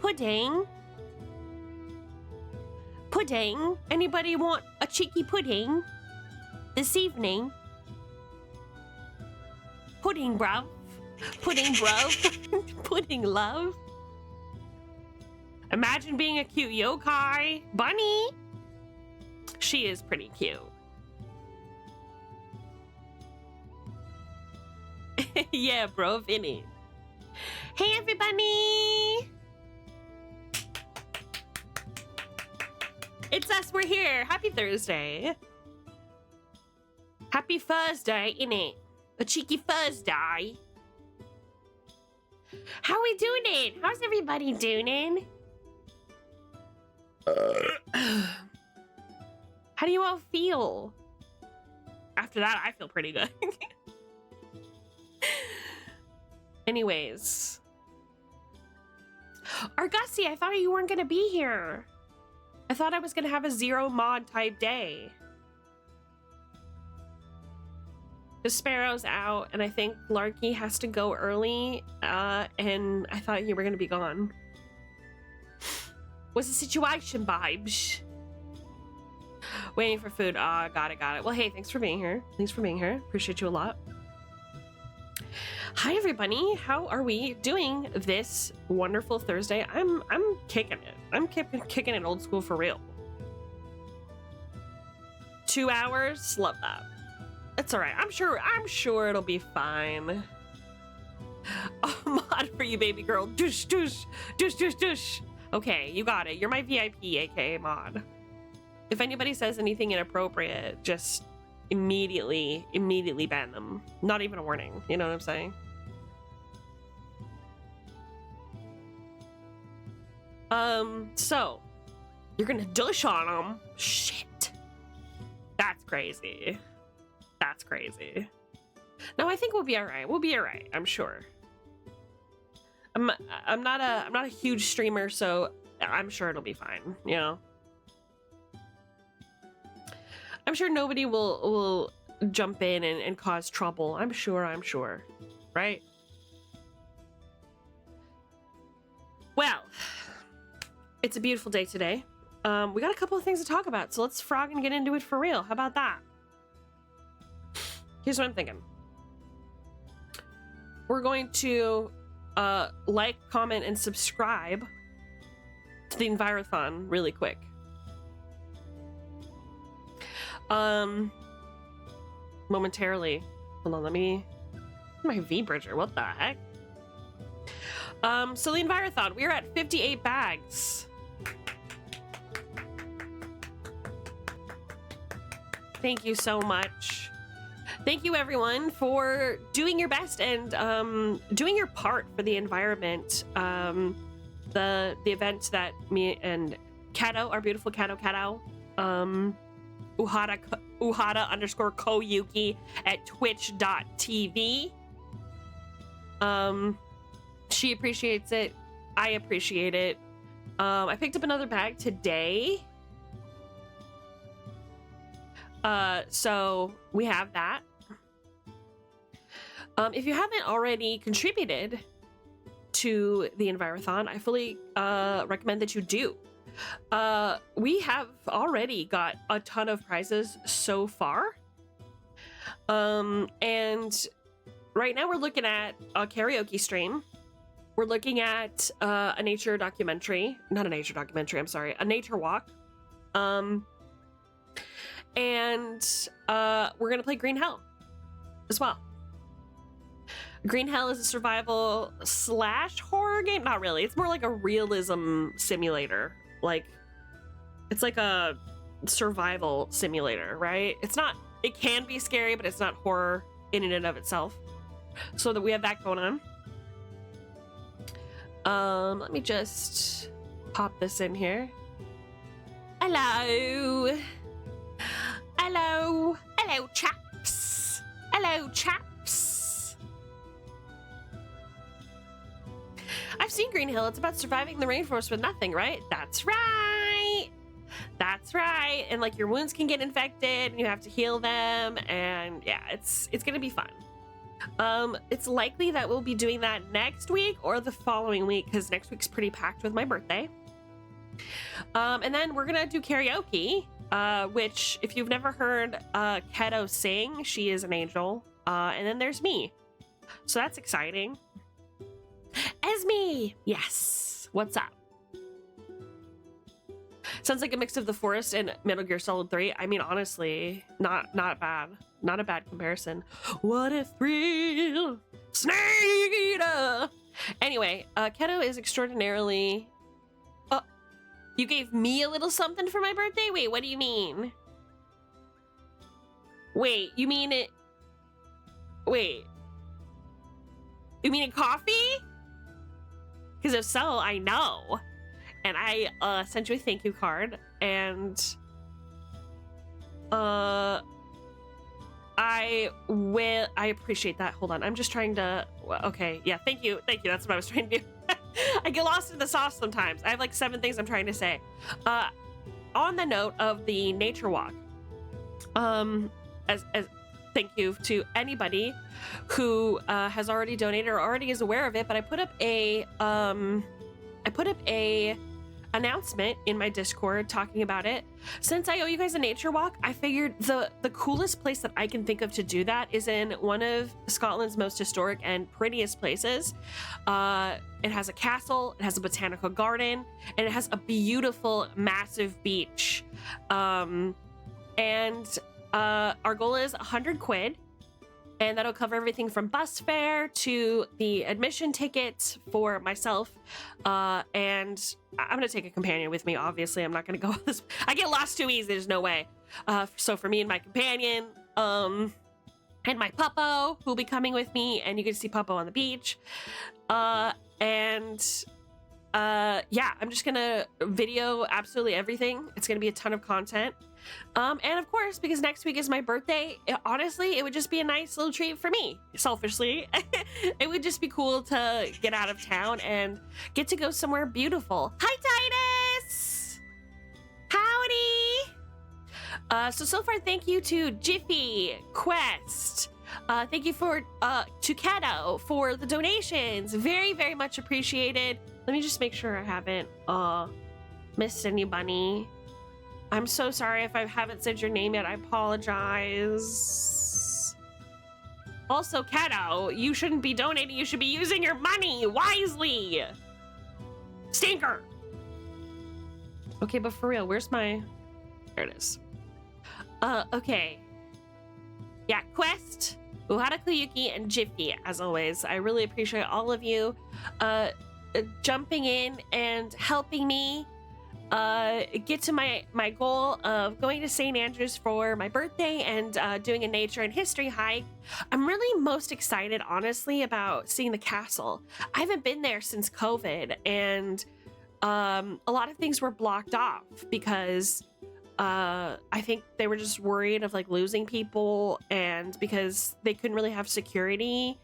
pudding? Pudding? Anybody want a cheeky pudding this evening? Pudding, bruv. Pudding, bruv. Pudding, love. Imagine being a cute yokai bunny. She is pretty cute. Yeah, bro, Vinny. Hey, everybody. It's us, we're here. Happy Thursday. Happy Thursday, innit? A cheeky Thursday. How we doing it? How's everybody doing? How do you all feel? After that, I feel pretty good. Anyways. Argosy, I thought you weren't gonna be here. I thought I was gonna have a 0 mod type day. The Sparrow's out, and I think Larky has to go early, and I thought you were gonna be gone. What's the situation, Bibes? Waiting for food. Ah, got it. Well, hey, thanks for being here. Appreciate you a lot. Hi, everybody. How are we doing this wonderful Thursday? I'm kicking it. I'm kicking it old school for real. 2 hours? Love that. It's all right. I'm sure it'll be fine. Oh, mod for you, baby girl. Douche. Okay, you got it. You're my VIP, aka mod. If anybody says anything inappropriate, just immediately ban them. Not even a warning. You know what I'm saying? So you're gonna douche on them? Shit. That's crazy. No, I think we'll be all right. I'm sure. I'm not a huge streamer, so I'm sure it'll be fine, you know. I'm sure nobody will jump in and cause trouble. I'm sure. Right? Well, it's a beautiful day today. We got a couple of things to talk about, so let's frog and get into it for real. How about that? Here's what I'm thinking. We're going to like, comment, and subscribe to the Envirothon really quick. Momentarily. Hold on, let me... My V-Bridger, what the heck? So the Envirothon, we're at 58 bags. Thank you so much. Thank you, everyone, for doing your best and doing your part for the environment. The event that me and Kato, our beautiful Kato, Uhada_Koyuki at twitch.tv. She appreciates it. I appreciate it. I picked up another bag today. So we have that. If you haven't already contributed to the Envirothon, I fully recommend that you do. We have already got a ton of prizes so far. And right now we're looking at a karaoke stream. We're looking at a nature documentary. Not a nature documentary, I'm sorry. A nature walk. And we're gonna play Green Hell as well. Green Hell is a survival / horror game. Not really. It's more like a realism simulator. Like, it's like a survival simulator, right? It's not, it can be scary, but it's not horror in and of itself. So that we have that going on. Let me just pop this in here. Hello, chaps. I've seen Green Hill. It's about surviving the rainforest with nothing, right? That's right. And like your wounds can get infected and you have to heal them, and yeah, it's gonna be fun. It's likely that we'll be doing that next week or the following week, because next week's pretty packed with my birthday. And then we're gonna do karaoke, which if you've never heard Keto sing, she is an angel. And then there's me. So that's exciting. Esme! Yes. What's up? Sounds like a mix of The Forest and Metal Gear Solid 3. I mean, honestly, not bad. Not a bad comparison. What a thrill! Snake Eater! Anyway, Keto is extraordinarily... Oh, you gave me a little something for my birthday? Wait, what do you mean? Wait, you mean it... Wait. You mean a coffee? Because if so, I know. And I sent you a thank you card, and I appreciate that. Hold on, I'm just trying to, okay, yeah, thank you, that's what I was trying to do. I get lost in the sauce sometimes. I have like 7 things I'm trying to say. On the note of the nature walk, as thank you to anybody who has already donated or already is aware of it, but I put up a announcement in my Discord talking about it. Since I owe you guys a nature walk, I figured the coolest place that I can think of to do that is in one of Scotland's most historic and prettiest places. It has a castle, it has a botanical garden, and it has a beautiful, massive beach. And our goal is 100 quid. And that'll cover everything from bus fare to the admission tickets for myself. And I'm going to take a companion with me, obviously. I'm not going to go this. I get lost too easy. There's no way. So for me and my companion, and my puppo, who'll be coming with me, and you can see puppo on the beach. Yeah, I'm just going to video absolutely everything. It's going to be a ton of content. And of course, because next week is my birthday, honestly, it would just be a nice little treat for me, selfishly. It would just be cool to get out of town and get to go somewhere beautiful. Hi, Titus! Howdy! So far, thank you to Jiffy, Quest. Thank you to Keto for the donations. Very, very much appreciated. Let me just make sure I haven't missed anybody. I'm so sorry if I haven't said your name yet. I apologize. Also, Keto, you shouldn't be donating. You should be using your money wisely. Stinker. Okay, but for real, where's my... There it is. Okay. Yeah, Quest, Uhara Kuyuki, and Jiffy, as always. I really appreciate all of you jumping in and helping me get to my goal of going to St. Andrews for my birthday and doing a nature and history hike. I'm really most excited, honestly, about seeing the castle. I haven't been there since COVID, and a lot of things were blocked off because I think they were just worried of like losing people, and because they couldn't really have security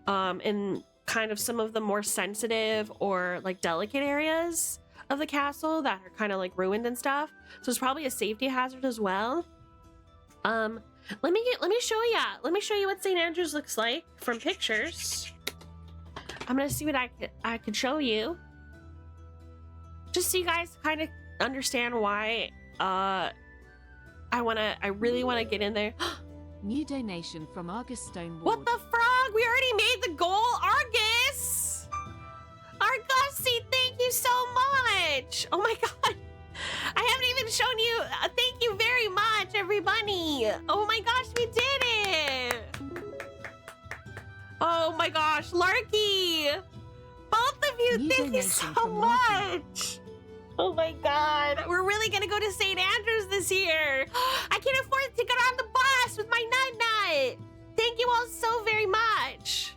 in kind of some of the more sensitive or like delicate areas of the castle that are kind of like ruined and stuff. So it's probably a safety hazard as well. Let me show you what St. Andrews looks like from pictures. I'm gonna see what I could show you, just so you guys kind of understand why I really want to get in there. New donation from Argus Stone. What the frog? We already made the goal, Argus. Argusy, thank you so much. Oh my god, I haven't even shown you. Thank you very much, everybody. Oh my gosh, we did it. Oh my gosh, Larky, both of you, thank you so much. Oh my god, we're really gonna go to St. Andrews this year. I can't afford to get on the bus with my nut. Thank you all so very much.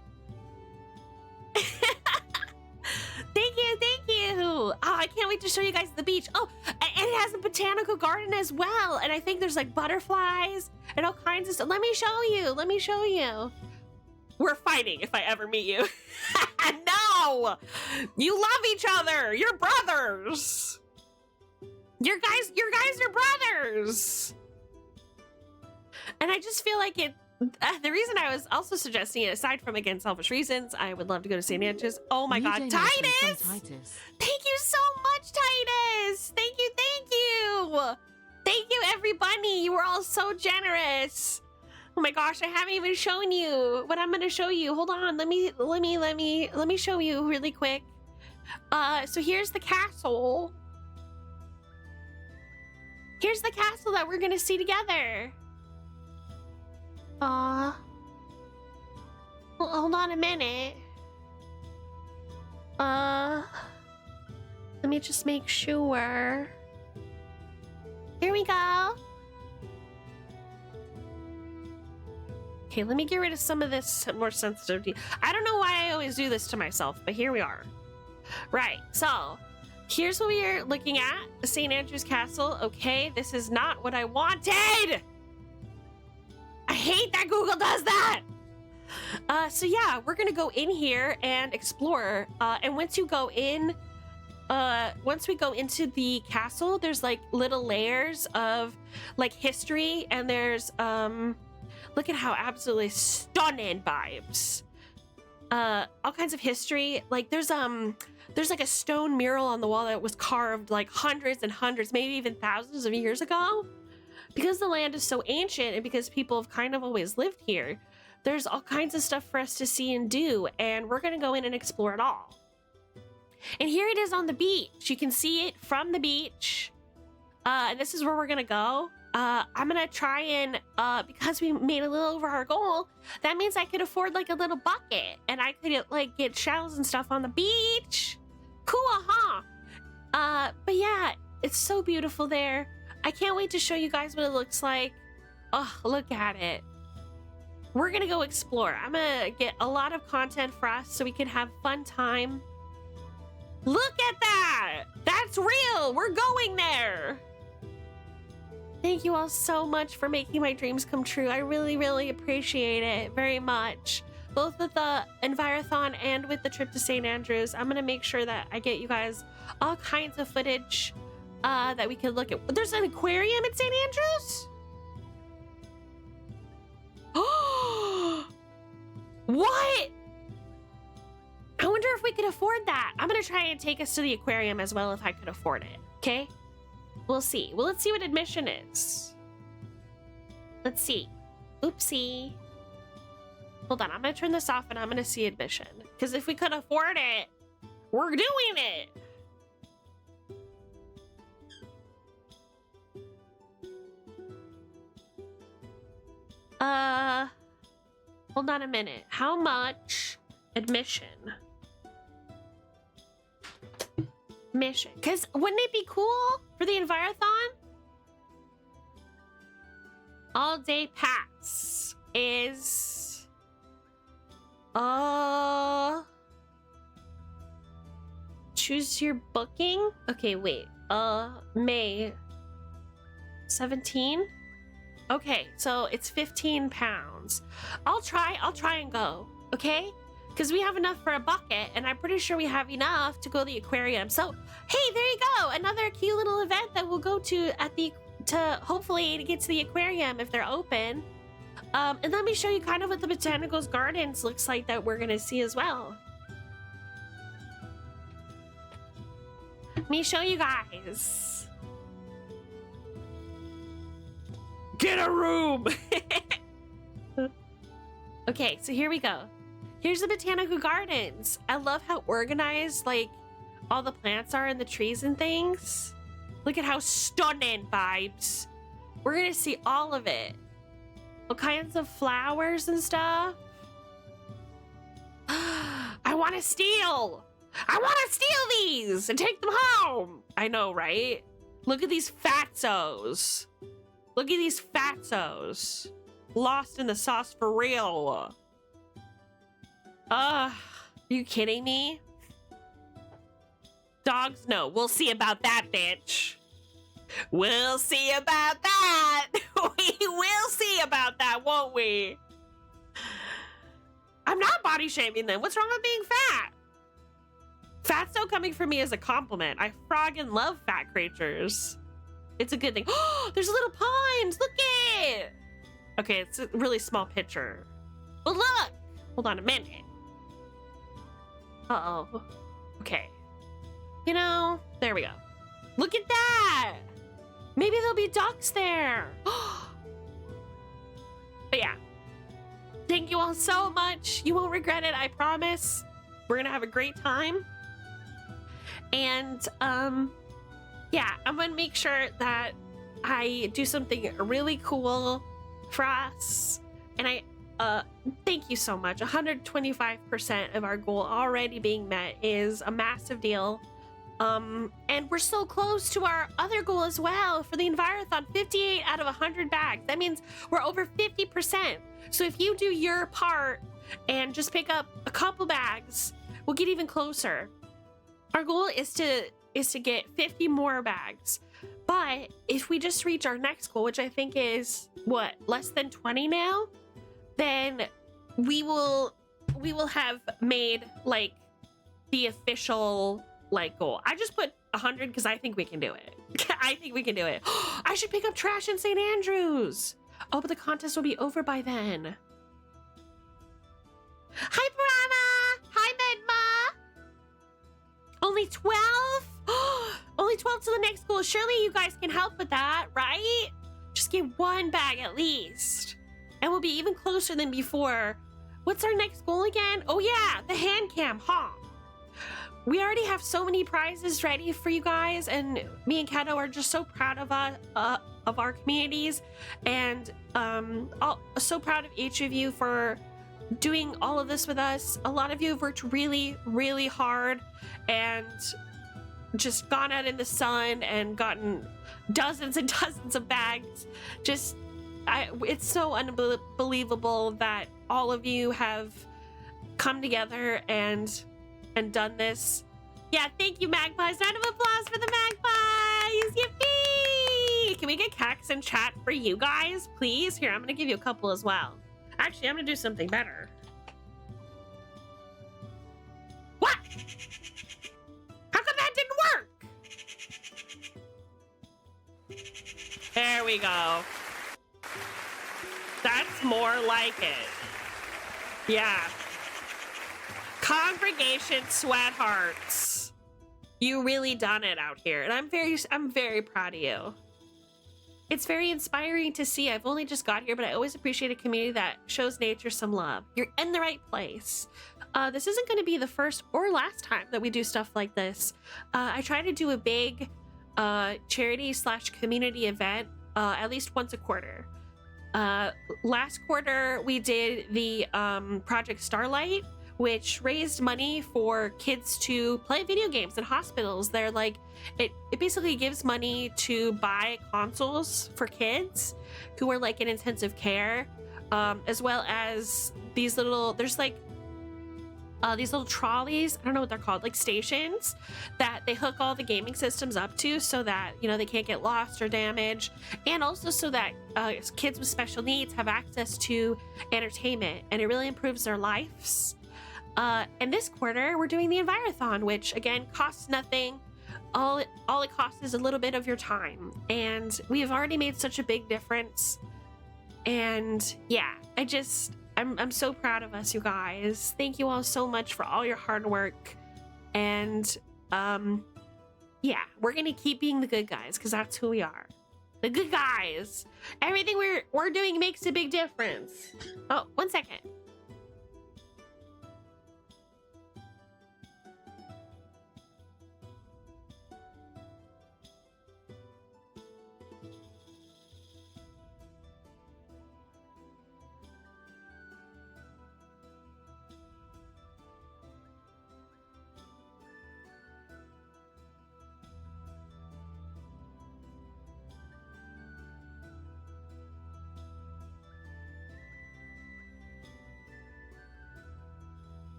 Thank you. Oh, I can't wait to show you guys the beach. Oh, and it has a botanical garden as well. And I think there's like butterflies and all kinds of stuff. Let me show you. We're fighting if I ever meet you. No, you love each other. You're brothers. Your guys are brothers. And I just feel like The reason I was also suggesting it, aside from again selfish reasons, I would love to go to St. Andrews. Oh my New god, donation from Titus! Titus. Thank you so much, Titus! Thank you, thank you! Thank you, everybody! You were all so generous. Oh my gosh, I haven't even shown you what I'm gonna show you. Hold on, let me show you really quick. So here's the castle. Here's the castle that we're gonna see together. Hold on a minute. Let me just make sure. Here we go. Okay, let me get rid of some of this more sensitivity. I don't know why I always do this to myself, but here we are. Right, so here's what we are looking at. St. Andrew's Castle. Okay, this is not what I wanted. I hate that Google does that. So yeah, we're gonna go in here and explore. And once you go in, once we go into the castle, there's like little layers of like history, and there's look at how absolutely stunning vibes. All kinds of history. Like there's like a stone mural on the wall that was carved like hundreds and hundreds, maybe even thousands of years ago. Because the land is so ancient and because people have kind of always lived here, there's all kinds of stuff for us to see and do, and we're gonna go in and explore it all. And here it is on the beach. You can see it from the beach. And this is where we're gonna go. I'm gonna try and, because we made a little over our goal, that means I could afford like a little bucket and I could like get shells and stuff on the beach. Cool, huh? But yeah, it's so beautiful there. I can't wait to show you guys what it looks like. Oh, look at it. We're gonna go explore. I'm gonna get a lot of content for us so we can have fun time. Look at that! That's real! We're going there! Thank you all so much for making my dreams come true. I really, really appreciate it very much. Both with the Envirothon and with the trip to St. Andrews. I'm gonna make sure that I get you guys all kinds of footage that we can look at. There's an aquarium at St. Andrews? Oh! What? I wonder if we could afford that. I'm gonna try and take us to the aquarium as well if I could afford it, okay? We'll see. Well, let's see what admission is. Let's see. Oopsie. Hold on, I'm gonna turn this off and I'm gonna see admission. Because if we could afford it, we're doing it. Hold on a minute. How much admission? Mission. Because wouldn't it be cool for the Envirothon? All day pass is choose your booking. Okay, wait. May 17. Okay, so it's 15 pounds. I'll try and go, okay? Because we have enough for a bucket, and I'm pretty sure we have enough to go to the aquarium. So, hey, there you go. Another cute little event that we'll go to to hopefully get to the aquarium if they're open. And let me show you kind of what the Botanicals Gardens looks like that we're gonna see as well. Let me show you guys. Get a room! Okay, so here we go. Here's the Botanical Gardens. I love how organized, like, all the plants are and the trees and things. Look at how stunning vibes. We're gonna see all of it. All kinds of flowers and stuff. I want to steal! I want to steal these and take them home! I know, right? Look at these fatzos. Look at these fatzos. Lost in the sauce for real. Are you kidding me? Dogs? No, we'll see about that, bitch. We'll see about that. We will see about that, won't we? I'm not body shaming them. What's wrong with being fat? Fatso coming from me is a compliment. I friggin' love fat creatures. It's a good thing. Oh, there's little ponds. Look it. Okay, it's a really small picture. But look! Hold on a minute. Uh-oh. Okay. You know, there we go. Look at that! Maybe there'll be ducks there. But yeah. Thank you all so much. You won't regret it, I promise. We're gonna have a great time. And, yeah, I'm gonna make sure that I do something really cool for us. And thank you so much. 125% of our goal already being met is a massive deal. And we're so close to our other goal as well for the Envirothon, 58 out of 100 bags. That means we're over 50%. So if you do your part and just pick up a couple bags, we'll get even closer. Our goal is to get 50 more bags. But if we just reach our next goal, which I think is what, less than 20 now, then we will have made like the official like goal. I just put 100 because I think we can do it. I think we can do it. I should pick up trash in St. Andrews. Oh, but the contest will be over by then. Hi, Piranha! Hi, Medma! Only 12? Only 12 to the next goal. Surely you guys can help with that, right? Just get one bag at least. And we'll be even closer than before. What's our next goal again? Oh yeah, the hand cam, huh? We already have so many prizes ready for you guys, and me and Kato are just so proud of our communities, and so proud of each of you for doing all of this with us. A lot of you have worked really, really hard and just gone out in the sun and gotten dozens and dozens of bags. It's so unbelievable that all of you have come together and done this. Yeah, thank you, magpies. Round of applause for the magpies. Yippee! Can we get CAKs in chat for you guys, please? Here, I'm gonna give you a couple as well. Actually, I'm gonna do something better. What? How come that didn't work? There we go. That's more like it. Yeah. Congregation sweathearts. You really done it out here, and I'm very proud of you. It's very inspiring to see. I've only just got here, but I always appreciate a community that shows nature some love. You're in the right place. This isn't going to be the first or last time that we do stuff like this. I try to do a big charity/community event at least once a quarter. Last quarter, we did the Project Starlight, which raised money for kids to play video games in hospitals. They're like, it basically gives money to buy consoles for kids who are like in intensive care, as well as these little, there's like these little trolleys, I don't know what they're called, like stations that they hook all the gaming systems up to so that, you know, they can't get lost or damaged, and also so that kids with special needs have access to entertainment, and it really improves their lives. And this quarter, we're doing the Envirothon, which again costs nothing. All it costs is a little bit of your time, and we have already made such a big difference. And yeah, I'm so proud of us, you guys. Thank you all so much for all your hard work. And yeah, we're gonna keep being the good guys because that's who we are. The good guys. Everything we're doing makes a big difference. Oh, 1 second.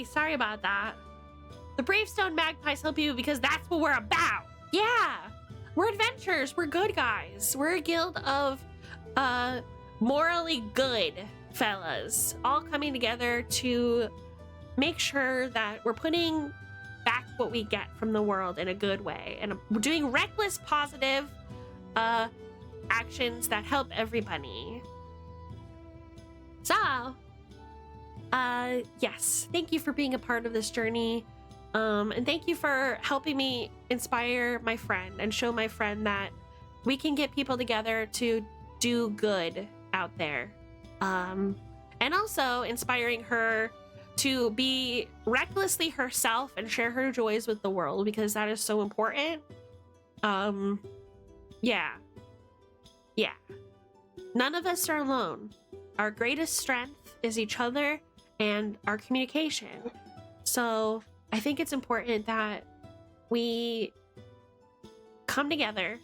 Sorry about that. The Bravestone Magpies help you because that's what we're about. Yeah, we're adventurers. We're good guys. We're a guild of morally good fellas, all coming together to make sure that we're putting back what we get from the world in a good way, and we're doing reckless positive actions that help everybody. So, yes, thank you for being a part of this journey. And thank you for helping me inspire my friend and show my friend that we can get people together to do good out there. And also inspiring her to be recklessly herself and share her joys with the world, because that is so important. Yeah. None of us are alone. Our greatest strength is each other and our communication. So I think it's important that we come together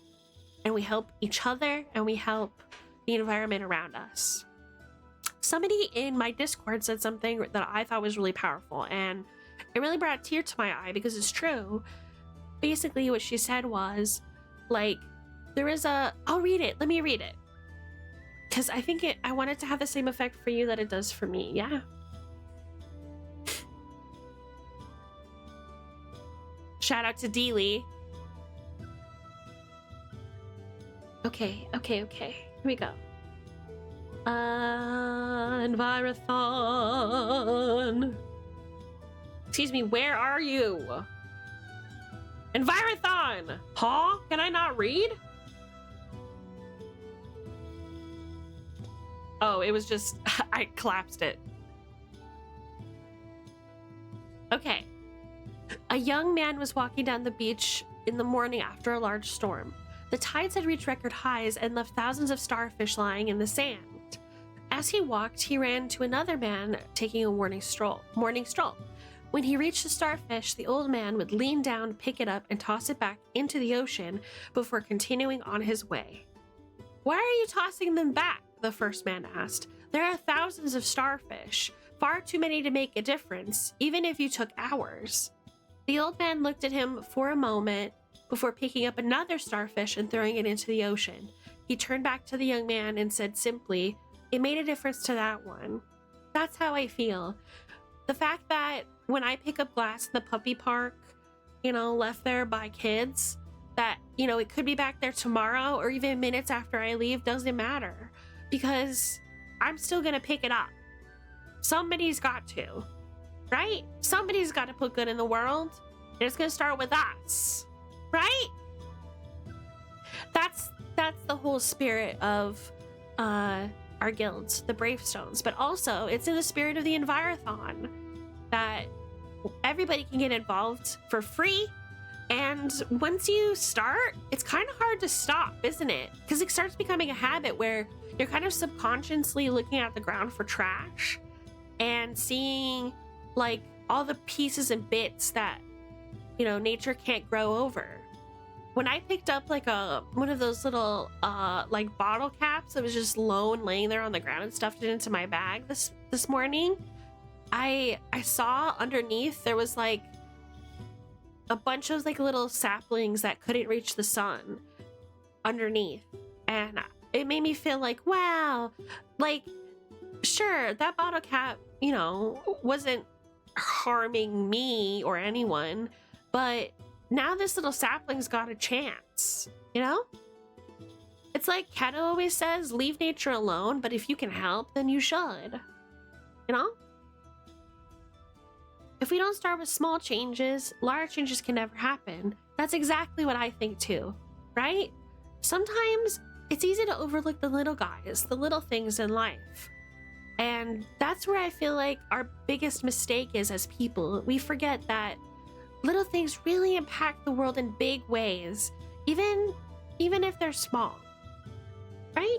and we help each other and we help the environment around us. Somebody in my Discord said something that I thought was really powerful, and it really brought a tear to my eye because it's true. Basically, what she said was, like, I'll read it. Let me read it. Because I want it to have the same effect for you that it does for me. Yeah. Shout out to Deely. Okay. Here we go. Envirothon. Excuse me, where are you? Envirothon! Huh? Can I not read? Oh, it was just, I collapsed it. Okay. A young man was walking down the beach in the morning after a large storm. The tides had reached record highs and left thousands of starfish lying in the sand. As he walked, he ran to another man taking a morning stroll. When he reached the starfish, the old man would lean down, pick it up, and toss it back into the ocean before continuing on his way. "Why are you tossing them back?" the first man asked. "There are thousands of starfish, far too many to make a difference, even if you took hours." The old man looked at him for a moment before picking up another starfish and throwing it into the ocean. He turned back to the young man and said simply, "It made a difference to that one." That's how I feel. The fact that when I pick up glass in the puppy park, left there by kids, that, it could be back there tomorrow or even minutes after I leave, doesn't matter, because I'm still gonna pick it up. Somebody's got to, right? Somebody's got to put good in the world, and it's gonna start with us, right? That's the whole spirit of our guilds, the Bravestones, but also it's in the spirit of the Envirothon that everybody can get involved for free. And once you start, it's kind of hard to stop, isn't it? Because it starts becoming a habit where you're kind of subconsciously looking at the ground for trash and seeing like all the pieces and bits that, nature can't grow over. When I picked up like one of those little like bottle caps that was just laying there on the ground and stuffed it into my bag this morning, I saw underneath there was like a bunch of like little saplings that couldn't reach the sun underneath, and it made me feel like, wow, like, sure, that bottle cap, wasn't harming me or anyone, but now this little sapling's got a chance, It's like Keto always says, leave nature alone, but if you can help, then you should, If we don't start with small changes, large changes can never happen. That's exactly what I think too, right? Sometimes it's easy to overlook the little guys, the little things in life. And that's where I feel like our biggest mistake is as people. We forget that little things really impact the world in big ways, even if they're small, right?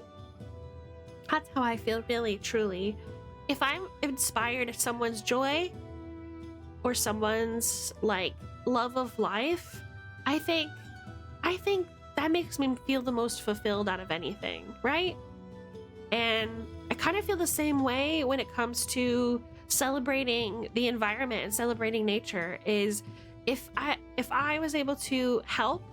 That's how I feel, really, truly. If I'm inspired at someone's joy or someone's like love of life, I think that makes me feel the most fulfilled out of anything, right? And I kind of feel the same way when it comes to celebrating the environment and celebrating nature. Is if I was able to help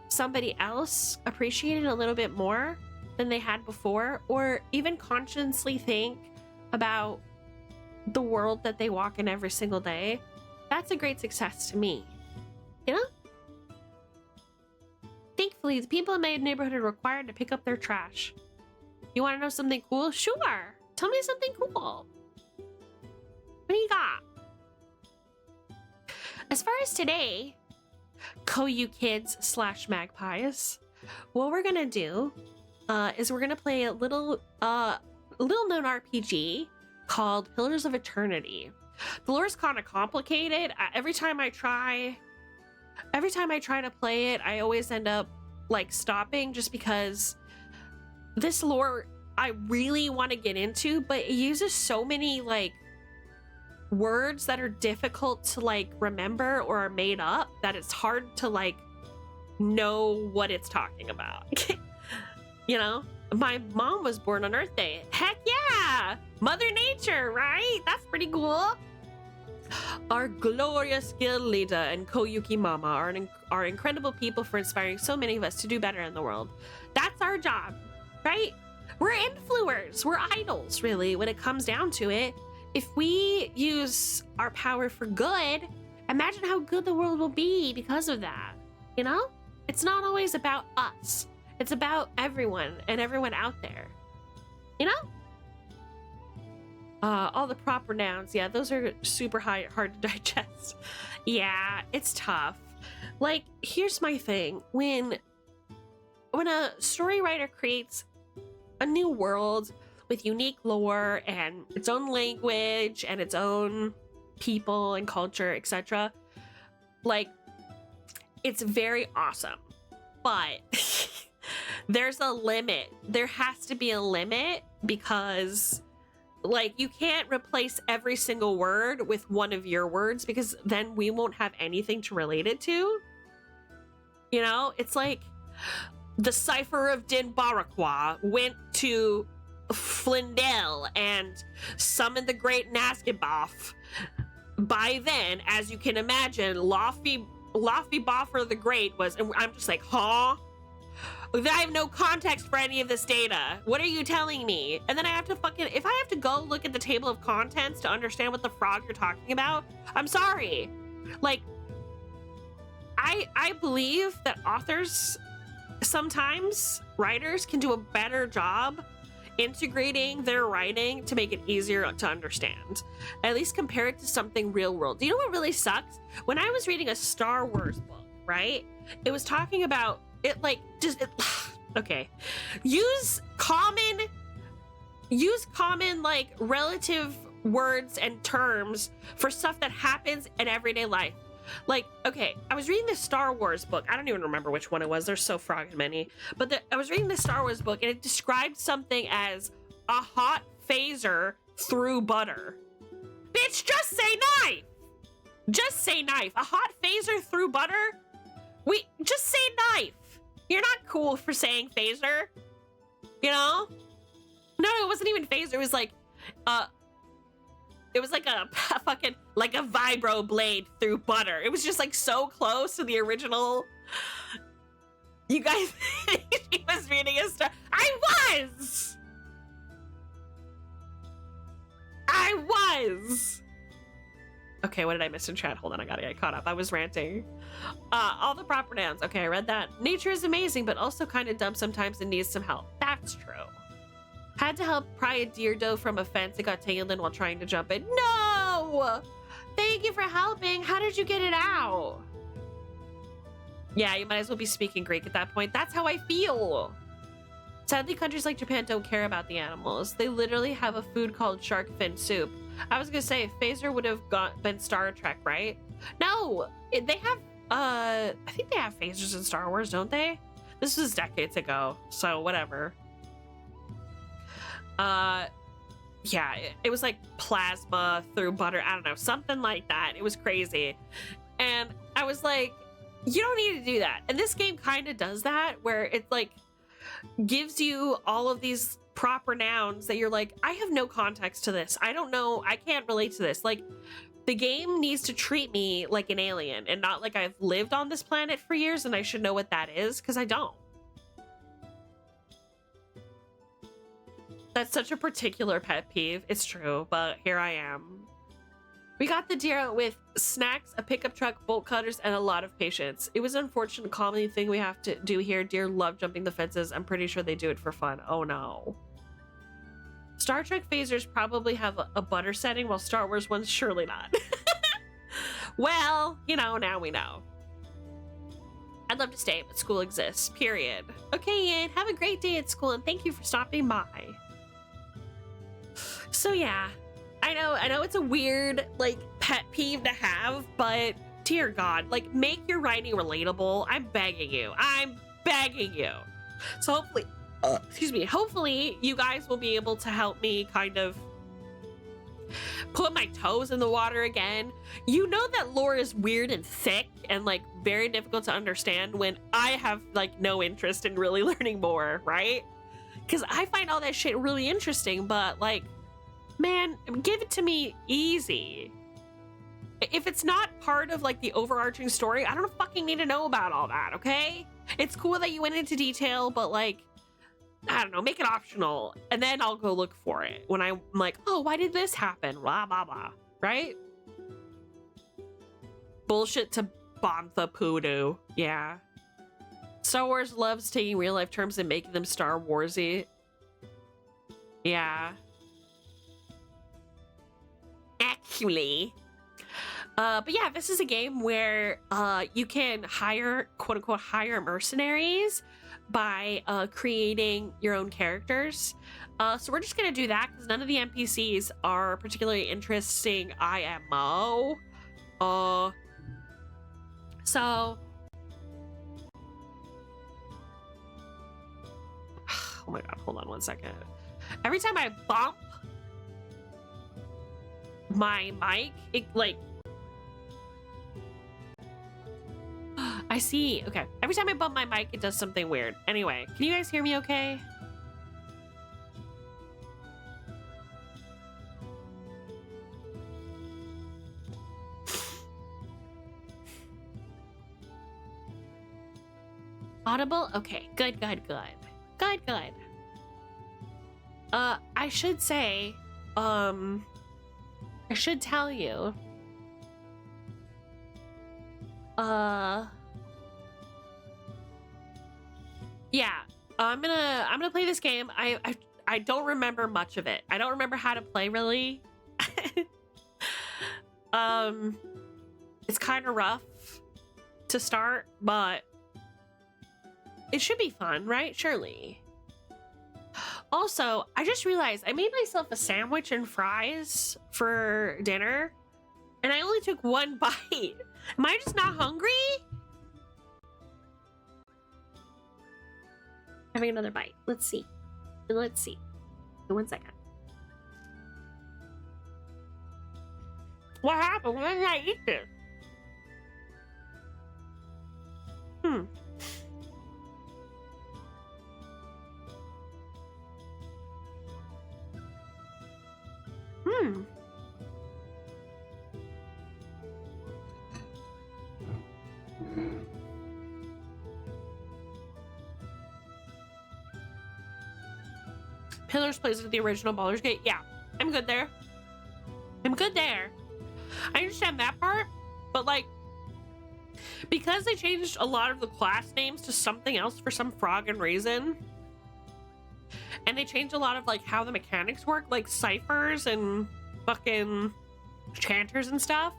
somebody else appreciate it a little bit more than they had before, or even consciously think about the world that they walk in every single day, that's a great success to me, Thankfully, the people in my neighborhood are required to pick up their trash. You want to know something cool? Sure. Tell me something cool. What do you got? As far as today, KOU kids / magpies, what we're gonna do is we're gonna play a little known RPG called Pillars of Eternity. The lore is kind of complicated. Every time I try to play it, I always end up like stopping just because this lore I really want to get into, but it uses so many like words that are difficult to like remember or are made up that it's hard to like know what it's talking about. You know, my mom was born on Earth Day. Heck yeah! Mother Nature, right? That's pretty cool. Our glorious guild leader and Koyuki Mama are incredible people for inspiring so many of us to do better in the world. That's our job, right? We're influencers. We're idols, really, when it comes down to it. If we use our power for good, imagine how good the world will be because of that. You know? It's not always about us. It's about everyone and everyone out there. You know? All the proper nouns. Yeah, those are super hard to digest. Yeah, it's tough. Like, here's my thing. When a story writer creates a new world with unique lore and its own language and its own people and culture, etc., like, it's very awesome. But there's a limit. There has to be a limit because, like, you can't replace every single word with one of your words because then we won't have anything to relate it to. You know, it's like the Cipher of Din Barakwa went to Flindell and summoned the Great Nazgûl. By then, as you can imagine, Lofty Boffer the Great was, and I'm just like, huh? I have no context for any of this data. What are you telling me? And then I have to if I have to go look at the table of contents to understand what the frog you're talking about, I'm sorry. Like, I believe that authors, sometimes writers can do a better job integrating their writing to make it easier to understand. At least compare it to something real world. Do you know what really sucks? When I was reading a Star Wars book, right? It was talking about it like okay. Use common like relative words and terms for stuff that happens in everyday life. Like, okay, I was reading this Star Wars book. I don't even remember which one it was. There's so frogging many. But I was reading this Star Wars book, and it described something as a hot phaser through butter. Bitch, just say knife! Just say knife. A hot phaser through butter? Just say knife. You're not cool for saying phaser. You know? No, it wasn't even phaser. It was like, it was like a fucking, like a vibro blade through butter. It was just like so close to the original. You guys, she was reading a story. I was. Okay, what did I miss in chat? Hold on, I gotta get caught up. I was ranting. All the proper nouns. Okay, I read that. Nature is amazing, but also kind of dumb sometimes and needs some help. That's true. Had to help pry a deer doe from a fence and got tangled in while trying to jump in. No! Thank you for helping. How did you get it out? Yeah, you might as well be speaking Greek at that point. That's how I feel. Sadly, countries like Japan don't care about the animals. They literally have a food called shark fin soup. I was gonna say, Phaser would have been Star Trek, right? No, they have, I think they have phasers in Star Wars, don't they? This was decades ago, so whatever. Yeah, it was like plasma through butter. I don't know, something like that. It was crazy. And I was like, you don't need to do that. And this game kind of does that, where it like gives you all of these proper nouns that you're like, I have no context to this. I don't know. I can't relate to this. Like, the game needs to treat me like an alien and not like I've lived on this planet for years and I should know what that is, because I don't. That's such a particular pet peeve. It's true, but here I am. We got the deer out with snacks, a pickup truck, bolt cutters, and a lot of patience. It was an unfortunate comedy thing we have to do here. Deer love jumping the fences. I'm pretty sure they do it for fun. Oh no. Star Trek phasers probably have a butter setting, while Star Wars ones surely not. Well, you know, now we know. I'd love to stay, but school exists, period. Okay, Ian, have a great day at school, and thank you for stopping by. So yeah, I know it's a weird, like, pet peeve to have, but dear God, like, make your writing relatable. I'm begging you. So hopefully, hopefully you guys will be able to help me kind of put my toes in the water again. You know that lore is weird and thick and, like, very difficult to understand when I have, like, no interest in really learning more, right? Because I find all that shit really interesting, but, like, man, give it to me easy. If it's not part of, like, the overarching story, I don't fucking need to know about all that, okay? It's cool that you went into detail, but, like, I don't know, make it optional, and then I'll go look for it when I'm like, oh, why did this happen? Blah, blah, blah, right? Bullshit to Bantha Poodoo, yeah. Star Wars loves taking real-life terms and making them Star Warsy. Yeah. Actually. But yeah, this is a game where you can hire, quote-unquote, hire mercenaries by creating your own characters. So we're just gonna do that because none of the NPCs are particularly interesting IMO. So oh my god, hold on one second. Every time I bump my mic, it, like, I see. Okay. Every time I bump my mic, it does something weird. Anyway, can you guys hear me okay? Audible? Okay. Good. I should say, I should tell you, yeah, I'm gonna play this game. I don't remember much of it. I don't remember how to play really. It's kind of rough to start, but it should be fun, right? Surely. Also, I just realized I made myself a sandwich and fries for dinner, and I only took one bite. Am I just not hungry? Having another bite. Let's see. One second. What happened? Why did I eat this? Pillars plays with the original Baldur's Gate. Yeah, I'm good there. I understand that part, but, like, because they changed a lot of the class names to something else for some froggin' reason, and they changed a lot of, like, how the mechanics work, like ciphers and fucking chanters and stuff,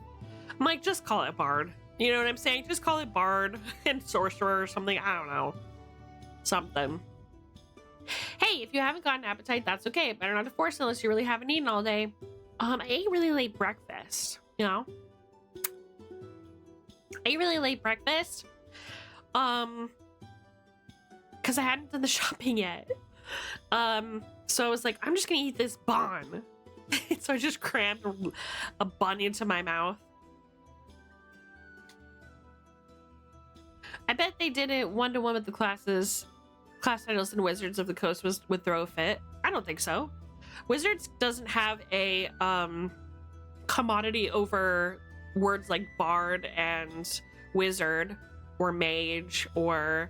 I'm like, just call it Bard. You know what I'm saying? Just call it Bard and Sorcerer or something. I don't know. Something. Hey, if you haven't got an appetite, that's okay. Better not to force it unless you really haven't eaten all day. I ate really late breakfast, you know? Because I hadn't done the shopping yet. So I was like, I'm just gonna eat this bun. So I just crammed a bun into my mouth. I bet they did it one-to-one with the class titles in Wizards of the Coast would throw a fit. I don't think so. Wizards doesn't have a commodity over words like bard and wizard or mage or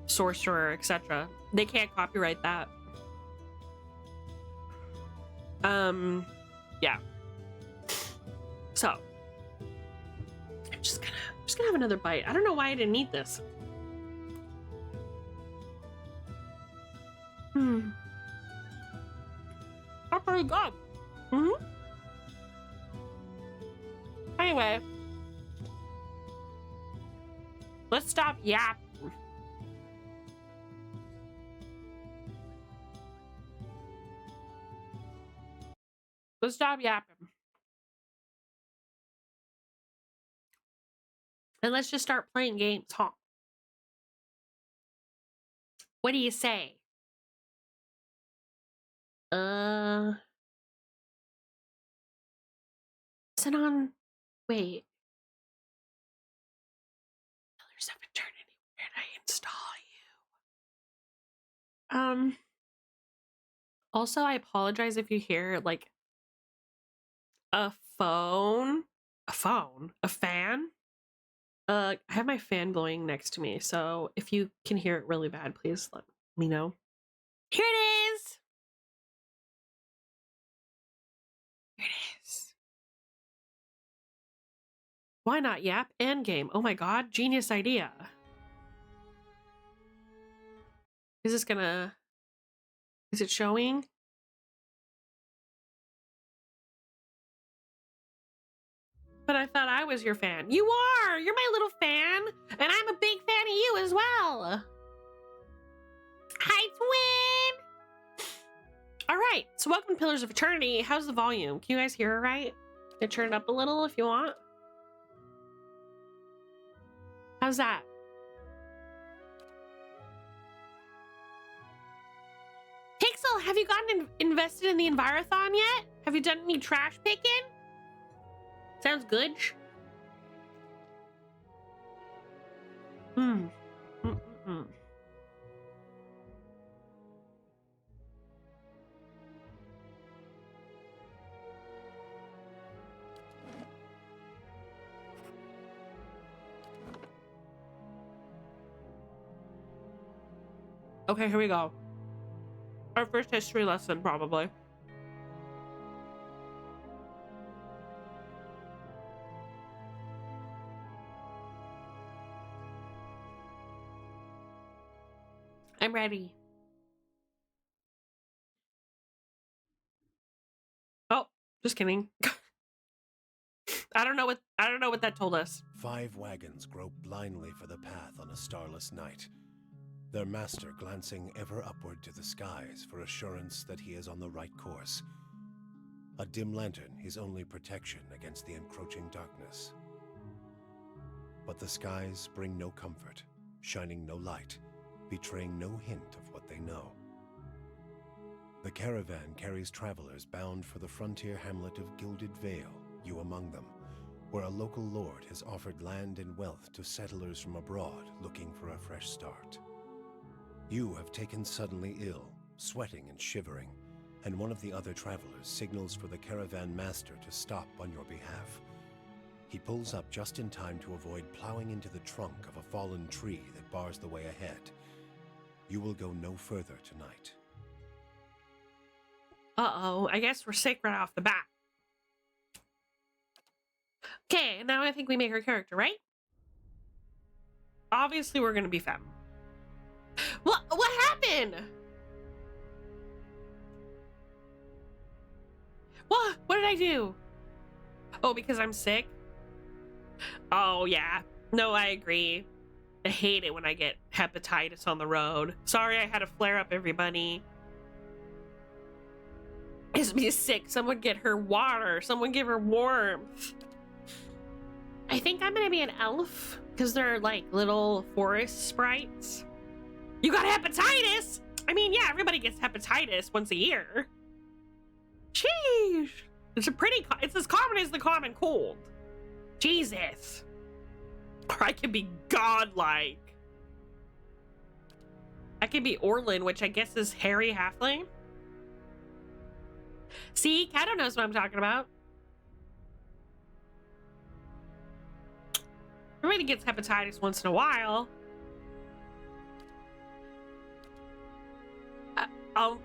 sorcerer, etc. They can't copyright that. Yeah. So I'm just gonna have another bite. I don't know why I didn't eat this. That's pretty good. Anyway, let's stop yapping. Let's stop yapping. And let's just start playing games, huh? What do you say? Is it on? Wait. Pillars of Eternity. Where did I install you? Also, I apologize if you hear like a fan. I have my fan blowing next to me, so if you can hear it really bad, please let me know. Here it is. Here it is. Why not yap and game? Oh my god, genius idea. Is it showing? But I thought I was your fan. You are! You're my little fan! And I'm a big fan of you as well! Hi, twin! Alright, so welcome to Pillars of Eternity. How's the volume? Can you guys hear it right? It turned up a little if you want. How's that? Pixel, have you gotten invested in the Envirothon yet? Have you done any trash picking? Sounds good. Okay, here we go. Our first history lesson, probably. I'm ready. Oh, just kidding. I don't know what that told us. 5 wagons grope blindly for the path on a starless night, their master glancing ever upward to the skies for assurance that he is on the right course. A dim lantern his only protection against the encroaching darkness. But the skies bring no comfort, shining no light, betraying no hint of what they know. The caravan carries travelers bound for the frontier hamlet of Gilded Vale, you among them, where a local lord has offered land and wealth to settlers from abroad looking for a fresh start. You have taken suddenly ill, sweating and shivering, and one of the other travelers signals for the caravan master to stop on your behalf. He pulls up just in time to avoid plowing into the trunk of a fallen tree that bars the way ahead. You will go no further tonight. Uh-oh, I guess we're sick right off the bat. Okay, now I think we make our character, right? Obviously, we're gonna be femme. What happened? What did I do? Oh, because I'm sick? Oh, yeah. No, I agree. I hate it when I get hepatitis on the road. Sorry I had a flare up, everybody. Is me sick. Someone get her water. Someone give her warmth. I think I'm gonna be an elf because they're like little forest sprites. You got hepatitis? I mean, yeah, everybody gets hepatitis once a year. Sheesh. It's as common as the common cold. Jesus. Or I could be godlike. I could be Orlin, which I guess is hairy halfling. See, Kato knows what I'm talking about. Everybody gets hepatitis once in a while.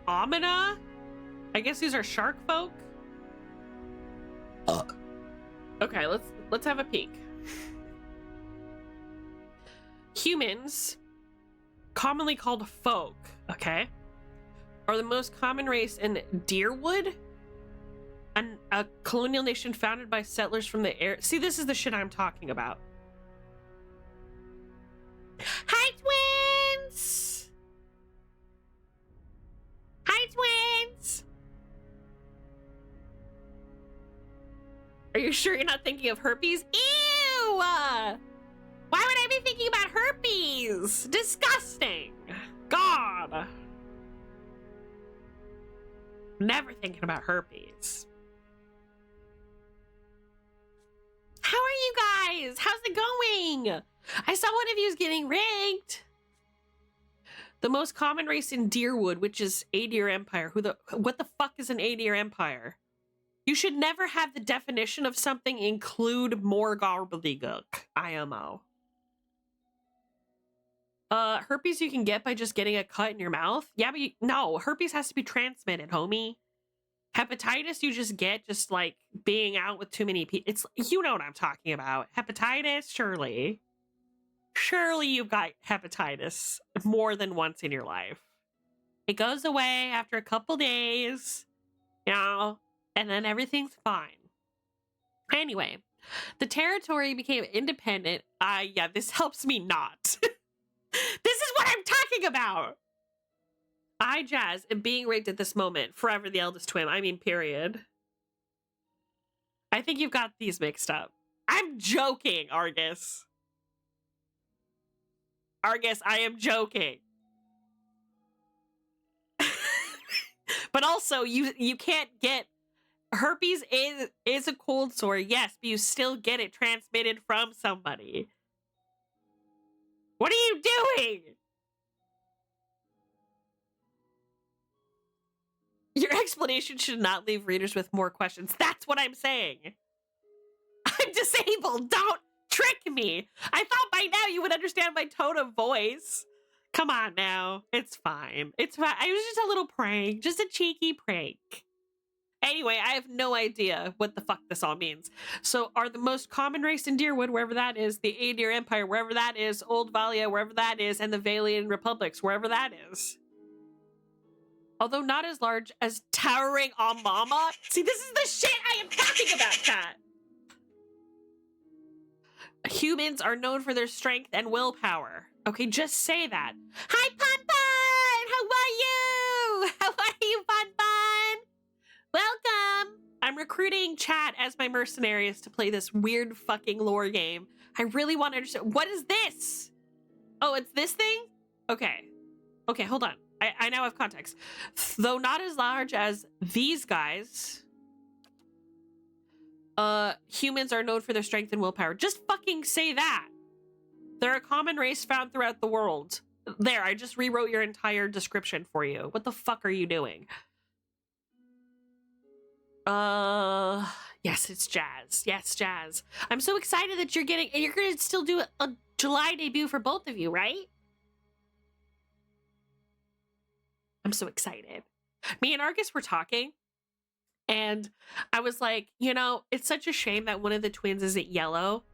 Amina? I guess these are shark folk? Okay, let's have a peek. Humans, commonly called folk, okay, are the most common race in Deerwood, a colonial nation founded by settlers from the air. See, this is the shit I'm talking about. Hi, twins! Hi, twins! Are you sure you're not thinking of herpes? Ew! Why would I be thinking about herpes? Disgusting! God! Never thinking about herpes. How are you guys? How's it going? I saw one of you is getting rigged. The most common race in Deerwood, which is Adir Empire. What the fuck is an Adir Empire? You should never have the definition of something include more gobbledygook. IMO. Herpes you can get by just getting a cut in your mouth? Yeah, but no, herpes has to be transmitted, homie. Hepatitis you just get just like being out with too many people. It's, you know what I'm talking about. Hepatitis, surely. Surely you've got hepatitis more than once in your life. It goes away after a couple days, you know, and then everything's fine. Anyway, the territory became independent. Yeah, this helps me not. This is what I'm talking about. I, Jazz, am being raped at this moment. Forever the eldest twin. I mean, period. I think you've got these mixed up. I'm joking, Argus. Argus, I am joking. But also, you can't get... Herpes is a cold sore, yes, but you still get it transmitted from somebody. What are you doing? Your explanation should not leave readers with more questions. That's what I'm saying. I'm disabled. Don't trick me. I thought by now you would understand my tone of voice. Come on now. It's fine. It's fine. It was just a little prank. Just a cheeky prank. Anyway, I have no idea what the fuck this all means. So are the most common race in Deerwood, wherever that is, the Adir Empire, wherever that is, Old Valia, wherever that is, and the Valian Republics, wherever that is. Although not as large as towering Amama. See, this is the shit I am talking about, chat. Humans are known for their strength and willpower. Okay, just say that. Hi, Pun Pun! How are you? How are you, Pun Pun? Welcome! I'm recruiting chat as my mercenaries to play this weird fucking lore game. I really want to understand. What is this? Oh, it's this thing? Okay. Okay, hold on. I now have context. Though not as large as these guys, humans are known for their strength and willpower. Just fucking say that. They're a common race found throughout the world. There, I just rewrote your entire description for you. What the fuck are you doing? Yes, it's Jazz. Yes, Jazz. I'm so excited that you're gonna still do a July debut for both of you, right? I'm so excited. Me and Argus were talking, and I was like, you know, it's such a shame that one of the twins isn't yellow.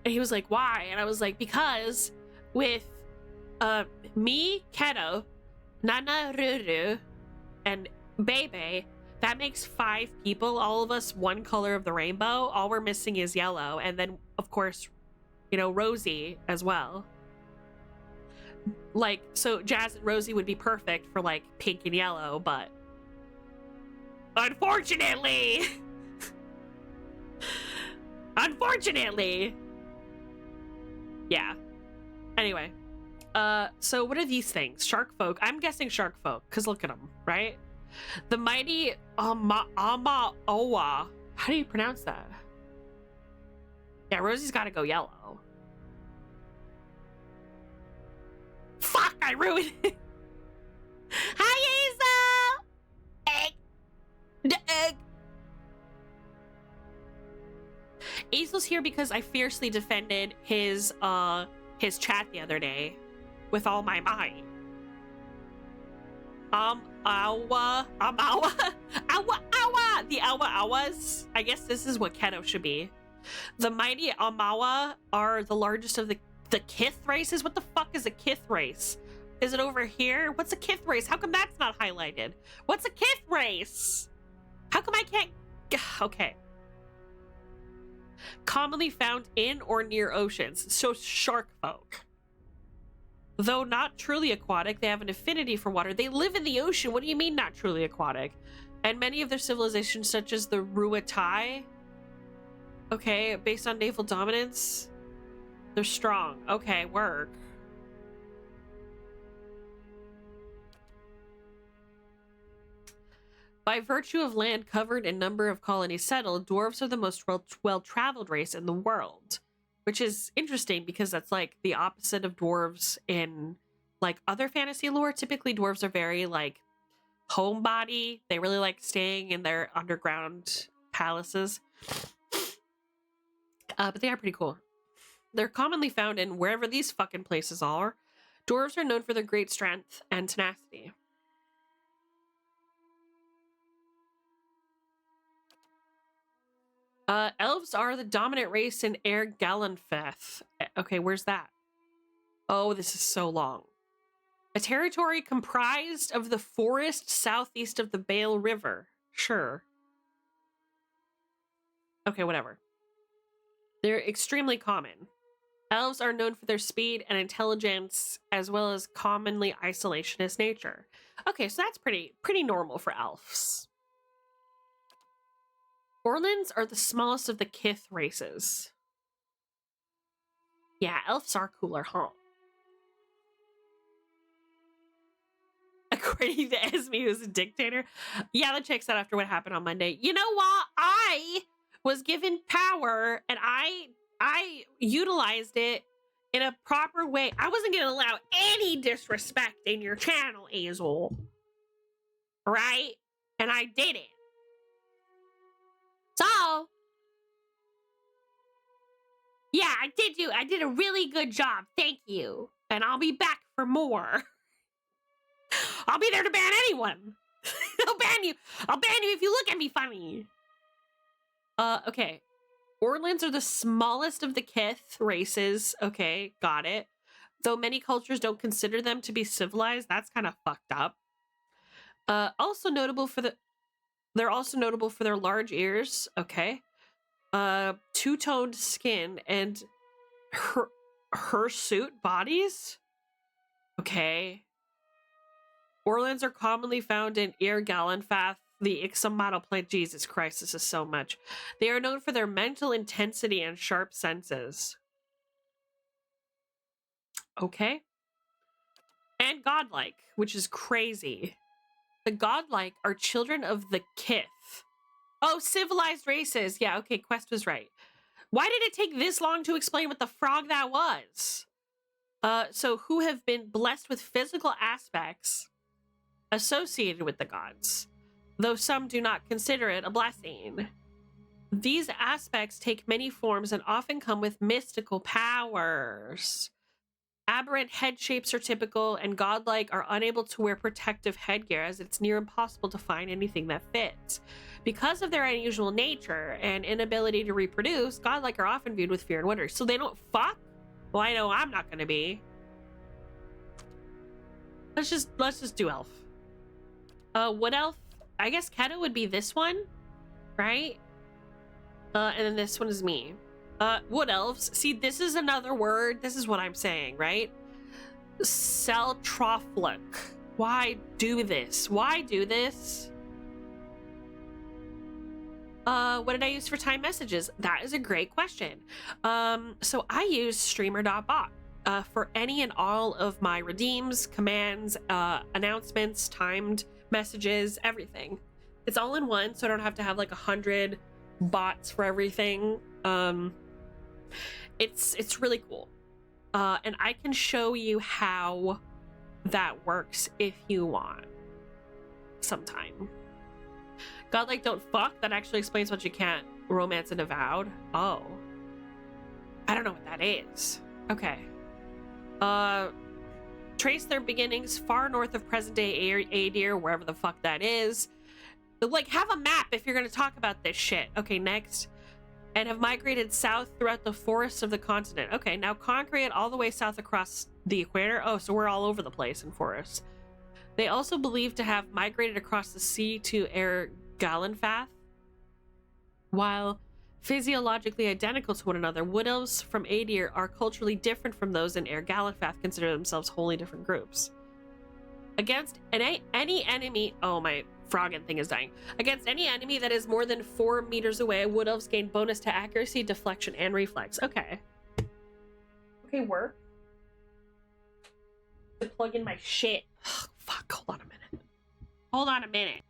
And he was like, why? And I was like, because with me, Keto, Nana, Ruru, and Bebe, that makes 5 people, all of us one color of the rainbow. All we're missing is yellow. And then, of course, you know, Rosie as well. Like, so Jazz and Rosie would be perfect for, like, pink and yellow, but unfortunately, yeah. Anyway, so what are these things? Shark folk. I'm guessing shark folk, because look at them, right? The mighty Ama Owa. How do you pronounce that? Yeah, Rosie's got to go yellow. Fuck, I ruined it. Hi, Azel! Egg. Azel's here because I fiercely defended his chat the other day with all my might. Awa. The Awa Awas. I guess this is what Keto should be. The mighty Amawa are the largest of the Kith races. What the fuck is a Kith race? Is it over here? What's a Kith race? How come that's not highlighted? What's a Kith race? How come I can't... Okay. Commonly found in or near oceans. So shark folk. Though not truly aquatic, they have an affinity for water. They live in the ocean. What do you mean not truly aquatic? And many of their civilizations, such as the Ruatai, okay, based on naval dominance, they're strong. Okay, work. By virtue of land covered and number of colonies settled, dwarves are the most well-traveled race in the world. Which is interesting because that's like the opposite of dwarves in like other fantasy lore. Typically dwarves are very like homebody. They really like staying in their underground palaces. But they are pretty cool. They're commonly found in wherever these fucking places are. Dwarves are known for their great strength and tenacity. Elves are the dominant race in Air Galanfeth. Okay, where's that? Oh, this is so long. A territory comprised of the forest southeast of the Bale River. Sure. Okay, whatever. They're extremely common. Elves are known for their speed and intelligence, as well as commonly isolationist nature. Okay, so that's pretty normal for elves. Orlins are the smallest of the Kith races. Yeah, elves are cooler, huh? According to Esme, who's a dictator. Yeah, that checks out after what happened on Monday. You know what? I was given power and I utilized it in a proper way. I wasn't going to allow any disrespect in your channel, Azel. Right? And I did it. So, yeah, I did a really good job. Thank you. And I'll be back for more. I'll be there to ban anyone. I'll ban you. I'll ban you if you look at me funny. Okay. Orlins are the smallest of the Kith races. Okay, got it. Though many cultures don't consider them to be civilized, that's kind of fucked up. They're also notable for their large ears. Okay. Two-toned skin and hirsute bodies. Okay. Orlins are commonly found in Ir Galanfath, the Ixamado plant. Jesus Christ, this is so much. They are known for their mental intensity and sharp senses. Okay. And godlike, which is crazy. The godlike are children of the Kith. Oh, civilized races. Yeah, okay, Quest was right. Why did it take this long to explain what the frog that was? So who have been blessed with physical aspects associated with the gods, though some do not consider it a blessing. These aspects take many forms and often come with mystical powers. Aberrant head shapes are typical, and godlike are unable to wear protective headgear as it's near impossible to find anything that fits. Because of their unusual nature and inability to reproduce, godlike are often viewed with fear and wonder. So they don't fuck? Well, I know I'm not gonna be. Let's just do elf. Wood elf? I guess Keto would be this one, right? And then this one is me. Wood elves. See, this is another word. This is what I'm saying, right? Seltroflic. Why do this? Why do this? What did I use for time messages? That is a great question. So I use streamer.bot for any and all of my redeems, commands, announcements, timed messages, everything. It's all in one, so I don't have to have like 100 bots for everything. It's really cool. And I can show you how that works if you want sometime. Godlike don't fuck, that actually explains what you can't romance and avowed. Oh. I don't know what that is. Okay. Trace their beginnings far north of present-day Adir, wherever the fuck that is. Like, have a map if you're going to talk about this shit. Okay, next. And have migrated south throughout the forests of the continent. Okay, now conquer it all the way south across the equator. Oh, so we're all over the place in forests. They also believe to have migrated across the sea to Air Galenfath. While physiologically identical to one another, wood elves from Adir are culturally different from those in Air Galenfath, consider themselves wholly different groups. Against any enemy... Oh, my froggin thing is dying. Against any enemy that is more than 4 meters away, wood elves gain bonus to accuracy, deflection, and reflex. Okay. Okay, work. Plug in my shit. Ugh, fuck, hold on a minute. Hold on a minute.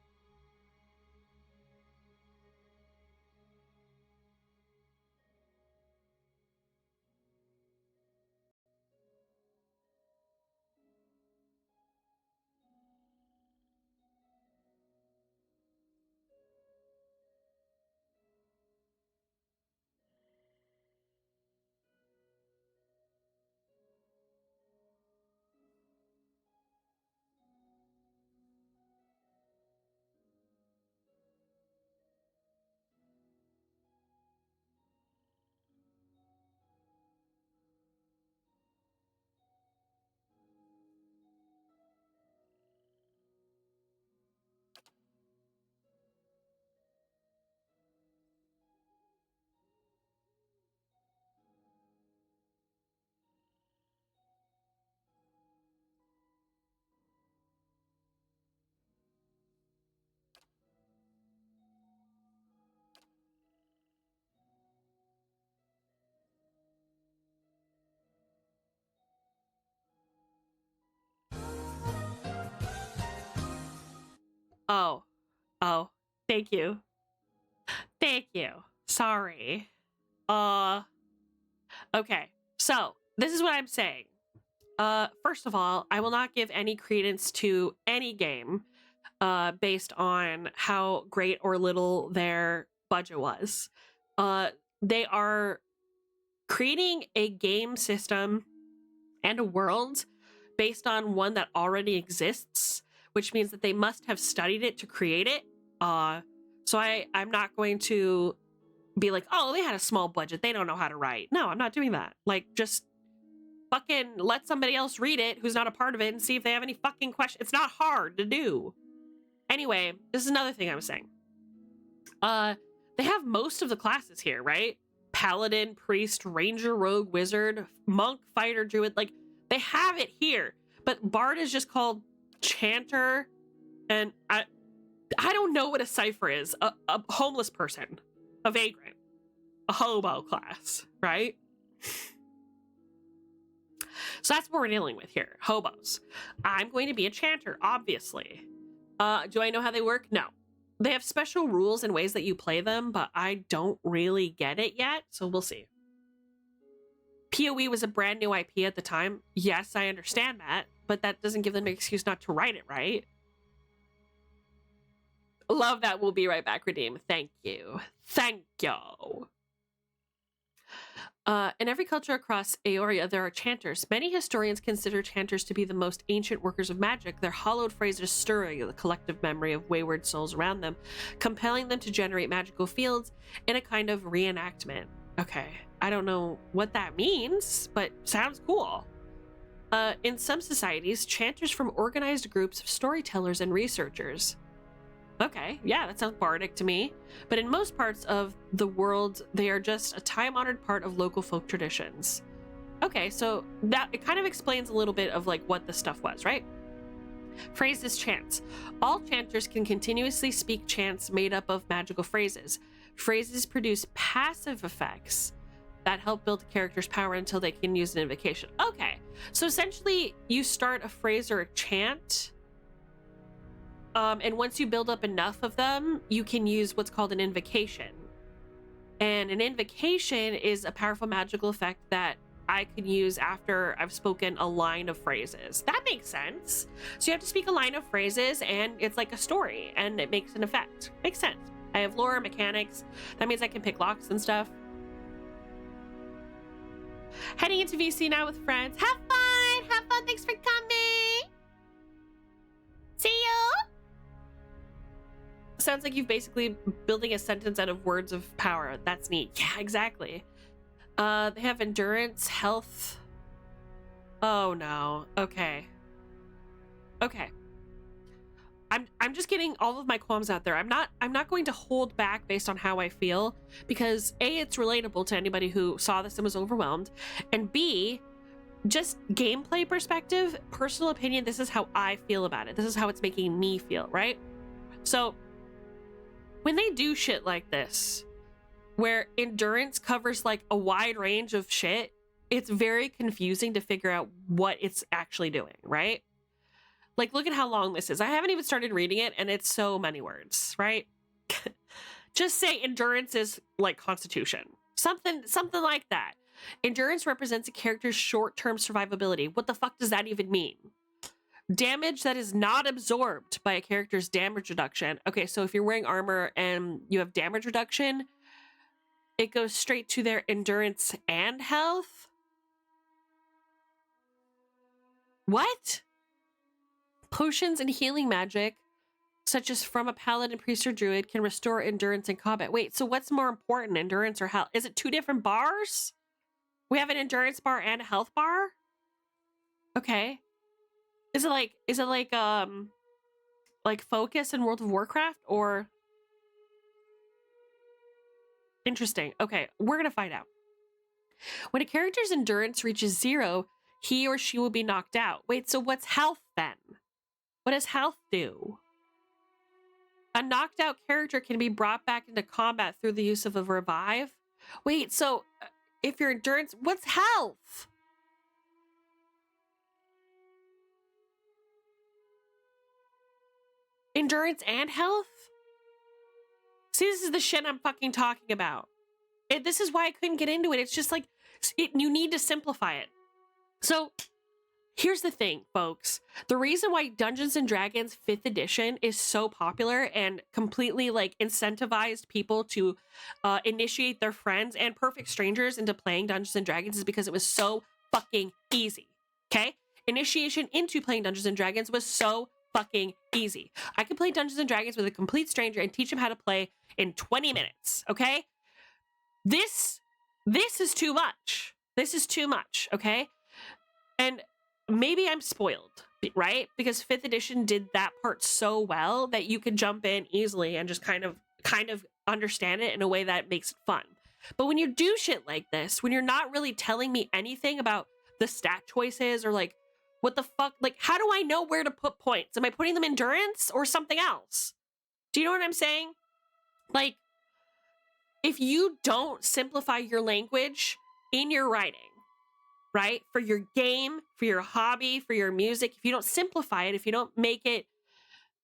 Oh, thank you. Thank you. Sorry. Okay. So, this is what I'm saying. First of all, I will not give any credence to any game based on how great or little their budget was. They are creating a game system and a world based on one that already exists, which means that they must have studied it to create it. So I'm not going to be like, oh, they had a small budget, they don't know how to write. No, I'm not doing that. Like, just fucking let somebody else read it who's not a part of it and see if they have any fucking questions. It's not hard to do. Anyway, this is another thing I was saying. They have most of the classes here, right? Paladin, priest, ranger, rogue, wizard, monk, fighter, druid. Like, they have it here. But bard is just called chanter, and I don't know what a cipher is. A homeless person, a vagrant, a hobo class, right? So that's what we're dealing with here, hobos. I'm going to be a chanter, obviously. Do I know how they work? No. They have special rules and ways that you play them, but I don't really get it yet, so we'll see. PoE was a brand new IP at the time. Yes, I understand that, but that doesn't give them an excuse not to write it, right? Love that. We'll be right back, Redeem. Thank you. Thank you. In every culture across Aoria, there are chanters. Many historians consider chanters to be the most ancient workers of magic. Their hallowed phrases stir the collective memory of wayward souls around them, compelling them to generate magical fields in a kind of reenactment. Okay, I don't know what that means, but sounds cool. In some societies, chanters form organized groups of storytellers and researchers. Okay, yeah, that sounds bardic to me. But in most parts of the world, they are just a time-honored part of local folk traditions. Okay, so that it kind of explains a little bit of like what the stuff was, right? Phrases chants. All chanters can continuously speak chants made up of magical phrases. Phrases produce passive effects that help build the character's power until they can use an invocation. Okay, so essentially you start a phrase or a chant, and once you build up enough of them, you can use what's called an invocation. And an invocation is a powerful magical effect that I can use after I've spoken a line of phrases. That makes sense. So you have to speak a line of phrases, and it's like a story, and it makes an effect. Makes sense. I have lore, mechanics. That means I can pick locks and stuff. Heading into VC now with friends. Have fun! Have fun! Thanks for coming! See you! sounds like you've basically building a sentence out of words of power. That's neat. Yeah, exactly. They have endurance, health. Oh no. Okay. Okay. I'm just getting all of my qualms out there. I'm not going to hold back based on how I feel, because A, it's relatable to anybody who saw this and was overwhelmed, and B, just gameplay perspective, personal opinion, this is how I feel about it. This is how it's making me feel, right? So when they do shit like this, where endurance covers like a wide range of shit, it's very confusing to figure out what it's actually doing, right? Like, look at how long this is. I haven't even started reading it, and it's so many words, right? Just say endurance is like constitution. Something like that. Endurance represents a character's short-term survivability. What the fuck does that even mean? Damage that is not absorbed by a character's damage reduction. Okay, so if you're wearing armor and you have damage reduction, it goes straight to their endurance and health? What? Potions and healing magic, such as from a paladin, priest, or druid, can restore endurance in combat. Wait, so what's more important, endurance or health? Is it two different bars? We have an endurance bar and a health bar? Okay. Is it like focus in World of Warcraft, or? Interesting. Okay, we're gonna find out. When a character's endurance reaches 0, he or she will be knocked out. Wait, so what's health then? What does health do? A knocked out character can be brought back into combat through the use of a revive. Wait, so if your endurance, what's health? Endurance and health? See, this is the shit I'm fucking talking about. This is why I couldn't get into it. It's just like, you need to simplify it. So here's the thing, folks. The reason why Dungeons & Dragons 5th edition is so popular and completely like incentivized people to initiate their friends and perfect strangers into playing Dungeons & Dragons is because it was so fucking easy, okay? Initiation into playing Dungeons & Dragons was so fucking easy. I could play Dungeons & Dragons with a complete stranger and teach him how to play in 20 minutes, okay? This is too much. This is too much, okay? And maybe I'm spoiled, right? Because 5th edition did that part so well that you could jump in easily and just kind of understand it in a way that makes it fun. But when you do shit like this, when you're not really telling me anything about the stat choices or like, what the fuck? Like, how do I know where to put points? Am I putting them in endurance or something else? Do you know what I'm saying? Like, if you don't simplify your language in your writing, right? For your game, for your hobby, for your music, if you don't simplify it, if you don't make it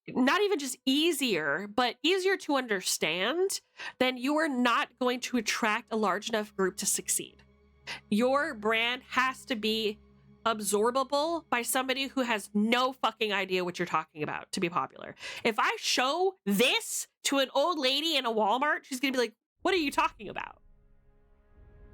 not even just easier, but easier to understand, then you are not going to attract a large enough group to succeed. Your brand has to be absorbable by somebody who has no fucking idea what you're talking about to be popular. If I show this to an old lady in a Walmart, she's gonna be like, what are you talking about?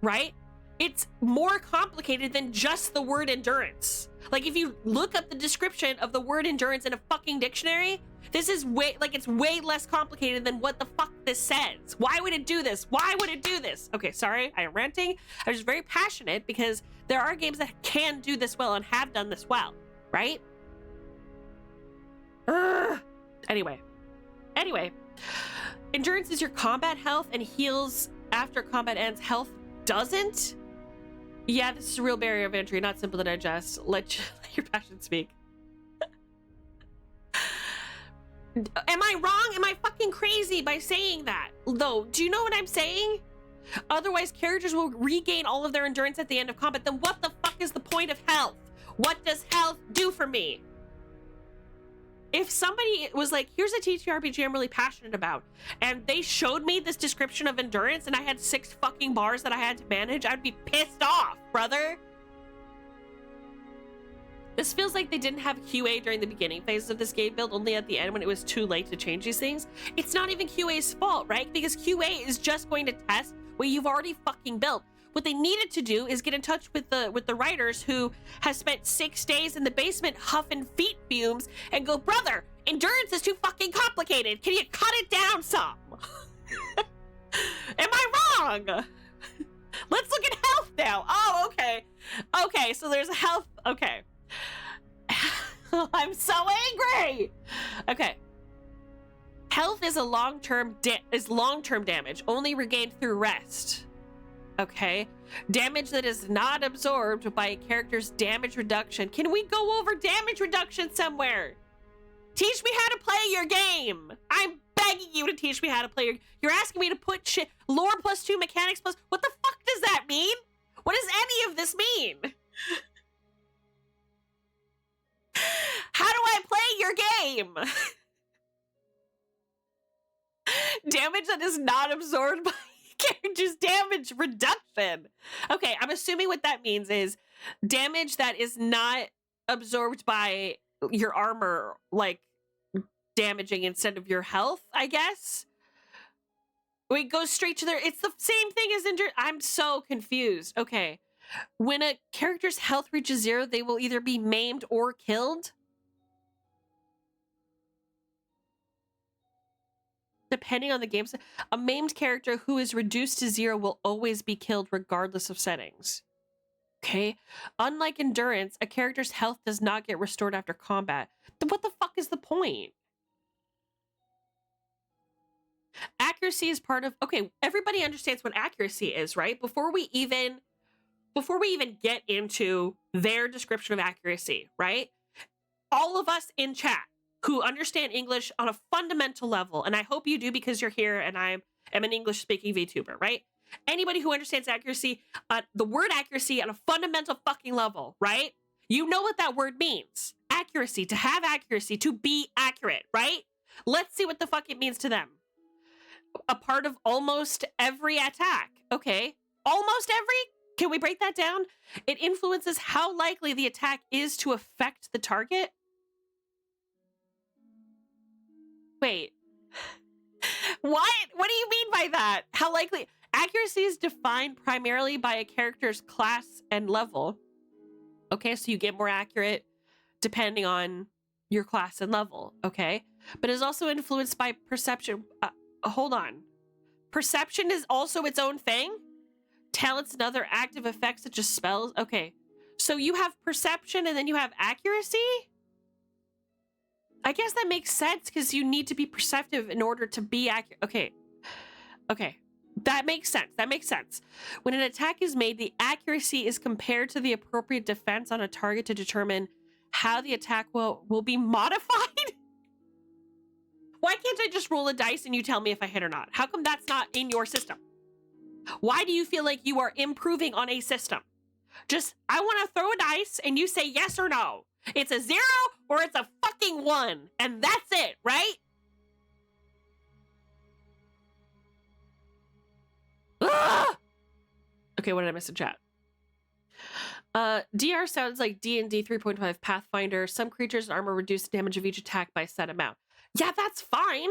Right? It's more complicated than just the word endurance. Like, if you look up the description of the word endurance in a fucking dictionary, this is it's way less complicated than what the fuck this says. Why would it do this? Why would it do this? Okay, sorry, I'm ranting. I was very passionate because there are games that can do this well and have done this well, right? Anyway. Endurance is your combat health and heals after combat ends. Health doesn't? Yeah, this is a real barrier of entry, not simple to digest. Let your passion speak. Am I wrong? Am I fucking crazy by saying that? Though, do you know what I'm saying? Otherwise, characters will regain all of their endurance at the end of combat. Then what the fuck is the point of health? What does health do for me? If somebody was like, here's a TTRPG I'm really passionate about, and they showed me this description of endurance and I had 6 fucking bars that I had to manage, I'd be pissed off, brother. This feels like they didn't have QA during the beginning phases of this game build, only at the end when it was too late to change these things. It's not even QA's fault, right? Because QA is just going to test what you've already fucking built. What they needed to do is get in touch with the writers who has spent 6 days in the basement huffing feet fumes and go, brother, endurance is too fucking complicated. Can you cut it down some? Am I wrong? Let's look at health now. Oh, okay. Okay, so there's a health. Okay. I'm so angry. Okay. Health is a long-term damage, only regained through rest. Okay. Damage that is not absorbed by a character's damage reduction. Can we go over damage reduction somewhere? Teach me how to play your game. I'm begging you to teach me how to play You're asking me to put shit lore +2 mechanics plus. What the fuck does that mean? What does any of this mean? How do I play your game? Damage that is not absorbed by character's damage reduction. Okay, I'm assuming what that means is damage that is not absorbed by your armor, like damaging instead of your health, I guess. We go straight to it's the same thing as I'm so confused. Okay. When a character's health reaches 0, they will either be maimed or killed. Depending on the game, a maimed character who is reduced to 0 will always be killed regardless of settings. Okay? Unlike endurance, a character's health does not get restored after combat. Then what the fuck is the point? Accuracy is part of... Okay, everybody understands what accuracy is, right? Before we even get into their description of accuracy, right? All of us in chat who understand English on a fundamental level, and I hope you do because you're here and I am an English-speaking VTuber, right? Anybody who understands accuracy, the word accuracy on a fundamental fucking level, right? You know what that word means. Accuracy, to have accuracy, to be accurate, right? Let's see what the fuck it means to them. A part of almost every attack. Okay. Almost every? Can we break that down? It influences how likely the attack is to affect the target. Wait. What? What do you mean by that? How likely? Accuracy is defined primarily by a character's class and level. Okay, so you get more accurate depending on your class and level, okay? But is also influenced by perception. Hold on. Perception is also its own thing? Talents and other active effects such as spells? Okay, so you have perception and then you have accuracy? I guess that makes sense because you need to be perceptive in order to be accurate. Okay. Okay. That makes sense. That makes sense. When an attack is made, the accuracy is compared to the appropriate defense on a target to determine how the attack will be modified. Why can't I just roll a dice and you tell me if I hit or not? How come that's not in your system? Why do you feel like you are improving on a system? Just, I want to throw a dice and you say yes or no. It's a 0 or it's a fucking 1. And that's it, right? Ugh! Okay, what did I miss in chat? DR sounds like D&D 3.5 Pathfinder. Some creatures and armor reduce the damage of each attack by a set amount. Yeah, that's fine.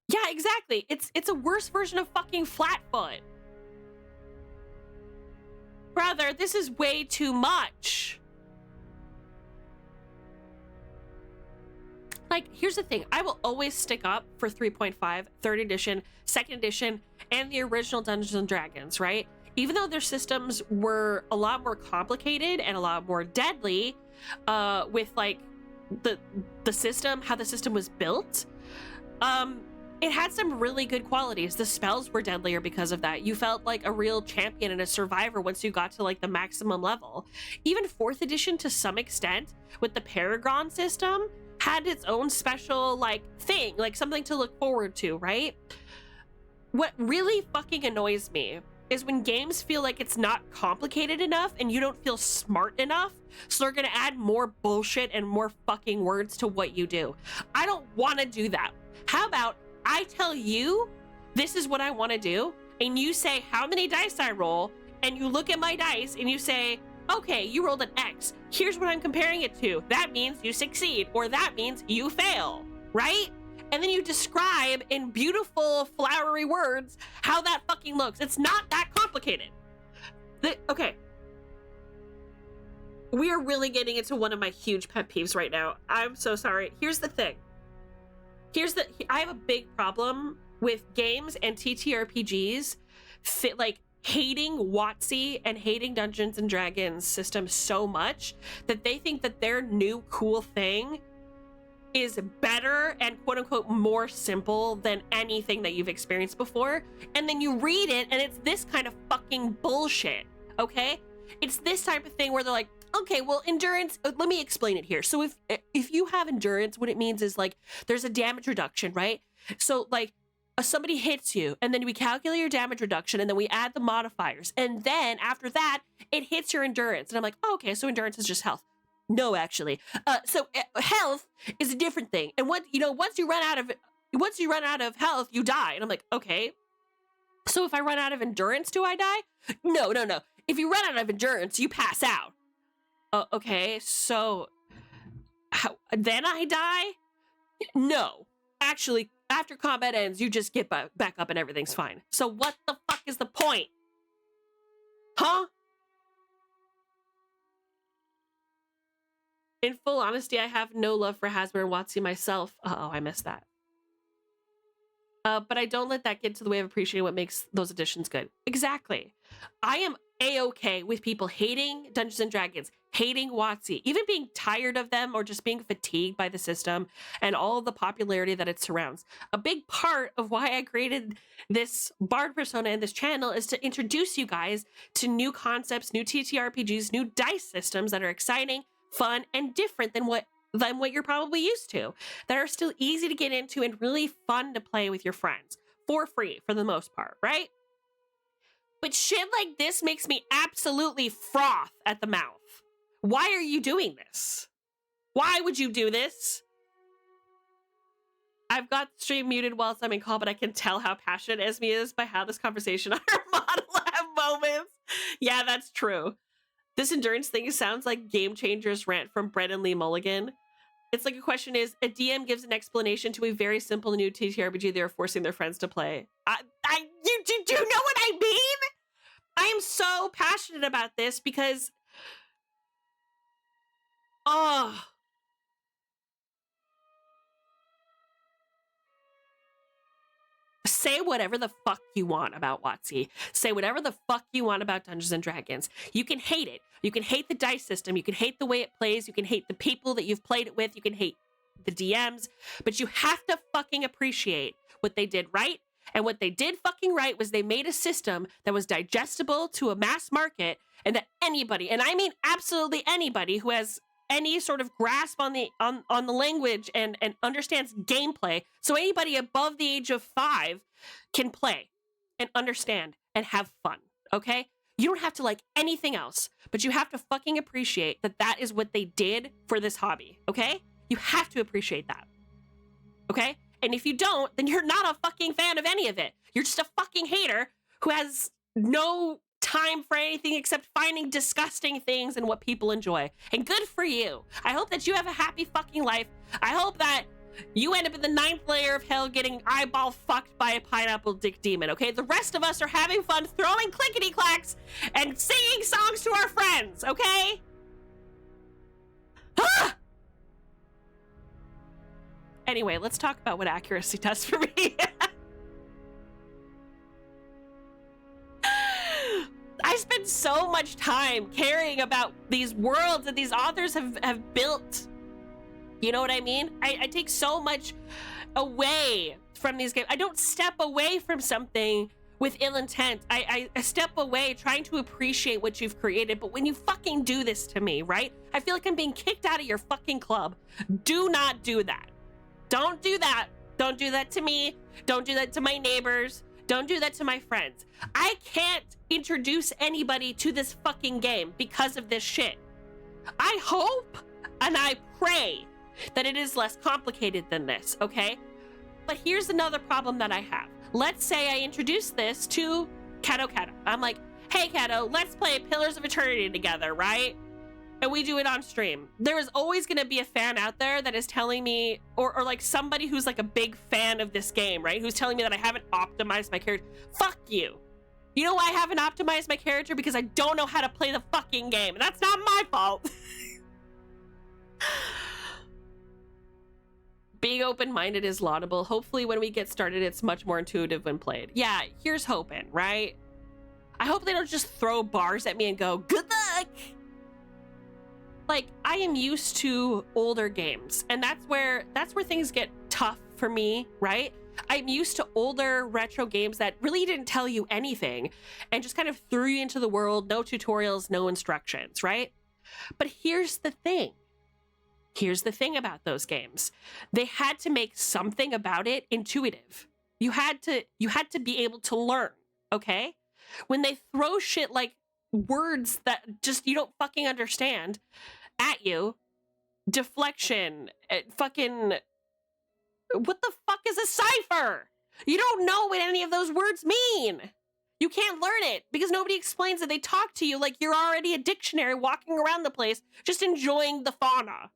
Yeah, exactly. It's a worse version of fucking Flatfoot. Brother, this is way too much. Like, here's the thing. I will always stick up for 3.5, 3rd edition, 2nd edition, and the original Dungeons & Dragons, right? Even though their systems were a lot more complicated and a lot more deadly, with, like, the system, how the system was built, it had some really good qualities. The spells were deadlier because of that. You felt like a real champion and a survivor once you got to, like, the maximum level. Even 4th edition, to some extent, with the Paragon system, had its own special, like, thing, like something to look forward to, right? What really fucking annoys me is when games feel like it's not complicated enough and you don't feel smart enough, so they're gonna add more bullshit and more fucking words to what you do. I don't want to do that. How about I tell you this is what I want to do, and you say how many dice I roll, and you look at my dice and you say, okay, you rolled an X. Here's what I'm comparing it to. That means you succeed, or that means you fail, right? and then you describe in beautiful, flowery words how that fucking looks. It's not that complicated. Okay. We are really getting into one of my huge pet peeves right now. I'm so sorry. Here's the thing. I have a big problem with games and TTRPGs like hating WotC and hating Dungeons and Dragons system so much that they think that their new cool thing is better and quote unquote more simple than anything that you've experienced before. And then you read it and it's this kind of fucking bullshit, okay? It's this type of thing where they're like, okay, well, endurance, let me explain it here. So if you have endurance, what it means is like there's a damage reduction, right? So like somebody hits you and then we calculate your damage reduction and then we add the modifiers. And then after that, it hits your endurance. And I'm like, oh, okay, so endurance is just health. No, actually. So health is a different thing. And once you run out of health, you die. And I'm like, okay. So if I run out of endurance, do I die? No. If you run out of endurance, you pass out. Okay, so then I die? No. Actually, after combat ends, you just get back up and everything's fine. So what the fuck is the point? Huh? In full honesty, I have no love for Hasbro and WotC myself. Uh-oh, I missed that. But I don't let that get to the way of appreciating what makes those editions good. Exactly. I am A-okay with people hating Dungeons and Dragons, hating WotC, even being tired of them or just being fatigued by the system and all of the popularity that it surrounds. A big part of why I created this Bard persona and this channel is to introduce you guys to new concepts, new TTRPGs, new dice systems that are exciting, fun, and different than what you're probably used to, that are still easy to get into and really fun to play with your friends for free for the most part, right? But shit like this makes me absolutely froth at the mouth. Why are you doing this? Why would you do this? I've got the stream muted whilst I'm in call, but I can tell how passionate Esme is by how this conversation on her model have moments. Yeah, that's true. This endurance thing sounds like Game Changers rant from Brendan Lee Mulligan. It's like a question is, a DM gives an explanation to a very simple new TTRPG they're forcing their friends to play. Do you know what I mean? I am so passionate about this because, say whatever the fuck you want about WotC. Say whatever the fuck you want about Dungeons and Dragons. You can hate it. You can hate the dice system. You can hate the way it plays. You can hate the people that you've played it with. You can hate the DMs. But you have to fucking appreciate what they did right. And what they did fucking right was they made a system that was digestible to a mass market and that anybody, and I mean absolutely anybody who has any sort of grasp on the language and understands gameplay, so anybody above the age of 5 can play and understand and have fun, okay? You don't have to like anything else, but you have to fucking appreciate that that is what they did for this hobby, okay? You have to appreciate that, okay? And if you don't, then you're not a fucking fan of any of it. You're just a fucking hater who has no time for anything except finding disgusting things and what people enjoy. And good for you. I hope that you have a happy fucking life. I hope that you end up in the 9th layer of hell getting eyeball fucked by a pineapple dick demon, okay? The rest of us are having fun throwing clickety-clacks and singing songs to our friends, okay? Ah! Anyway, let's talk about what accuracy does for me. I spend so much time caring about these worlds that these authors have built. You know what I mean? I take so much away from these games. I don't step away from something with ill intent. I step away trying to appreciate what you've created. But when you fucking do this to me, right? I feel like I'm being kicked out of your fucking club. Do not do that. Don't do that. Don't do that to me. Don't do that to my neighbors. Don't do that to my friends. I can't introduce anybody to this fucking game because of this shit. I hope and I pray that it is less complicated than this, okay? But here's another problem that I have. Let's say I introduce this to Kato. I'm like, hey, Kato, let's play Pillars of Eternity together, right? and we do it on stream. There is always going to be a fan out there that is telling me, or like somebody who's like a big fan of this game, right? Who's telling me that I haven't optimized my character. Fuck you. You know why I haven't optimized my character? Because I don't know how to play the fucking game. That's not my fault. Being open-minded is laudable. Hopefully when we get started, it's much more intuitive when played. Yeah, here's hoping, right? I hope they don't just throw bars at me and go, good luck! Like, I am used to older games, and that's where things get tough for me, right? I'm used to older retro games that really didn't tell you anything and just kind of threw you into the world, no tutorials, no instructions, right? But here's the thing. Here's the thing about those games. They had to make something about it intuitive. You had to be able to learn, okay? When they throw shit like words that just you don't fucking understand at you, deflection, fucking, what the fuck is a cipher? You don't know what any of those words mean. You can't learn it because nobody explains it. They talk to you like you're already a dictionary walking around the place just enjoying the fauna.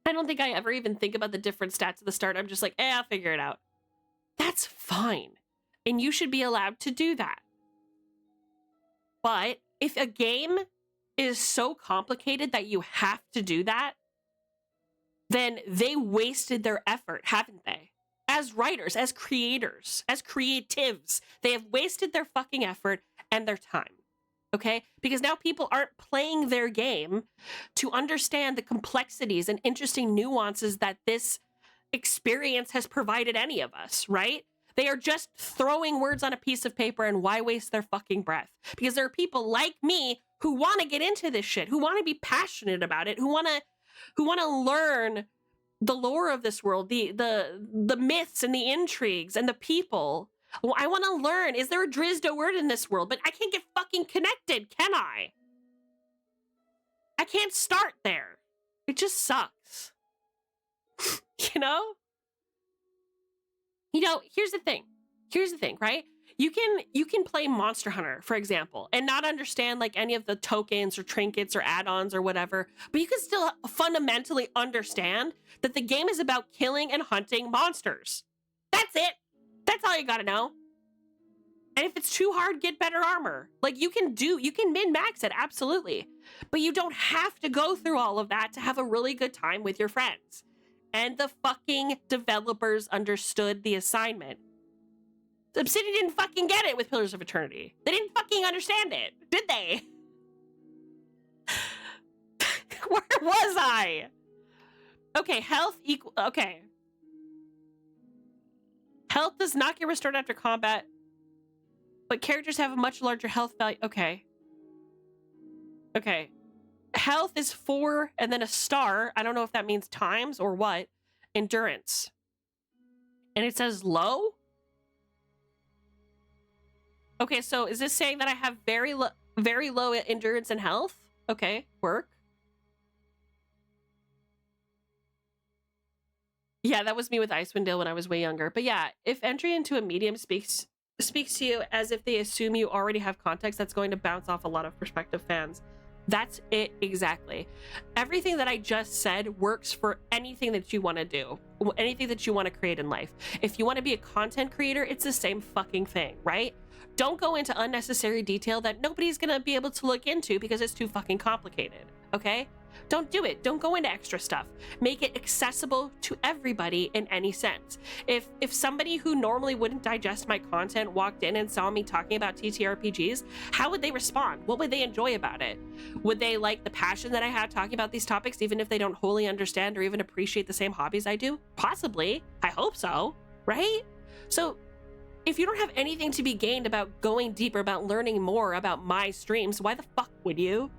I don't think I ever even think about the different stats at the start. I'm just like, I'll figure it out. That's fine. And you should be allowed to do that. But if a game is so complicated that you have to do that, then they wasted their effort, haven't they? As writers, as creators, as creatives, they have wasted their fucking effort and their time. Okay? Because now people aren't playing their game to understand the complexities and interesting nuances that this experience has provided any of us, right? They are just throwing words on a piece of paper, and why waste their fucking breath? Because there are people like me who want to get into this shit, who want to be passionate about it, who want to learn the lore of this world, the myths and the intrigues and the people. Well, I want to learn, is there a Drizdo word in this world? But I can't get fucking connected, can I? I can't start there. It just sucks. You know? You know, here's the thing. Here's the thing, right? You can play Monster Hunter, for example, and not understand like any of the tokens or trinkets or add-ons or whatever, but you can still fundamentally understand that the game is about killing and hunting monsters. That's it. That's all you gotta know. And if it's too hard, get better armor. Like you can min-max it, absolutely. But you don't have to go through all of that to have a really good time with your friends. And the fucking developers understood the assignment. Obsidian didn't fucking get it with Pillars of Eternity. They didn't fucking understand it, did they? Where was I? Okay, health equal. Okay. Health does not get restored after combat, but characters have a much larger health value. Okay. Okay. Health is 4 and then a star. I don't know if that means times or what. Endurance. And it says low? Okay, so is this saying that I have very low endurance and health? Okay, work. Yeah, that was me with Icewind Dale when I was way younger. But yeah, if entry into a medium speaks to you as if they assume you already have context, that's going to bounce off a lot of prospective fans. That's it exactly. Everything that I just said works for anything that you want to do, anything that you want to create in life. If you want to be a content creator, it's the same fucking thing, right? Don't go into unnecessary detail that nobody's gonna be able to look into because it's too fucking complicated, okay? Don't do it. Don't go into extra stuff. Make it accessible to everybody in any sense. If somebody who normally wouldn't digest my content walked in and saw me talking about TTRPGs, how would they respond? What would they enjoy about it? Would they like the passion that I have talking about these topics, even if they don't wholly understand or even appreciate the same hobbies I do? Possibly. I hope so, right? So if you don't have anything to be gained about going deeper, about learning more about my streams, why the fuck would you?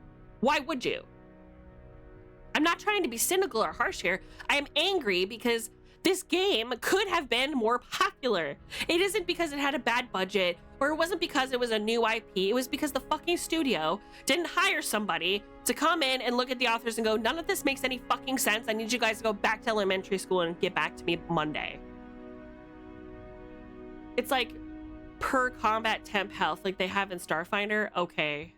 Why would you? I'm not trying to be cynical or harsh here. I am angry because this game could have been more popular. It isn't because it had a bad budget, or it wasn't because it was a new IP. It was because the fucking studio didn't hire somebody to come in and look at the authors and go, none of this makes any fucking sense. I need you guys to go back to elementary school and get back to me Monday. It's like per combat temp health like they have in Starfinder. Okay.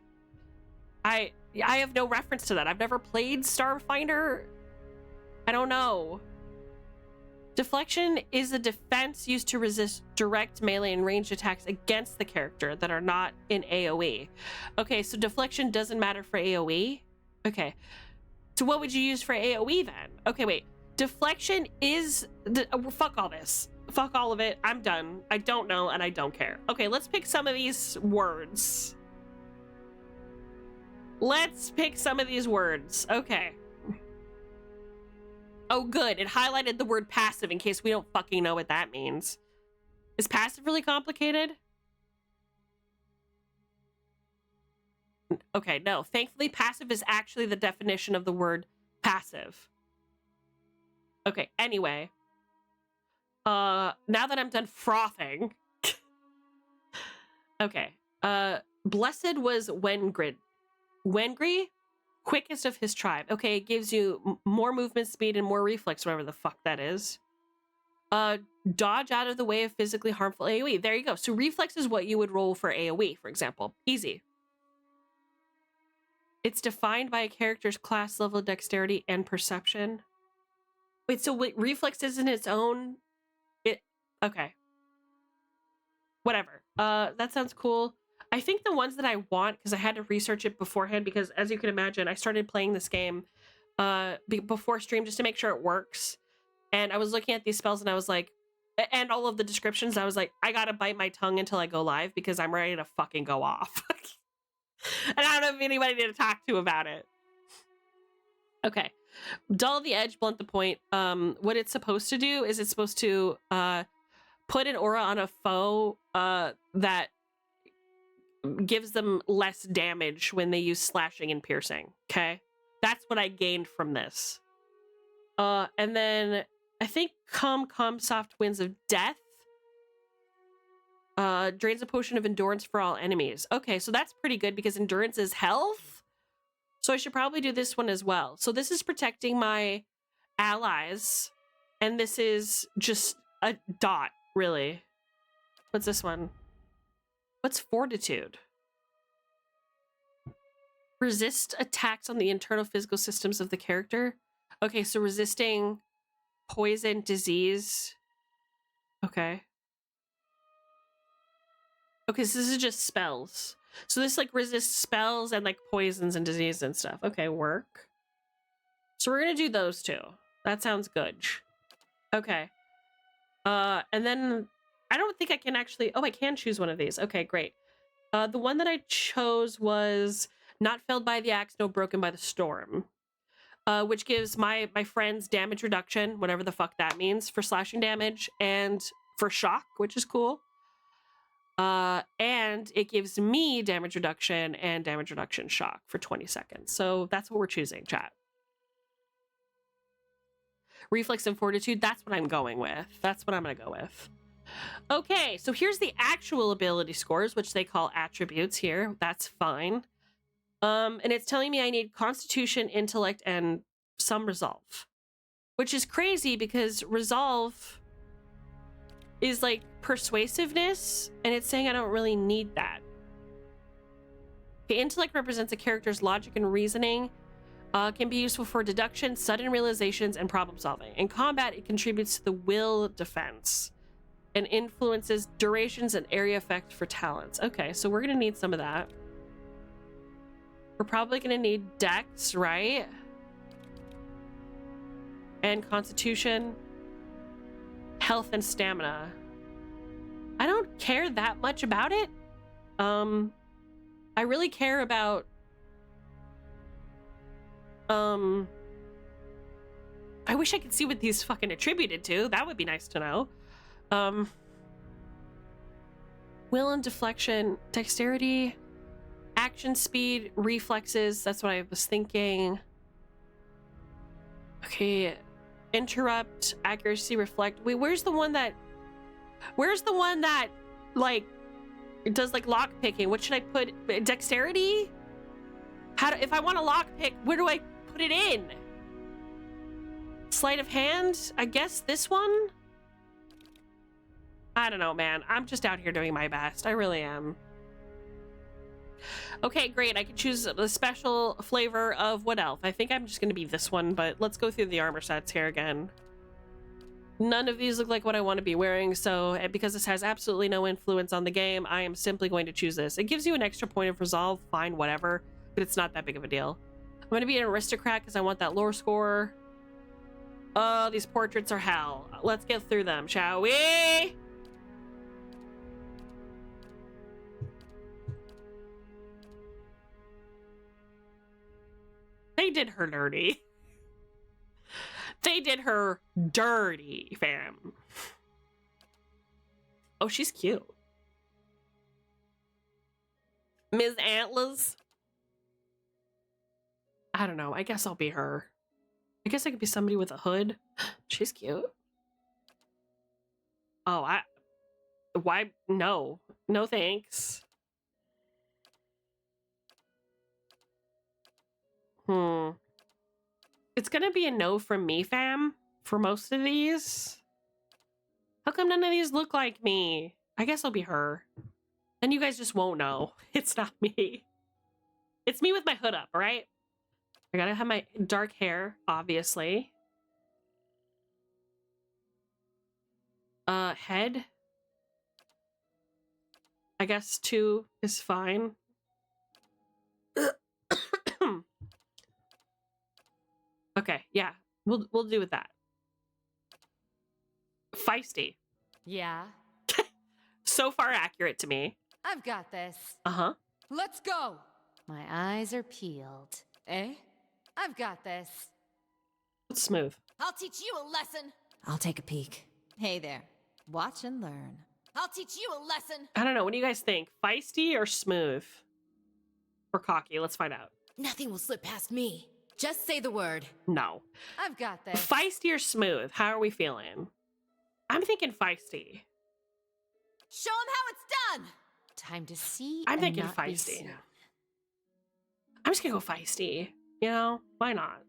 I have no reference to that. I've never played Starfinder. I don't know. Deflection is a defense used to resist direct melee and ranged attacks against the character that are not in AoE. Okay, so deflection doesn't matter for AoE? Okay. So what would you use for AoE then? Okay, wait. Deflection is... fuck all this. Fuck all of it. I'm done. I don't know and I don't care. Okay, let's pick some of these words. Let's pick some of these words. Okay. Oh, good. It highlighted the word passive in case we don't fucking know what that means. Is passive really complicated? Okay, no. Thankfully, passive is actually the definition of the word passive. Okay, anyway. Now that I'm done frothing. Okay. Blessed was Wengri, quickest of his tribe. Okay, it gives you more movement speed and more reflex, whatever the fuck that is. Dodge out of the way of physically harmful AoE. There you go. So reflex is what you would roll for AoE, for example. Easy. It's defined by a character's class level, dexterity, and perception. Wait, so wait, reflex isn't its own? Okay. Whatever. That sounds cool. I think the ones that I want, because I had to research it beforehand, because as you can imagine, I started playing this game before stream just to make sure it works. And I was looking at these spells and I was like, and all of the descriptions, I was like, I gotta bite my tongue until I go live because I'm ready to fucking go off. And I don't know if anybody to talk to about it. Okay. Dull the edge, blunt the point. What it's supposed to do is it's supposed to put an aura on a foe that gives them less damage when they use slashing and piercing. Okay, that's what I gained from this. And then I think come soft winds of death drains a potion of endurance for all enemies. Okay, so that's pretty good because endurance is health, so I should probably do this one as well. So this is protecting my allies, and this is just a dot, really. What's this one? What's fortitude? Resist attacks on the internal physical systems of the character. Okay, so resisting poison, disease. Okay. Okay, so this is just spells. So this like resists spells and like poisons and disease and stuff. Okay, work. So we're gonna do those two. That sounds good. Okay. And then I don't think I can actually... Oh, I can choose one of these. Okay, great. The one that I chose was not felled by the axe, no broken by the storm. Which gives my friends damage reduction, whatever the fuck that means, for slashing damage, and for shock, which is cool. And it gives me damage reduction and damage reduction shock for 20 seconds. So that's what we're choosing, chat. Reflex and fortitude, that's what I'm going with. That's what I'm going to go with. Okay, so here's the actual ability scores, which they call attributes here. That's fine. And it's telling me I need constitution, intellect, and some resolve. Which is crazy because resolve is like persuasiveness, and it's saying I don't really need that. The intellect represents a character's logic and reasoning. Can be useful for deduction, sudden realizations, and problem solving. In combat, it contributes to the will defense and influences durations and area effect for talents. Okay, so we're gonna need some of that. We're probably gonna need dex, right? And constitution, health, and stamina. I don't care that much about it. I really care about I wish I could see what these fucking attributed to. That would be nice to know. Will and deflection, dexterity, action speed, reflexes. That's what I was thinking. Okay. Interrupt, accuracy, reflect. Wait, where's the one that like does like lock picking? What should I put? Dexterity? If I want a lock pick, where do I put it in? Sleight of hand? I guess this one? I don't know, man. I'm just out here doing my best. I really am. Okay, great. I can choose the special flavor of what elf? I think I'm just going to be this one, but let's go through the armor sets here again. None of these look like what I want to be wearing, so because this has absolutely no influence on the game, I am simply going to choose this. It gives you an extra point of resolve, fine, whatever, but it's not that big of a deal. I'm going to be an aristocrat because I want that lore score. Oh, these portraits are hell. Let's get through them, shall we? They did her dirty. They did her dirty, fam. Oh, she's cute. Ms. Antlers. I don't know. I guess I'll be her. I guess I could be somebody with a hood. She's cute. Oh, why? No. No thanks. It's gonna be a no from me, fam, for most of these. How come none of these look like me? I guess I'll be her. Then you guys just won't know. It's not me. It's me with my hood up, all right? I gotta have my dark hair, obviously. Head. I guess 2 is fine. Okay, yeah. We'll do with that. Feisty. Yeah, So far accurate to me. I've got this. Uh-huh. Let's go. My eyes are peeled. Eh? I've got this. It's smooth. I'll teach you a lesson. I'll take a peek. Hey there. Watch and learn. I'll teach you a lesson. I don't know. What do you guys think? Feisty or smooth? Or cocky? Let's find out. Nothing will slip past me. Just say the word. No. I've got this. Feisty or smooth? How are we feeling? I'm thinking feisty. Show him how it's done. Time to see. I'm and thinking not be feisty. seen. I'm just gonna go feisty. You know? Why not?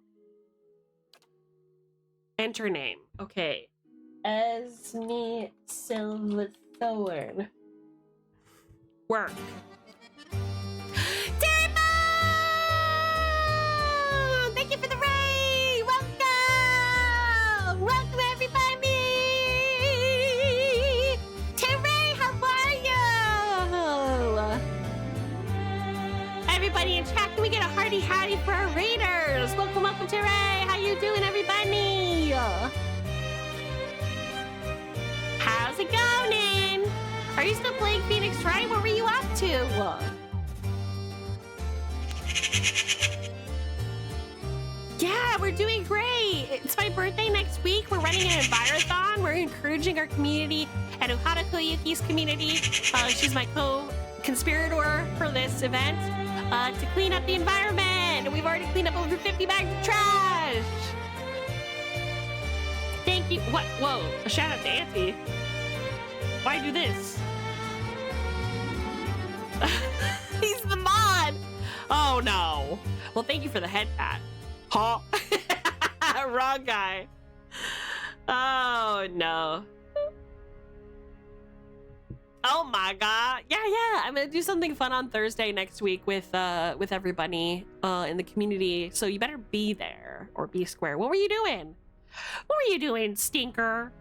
Enter name. Okay. Esme Silverthorn. Work. Thank you for the raid. Welcome. Welcome everybody. Terray, how are you? Everybody in chat, can we get a hearty howdy for our raiders? Welcome, welcome, Terray. How you doing, everybody? How's it going? Are you still playing Phoenix Wright? What were you up to? Yeah, we're doing great. It's my birthday next week. We're running an envirothon. We're encouraging our community and Ohana Koyuki's community. She's my co-conspirator for this event to clean up the environment. And we've already cleaned up over 50 bags of trash. Thank you. What? Whoa, a shout out to Auntie. Why do this? He's the mod. Oh no. Well, thank you for the head pat. Huh? Wrong guy. Oh no. Oh my god. Yeah. I'm gonna do something fun on Thursday next week with everybody in the community. So you better be there or be square. What were you doing? What were you doing, stinker?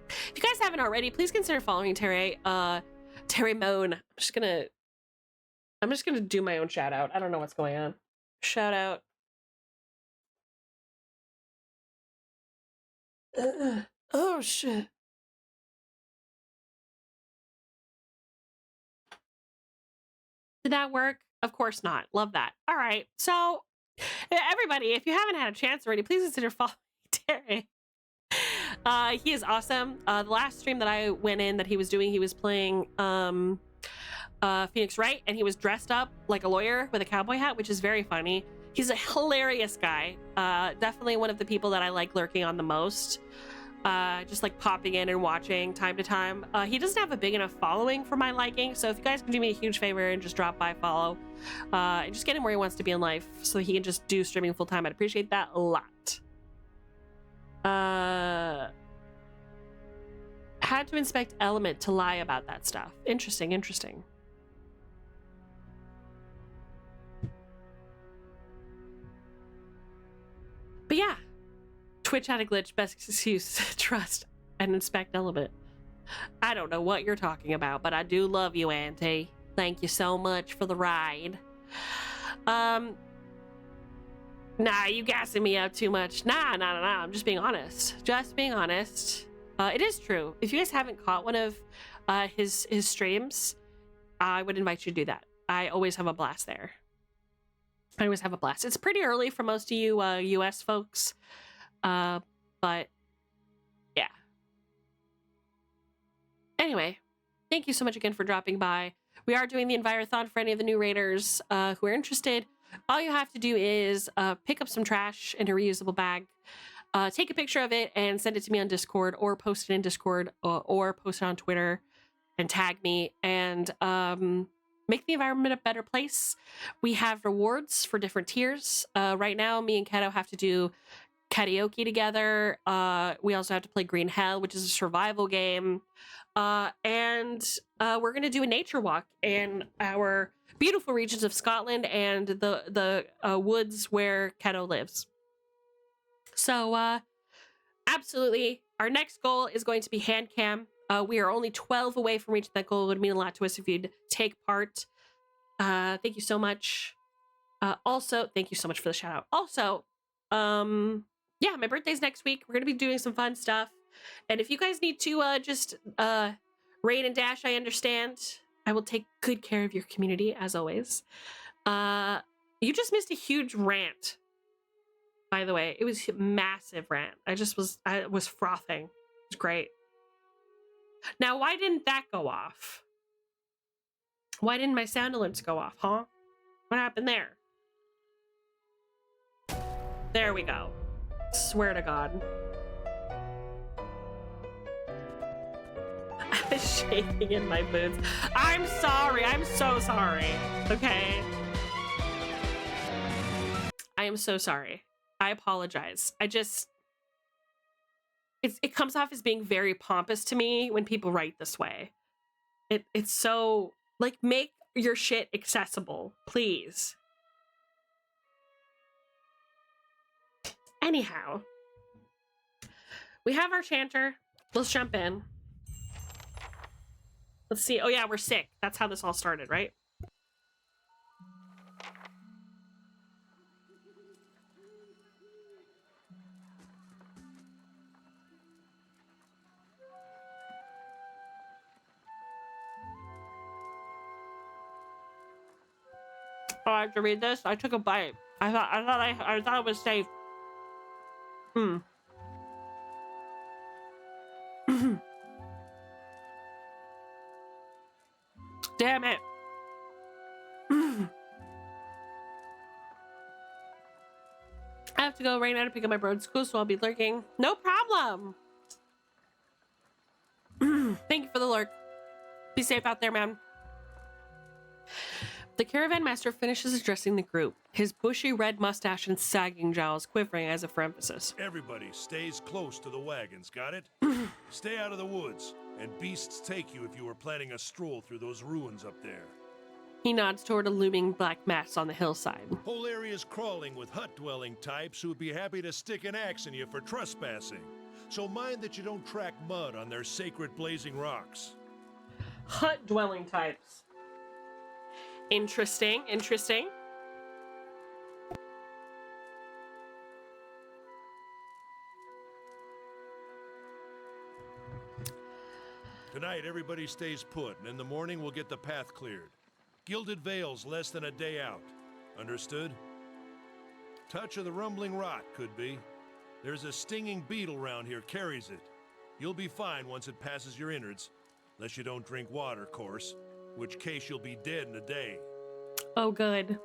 If you guys haven't already, please consider following Terry. Terry Moan. I'm just gonna do my own shout out. I don't know what's going on. Shout out. Oh shit. Did that work? Of course not. Love that. All right. So everybody, if you haven't had a chance already, please consider following Terry. He is awesome. The last stream that I went in that he was doing, he was playing Phoenix Wright, and he was dressed up like a lawyer with a cowboy hat, which is very funny. He's a hilarious guy. Definitely one of the people that I like lurking on the most. Just like popping in and watching time to time. He doesn't have a big enough following for my liking, so if you guys can do me a huge favor and just drop by, follow, and just get him where he wants to be in life so he can just do streaming full time, I'd appreciate that a lot. Had to inspect Element to lie about that stuff. Interesting. Twitch had a glitch. Best excuse. Trust and inspect element. I don't know what you're talking about, but I do love you, Auntie. Thank you so much for the ride. Nah, you gassing me up too much. Nah. I'm just being honest. Just being honest. It is true. If you guys haven't caught one of his streams, I would invite you to do that. I always have a blast there. I always have a blast. It's pretty early for most of you US folks. But yeah. Anyway, thank you so much again for dropping by. We are doing the Envirothon for any of the new raiders who are interested. All you have to do is pick up some trash in a reusable bag, take a picture of it and send it to me on Discord, or post it in Discord, or post it on Twitter and tag me, and make the environment a better place. We have rewards for different tiers. Right now, me and Keto have to do karaoke together. We also have to play Green Hell, which is a survival game. And we're going to do a nature walk in our beautiful regions of Scotland and the woods where Keto lives. So, absolutely. Our next goal is going to be hand cam. We are only 12 away from reaching that goal. It would mean a lot to us if you'd take part. Thank you so much. Also, thank you so much for the shout out. Also, yeah, my birthday's next week. We're going to be doing some fun stuff. And if you guys need to just raid and dash, I understand. I will take good care of your community, as always. You just missed a huge rant, by the way. It was a massive rant. I was frothing. It was great. Now, why didn't that go off? Why didn't my sound alerts go off, huh? What happened there? There we go. Swear to God. I was shaking in my boots. I'm sorry. I'm so sorry. Okay. I am so sorry. I apologize. It comes off as being very pompous to me when people write this way. It's so, like, make your shit accessible, please. Anyhow, we have our chanter. Let's jump in. Let's see. Oh yeah, we're sick. That's how this all started, right? Oh, I have to read this. I took a bite. I thought it was safe. Damn it. I have to go right now to pick up my bro at school, so I'll be lurking. No problem. Thank you for the lurk. Be safe out there, man. The caravan master finishes addressing the group, his bushy red mustache and sagging jowls quivering as if for emphasis. Everybody stays close to the wagons, got it? Stay out of the woods, and beasts take you if you were planning a stroll through those ruins up there. He nods toward a looming black mass on the hillside. Whole area's crawling with hut-dwelling types who'd be happy to stick an axe in you for trespassing. So mind that you don't track mud on their sacred blazing rocks. Hut-dwelling types. Interesting, interesting. Tonight, everybody stays put, and in the morning we'll get the path cleared. Gilded Vale's less than a day out. Understood? Touch of the rumbling rot, could be. There's a stinging beetle round here, carries it. You'll be fine once it passes your innards. Unless you don't drink water, course. Which case you'll be dead in a day. Oh, good.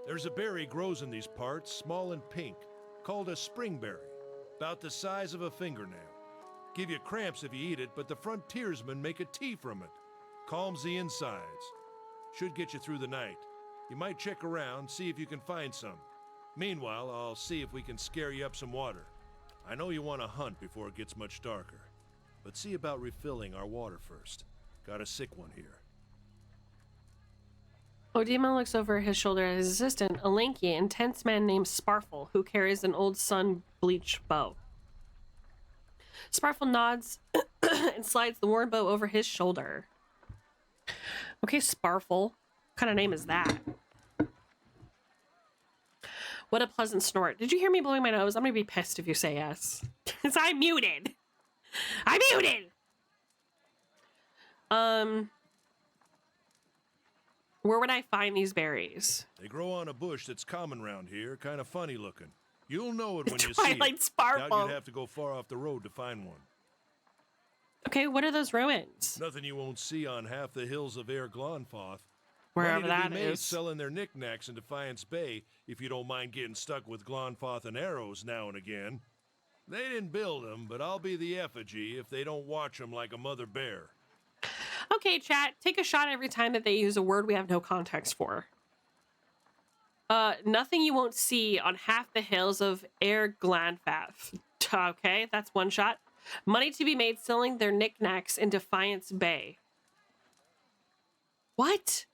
There's a berry grows in these parts, small and pink, called a springberry. About the size of a fingernail. Give you cramps if you eat it, but the frontiersmen make a tea from it. Calms the insides. Should get you through the night. You might check around, see if you can find some. Meanwhile, I'll see if we can scare you up some water. I know you want to hunt before it gets much darker. But see about refilling our water first. Got a sick one here. Odima looks over his shoulder at his assistant, a lanky, intense man named Sparfle, who carries an old sun bleach bow. Sparkle nods and slides the war bow over his shoulder. Okay, Sparkle. What kind of name is that? What a pleasant snort. Did you hear me blowing my nose? I'm gonna be pissed if you say yes. Because I'm muted. I'm muted! Where would I find these berries? They grow on a bush that's common round here, kind of funny looking. You'll know it when you see Twilight it. Sparkle. Doubt you'd have to go far off the road to find one. Okay, what are those ruins? Nothing you won't see on half the hills of Air Glonfoth. Wherever Money to that be made is. selling their knickknacks in Defiance Bay, if you don't mind getting stuck with Glonfoth and arrows now and again. They didn't build them, but I'll be the effigy if they don't watch them like a mother bear. Okay, chat, take a shot every time that they use a word we have no context for. Nothing you won't see on half the hills of Air Glonfoth. Okay, that's one shot. Money to be made selling their knickknacks in Defiance Bay. What?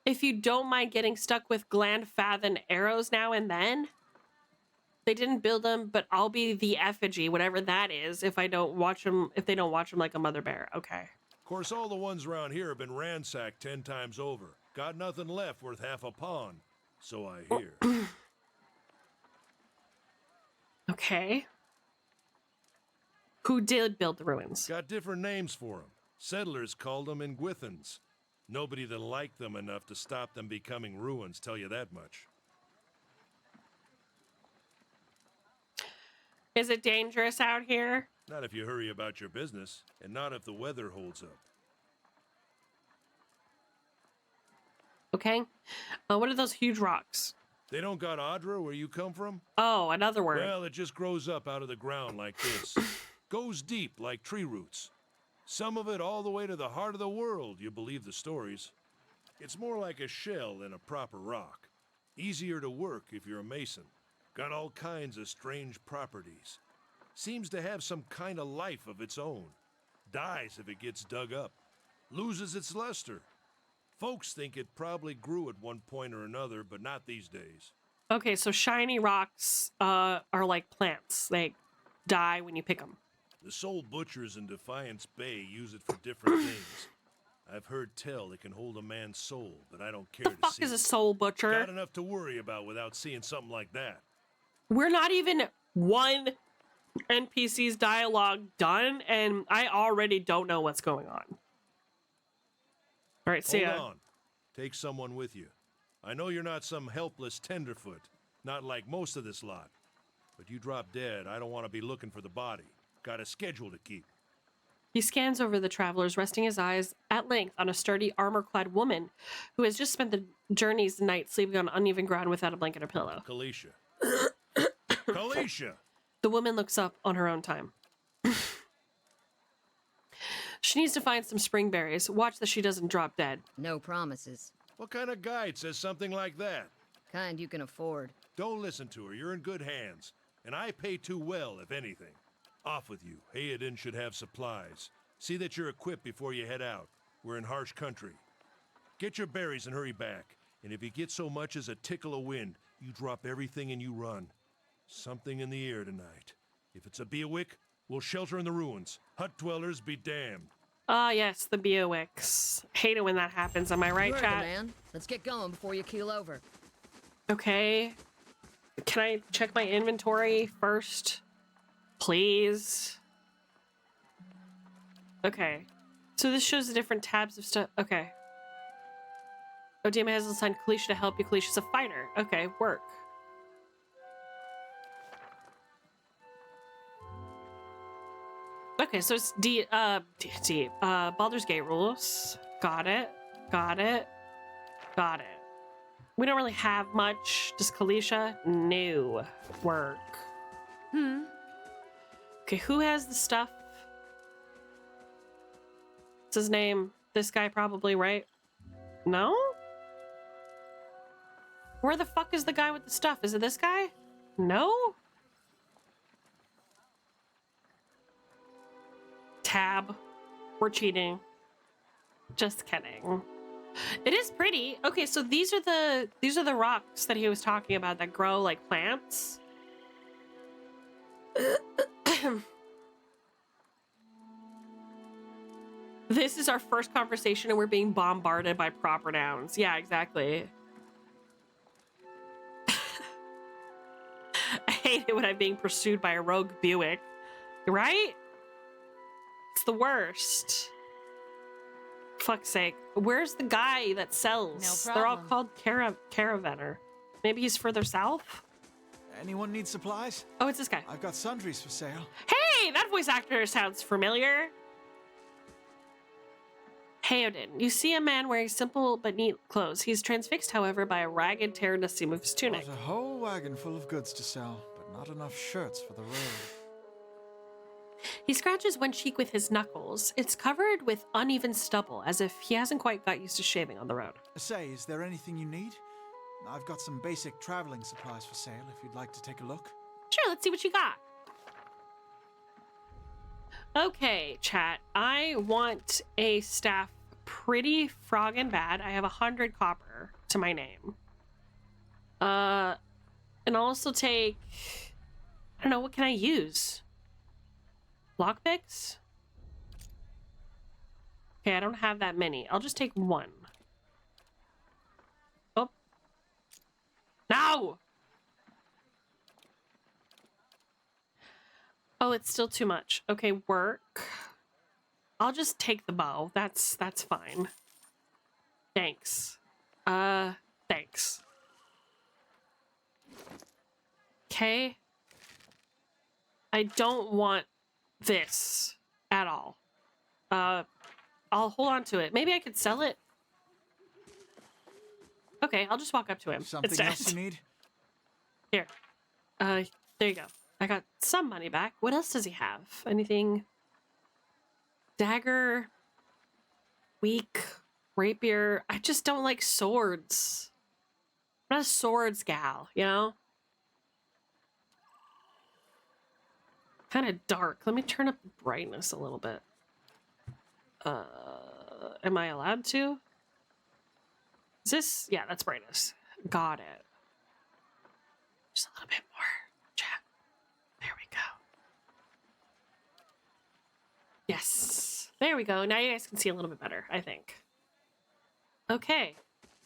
If you don't mind getting stuck with Glonfoth and arrows now and then? They didn't build them, but I'll be the effigy, whatever that is, if I don't watch them, if they don't watch them like a mother bear. Okay. Of course, all the ones around here have been ransacked 10 times over. Got nothing left worth half a pawn. So I hear. Okay. Who did build the ruins? Got different names for them. Settlers called them Ingwithans. Nobody that liked them enough to stop them becoming ruins, tell you that much. Is it dangerous out here? Not if you hurry about your business, and not if the weather holds up. Okay. What are those huge rocks? They don't got Audra where you come from? Oh, another word. Well, it just grows up out of the ground like this. Goes deep like tree roots. Some of it all the way to the heart of the world, you believe the stories. It's more like a shell than a proper rock. Easier to work if you're a mason. Got all kinds of strange properties. Seems to have some kind of life of its own. Dies if it gets dug up. Loses its luster. Folks think it probably grew at one point or another, but not these days. Okay, so shiny rocks are like plants. They die when you pick them. The soul butchers in Defiance Bay use it for different things. I've heard tell it can hold a man's soul, but I don't care The to fuck see is a it. soul butcher? Got enough to worry about without seeing something like that. We're not even one NPC's dialogue done, and I already don't know what's going on. All right, see Hold ya. on. Take someone with you. I know you're not some helpless tenderfoot, not like most of this lot. But you drop dead, I don't want to be looking for the body. Got a schedule to keep. He scans over the travelers, resting his eyes at length on a sturdy, armor-clad woman who has just spent the journey's night sleeping on uneven ground without a blanket or pillow. Kalisha. Kalisha! The woman looks up on her own time. She needs to find some spring berries. Watch that she doesn't drop dead. No promises. What kind of guide says something like that? Kind you can afford. Don't listen to her. You're in good hands. And I pay too well, if anything. Off with you. Hayden should have supplies. See that you're equipped before you head out. We're in harsh country. Get your berries and hurry back. And if you get so much as a tickle of wind, you drop everything and you run. Something in the air tonight. If it's a Beawick, we'll shelter in the ruins. Hut dwellers be damned. Ah, yes, the Beowicks. Hate it when that happens, am I right, Murder, chat? man. Let's get going before you keel over. Okay. Can I check my inventory first? Please? Okay. So this shows the different tabs of stuff. Okay. Odima has assigned Kalisha to help you. Kalisha's a fighter. Okay, work. Okay, so it's Baldur's Gate rules. Got it. Got it. Got it. We don't really have much. Does Kalisha? No. Work. Okay, who has the stuff? What's his name? This guy probably, right? No? Where the fuck is the guy with the stuff? Is it this guy? No? Tab. We're cheating. Just kidding. It is pretty. Okay, so these are the rocks that he was talking about that grow like plants. This is our first conversation and we're being bombarded by proper nouns. Yeah, exactly. I hate it when I'm being pursued by a rogue Buick. Right? It's the worst. Fuck's sake. Where's the guy that sells? No They're all problem. called Caravaner. Maybe he's further south? Anyone need supplies? Oh, it's this guy. I've got sundries for sale. Hey, that voice actor sounds familiar. Hey, Odin, you see a man wearing simple but neat clothes. He's transfixed, however, by a ragged tear in the seam of his tunic. Got a whole wagon full of goods to sell, but not enough shirts for the road. He scratches one cheek with his knuckles. It's covered with uneven stubble, as if he hasn't quite got used to shaving on the road. Say, is there anything you need? I've got some basic traveling supplies for sale if you'd like to take a look. Sure, let's see what you got. Okay, chat. I want a staff pretty froggin' bad. I have 100 copper to my name. And I'll also take... I don't know, what can I use? Lockpicks? Okay, I don't have that many. I'll just take one. Oh. No! Oh, it's still too much. Okay, work. I'll just take the bow. That's fine. Thanks. Thanks. Okay. I don't want this at all. I'll hold on to it. Maybe I could sell it. Okay, I'll just walk up to him. Something instead. else you need? Here. There you go. I got some money back. What else does he have? Anything? Dagger? Weak? Rapier? I just don't like swords. I'm not a swords gal, you know? Kind of dark. Let me turn up the brightness a little bit. Am I allowed to? Is this? Yeah, that's brightness. Got it. Just a little bit more. Chat. There we go. Yes. There we go. Now you guys can see a little bit better, I think. Okay.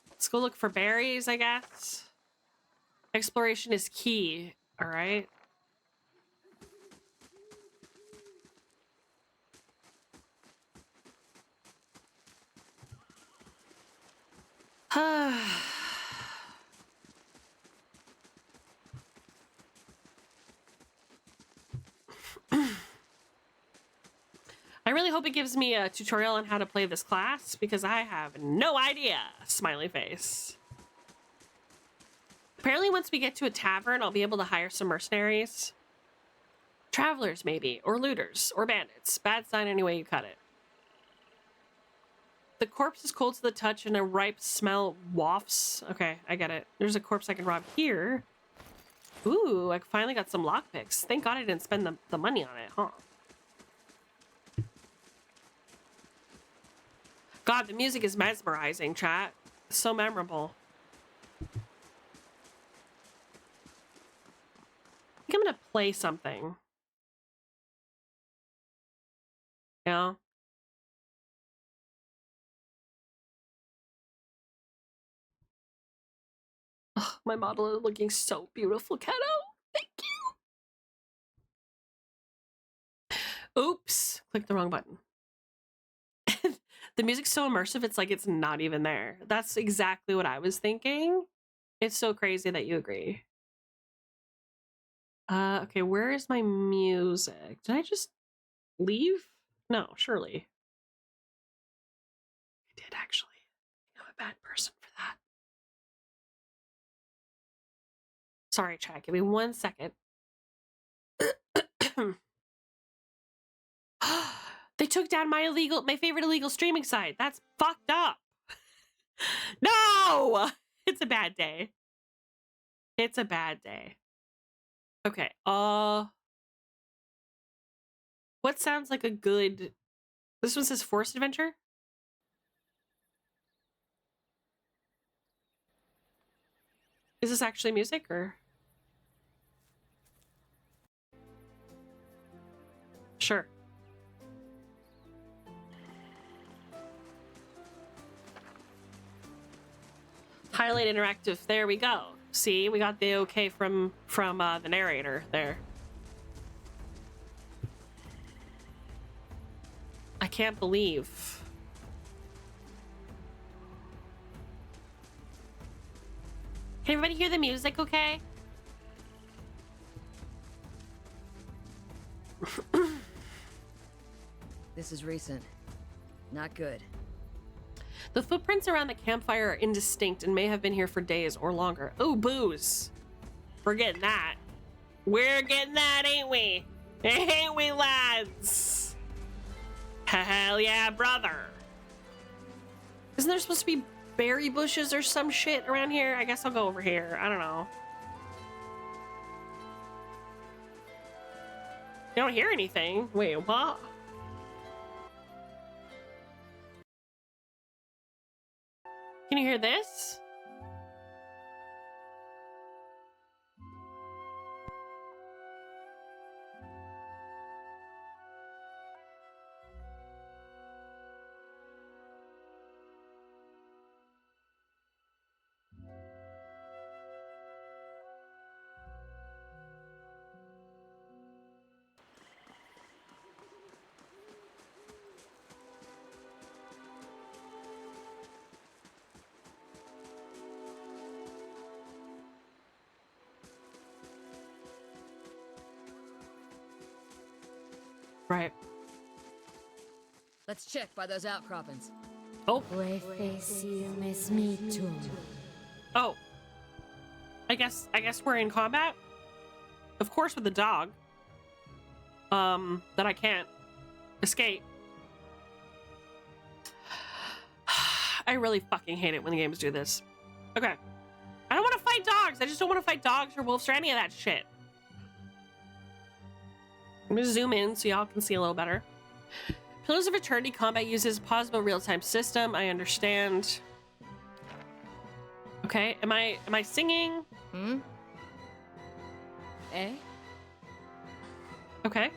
Let's go look for berries, I guess. Exploration is key. All right. I really hope it gives me a tutorial on how to play this class because I have no idea. Smiley face. Apparently once we get to a tavern, I'll be able to hire some mercenaries. Travelers, maybe, or looters, or bandits. Bad sign any way you cut it. The corpse is cold to the touch and a ripe smell wafts. Okay, I get it. There's a corpse I can rob here. Ooh, I finally got some lockpicks. Thank God I didn't spend the money on it, huh? God, the music is mesmerizing, chat. So memorable. I think I'm gonna play something. Yeah. Oh, my model is looking so beautiful, Kato. Thank you. Oops, clicked the wrong button. The music's so immersive, it's like it's not even there. That's exactly what I was thinking. It's so crazy that you agree. Okay, where is my music? Did I just leave? No, surely. I did actually. I'm a bad person for that. Sorry, chat. Give me 1 second. They took down my favorite illegal streaming site. That's fucked up. No! It's a bad day. It's a bad day. Okay. What sounds like a good... This one says Forced Adventure? Is this actually music or... Sure. Twilight Interactive. There we go. See, we got the okay from the narrator there. I can't believe. Can everybody hear the music okay? This is recent. Not good. The footprints around the campfire are indistinct and may have been here for days or longer. Oh, booze. We're getting that. We're getting that, ain't we? Ain't we, lads? Hell yeah, brother. Isn't there supposed to be berry bushes or some shit around here? I guess I'll go over here. I don't know. You don't hear anything. Wait, what? Can you hear this? Right. Let's check by those outcroppings. Oh. Oh. I guess we're in combat. Of course with the dog. That I can't escape. I really fucking hate it when the games do this. Okay. I don't want to fight dogs. I just don't want to fight dogs or wolves or any of that shit. I'm gonna zoom in so y'all can see a little better. Pillars of Eternity combat uses possible real-time system. I understand. Okay, am I singing? Hmm? Eh? Okay.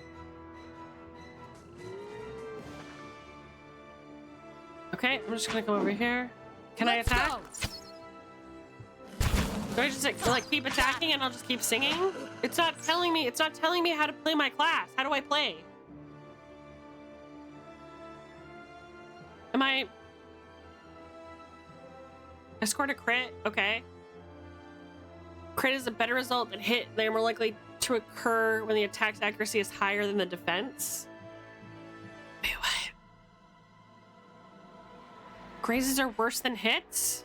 Okay, I'm just gonna come over here. Can I attack? Go. Do I just like keep attacking and I'll just keep singing? It's not telling me how to play my class. How do I play? I scored a crit, okay. Crit is a better result than hit. They're more likely to occur when the attack's accuracy is higher than the defense. Wait, what? Grazes are worse than hits?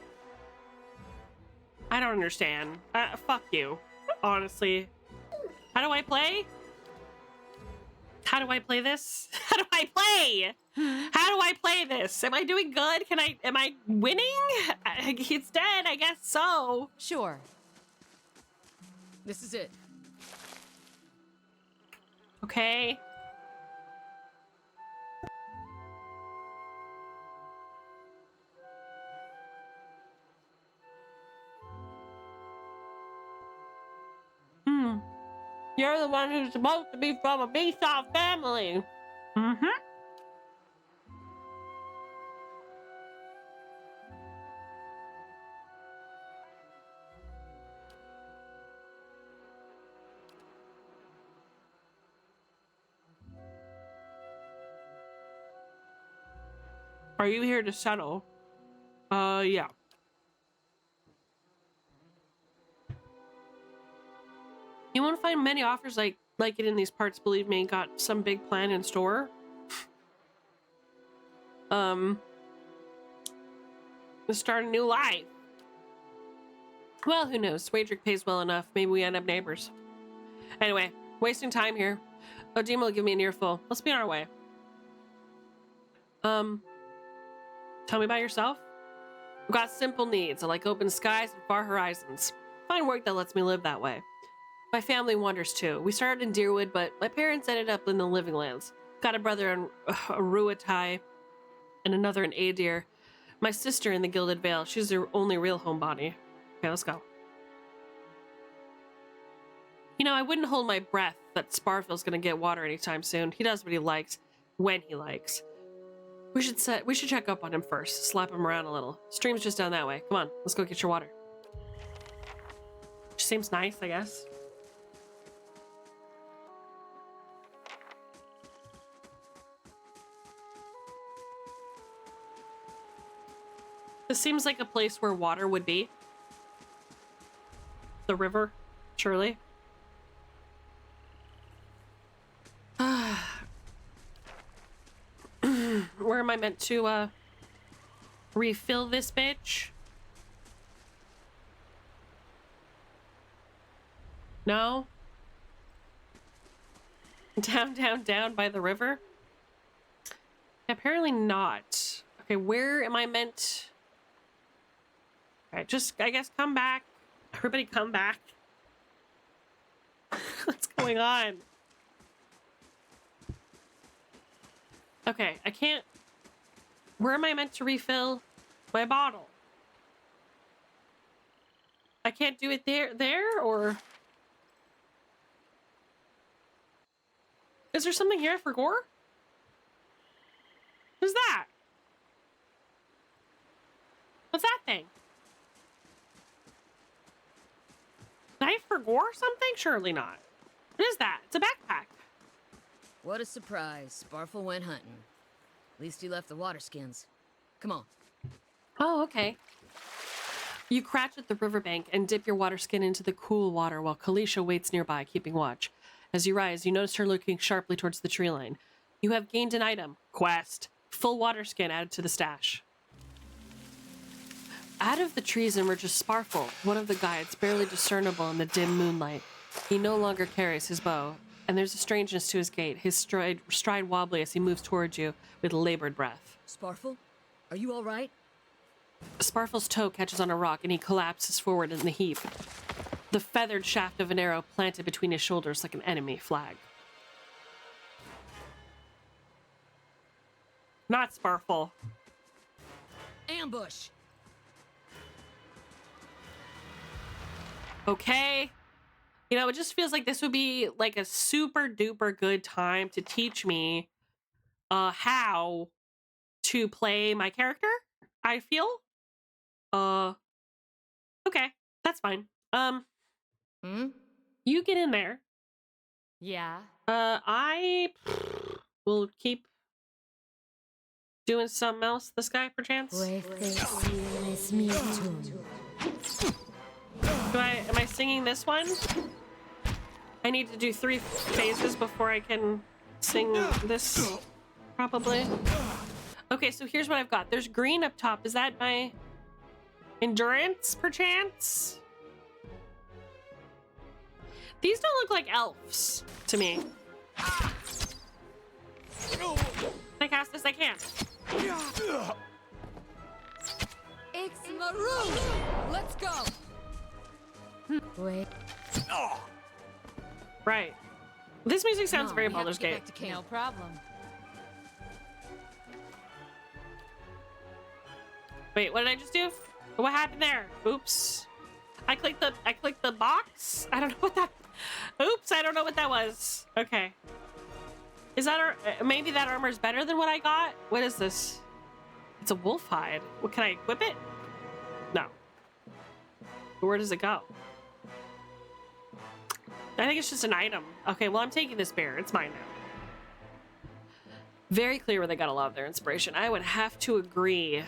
I don't understand. Fuck you. Honestly. How do I play? How do I play this? How do I play? How do I play this? Am I doing good? Am I winning? It's dead, I guess so. Sure. This is it. Okay. You're the one who's supposed to be from a B-Soft family. Mm-hmm. Are you here to settle? Yeah. You won't find many offers like it in these parts, believe me. Got some big plan in store. To start a new life. Well, who knows? Waydrick pays well enough. Maybe we end up neighbors. Anyway, wasting time here. Odima will give me an earful. Let's be on our way. Tell me about yourself. I've got simple needs. I like open skies and far horizons. Find work that lets me live that way. My family wanders too. We started in Deerwood, but my parents ended up in the Living Lands. Got a brother in Aruatai and another in Adir. My sister in the Gilded Vale. She's their only real homebody. Okay, let's go. You know, I wouldn't hold my breath that Sparfield's gonna get water anytime soon. He does what he likes, when he likes. We should check up on him first. Slap him around a little. Stream's just down that way. Come on, let's go get your water. Which seems nice, I guess. This seems like a place where water would be. The river, surely. Where am I meant to refill this bitch? No? Down by the river? Apparently not. Okay, where am I meant? Alright, just, I guess, come back. Everybody come back. What's going on? Okay, I can't... Where am I meant to refill my bottle? I can't do it there, or... Is there something here for gore? Who's that? What's that thing? Knife for gore or something? Surely not. What is that? It's a backpack. What a surprise. Sparfle went hunting. At least he left the water skins. Come on. Oh, okay. You crouch at the riverbank and dip your water skin into the cool water while Kalisha waits nearby, keeping watch. As you rise, you notice her looking sharply towards the tree line. You have gained an item. Quest. Full water skin added to the stash. Out of the trees emerges Sparfle, one of the guides, barely discernible in the dim moonlight. He no longer carries his bow, and there's a strangeness to his gait, his stride wobbly as he moves towards you with labored breath. Sparfle? Are you all right? Sparfle's toe catches on a rock and he collapses forward in the heap. The feathered shaft of an arrow planted between his shoulders like an enemy flag. Not Sparfle. Ambush! Okay. You know, it just feels like this would be like a super duper good time to teach me how to play my character, I feel. Okay, that's fine. You get in there. Yeah. I will keep doing something else this guy, perchance. Am I singing this one? I need to do 3 phases before I can sing this, probably. Okay, so here's what I've got. There's green up top. Is that my endurance, perchance? These don't look like elves to me. Can I cast this? I can't. It's maroon! Let's go! Wait. Right. This music sounds very We have Baldur's to get Gate. back to camp. No problem. Wait, what did I just do? What happened there? Oops. I clicked the box? I don't know what that... Oops, I don't know what that was. Okay. Is that... maybe that armor's better than what I got? What is this? It's a wolf hide. What, can I equip it? No. Where does it go? I think it's just an item. Okay, well, I'm taking this bear. It's mine now. Very clear where they got a lot of their inspiration. I would have to agree.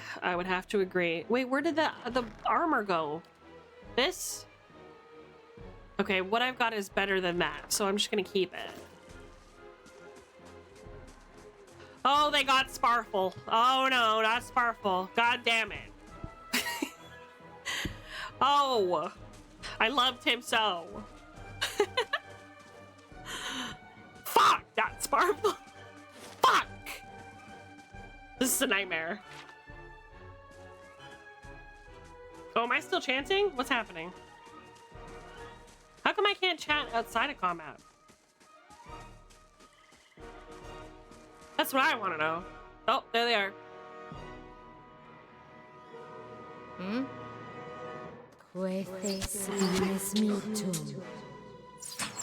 Wait, where did the armor go? This? Okay, what I've got is better than that, so I'm just gonna keep it. Oh, they got Sparfle. Oh no, not Sparfle. God damn it. Oh, I loved him so. Fuck, that Sparfle. Fuck. This is a nightmare. Oh, am I still chanting? What's happening? How come I can't chant outside of combat? That's what I want to know. Oh, there they are.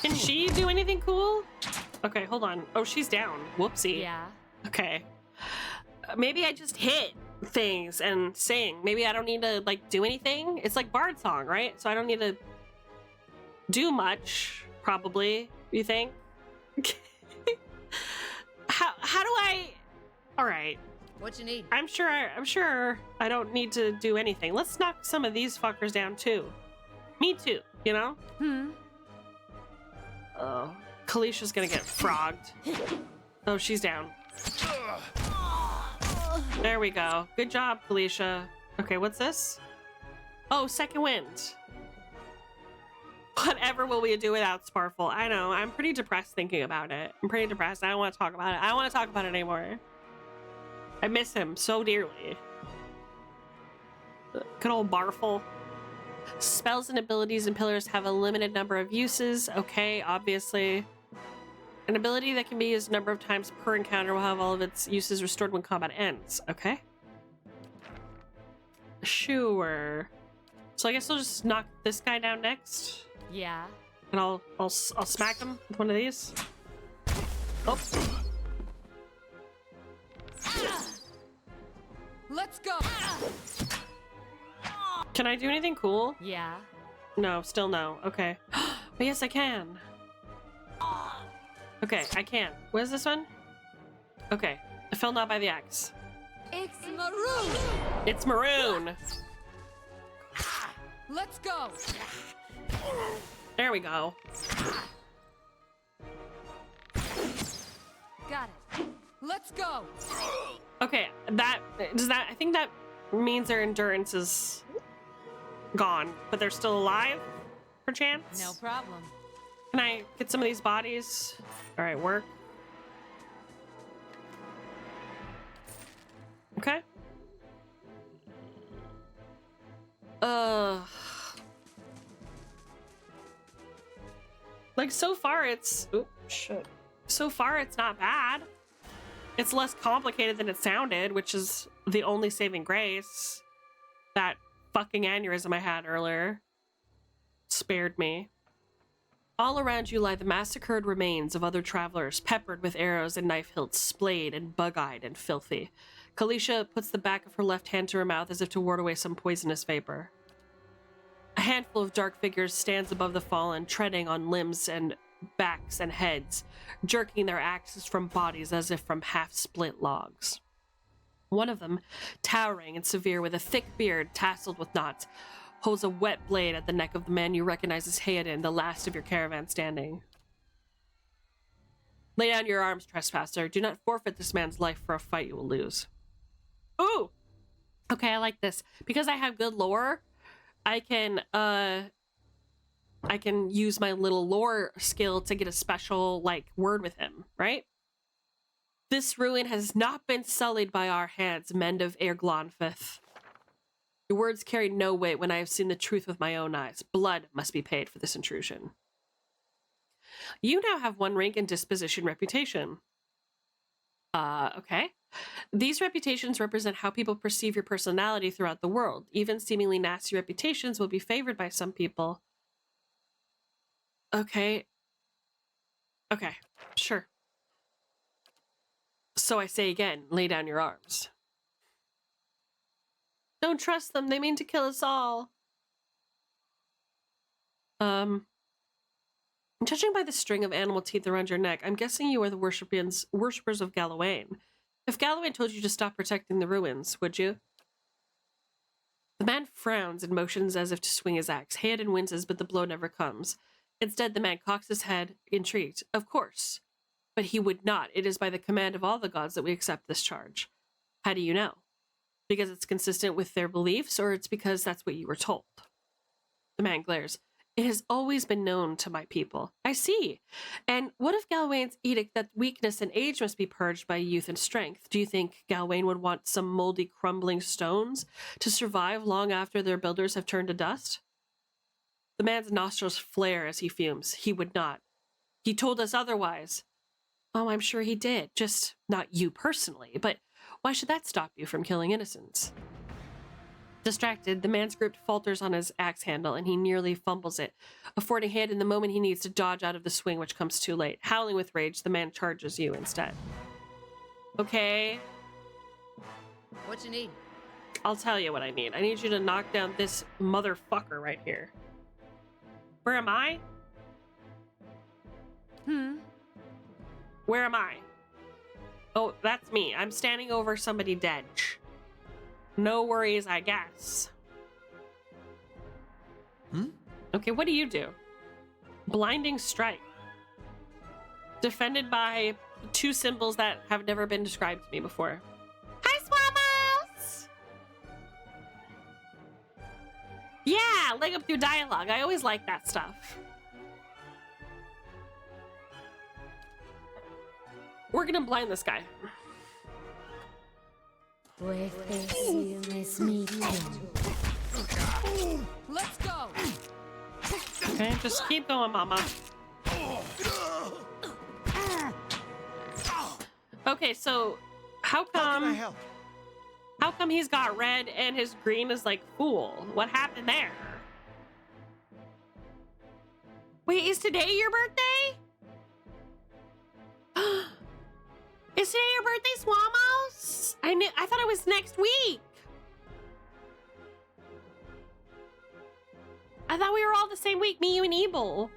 Can she do anything cool? Okay, hold on. Oh, she's down. Whoopsie. Yeah. Okay. maybe I just hit things and sing. Maybe I don't need to like do anything. It's like Bard song, right? So I don't need to do much, probably, you think? How do I... All right. What you need? I'm sure I don't need to do anything. Let's knock some of these fuckers down too. Me too, you know? Oh, Kalisha's gonna get frogged. Oh, she's down. There we go. Good job, Kalisha. Okay, what's this? Oh, second wind. Whatever will we do without Sparful? I know, I'm pretty depressed thinking about it. I'm pretty depressed. I don't want to talk about it. I don't want to talk about it anymore. I miss him so dearly. Good old Barful. Spells and abilities and pillars have a limited number of uses. Okay, obviously. An ability that can be used a number of times per encounter will have all of its uses restored when combat ends. Okay. Sure. So I guess I'll just knock this guy down next. Yeah. And I'll smack him with one of these. Oh. Let's go. Can I do anything cool? Yeah. No, still no. Okay. But yes, I can. Okay, I can. What is this one? Okay. I fell not by the axe. It's maroon. It's maroon. Let's go. There we go. Got it. Let's go. Okay, I think that means their endurance is gone, but they're still alive, perchance? No problem. Can I get some of these bodies? All right, work. Okay. Like so far it's, oops, shit. So far it's not bad. It's less complicated than it sounded, which is the only saving grace. That fucking aneurysm I had earlier spared me. All around you lie the massacred remains of other travelers, peppered with arrows and knife hilts, splayed and bug-eyed and filthy. Kalisha puts the back of her left hand to her mouth as if to ward away some poisonous vapor. A handful of dark figures stands above the fallen, treading on limbs and backs and heads, jerking their axes from bodies as if from half-split logs. One of them, towering and severe with a thick beard tasseled with knots, holds a wet blade at the neck of the man you recognize as Hayden, the last of your caravan standing. Lay down your arms, trespasser. Do not forfeit this man's life for a fight you will lose. Ooh! Okay, I like this. Because I have good lore, I can use my little lore skill to get a special, like, word with him, right? This ruin has not been sullied by our hands, men of Airglonfith. Your words carry no weight when I have seen the truth with my own eyes. Blood must be paid for this intrusion. You now have one rank in disposition reputation. Okay. These reputations represent how people perceive your personality throughout the world. Even seemingly nasty reputations will be favored by some people. Okay. Okay, sure. So I say again, lay down your arms. Don't trust them, they mean to kill us all. Judging by the string of animal teeth around your neck, I'm guessing you are the worshippers of Galawain. If Galawain told you to stop protecting the ruins, would you? The man frowns and motions as if to swing his axe. Hayden winces, but the blow never comes. Instead, the man cocks his head, intrigued. Of course. But he would not. It is by the command of all the gods that we accept this charge. How do you know? Because it's consistent with their beliefs, or it's because that's what you were told? The man glares. It has always been known to my people. I see. And what if Galwain's edict that weakness and age must be purged by youth and strength? Do you think Galwain would want some moldy, crumbling stones to survive long after their builders have turned to dust? The man's nostrils flare as he fumes. He would not. He told us otherwise. Oh, I'm sure he did. Just not you personally. But why should that stop you from killing innocents? Distracted, the man's grip falters on his axe handle, and he nearly fumbles it, affording Hayden the moment he needs to dodge out of the swing, which comes too late. Howling with rage, the man charges you instead. Okay. What you need? I'll tell you what I need. I need you to knock down this motherfucker right here. Where am I? Where am I? Oh, that's me. I'm standing over somebody dead. No worries, I guess. Okay, what do you do? Blinding strike. Defended by two symbols that have never been described to me before. Hi, Swamos! Yeah, leg up through dialogue. I always like that stuff. We're gonna blind this guy. Let's go! Okay, just keep going, mama. Okay, so how How can I come help? he's got red and his green is like fool? What happened there? Wait, is today your birthday? Is today your birthday, Swamos? I thought it was next week. I thought we were all the same week, me, you, and Ebel.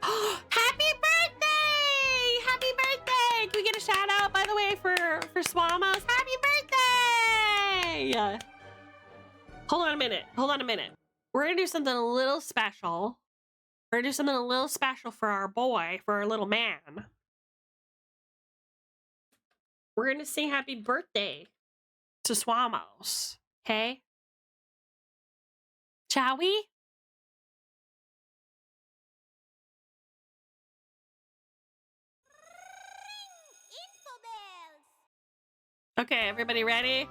Happy birthday! Happy birthday! Can we get a shout out, by the way, for Swamos? Happy birthday! Hold on a minute. We're gonna do something a little special. We're gonna do something a little special for our boy, for our little man. We're gonna sing happy birthday to Swamos. Okay? Shall we? Okay, everybody ready?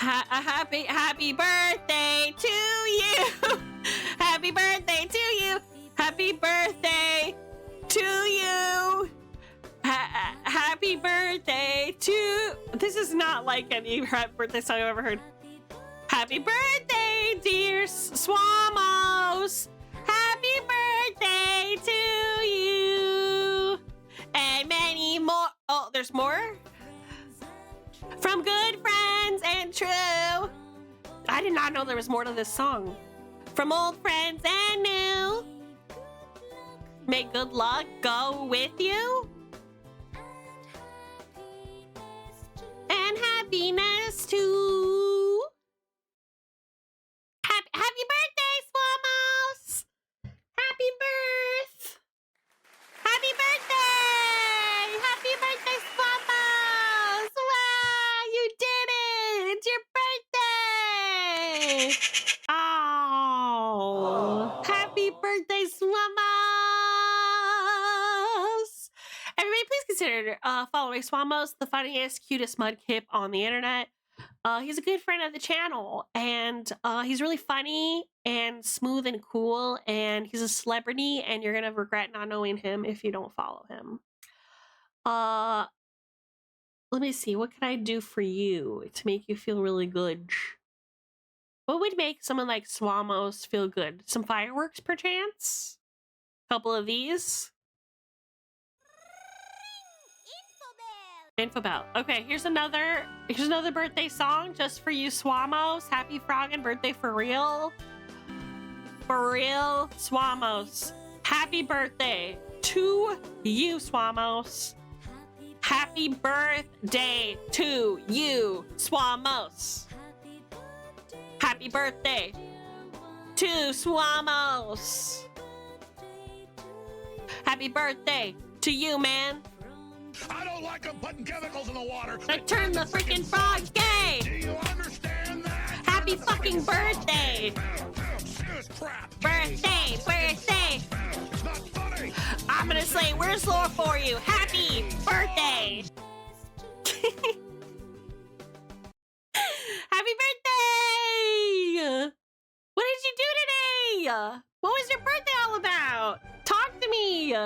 Happy birthday to you. Happy birthday to you. Happy birthday to you. Happy birthday to... This is not like any birthday song I've ever heard. Happy birthday, dear Swamos. Happy birthday to you. And many more. Oh, there's more? From good friends and true. I did not know there was more to this song. From old friends and new. May good luck go with you. And happiness too. Happy birthday, Swamos! Happy birth! Happy birthday! Happy birthday, Swamos! Wow, you did it! It's your birthday! Oh, happy birthday, Swamos! Everybody, please consider following Swamos, the funniest, cutest mudkip on the internet. He's a good friend of the channel, and he's really funny and smooth and cool, and he's a celebrity, and you're gonna regret not knowing him if you don't follow him. Let me see, what can I do for you to make you feel really good? What would make someone like Swamos feel good? Some fireworks, perchance? Couple of these? Infobell. Okay, here's another birthday song just for you, Swamos. Happy froggin' birthday for real. For real, Swamos. Happy birthday to you, Swamos. Happy birthday to you, Swamos. Happy birthday to Swamos. Happy birthday to you, man. I don't like them putting chemicals in the water. I turned the freaking frog gay. Do you understand that? Happy fucking birthday. Crap. Birthday. It's not funny. I'm gonna say, where's Laura for you? Happy birthday. Happy birthday. What did you do today? What was your birthday all about? Talk to me.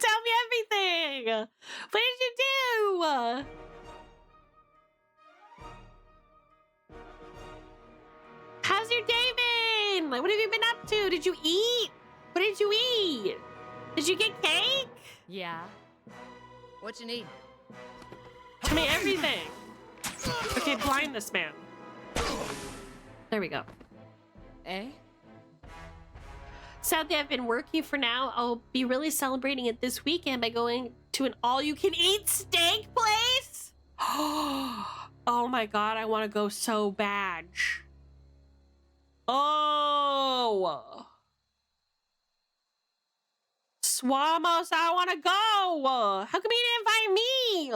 Tell me everything. What did you do? How's your day been? Like, what have you been up to? Did you eat? What did you eat? Did you get cake? Yeah. What you need? Tell me everything. Okay, blind this man. There we go. Eh? Sadly, I've been working for now. I'll be really celebrating it this weekend by going to an all-you-can-eat steak place. Oh my god, I want to go so bad. Oh. Swamos, I want to go. How come you didn't invite me?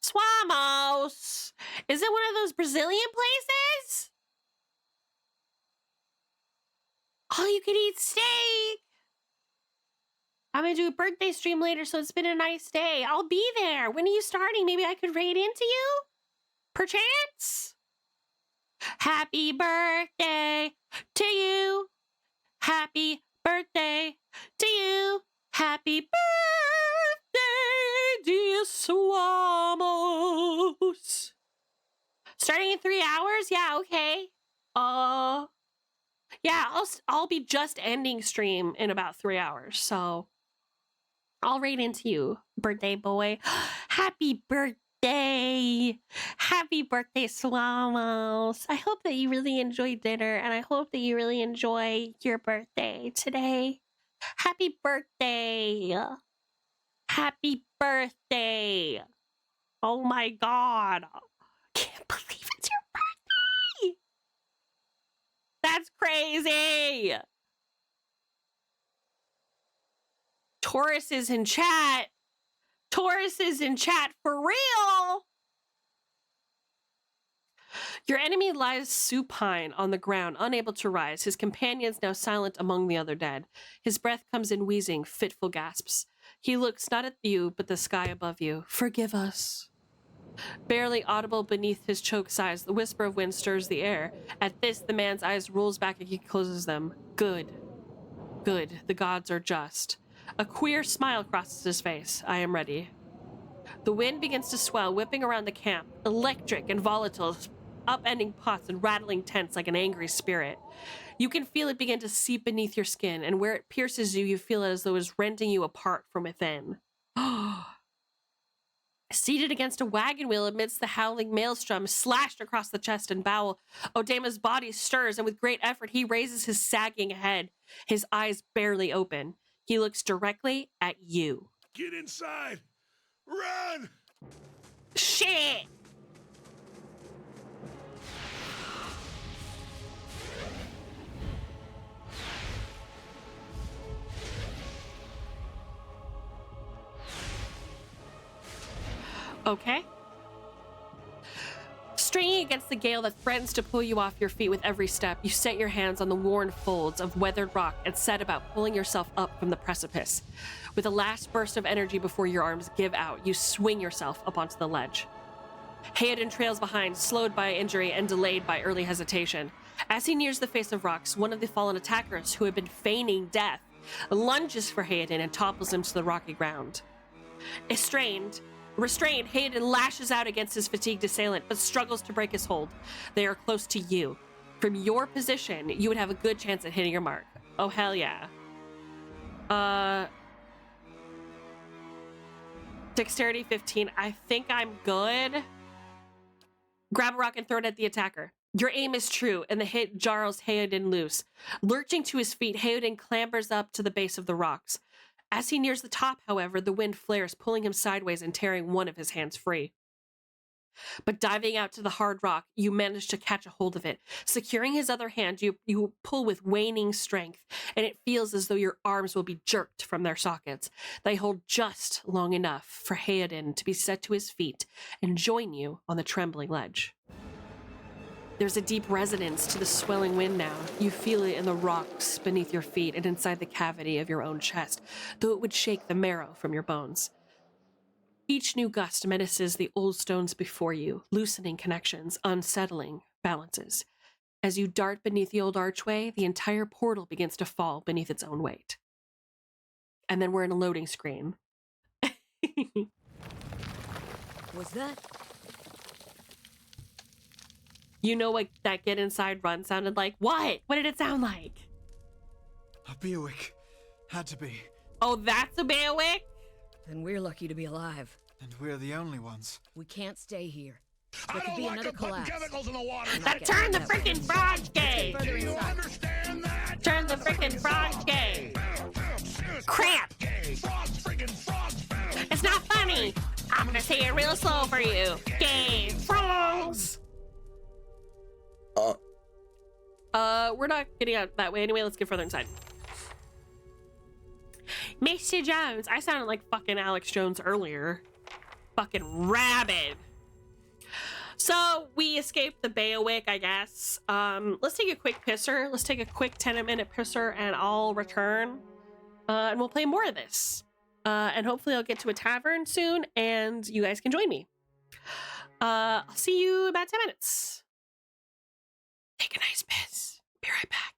Swamos. Is it one of those Brazilian places? All you can eat steak. I'm gonna do a birthday stream later, so it's been a nice day. I'll be there. When are you starting? Maybe I could raid into you? Perchance? Happy birthday to you. Happy birthday to you. Happy birthday, dear Swamos. Starting in 3 hours? Yeah, okay. Yeah, I'll be just ending stream in about 3 hours, so I'll raid into you, birthday boy. Happy birthday! Happy birthday, Swamos! I hope that you really enjoyed dinner, and I hope that you really enjoy your birthday today. Happy birthday! Happy birthday! Oh my god! Can't believe it's your birthday! That's crazy! Taurus is in chat. Taurus is in chat for real. Your enemy lies supine on the ground, unable to rise. His companions now silent among the other dead. His breath comes in wheezing, fitful gasps. He looks not at you, but the sky above you. Forgive us. Barely audible beneath his choked sighs, the whisper of wind stirs the air. At this, the man's eyes rolls back and he closes them. Good. Good. The gods are just. A queer smile crosses his face. I am ready. The wind begins to swell, whipping around the camp, electric and volatile, upending pots and rattling tents like an angry spirit. You can feel it begin to seep beneath your skin, and where it pierces you, you feel it as though it is rending you apart from within. Seated against a wagon wheel amidst the howling maelstrom, slashed across the chest and bowel, Odema's body stirs, and with great effort he raises his sagging head, his eyes barely open. He looks directly at you. Get inside! Run! Shit! Okay. Stringing against the gale that threatens to pull you off your feet with every step, you set your hands on the worn folds of weathered rock and set about pulling yourself up from the precipice. With a last burst of energy before your arms give out, you swing yourself up onto the ledge. Hayden trails behind, slowed by injury and delayed by early hesitation. As he nears the face of rocks, one of the fallen attackers, who had been feigning death, lunges for Hayden and topples him to the rocky ground. Restrained, Hayden lashes out against his fatigued assailant, but struggles to break his hold. They are close to you. From your position, you would have a good chance at hitting your mark. Oh, hell yeah. Dexterity 15. I think I'm good. Grab a rock and throw it at the attacker. Your aim is true, and the hit jars Hayden loose. Lurching to his feet, Hayden clambers up to the base of the rocks. As he nears the top, however, the wind flares, pulling him sideways and tearing one of his hands free. But diving out to the hard rock, you manage to catch a hold of it. Securing his other hand, you pull with waning strength, and it feels as though your arms will be jerked from their sockets. They hold just long enough for Hayden to be set to his feet and join you on the trembling ledge. There's a deep resonance to the swelling wind now. You feel it in the rocks beneath your feet and inside the cavity of your own chest, though it would shake the marrow from your bones. Each new gust menaces the old stones before you, loosening connections, unsettling balances. As you dart beneath the old archway, the entire portal begins to fall beneath its own weight. And then we're in a loading screen. Was that? You know what that get inside run sounded like? What? What did it sound like? I'll be awake. Had to be. Oh, that's a bailiwick? Then we're lucky to be alive. And we're the only ones. We can't stay here. There could be another collapse. chemicals in the water. That turn the freaking frog gay! Further inside. Understand that? Turn the freaking frog gay! Crap! It's not funny! I'm gonna say it real slow for you. Gay frogs! We're not getting out that way anyway. Let's get further inside. Mr. Jones. I sounded like fucking Alex Jones earlier. Fucking rabid. So we escaped the bailiwick, I guess. Let's take a quick pisser. Let's take a quick 10-minute pisser and I'll return. And we'll play more of this. And hopefully I'll get to a tavern soon and you guys can join me. I'll see you in about 10 minutes. Take a nice piss. Be right back.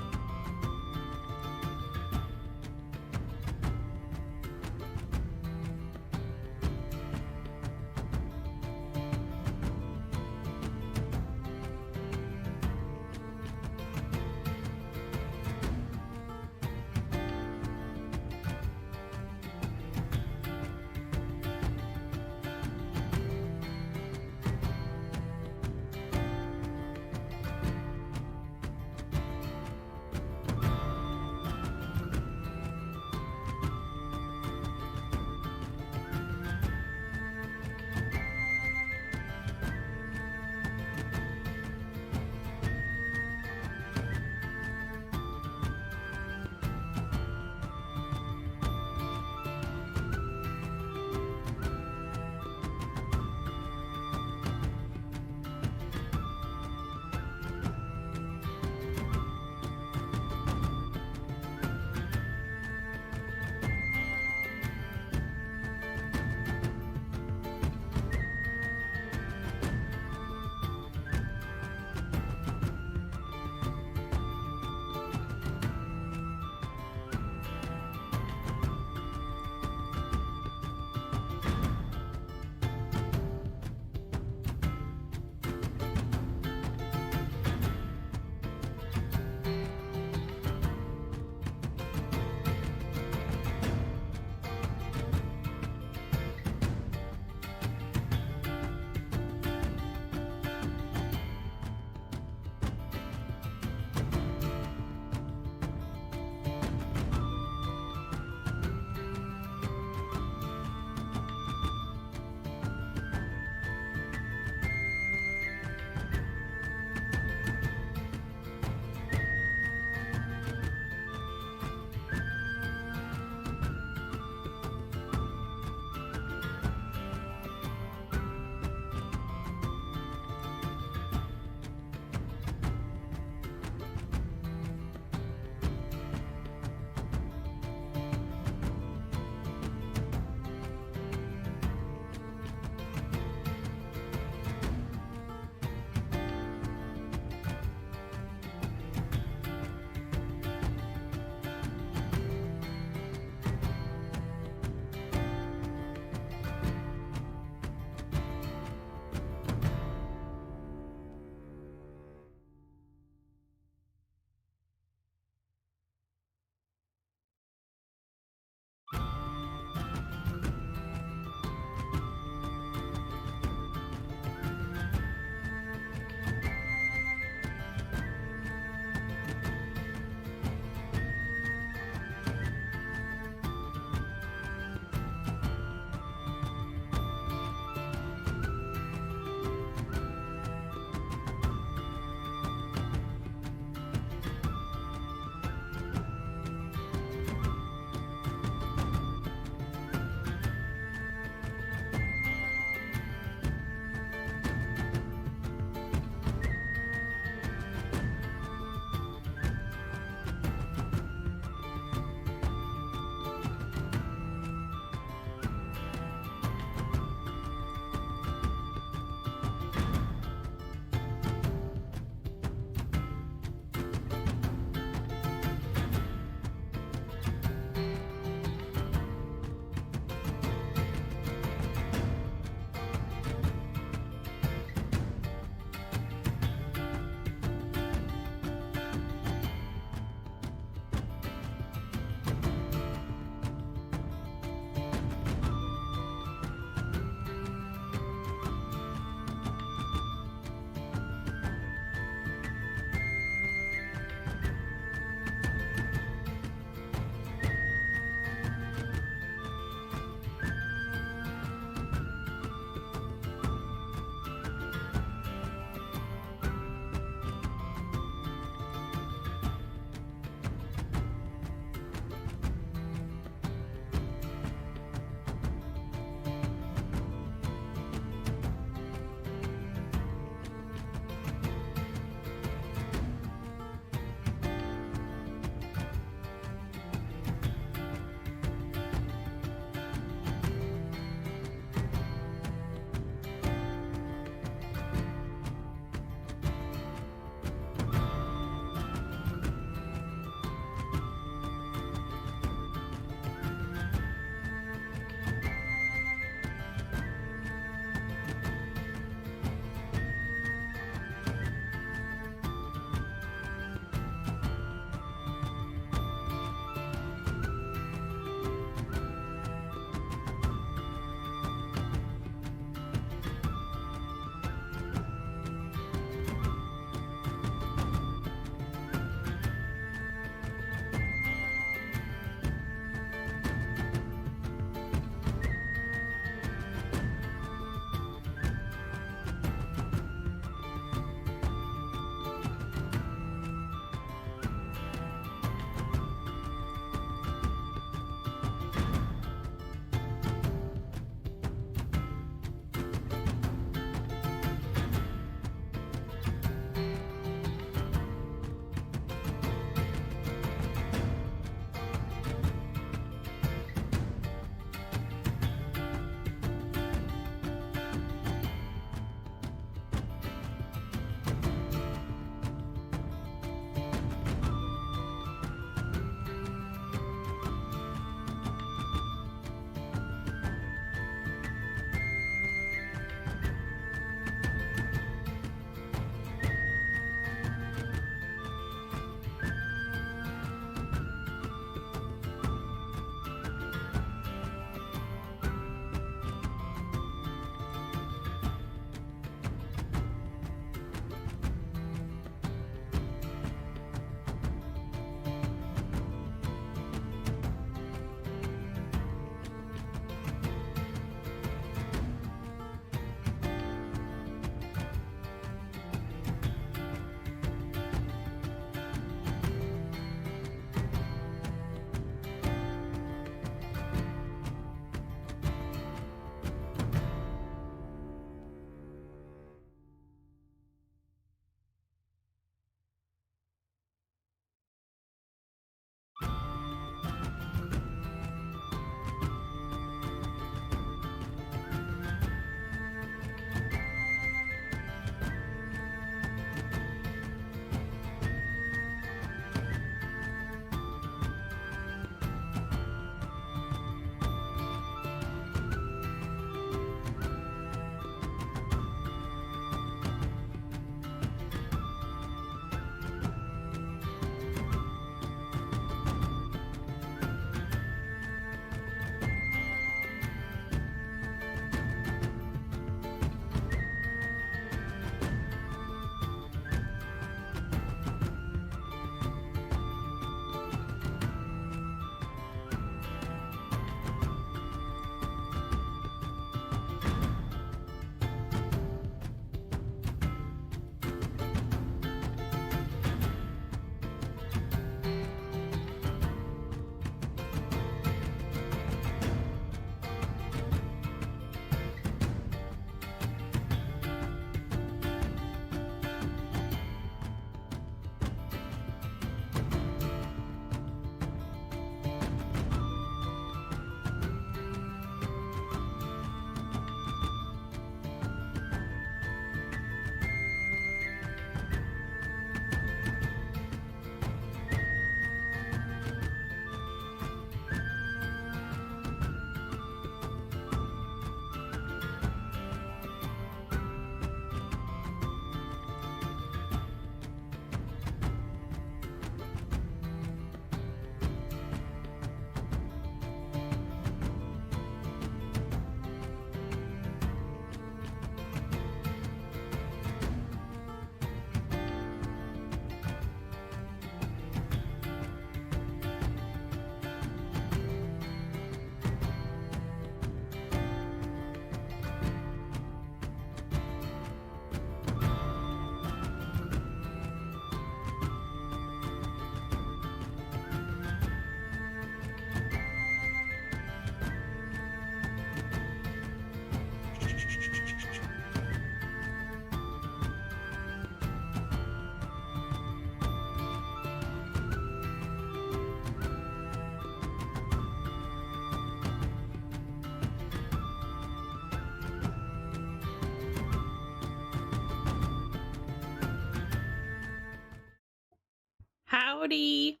howdy.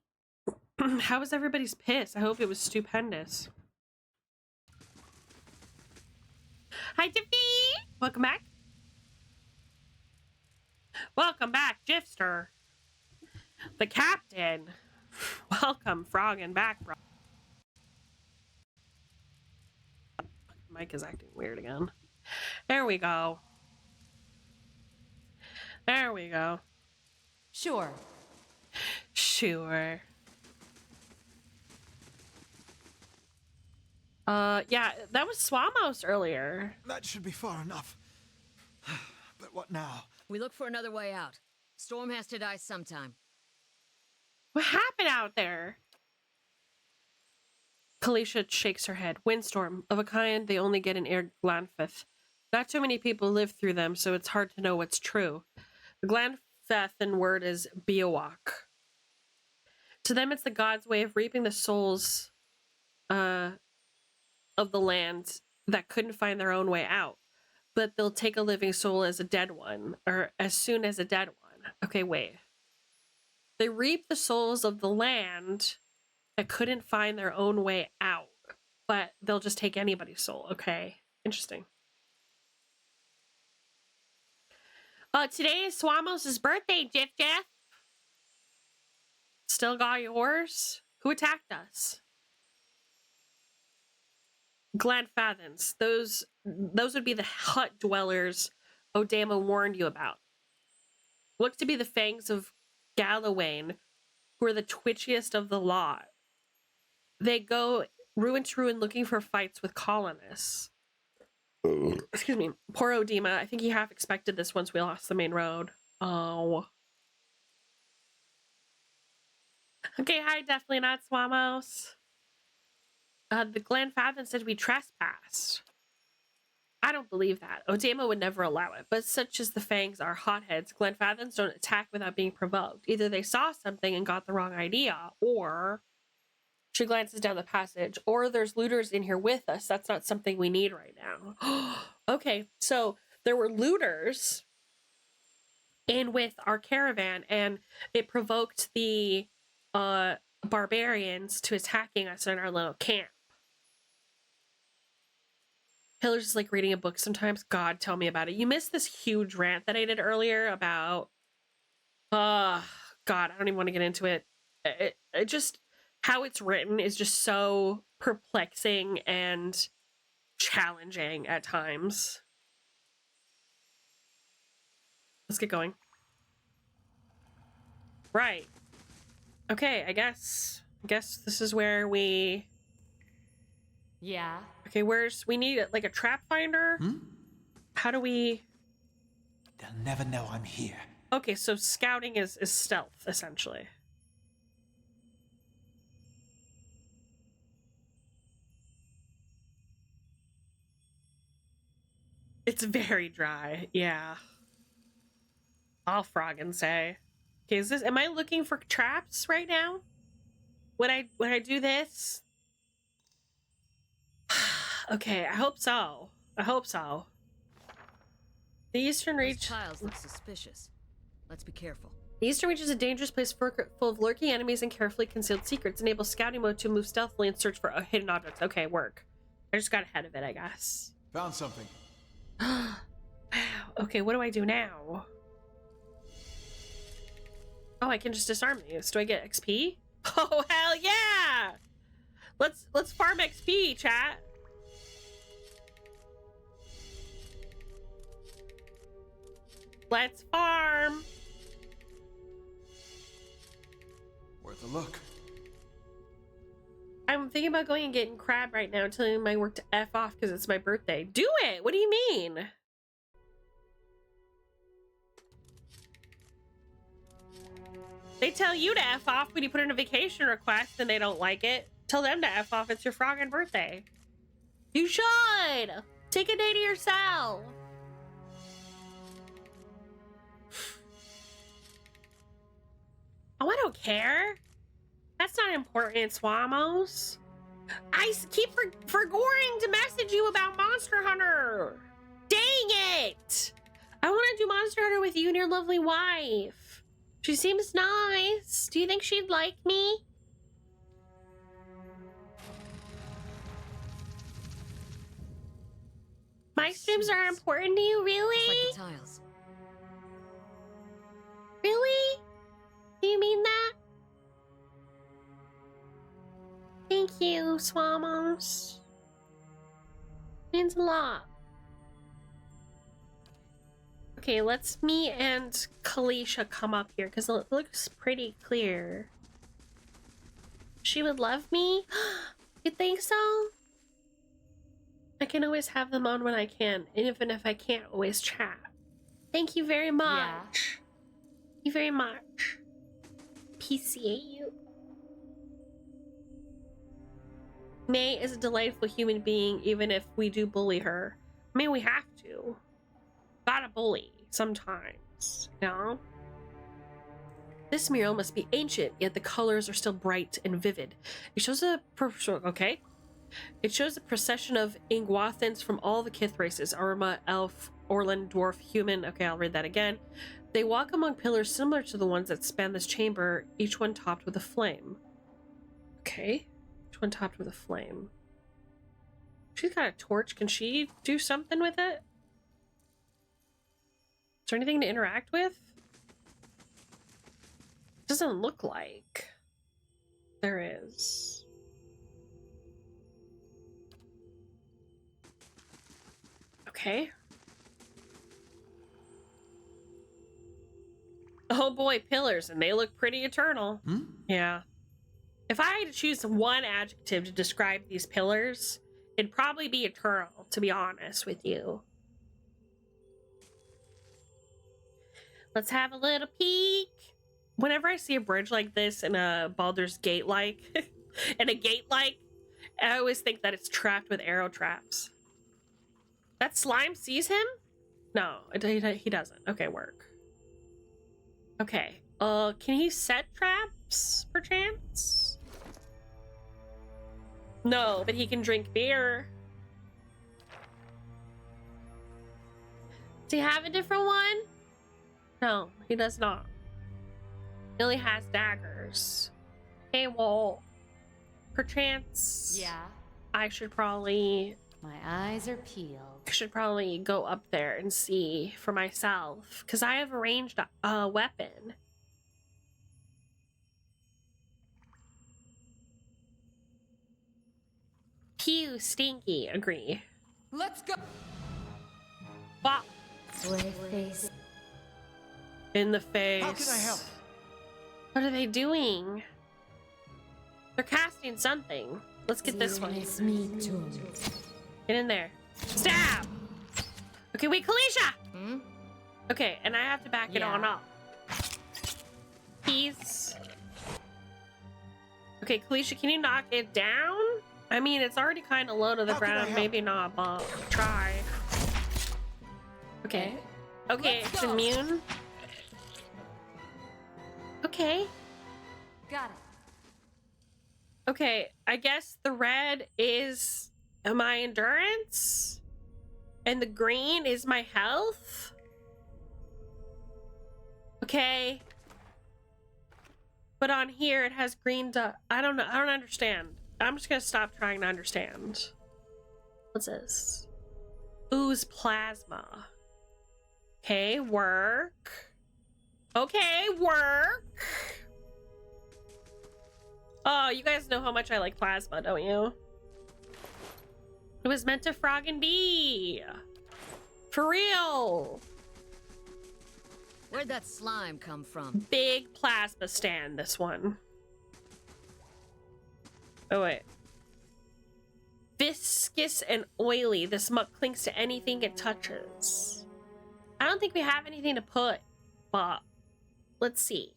How was everybody's piss? I hope it was stupendous. Hi, Tiffy! Welcome back. Welcome back, Jifster. The captain. Welcome, frogging back, bro. Mike is acting weird again. There we go. There we go. Sure. Sure. Yeah, that was Swamos earlier. That should be far enough. But what now? We look for another way out. Storm has to die sometime. What happened out there? Kalisha shakes her head. Windstorm, of a kind they only get in Air Glanfeth. Not too many people live through them, so it's hard to know what's true. The Glanfethan word is Biowak. To them, it's the god's way of reaping the souls of the land that couldn't find their own way out. But they'll take a living soul as a dead one, or as soon as a dead one. Okay, wait. They reap the souls of the land that couldn't find their own way out, but they'll just take anybody's soul. Okay, interesting. Today is Swamos' birthday, Jeff. Still got yours? Who attacked us? Glanfathans. Those would be the hut dwellers Odama warned you about. Look to be the fangs of Gallowayne, who are the twitchiest of the lot. They go ruin to ruin looking for fights with colonists. Excuse me. Poor Odema. I think he half expected this once we lost the main road. Oh. Okay, hi, definitely not Swamos. The Glanfathan said we trespassed. I don't believe that. Odama would never allow it, but such as the fangs are hotheads, Glanfathans don't attack without being provoked. Either they saw something and got the wrong idea, or... She glances down the passage, or there's looters in here with us. That's not something we need right now. Okay, so there were looters in with our caravan, and it provoked the barbarians to attacking us in our little camp. Hiller's just like reading a book sometimes. God, tell me about it. You missed this huge rant that I did earlier about... God, I don't even want to get into it. It just... How it's written is just so perplexing and challenging at times. Let's get going. Right. Okay, I guess this is where we... Yeah. Okay, we need like a trap finder? How do we... They'll never know I'm here. Okay, so scouting is stealth, essentially. It's very dry, yeah. I'll frog and say. Okay, am I looking for traps right now? When I do this? Okay, I hope so. The Eastern Those Reach... tiles look suspicious. Let's be careful. The Eastern Reach is a dangerous place full of lurking enemies and carefully concealed secrets. Enable scouting mode to move stealthily and search for hidden objects. Okay, work. I just got ahead of it, I guess. Found something. Wow. Okay, what do I do now? Oh, I can just disarm these. Do I get XP? Oh, hell yeah! Let's farm XP, chat. Let's farm. Worth a look. I'm thinking about going and getting crab right now, telling my work to F off because it's my birthday. Do it! What do you mean? They tell you to F off when you put in a vacation request and they don't like it. Tell them to F off. It's your frogging birthday. You should! Take a day to yourself. Oh, I don't care. That's not important, Swamos. I keep forgetting to message you about Monster Hunter. Dang it! I want to do Monster Hunter with you and your lovely wife. She seems nice. Do you think she'd like me? My streams are important to you, Just really? like the tiles. Really? Do you mean that? Thank you, Swamos. Means a lot. Okay, let's me and Kalisha come up here because it looks pretty clear. She would love me? You think so? I can always have them on when I can, and even if I can't always chat. Thank you very much. Yeah. Thank you very much. Appreciate you. May is a delightful human being, even if we do bully her. I mean, we have to. Gotta bully sometimes, you know? This mural must be ancient, yet the colors are still bright and vivid. It shows a okay. It shows a procession of Ingwathans from all the Kith races: Arma, Elf, Orlan, Dwarf, Human. Okay, I'll read that again. They walk among pillars similar to the ones that span this chamber, each one topped with a flame. Okay, each one topped with a flame. She's got a torch. Can she do something with it? Is there anything to interact with? Doesn't look like there is. Okay. Oh boy, pillars, and they look pretty eternal. Yeah. If I had to choose one adjective to describe these pillars, it'd probably be eternal, to be honest with you. Let's have a little peek. Whenever I see a bridge like this and a Baldur's Gate like, and a gate like, I always think that it's trapped with arrow traps. That slime sees him? No, he doesn't. Okay, work. Okay, can he set traps, perchance? No, but he can drink beer. Does he have a different one? No, he does not. He only has daggers. Okay, well, perchance. Yeah. I should probably My eyes are peeled. go up there and see for myself, because I have a ranged weapon. Pew, stinky. Agree. Let's go. Wow. Sway face. In the face. How can I help? What are they doing? They're casting something. Let's get this one. Me too. Get in there. Stab! Okay, wait, Kalisha! Hmm? Okay, and I have to back it Yeah. on up. Peace. Okay, Kalisha, can you knock it down? I mean, it's already kind of low to the How can I ground. help? Maybe not, but try. Okay. Okay, Let's it's go. immune. Okay. Got it. Okay, I guess the red is my endurance, and the green is my health. Okay. But on here it has green I don't know. I don't understand. I'm just gonna stop trying to understand. What's this? Ooze plasma. Okay, work. Okay, work. Oh, you guys know how much I like plasma, don't you? It was meant to frog and bee. For real. Where'd that slime come from? Big plasma stand, this one. Oh, wait. Viscous and oily. This muck clings to anything it touches. I don't think we have anything to put, but let's see.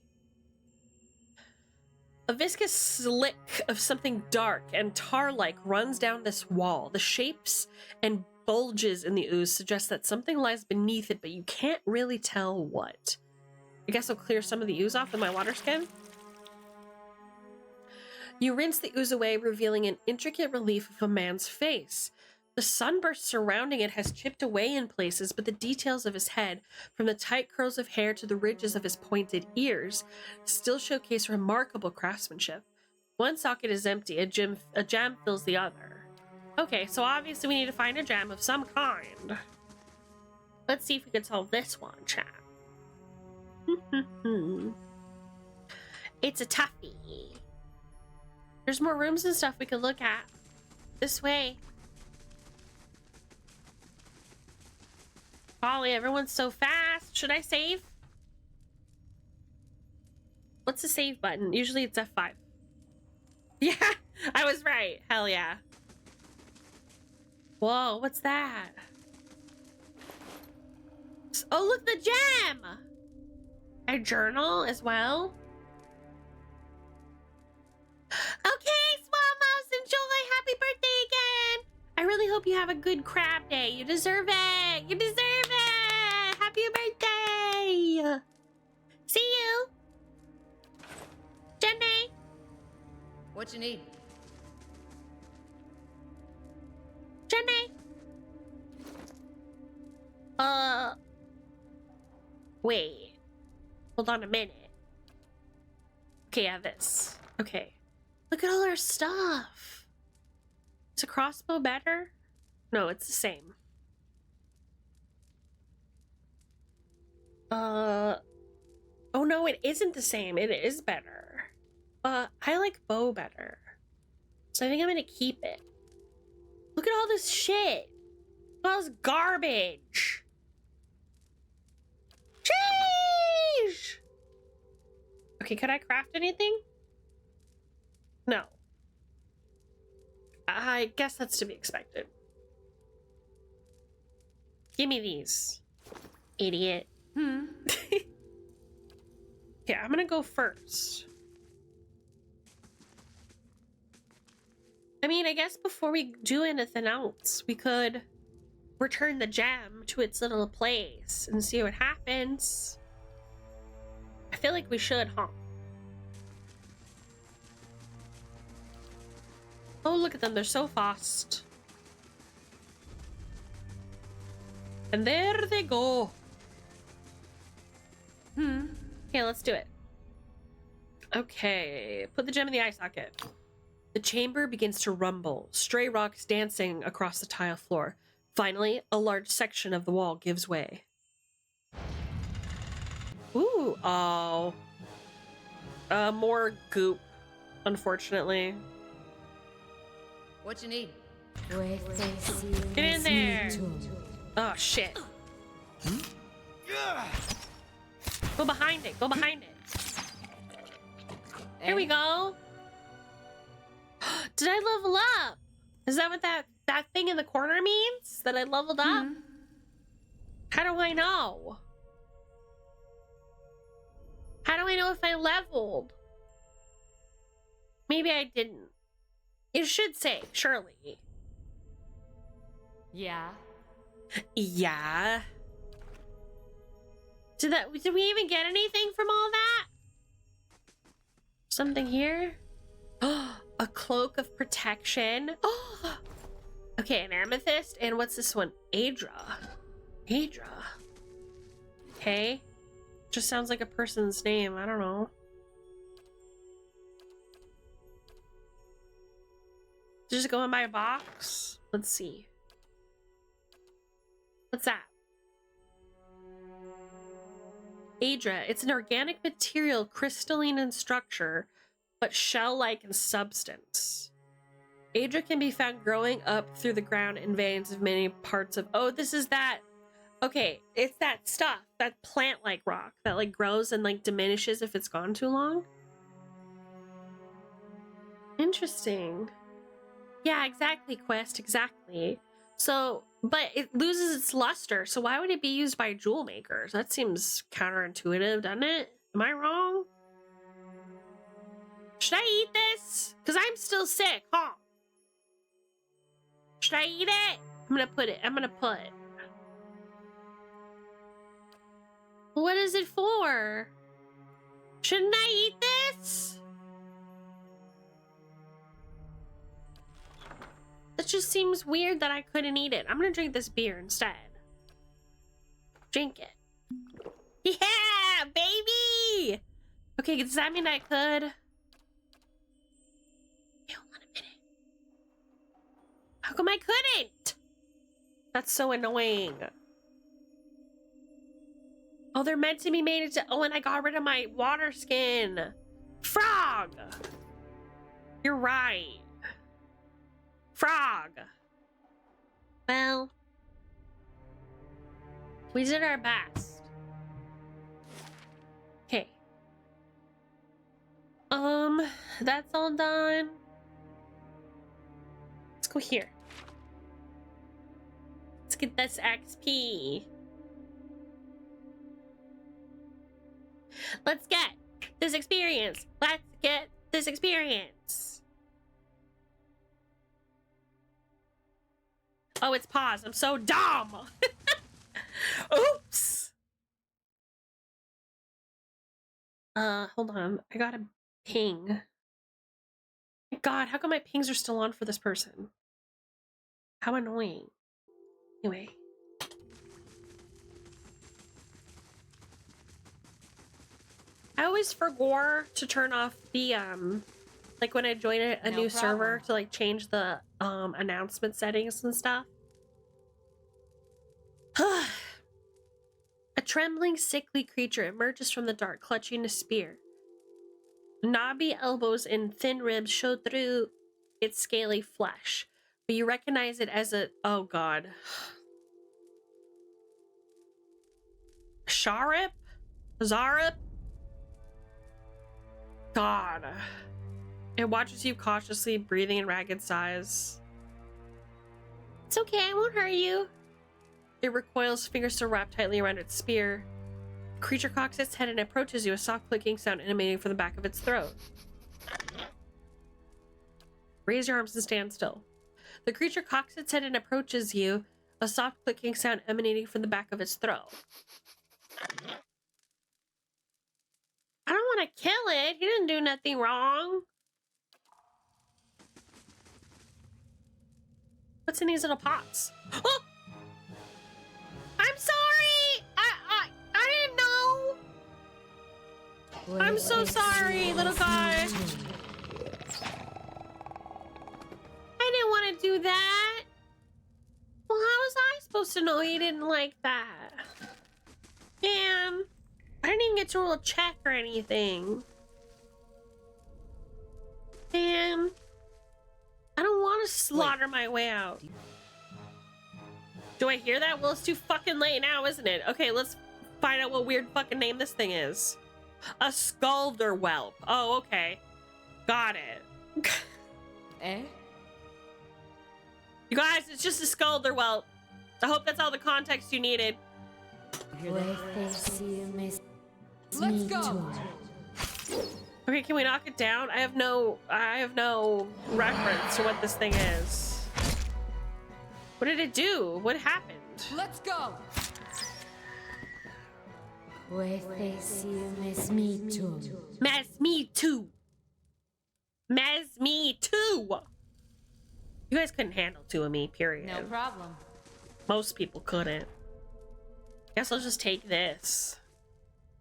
A viscous slick of something dark and tar-like runs down this wall. The shapes and bulges in the ooze suggest that something lies beneath it, but you can't really tell what. I guess I'll clear some of the ooze off with my water skin. You rinse the ooze away, revealing an intricate relief of a man's face. The sunburst surrounding it has chipped away in places, but the details of his head, from the tight curls of hair to the ridges of his pointed ears, still showcase remarkable craftsmanship. One socket is empty, a gem fills the other. Okay, so obviously we need to find a gem of some kind. Let's see if we can solve this one, chat. It's a toughie. There's more rooms and stuff we could look at. This way. Golly, everyone's so fast. Should I save? What's the save button? Usually it's F5. Yeah, I was right. Hell yeah. Whoa, what's that? Oh, look, the gem! A journal as well? Okay, Small Mouse, enjoy! Happy birthday again! I really hope you have a good crab day. You deserve it! You deserve it! Happy birthday! See you! Jenny! What you need? Jenny! Wait. Hold on a minute. Okay, yeah, this. Okay. Look at all our stuff. Is a crossbow better? No, it's the same. Oh no, it isn't the same. It is better. I like bow better. So I think I'm gonna keep it. Look at all this shit. Look at all this garbage. Sheesh! Okay, could I craft anything? No. I guess that's to be expected. Give me these. Idiot. Yeah, I'm gonna go first. I mean, I guess before we do anything else, we could return the gem to its little place and see what happens. I feel like we should, huh? Oh, look at them. They're so fast. And there they go. Okay, let's do it. Okay, put the gem in the eye socket. The chamber begins to rumble, stray rocks dancing across the tile floor. Finally, a large section of the wall gives way. Ooh, oh. More goop, unfortunately. What you need? Get in there! Oh, shit. Go behind it, go behind it. Here we go. Did I level up? Is that what that thing in the corner means? That I leveled up? How do I know? How do I know if I leveled? Maybe I didn't. It should say, surely. Yeah. Yeah. Did we even get anything from all that? Something here? Oh, a cloak of protection. Oh. Okay, an amethyst. And what's this one? Adra. Adra. Okay. Just sounds like a person's name. I don't know. Just go in my box. Let's see. What's that? Adra. It's an organic material, crystalline in structure, but shell-like in substance. Adra can be found growing up through the ground in veins of many parts of... Oh, this is that... Okay, it's that stuff, that plant-like rock that like grows and like diminishes if it's gone too long. Interesting. Yeah, exactly, Quest, exactly. So, but it loses its luster, so why would it be used by jewel makers? That seems counterintuitive, doesn't it? Am I wrong? Should I eat this? Because I'm still sick, huh? Should I eat it? I'm gonna put it. What is it for? Shouldn't I eat this? The That just seems weird that I couldn't eat it. I'm gonna drink this beer instead. Drink it. Yeah, baby! Okay, does that mean I could? Hey, hold on a minute. How come I couldn't? That's so annoying. Oh, they're meant to be made into... Oh, and I got rid of my water skin. Frog! You're right. Frog. Well, we did our best. Okay. That's all done. Let's go here. Let's get this XP. Let's get this experience. Let's get this experience. Oh, it's paused. I'm so dumb. Oops. Hold on. I got a ping. God, how come my pings are still on for this person? How annoying. Anyway. I always forgot to turn off the, like when I join a new server to like change the, announcement settings and stuff. A trembling, sickly creature emerges from the dark, clutching a spear. Knobby elbows and thin ribs show through its scaly flesh, but you recognize it as a... Oh, God. Sharip? Zarip? God. It watches you cautiously, breathing in ragged sighs. It's okay, I won't hurt you. It recoils, fingers still wrapped tightly around its spear. The creature cocks its head and approaches you, a soft clicking sound emanating from the back of its throat. Raise your arms and stand still. The creature cocks its head and approaches you, a soft clicking sound emanating from the back of its throat. I don't want to kill it. He didn't do nothing wrong. What's in these little pots? Oh! I'm sorry! I didn't know! I'm so sorry, little guy. I didn't want to do that. Well, how was I supposed to know he didn't like that? Man, I didn't even get to roll a check or anything. Man, I don't want to slaughter my way out. Do I hear that? Well, it's too fucking late now, isn't it? Okay, let's find out what weird fucking name this thing is. A Skulder Whelp. Oh, okay. Got it. Eh? You guys, it's just a Skulder Whelp. I hope that's all the context you needed. Let's go. Okay, can we knock it down? I have no reference to what this thing is. What did it do? What happened? Let's go. Mez me too. Mez me too. You guys couldn't handle two of me, period. No problem. Most people couldn't. Guess I'll just take this.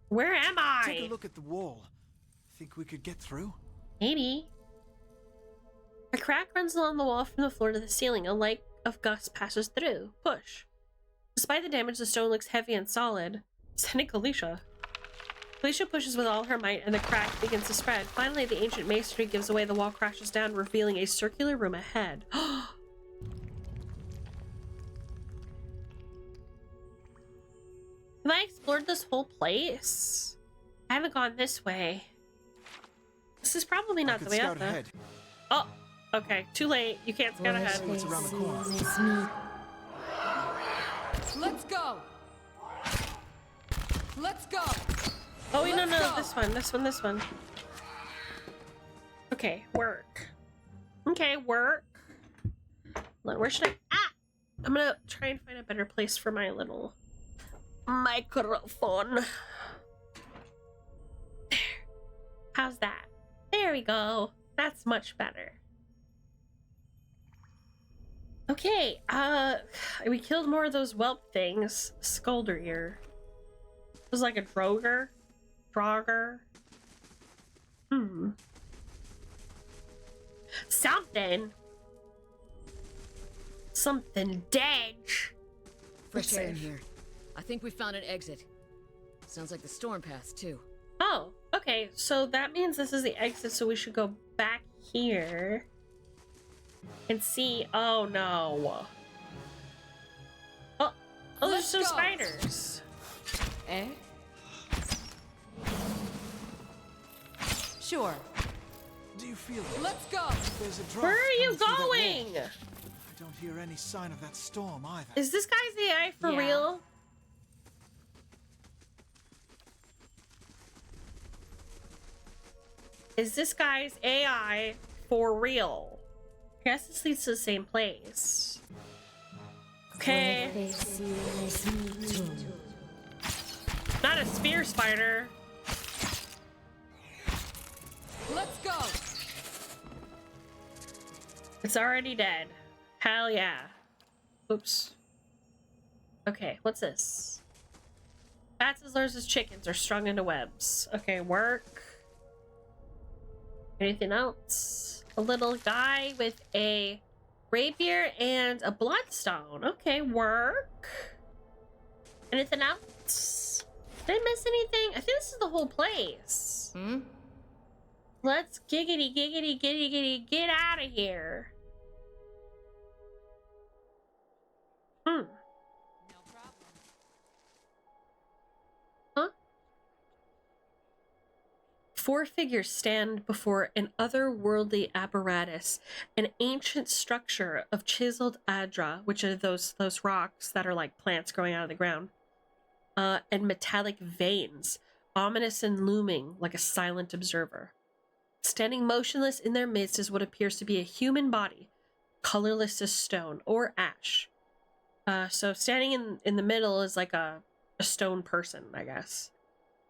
Where am I? Take a look at the wall. Think we could get through? Maybe. A crack runs along the wall from the floor to the ceiling. A light of gust passes through. Push. Despite the damage, the stone looks heavy and solid. Sending Kalisha. Kalisha pushes with all her might, and the crack begins to spread. Finally, the ancient masonry gives away. The wall crashes down, revealing a circular room ahead. Have I explored this whole place? I haven't gone this way. This is probably not the way up, though. Oh, okay. Too late. You can't scout ahead. What's around the corner? Let's go. Let's go. Oh, wait, no, this one. Okay, work. Okay, work. Where should I... Ah! I'm gonna try and find a better place for my little microphone. There. How's that? There we go. That's much better. Okay, we killed more of those whelp things. Scolder ear. It was like a Droger. Draugr. Something. Something dead. Fresh air in here. I think we found an exit. Sounds like the storm path, too. Oh, okay. So that means this is the exit, so we should go back here and see. Oh no. Oh, there's Let's some go. spiders. Eh? Sure. Do you feel it? Let's go. There's a drop Where are you coming through that wall. going? I don't hear any sign of that storm either. Is this guy's AI for Yeah. real? Is this guy's AI for real? I guess this leads to the same place. Okay. Not a spear spider. Let's go. It's already dead. Hell yeah. Oops. Okay, what's this? Bats as large as chickens are strung into webs. Okay, work. Anything else? A little guy with a rapier and a bloodstone. Okay, work. Anything else? Did I miss anything? I think this is the whole place. Hmm? Let's giggity, giggity, giggity, giggity, get out of here. Hmm. No problem. Huh? Four figures stand before an otherworldly apparatus, an ancient structure of chiseled adra, which are those rocks that are like plants growing out of the ground, and metallic veins, ominous and looming like a silent observer. Standing motionless in their midst is what appears to be a human body, colorless as stone or ash. So standing in the middle is like a stone person, I guess.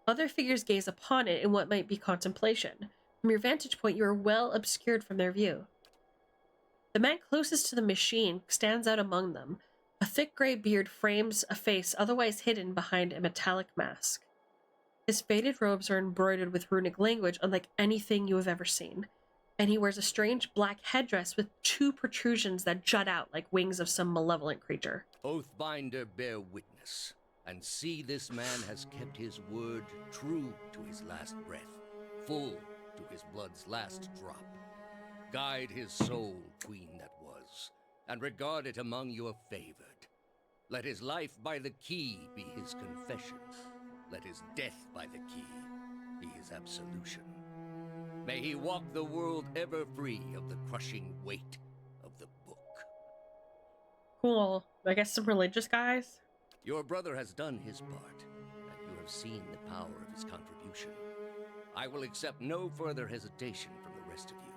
Other figures gaze upon it in what might be contemplation. From your vantage point, you are well obscured from their view. The man closest to the machine stands out among them. A thick gray beard frames a face otherwise hidden behind a metallic mask. His faded robes are embroidered with runic language unlike anything you have ever seen, and he wears a strange black headdress with two protrusions that jut out like wings of some malevolent creature. Oathbinder, bear witness, and see this man has kept his word true to his last breath, full to his blood's last drop. Guide his soul, queen that was, and regard it among your favored. Let his life by the key be his confession. Let his death by the key be his absolution. May he walk the world ever free of the crushing weight of the book. Cool. I guess some religious guys? Your brother has done his part, and you have seen the power of his contribution. I will accept no further hesitation from the rest of you.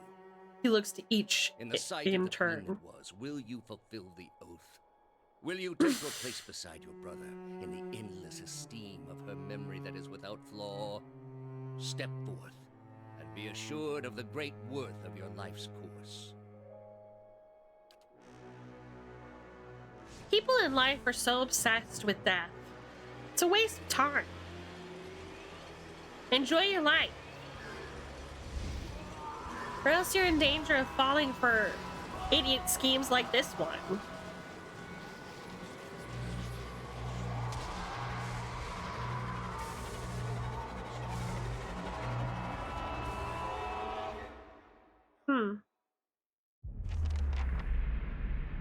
He looks to each In the sight in of the queen turn. that was, will you fulfill the oath? Will you take your place beside your brother in the endless esteem of her memory that is without flaw? Step forth and be assured of the great worth of your life's course. People in life are so obsessed with death. It's a waste of time. Enjoy your life. Or else you're in danger of falling for idiot schemes like this one.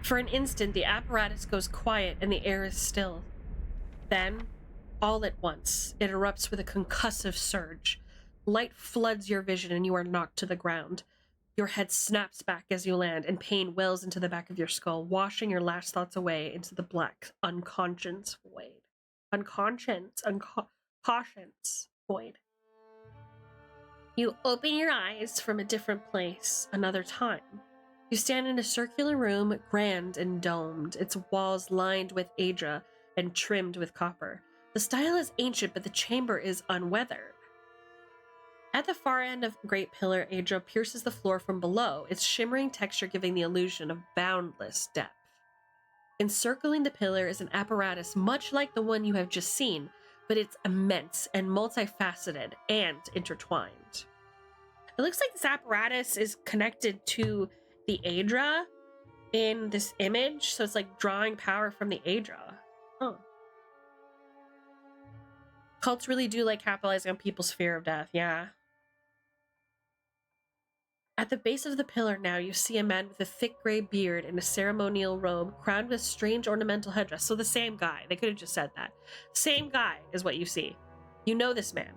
For an instant, the apparatus goes quiet and the air is still. Then, all at once, it erupts with a concussive surge. Light floods your vision and you are knocked to the ground. Your head snaps back as you land, and pain wells into the back of your skull, washing your last thoughts away into the black unconscious void. Unconscious void. You open your eyes from a different place, another time. You stand in a circular room, grand and domed, its walls lined with adra and trimmed with copper. The style is ancient, but the chamber is unweathered. At the far end of Great Pillar, adra pierces the floor from below, its shimmering texture giving the illusion of boundless depth. Encircling the pillar is an apparatus much like the one you have just seen, but it's immense and multifaceted and intertwined. It looks like this apparatus is connected to the Aedra in this image, so it's like drawing power from the Aedra. Oh. Cults really do like capitalizing on people's fear of death, yeah. At the base of the pillar now, you see a man with a thick gray beard and a ceremonial robe crowned with strange ornamental headdress. So the same guy. They could have just said that. Same guy is what you see. You know this man.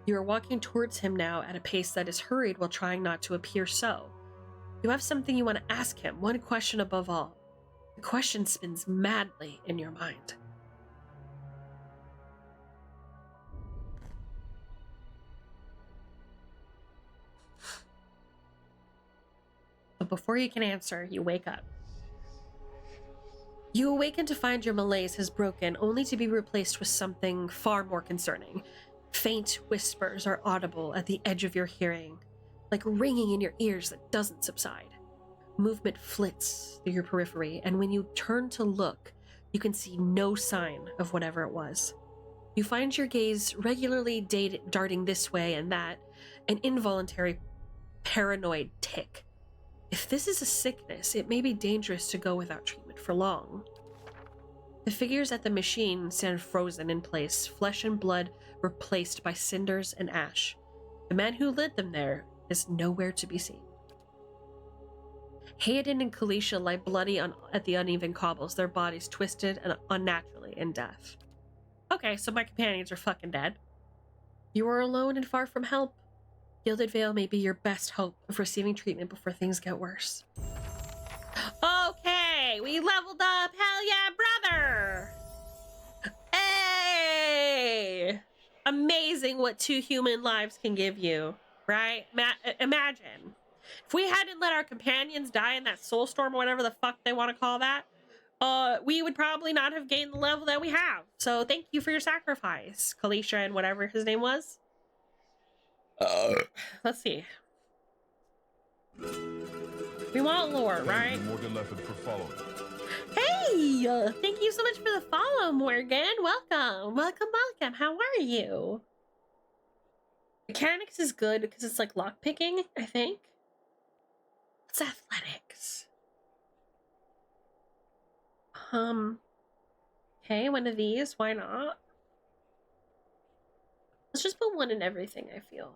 You are walking towards him now at a pace that is hurried while trying not to appear so. You have something you want to ask him, one question above all. The question spins madly in your mind. But before you can answer, you wake up. You awaken to find your malaise has broken, only to be replaced with something far more concerning. Faint whispers are audible at the edge of your hearing, like ringing in your ears that doesn't subside. Movement flits through your periphery, and when you turn to look, you can see no sign of whatever it was. You find your gaze regularly darting this way and that, an involuntary paranoid tick. If this is a sickness, it may be dangerous to go without treatment for long. The figures at the machine stand frozen in place, flesh and blood replaced by cinders and ash. The man who led them there is nowhere to be seen. Hayden and Kalisha lie bloody at the uneven cobbles, their bodies twisted and unnaturally in death. Okay, so my companions are fucking dead. You are alone and far from help. Gilded Veil may be your best hope of receiving treatment before things get worse. Okay, we leveled up. Hell yeah, brother! Hey! Amazing what 2 human lives can give you, right? Imagine. If we hadn't let our companions die in that soul storm or whatever the fuck they want to call that, we would probably not have gained the level that we have. So thank you for your sacrifice, Kalisha and whatever his name was. Let's see. We want lore, right? Hey! Thank you so much for the follow, Morgan. Welcome. Welcome. How are you? Mechanics is good because it's like lockpicking, I think. What's athletics? Okay, one of these. Why not? Let's just put one in everything, I feel.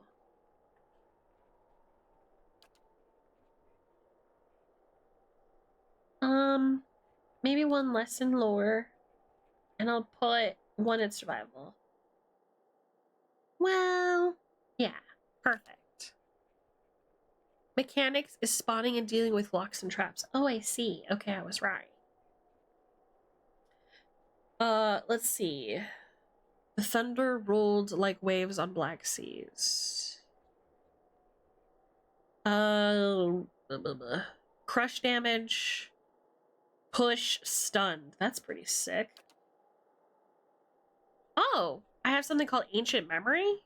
Maybe one less in lore. And I'll put one in survival. Well, yeah, perfect. Mechanics is spotting and dealing with locks and traps. Oh, I see. Okay, I was right. Let's see. The thunder rolled like waves on black seas. Crush damage. Push stunned. That's pretty sick. Oh, I have something called Ancient Memory.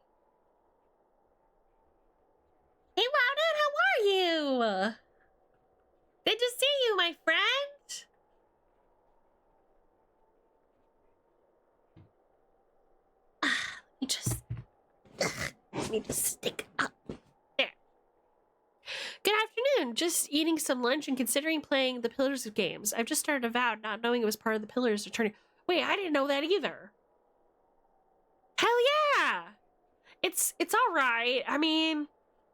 Hey, Loudon, how are you? Good to see you, my friend. Let me just stick up. There. Good afternoon. Just eating some lunch and considering playing the Pillars of Games. I've just started Avowed, not knowing it was part of the Pillars returning. Wait, I didn't know that either. Hell yeah! It's all right. I mean,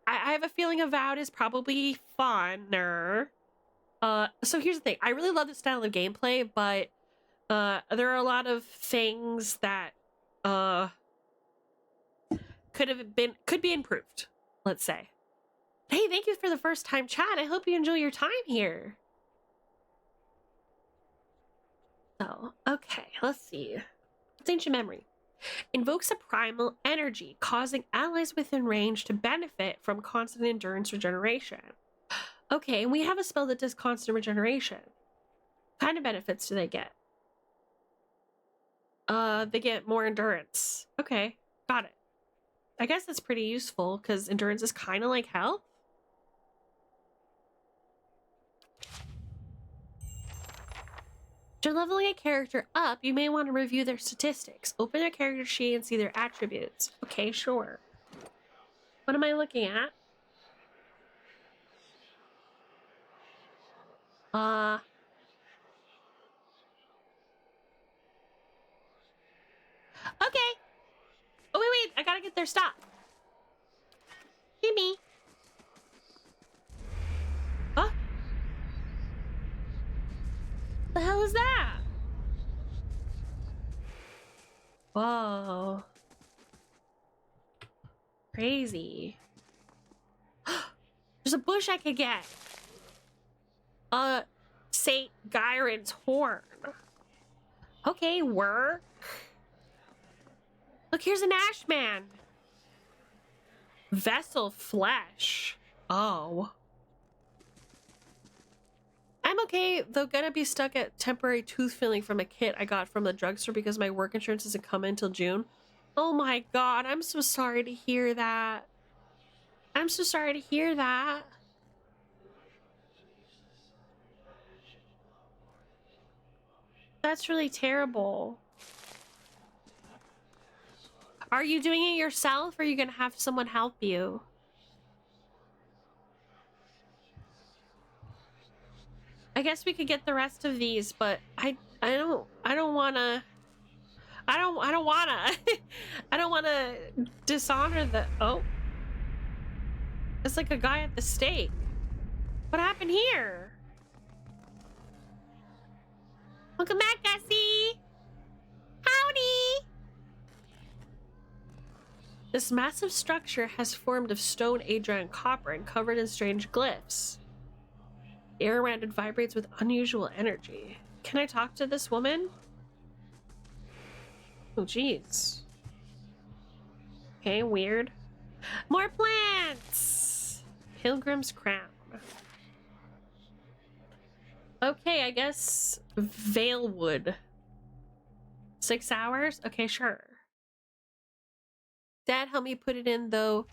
I have a feeling Avowed is probably funner. So here's the thing. I really love this style of gameplay, but there are a lot of things that could be improved, let's say. Hey, thank you for the first time chat. I hope you enjoy your time here. So, okay, let's see. What's Ancient Memory? Invokes a primal energy, causing allies within range to benefit from constant endurance regeneration. Okay, and we have a spell that does constant regeneration. What kind of benefits do they get? They get more endurance. Okay, got it. I guess that's pretty useful, because endurance is kind of like health. After leveling a character up, you may want to review their statistics. Open their character sheet and see their attributes. Okay, sure. What am I looking at? Okay. Oh, wait. I gotta get there. Stop. Gimme. Huh? The hell is that? Whoa. Crazy. There's a bush I could get. St. Gyron's horn. Okay, work. Look, here's an ashman. Vessel flesh. Oh. I'm okay, though gonna be stuck at temporary tooth filling from a kit I got from the drugstore because my work insurance doesn't come in until June. Oh my god, I'm so sorry to hear that. I'm so sorry to hear that. That's really terrible. Are you doing it yourself or are you gonna have someone help you? I guess we could get the rest of these, but I don't wanna I don't wanna I don't wanna dishonor the it's like a guy at the stake. What happened here? Welcome back, Gussie. Howdy. This massive structure has formed of stone, adria, and copper and covered in strange glyphs. The air around it vibrates with unusual energy. Can I talk to this woman? Oh, jeez. Okay, weird. More plants! Pilgrim's Crown. Okay, I guess Valewood. 6 hours? Okay, sure. Dad, help me put it in, though.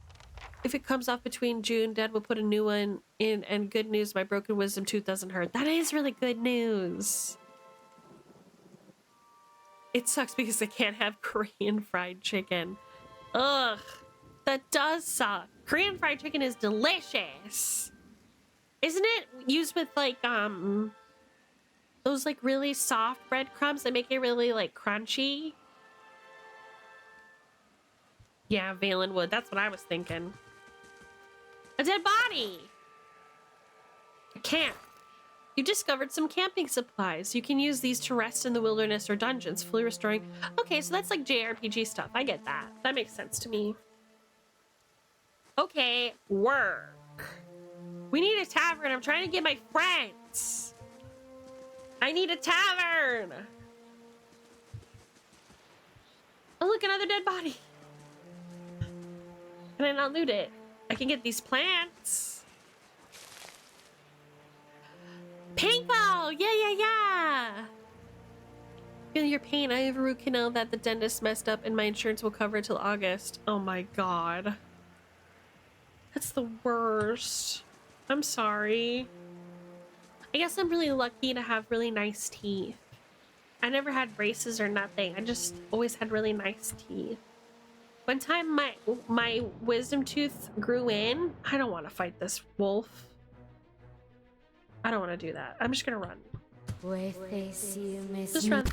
If it comes off between June, Dad will put a new one in, and good news, my broken wisdom tooth doesn't hurt. That is really good news. It sucks because I can't have Korean fried chicken. Ugh, that does suck. Korean fried chicken is delicious. Isn't it used with like, those like really soft breadcrumbs that make it really like crunchy? Yeah, Valenwood, that's what I was thinking. A dead body! A camp. You discovered some camping supplies. You can use these to rest in the wilderness or dungeons, fully restoring... Okay, so that's like JRPG stuff. I get that. That makes sense to me. Okay, work. We need a tavern. I'm trying to get my friends. I need a tavern. Oh, look, another dead body. Can I not loot it? I can get these plants. Paintball! Yeah! Feel your pain. I have a root canal that the dentist messed up and my insurance will cover it till August. Oh my god. That's the worst. I'm sorry. I guess I'm really lucky to have really nice teeth. I never had braces or nothing. I just always had really nice teeth. One time my wisdom tooth grew in. I don't want to fight this wolf. I don't want to do that. I'm just gonna run. Just run.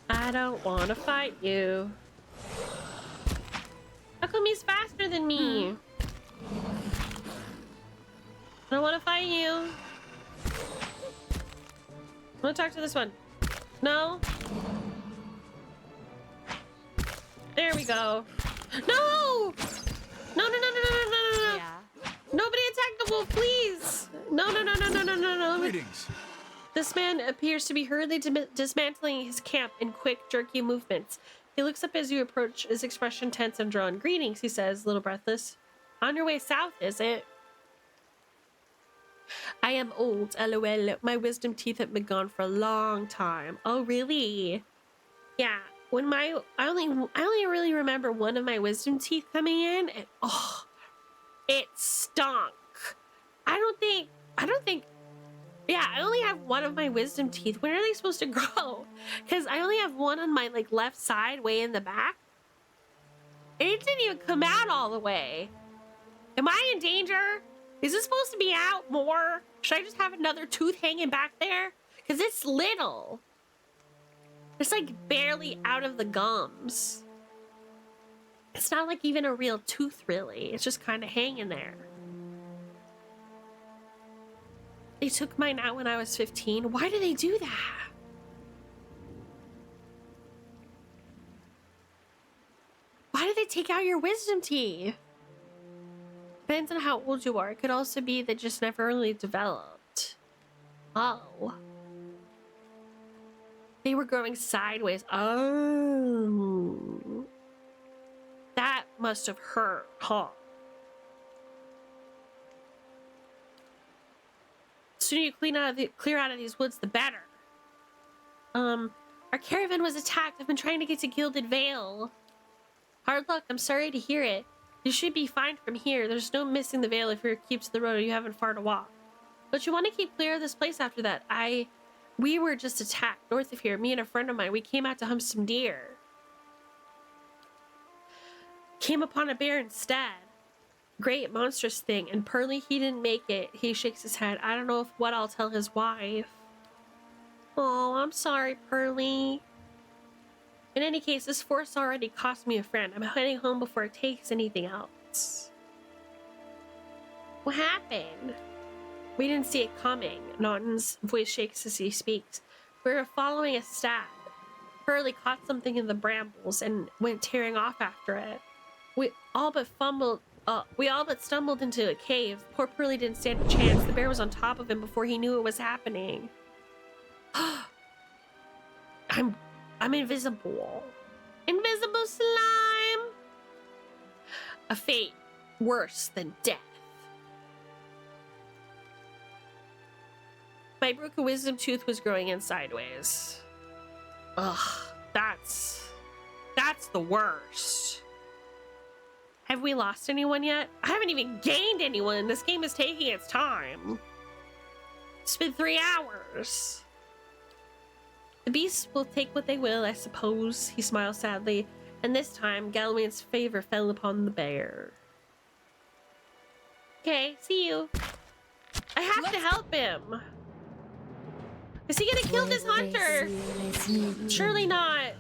I don't want to fight you. How come he's faster than me? I don't want to fight you. I want to talk to this one. No? There we go. No! No. Yeah. Nobody attack the wolf, please! No. Greetings. This man appears to be hurriedly dismantling his camp in quick, jerky movements. He looks up as you approach, his expression tense and drawn. Greetings, he says, a little breathless. On your way south, is it? I am old, lol. My wisdom teeth have been gone for a long time. Oh, really? Yeah. When I only really remember one of my wisdom teeth coming in, and it stunk. I don't think Yeah, I only have one of my wisdom teeth. When are they supposed to grow? Because I only have one on my like left side, way in the back. And it didn't even come out all the way. Am I in danger? Is this supposed to be out more? Should I just have another tooth hanging back there? Because it's little. It's like barely out of the gums. It's not like even a real tooth, really. It's just kind of hanging there. They took mine out when I was 15. Why do they do that? Why did they take out your wisdom teeth? Depends on how old you are. It could also be that just never really developed. Oh. They were growing sideways. Oh. That must have hurt, huh? The sooner you clear out of these woods, the better. Our caravan was attacked. I've been trying to get to Gilded Vale. Hard luck. I'm sorry to hear it. You should be fine from here. There's no missing the Vale if you keep to the road or you haven't far to walk. But you want to keep clear of this place after that. We were just attacked north of here. Me and a friend of mine, we came out to hunt some deer. Came upon a bear instead. Great monstrous thing. And Pearly, he didn't make it. He shakes his head. I don't know what I'll tell his wife. Oh, I'm sorry, Pearly. In any case, this force already cost me a friend. I'm heading home before it takes anything else. What happened? We didn't see it coming. Naughton's voice shakes as he speaks. We were following a stag. Pearly caught something in the brambles and went tearing off after it. We all but stumbled into a cave. Poor Pearly didn't stand a chance. The bear was on top of him before he knew it was happening. I'm invisible. Invisible slime! A fate worse than death. My broken wisdom tooth was growing in sideways. Ugh, that's the worst. Have we lost anyone yet? I haven't even gained anyone. This game is taking its time. It's been 3 hours. The beasts will take what they will, I suppose, he smiles sadly, and this time Galwain's favor fell upon the bear. Okay, see you. I have to help him. Is he gonna kill this hunter? Surely not.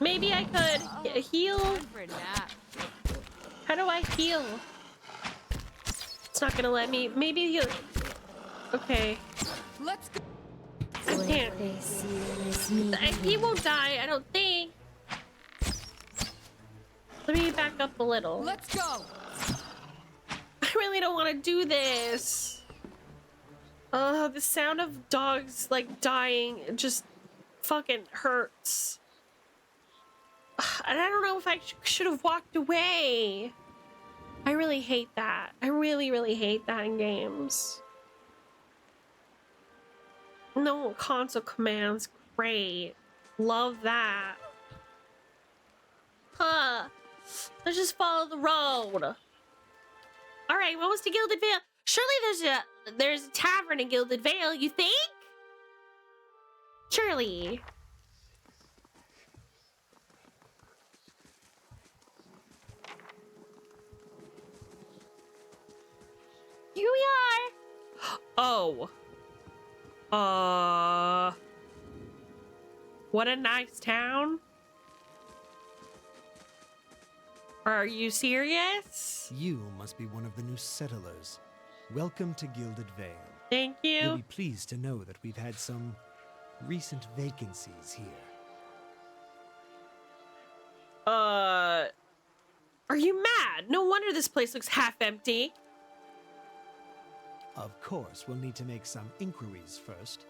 Maybe I could heal. How do I heal? It's not gonna let me. Maybe he'll. Okay. Let's go. I can't. He won't die, I don't think. Let me back up a little. Let's go. I really don't want to do this. The sound of dogs like dying just fucking hurts. And I don't know if I should have walked away. I really hate that. I really, really hate that in games. No console commands. Great. Love that. Let's just follow the road. Alright, we're almost to Gilded Vale. Surely there's a tavern in Gilded Vale, you think? Surely. Here we are. Oh. What a nice town. Are you serious? You must be one of the new settlers. Welcome to Gilded Vale. Thank You'll you. be pleased to know that we've had some recent vacancies here. Are you mad? No wonder this place looks half empty. Of course, we'll need to make some inquiries first.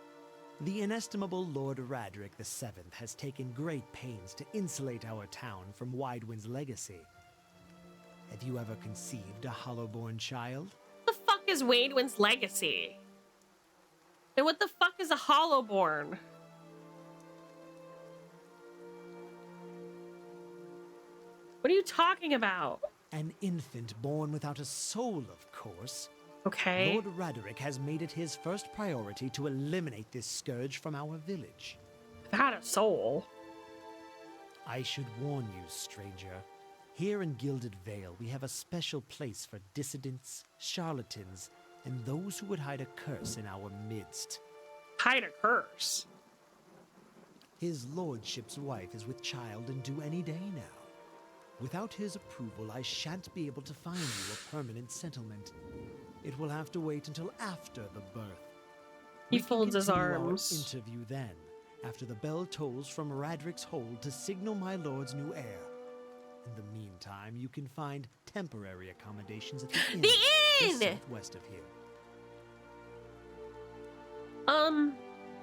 The inestimable Lord Radric VII has taken great pains to insulate our town from Widewind's legacy. Have you ever conceived a Hollowborn child? What the fuck is Wadewin's legacy? And what the fuck is a Hollowborn? What are you talking about? An infant born without a soul, of course. Okay. Lord Raderick has made it his first priority to eliminate this scourge from our village. Without a soul. I should warn you, stranger. Here in Gilded Vale, we have a special place for dissidents, charlatans, and those who would hide a curse in our midst. Hide a curse. His lordship's wife is with child and due any day now. Without his approval, I shan't be able to find you a permanent settlement. It will have to wait until after the birth. He We can folds his continue our arms. interview then, after the bell tolls from Radrick's hold to signal my lord's new heir. In the meantime, you can find temporary accommodations at the inn, The just inn! southwest of here.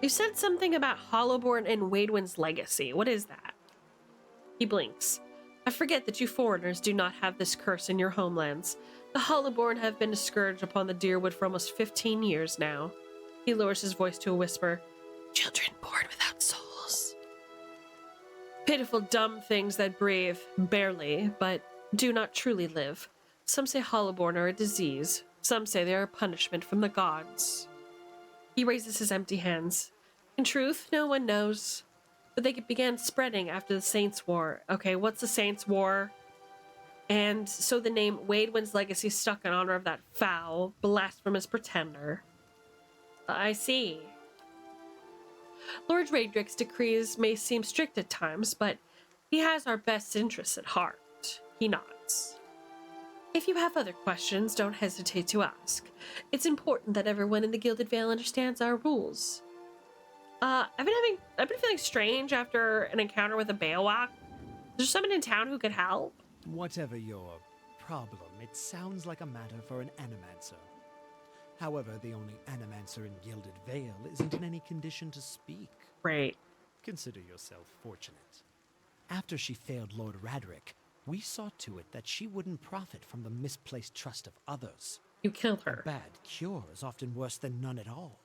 You said something about Hollowborn and Wadewin's legacy. What is that? He blinks. I forget that you foreigners do not have this curse in your homelands. The Hollowborn have been a scourge upon the Deerwood for almost 15 years now. He lowers his voice to a whisper. Children born without souls. Pitiful dumb things that breathe, barely, but do not truly live. Some say Hollowborn are a disease. Some say they are a punishment from the gods. He raises his empty hands. In truth, no one knows. But they began spreading after the Saints' War. Okay, what's the Saints' War? And so the name Wadewin's legacy stuck in honor of that foul, blasphemous pretender. I see. Lord Radrick's decrees may seem strict at times, but he has our best interests at heart. He nods. If you have other questions, don't hesitate to ask. It's important that everyone in the Gilded Vale understands our rules. I've been feeling strange after an encounter with a Beowulf. Is there someone in town who could help? Whatever your problem, it sounds like a matter for an animancer. However, the only animancer in Gilded Vale isn't in any condition to speak. Right. Consider yourself fortunate. After she failed Lord Raderick, we saw to it that she wouldn't profit from the misplaced trust of others. You killed her. A bad cure is often worse than none at all.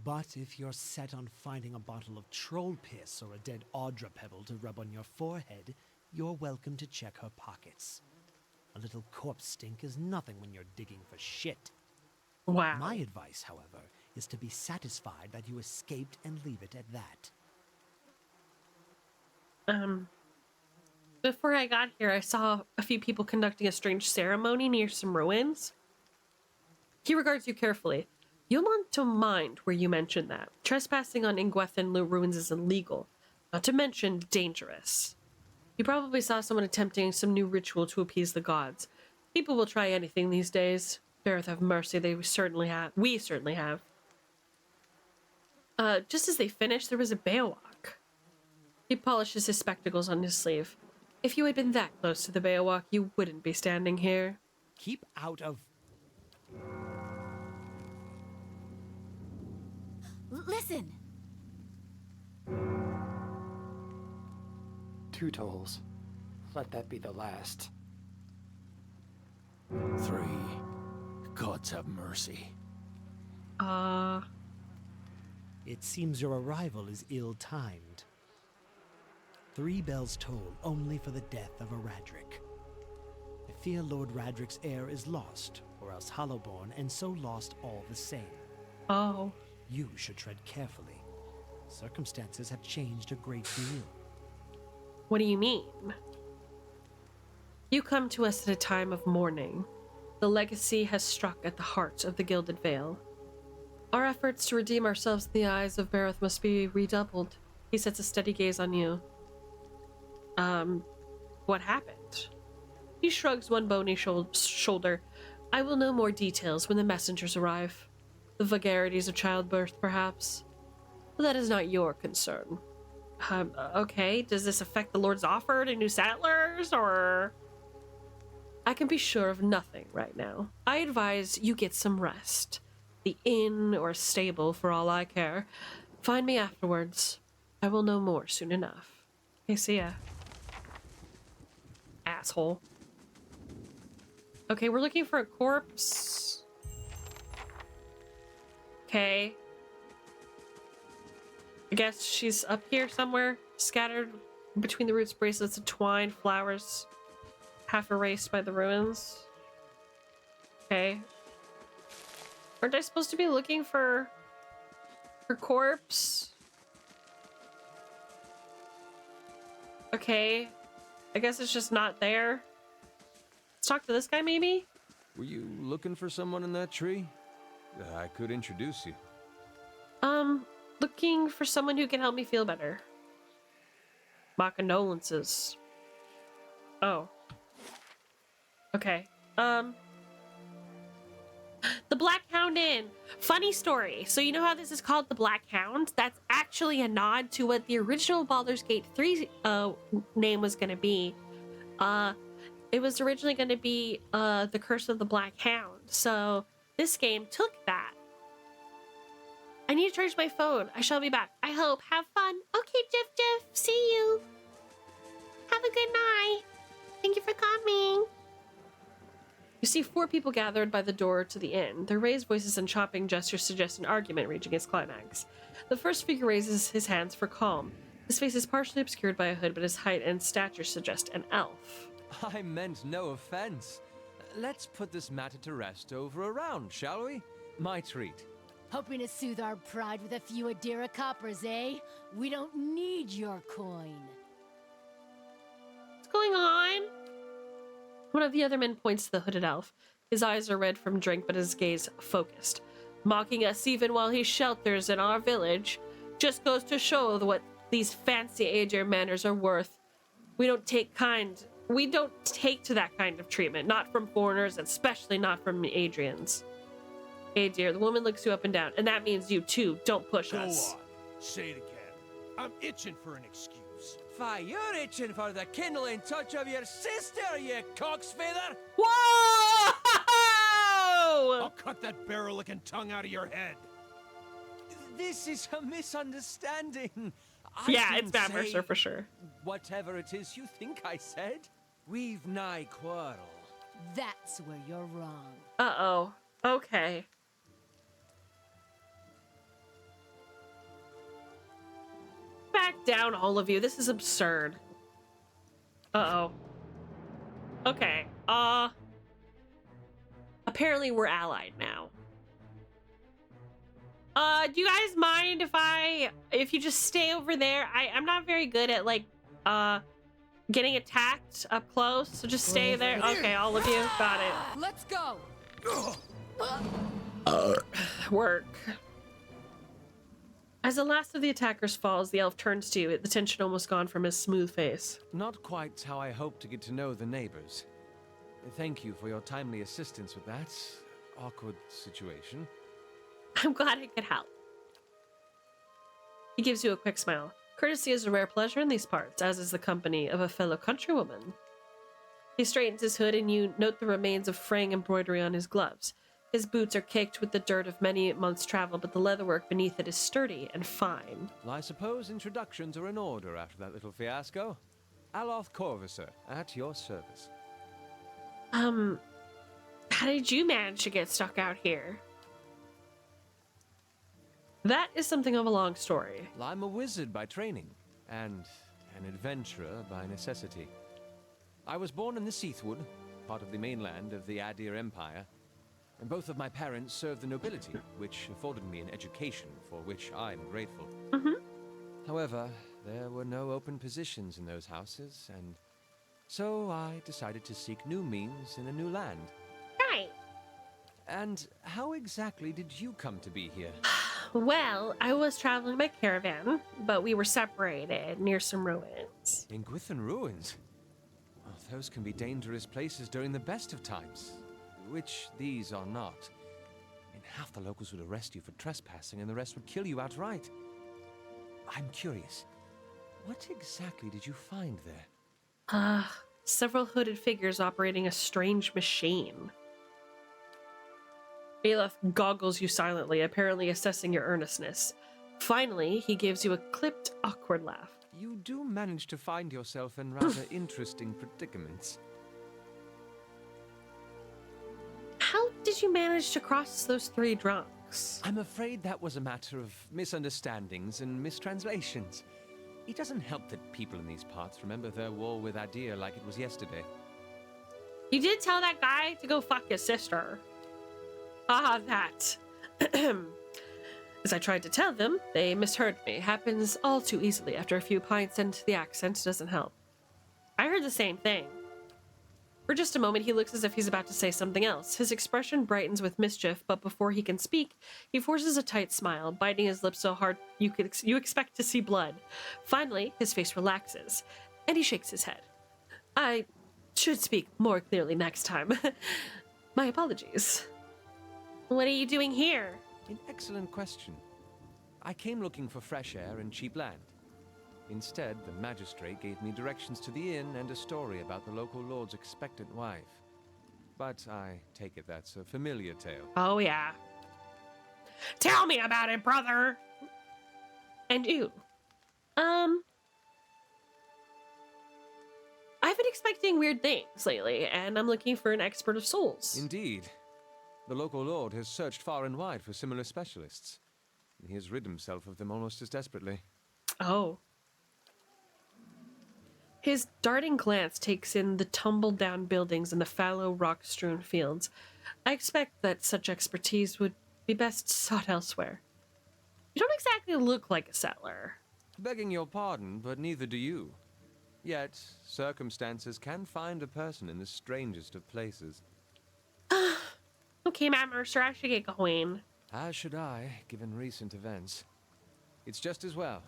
But if you're set on finding a bottle of troll piss or a dead Audra pebble to rub on your forehead, you're welcome to check her pockets. A little corpse stink is nothing when you're digging for shit. Wow. My advice, however, is to be satisfied that you escaped and leave it at that. Before I got here, I saw a few people conducting a strange ceremony near some ruins. He regards you carefully. You'll want to mind where you mentioned that. Trespassing on Ingwethan ruins is illegal, not to mention dangerous. You probably saw someone attempting some new ritual to appease the gods. People will try anything these days. Beareth have mercy, we certainly have. Just as they finished, there was a Beowulf. He polishes his spectacles on his sleeve. If you had been that close to the Beowulf, you wouldn't be standing here. Keep out of... Listen! 2 tolls. Let that be the last. 3. Gods have mercy. It seems your arrival is ill-timed. 3 bells toll only for the death of a Radrick. I fear Lord Radrick's heir is lost, or else Hollowborn, and so lost all the same. Oh. You should tread carefully. Circumstances have changed a great deal. What do you mean? You come to us at a time of mourning. The legacy has struck at the heart of the Gilded Vale. Our efforts to redeem ourselves in the eyes of Bareth must be redoubled. He sets a steady gaze on you. What happened? He shrugs one bony shoulder. I will know more details when the messengers arrive. The vulgarities of childbirth, perhaps. But that is not your concern. Okay, does this affect the Lord's offer to new settlers, or...? I can be sure of nothing right now. I advise you get some rest. The inn or stable, for all I care. Find me afterwards. I will know more soon enough. Okay, see ya. Asshole. Okay, we're looking for a corpse. Okay. I guess she's up here somewhere, scattered between the roots, bracelets of twine, flowers, half erased by the ruins. Okay. Aren't I supposed to be looking for her corpse? Okay. I guess it's just not there. Let's talk to this guy, maybe? Were you looking for someone in that tree? I could introduce you. Looking for someone who can help me feel better. My condolences. Oh. Okay. The Black Hound Inn. Funny story. So you know how this is called the Black Hound? That's actually a nod to what the original Baldur's Gate 3 name was going to be. It was originally going to be The Curse of the Black Hound. So this game took that. I need to charge my phone. I shall be back. I hope. Have fun. Okay, Jeff. See you. Have a good night. Thank you for coming. You see 4 people gathered by the door to the inn. Their raised voices and chopping gestures suggest an argument reaching its climax. The first figure raises his hands for calm. His face is partially obscured by a hood, but his height and stature suggest an elf. I meant no offense. Let's put this matter to rest over a round, shall we? My treat. Hoping to soothe our pride with a few Adira coppers, eh? We don't need your coin. What's going on? One of the other men points to the hooded elf. His eyes are red from drink, but his gaze focused. Mocking us even while he shelters in our village just goes to show what these fancy Adir manners are worth. We don't take to that kind of treatment, not from foreigners, especially not from Adrians. Adir, the woman looks you up and down, and that means you too. Don't push us. Go on. Say it again. I'm itching for an excuse. Fie, you're itching for the kindling touch of your sister, you cocksfeather! Whoa! I'll cut that barrel-licking tongue out of your head. This is a misunderstanding. Yeah, it's Bad Mercer for sure. Whatever it is you think I said, we've nigh quarrel. That's where you're wrong. Uh-oh. Okay. Back down, all of you. This is absurd. Uh-oh. Okay. Apparently we're allied now. Do you guys mind if you just stay over there? I'm not very good at, like, getting attacked up close, so just stay there. Okay, all of you. Got it. Let's go! Work. As the last of the attackers falls, the elf turns to you, the tension almost gone from his smooth face. Not quite how I hoped to get to know the neighbors. Thank you for your timely assistance with that awkward situation. I'm glad I could help. He gives you a quick smile. Courtesy is a rare pleasure in these parts, as is the company of a fellow countrywoman. He straightens his hood, and you note the remains of fraying embroidery on his gloves. His boots are caked with the dirt of many months' travel, but the leatherwork beneath it is sturdy and fine. Well, I suppose introductions are in order after that little fiasco. Aloth Corvusser, at your service. How did you manage to get stuck out here? That is something of a long story. Well, I'm a wizard by training, and an adventurer by necessity. I was born in the Seathwood, part of the mainland of the Adir Empire, and both of my parents served the nobility, which afforded me an education for which I'm grateful. However, there were no open positions in those houses, and so I decided to seek new means in a new land. Right. And how exactly did you come to be here? Well, I was traveling by caravan, but we were separated near some ruins. In Gwithan ruins? Well, those can be dangerous places during the best of times, which these are not. And half the locals would arrest you for trespassing, and the rest would kill you outright. I'm curious, what exactly did you find there? Several hooded figures operating a strange machine. Aleph goggles you silently, apparently assessing your earnestness. Finally, he gives you a clipped, awkward laugh. You do manage to find yourself in rather interesting predicaments. How did you manage to cross those 3 drunks? I'm afraid that was a matter of misunderstandings and mistranslations. It doesn't help that people in these parts remember their war with Adir like it was yesterday. You did tell that guy to go fuck his sister. That. As I tried to tell them, they misheard me. Happens all too easily after a few pints, and the accent doesn't help. I heard the same thing. For just a moment, he looks as if he's about to say something else. His expression brightens with mischief, but before he can speak, he forces a tight smile, biting his lips so hard you expect to see blood. Finally, his face relaxes, and he shakes his head. I should speak more clearly next time. My apologies. What are you doing here? An excellent question. I came looking for fresh air and cheap land. Instead, the magistrate gave me directions to the inn and a story about the local lord's expectant wife. But I take it that's a familiar tale. Oh, yeah. Tell me about it, brother! And you? I've been expecting weird things lately, and I'm looking for an expert of souls. Indeed. The local lord has searched far and wide for similar specialists. He has rid himself of them almost as desperately. Oh. His darting glance takes in the tumble-down buildings and the fallow, rock-strewn fields. I expect that such expertise would be best sought elsewhere. You don't exactly look like a settler. Begging your pardon, but neither do you. Yet, circumstances can find a person in the strangest of places. Okay, Matt Mercer, I should get going. As should I, given recent events. It's just as well.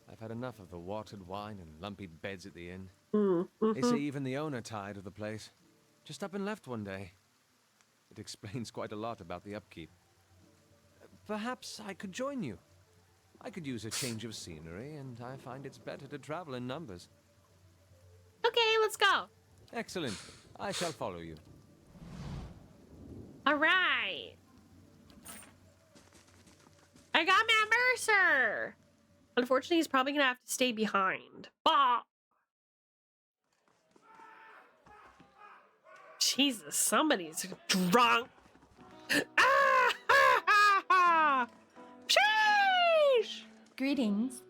I've had enough of the watered wine and lumpy beds at the inn. They say even the owner tired of the place. Just up and left one day. It explains quite a lot about the upkeep. Perhaps I could join you. I could use a change of scenery, and I find it's better to travel in numbers. Okay, let's go. Excellent. I shall follow you. All right. I got Matt Mercer. Unfortunately, he's probably gonna have to stay behind. Bah. Jesus, somebody's drunk. Ah! Ha, ha, ha. Sheesh! Greetings.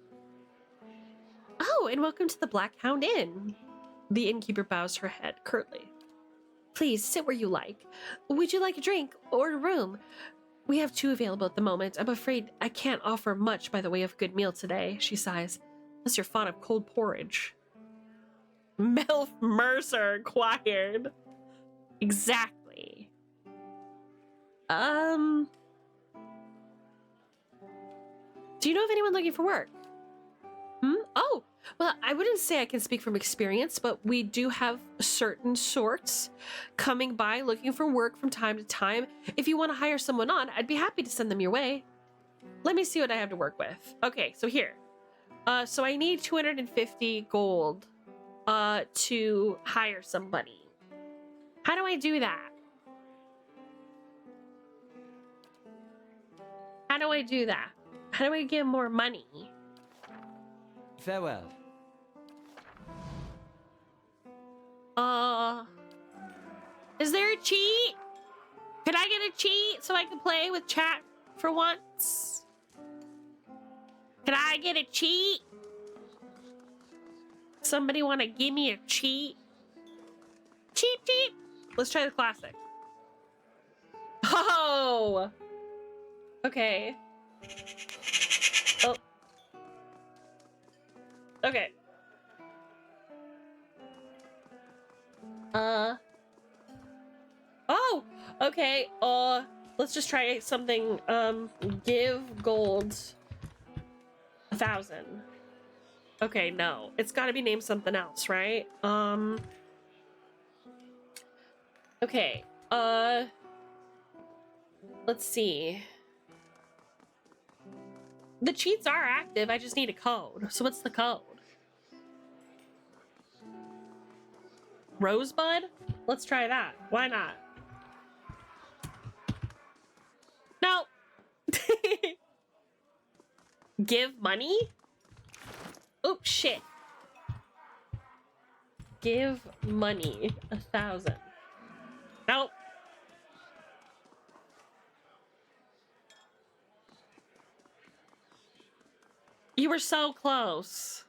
Oh, and welcome to the Black Hound Inn. The innkeeper bows her head curtly. Please sit where you like. Would you like a drink or a room? We have 2 available at the moment. I'm afraid I can't offer much by the way of good meal today, she sighs, unless you're fond of cold porridge. Melf Mercer acquired. Exactly. Do you know of anyone looking for work? Oh, well, I wouldn't say I can speak from experience, but we do have certain sorts coming by looking for work from time to time. If you want to hire someone on, I'd be happy to send them your way. Let me see what I have to work with. Okay, so here. So I need 250 gold to hire somebody. How do I do that? How do I do that? How do I get more money? Farewell. Is there a cheat? Could I get a cheat so I can play with chat for once? Can I get a cheat? Somebody want to give me a cheat? Cheat, cheat. Let's try the classic. Oh! Okay. Oh. Okay. Oh! Okay, let's just try something. Give gold 1,000. Okay, no. It's gotta be named something else, right? Okay, let's see. The cheats are active, I just need a code. So what's the code? Rosebud? Let's try that. Why not? No. Give money? Oops, shit. Give money 1,000. Nope. You were so close.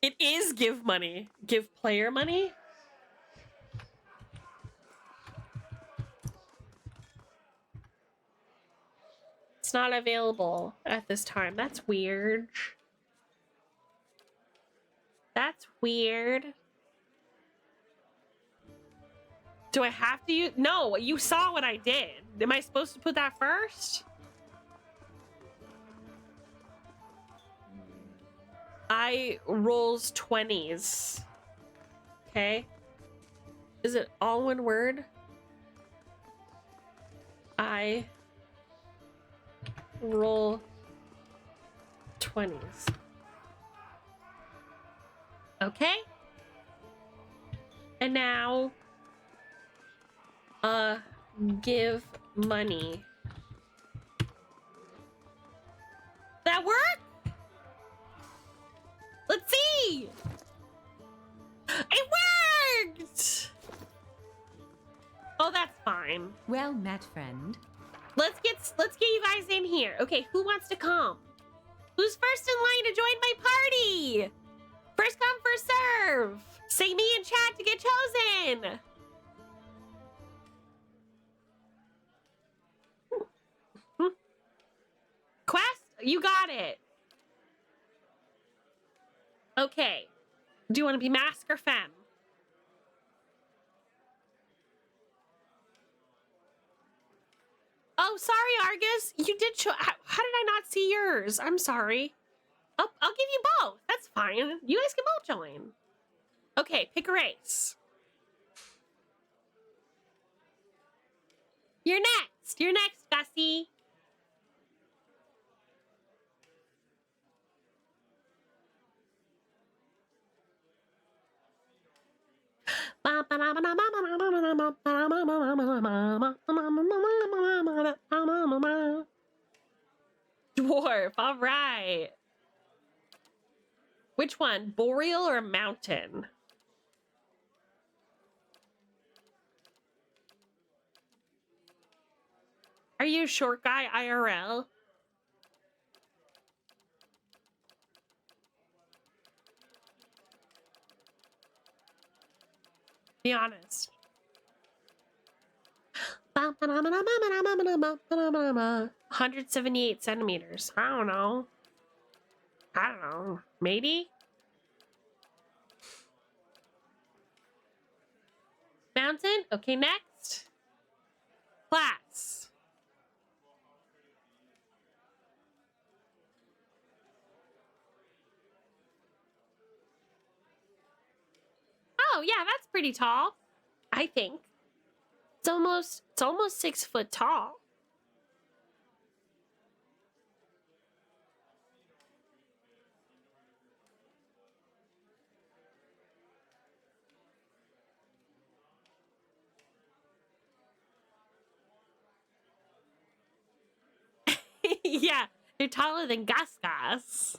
It is give money. Give player money? It's not available at this time. That's weird. That's weird. Do I have to use? No, you saw what I did. Am I supposed to put that first? I rolls 20s. Okay. Is it all one word? I roll 20s. Okay. And now, give money. That work? Let's see. It worked. Oh, that's fine. Well met, friend. Let's get you guys in here. Okay, who wants to come? Who's first in line to join my party? First come, first serve. Say me in chat to get chosen. Quest, you got it. Okay. Do you want to be mask or femme? Oh, sorry, Argus. You did show. How did I not see yours? I'm sorry. I'll give you both. That's fine. You guys can both join. Okay, pick a race. You're next. You're next, Gussie. Dwarf, all right. Which one, boreal or mountain? Are you a short guy IRL? Be honest. 178 centimeters. I don't know. Maybe? Mountain? Okay, next. Class. Oh, yeah, that's pretty tall. I think. It's almost 6 foot tall. Yeah, they're taller than Gus Gus.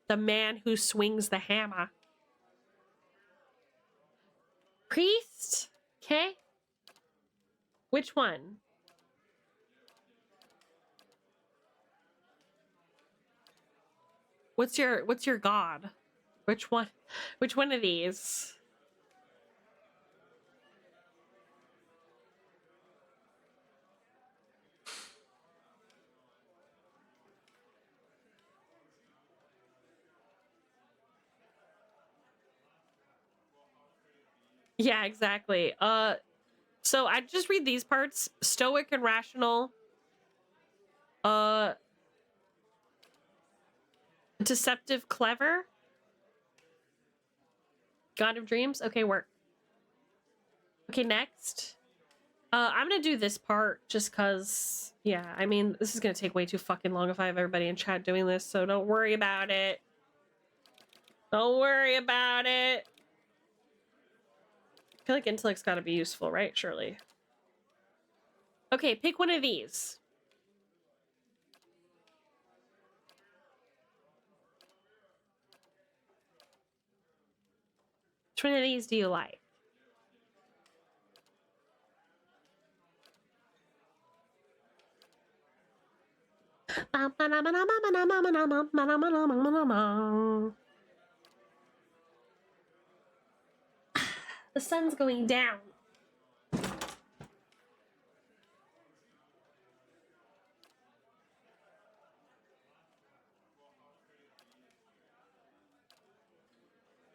The man who swings the hammer. Priest? Okay. Which one? What's your god? Which one? Which one of these? Yeah, exactly. So I just read these parts. Stoic and rational. Deceptive, clever. God of dreams. Okay, work. Okay, next. I'm gonna do this part just cause, yeah, I mean, this is gonna take way too fucking long if I have everybody in chat doing this, so don't worry about it. Don't worry about it. I feel like intellect's gotta be useful, right? Surely. Okay, pick one of these. Which one of these do you like? The sun's going down.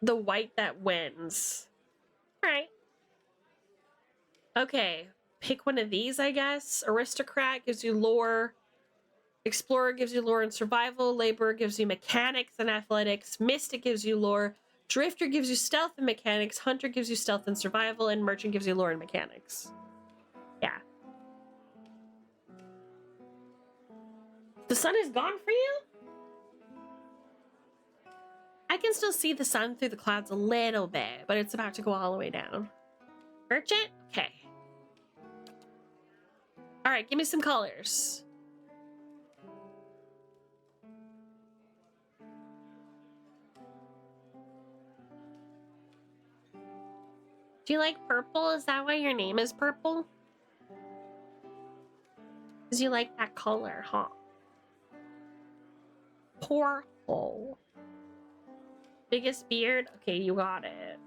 the white that wins. All right. Okay. Pick one of these, I guess. Aristocrat gives you lore. Explorer gives you lore and survival. Laborer gives you mechanics and athletics. Mystic gives you lore. Drifter gives you stealth and mechanics. Hunter gives you stealth and survival. And Merchant gives you lore and mechanics. Yeah. The sun is gone for you? I can still see the sun through the clouds a little bit, but it's about to go all the way down. Merchant? Okay. All right, give me some colors. Do you like purple? Is that why your name is Purple? Because you like that color, huh? Purple. Biggest beard? Okay, you got it.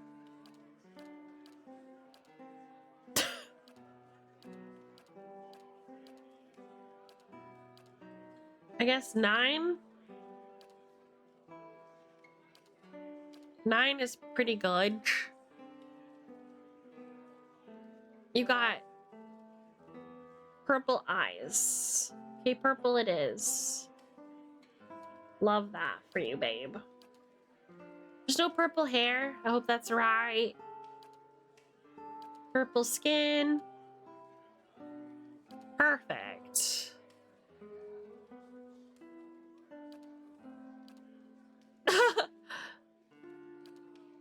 I guess 9? 9 is pretty good. You got purple eyes. Okay, purple it is. Love that for you, babe. There's no purple hair. I hope that's right. Purple skin. Perfect.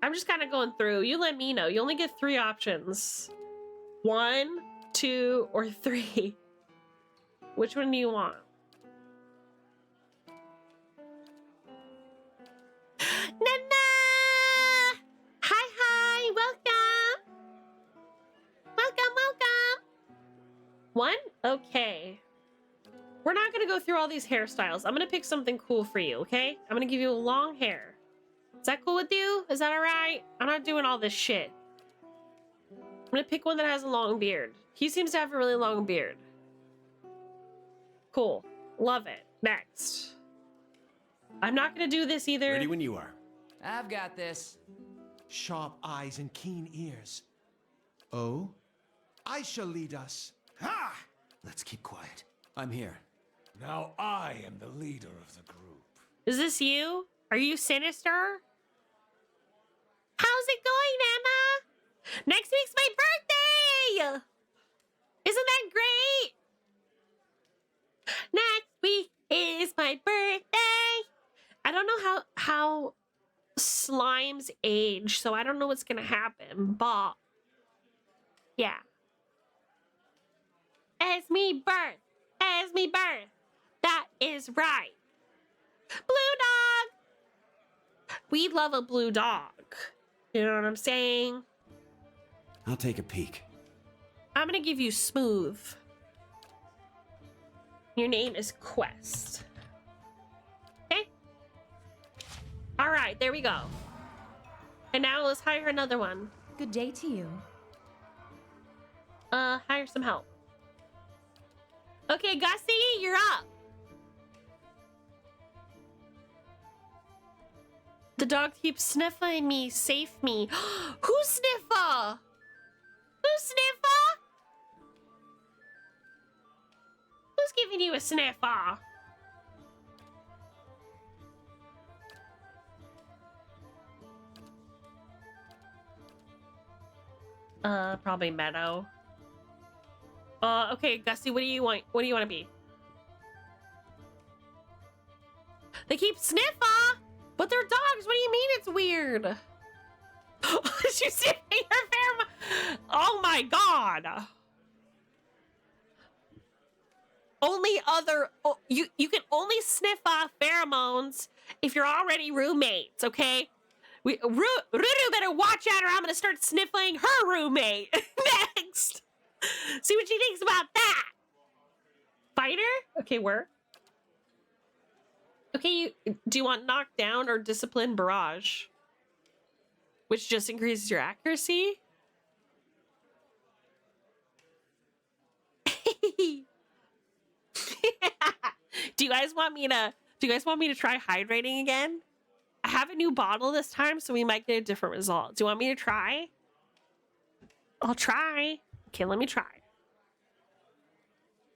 I'm just kind of going through. You let me know. You only get 3 options. 1, 2, or 3. Which one do you want? Nana! Hi, welcome! Welcome! 1? Okay. We're not gonna go through all these hairstyles. I'm gonna pick something cool for you, okay? I'm gonna give you long hair. Is that cool with you? Is that alright? I'm not doing all this shit. I'm gonna pick one that has a long beard. He seems to have a really long beard. Cool. Love it. Next. I'm not gonna do this either. Ready when you are. I've got this. Sharp eyes and keen ears. Oh? I shall lead us. Ha! Let's keep quiet. I'm here. Now I am the leader of the group. Is this you? Are you Sinister? How's it going, Emma? Next week's my birthday! Isn't that great? Next week is my birthday. I don't know how slimes age, so I don't know what's gonna happen, but yeah. As me birth. That is right. Blue dog. We love a blue dog. You know what I'm saying? I'll take a peek. I'm gonna give you Smooth. Your name is Quest. Okay? All right, there we go. And now let's hire another one. Good day to you. Hire some help. Okay, Gussie, you're up. The dog keeps sniffing me. Safe me. Who's Sniffer? Who's Sniffer? Who's giving you a sniffer? Probably Meadow. Okay, Gussie, what do you want? What do you want to be? They keep Sniffer, but they're dogs. What do you mean it's weird? Did you see your pheromone? Oh my god. Only other you can only sniff off pheromones if you're already roommates, okay? Ruru better watch out or I'm gonna start sniffling her roommate next. See what she thinks about that. Fighter? Okay, where? Okay, do you want knockdown or discipline barrage? Which just increases your accuracy? Do you guys want me to try hydrating again? I have a new bottle this time, so we might get a different result. Do you want me to try? I'll try. Okay, let me try.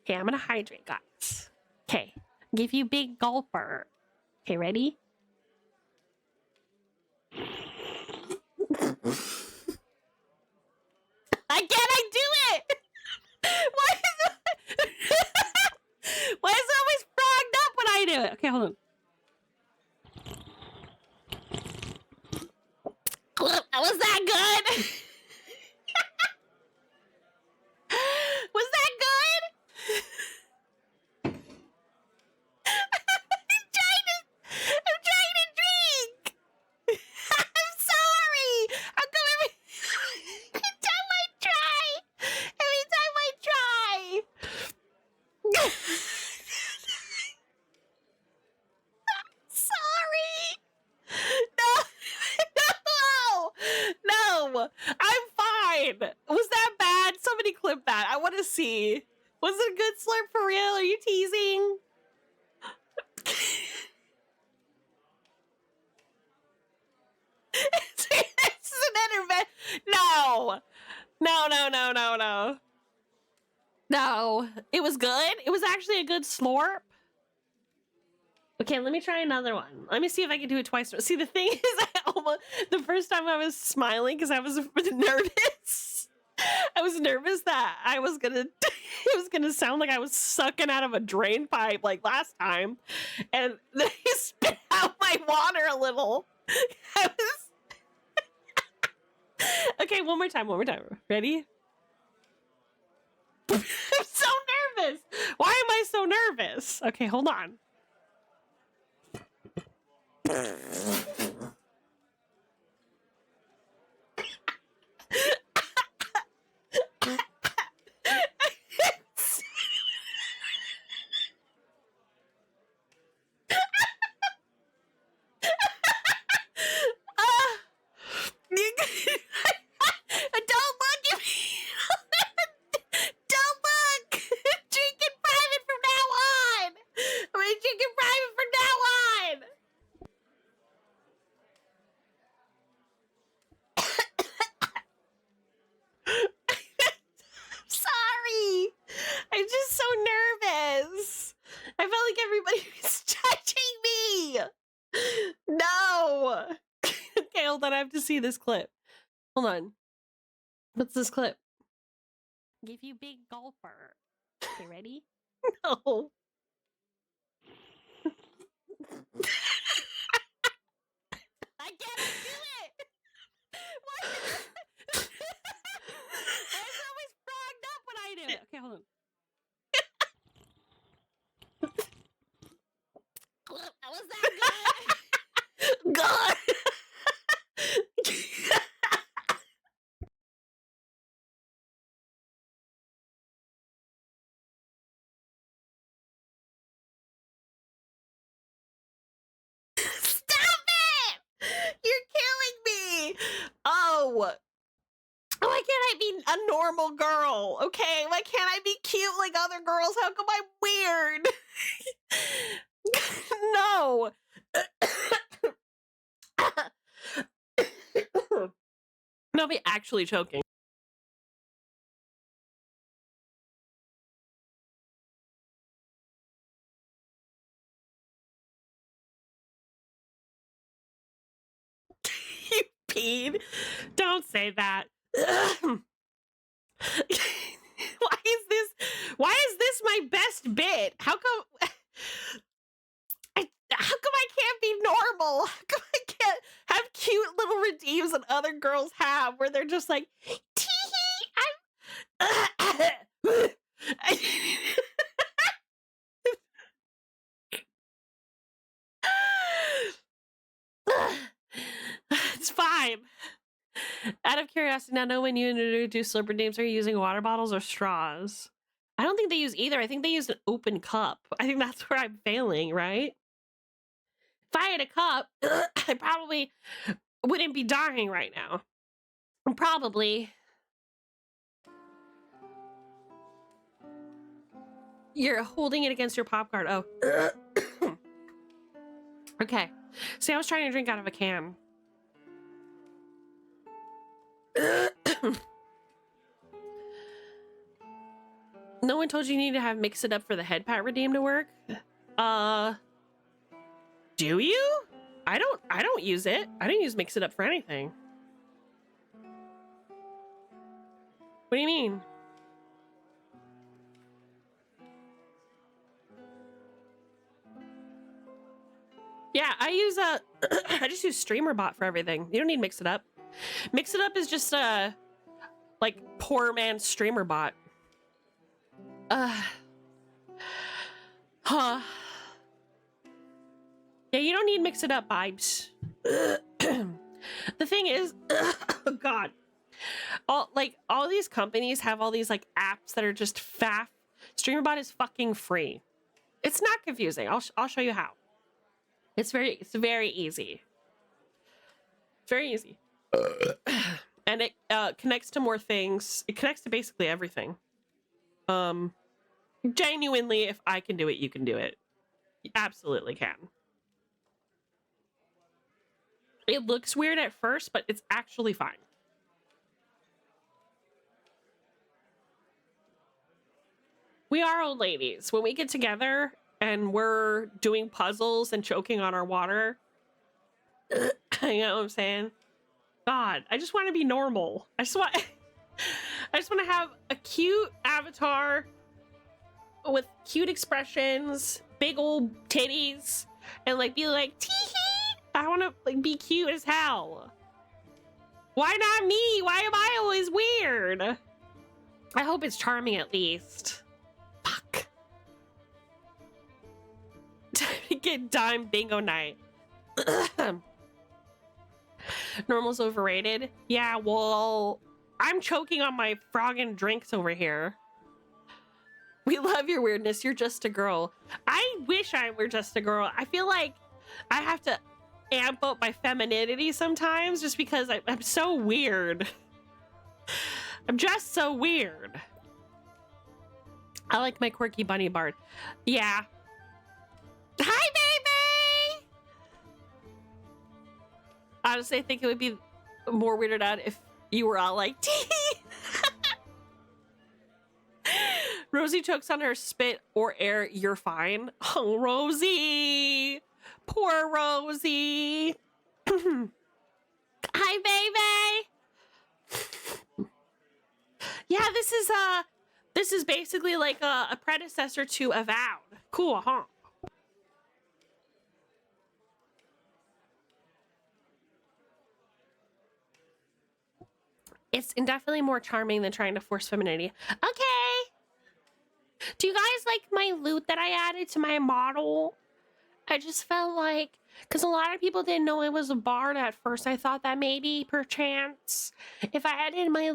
Okay, I'm gonna hydrate, guys. Okay, give you big gulper. Okay, ready? Again, I do it! Why is it... Why is it always frogged up when I do it? Okay, hold on. Was that good? Was that good? I'm trying to drink. I'm sorry. How come every time I try? Every time I try. Sorry. No. No. No. I'm fine. Was that bad? Somebody clip that. I want to see. Was it a good slurp for real? Are you teasing? This is an intervention. No. No, no, no, no, no. No. It was good. It was actually a good slurp. Okay, let me try another one. Let me see if I can do it twice. See, the thing is, the first time I was smiling because I was nervous. I was nervous that I was gonna, it was gonna sound like I was sucking out of a drain pipe like last time, and then he spit out my water a little. I was. Okay, one more time. Ready? I'm so nervous. Why am I so nervous? Okay, hold on. Don't look at me. Don't look. Drink in private from now on. I'm gonna drink in private from now on. Sorry. I'm just so nervous. I felt like everybody was judging me. No. Okay, hold on. I have to see this clip. Hold on. What's this clip? Give you big golfer. Okay, ready? No. I can't do it. Why is it always frogged up when I do it? Okay, hold on. Was that good? God. Stop it! You're killing me. Oh. Why can't I be a normal girl? Okay, why can't I be cute like other girls? How come I'm weird? No. I'll be actually choking. You peed? Don't say that. Why is this my best bit? How come I can't be normal? How come I can't have cute little redeems that other girls have where they're just like, tee-hee, I'm It's fine. Out of curiosity, now know when you introduce slurp names, are you using water bottles or straws? I don't think they use either. I think they use an open cup. I think that's where I'm failing, right? If I had a cup, I probably wouldn't be dying right now. Probably. You're holding it against your pop card. Oh. Okay. See, I was trying to drink out of a can. No one told you need to have mix it up for the head pat redeem to work? Do you? I don't use it. I don't use mix it up for anything. What do you mean? Yeah, I use I just use StreamerBot for everything. You don't need mix it up. Mix it up is just like poor man's StreamerBot. Huh. Yeah, you don't need mix it up vibes. The thing is, oh God, all these companies have all these like apps that are just faff. StreamerBot is fucking free. It's not confusing. I'll show you how. It's very easy. It's very easy. And it connects to more things. It connects to basically everything. Genuinely, if I can do it, you can do it. You absolutely can. It looks weird at first, but it's actually fine. We are old ladies. When we get together and we're doing puzzles and choking on our water, you know what I'm saying? God, I just want to be normal. I just want to have a cute avatar with cute expressions, big old titties, and like be like, tee-hee! I want to like be cute as hell. Why not me? Why am I always weird? I hope it's charming at least. Fuck. Get dime bingo night. Normal's overrated. Yeah, well, I'm choking on my frogging drinks over here. We love your weirdness. You're just a girl. I wish I were just a girl. I feel like I have to amp up my femininity sometimes just because I'm so weird. I'm just so weird. I like my quirky bunny bard. Yeah. Hi, baby! Honestly, I think it would be more weirded out if you were all like, tee. Rosie chokes on her spit or air, you're fine. Oh, Rosie! Poor Rosie! Hi, baby! Yeah, this is basically like a predecessor to Avowed. Cool, huh? It's definitely more charming than trying to force femininity. Okay! Do you guys like my loot that I added to my model? I just felt like, because a lot of people didn't know I was a bard at first. I thought that maybe, perchance, if I added my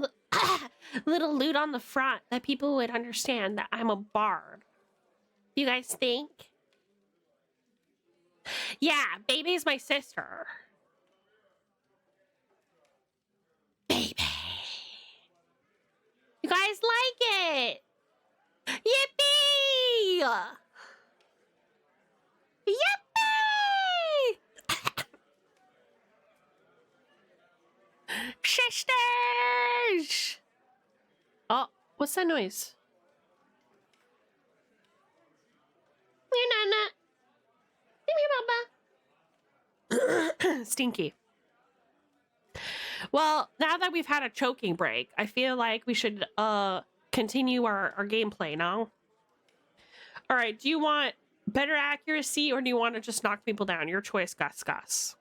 little loot on the front, that people would understand that I'm a bard. Do you guys think? Yeah, baby's my sister. Baby. You guys like it? Yippee! Yippee! Sisters! Oh, what's that noise? You're Nana. Mama. Stinky. Well, now that we've had a choking break, I feel like we should continue our gameplay now. All right, do you want better accuracy or do you want to just knock people down? Your choice, Gus.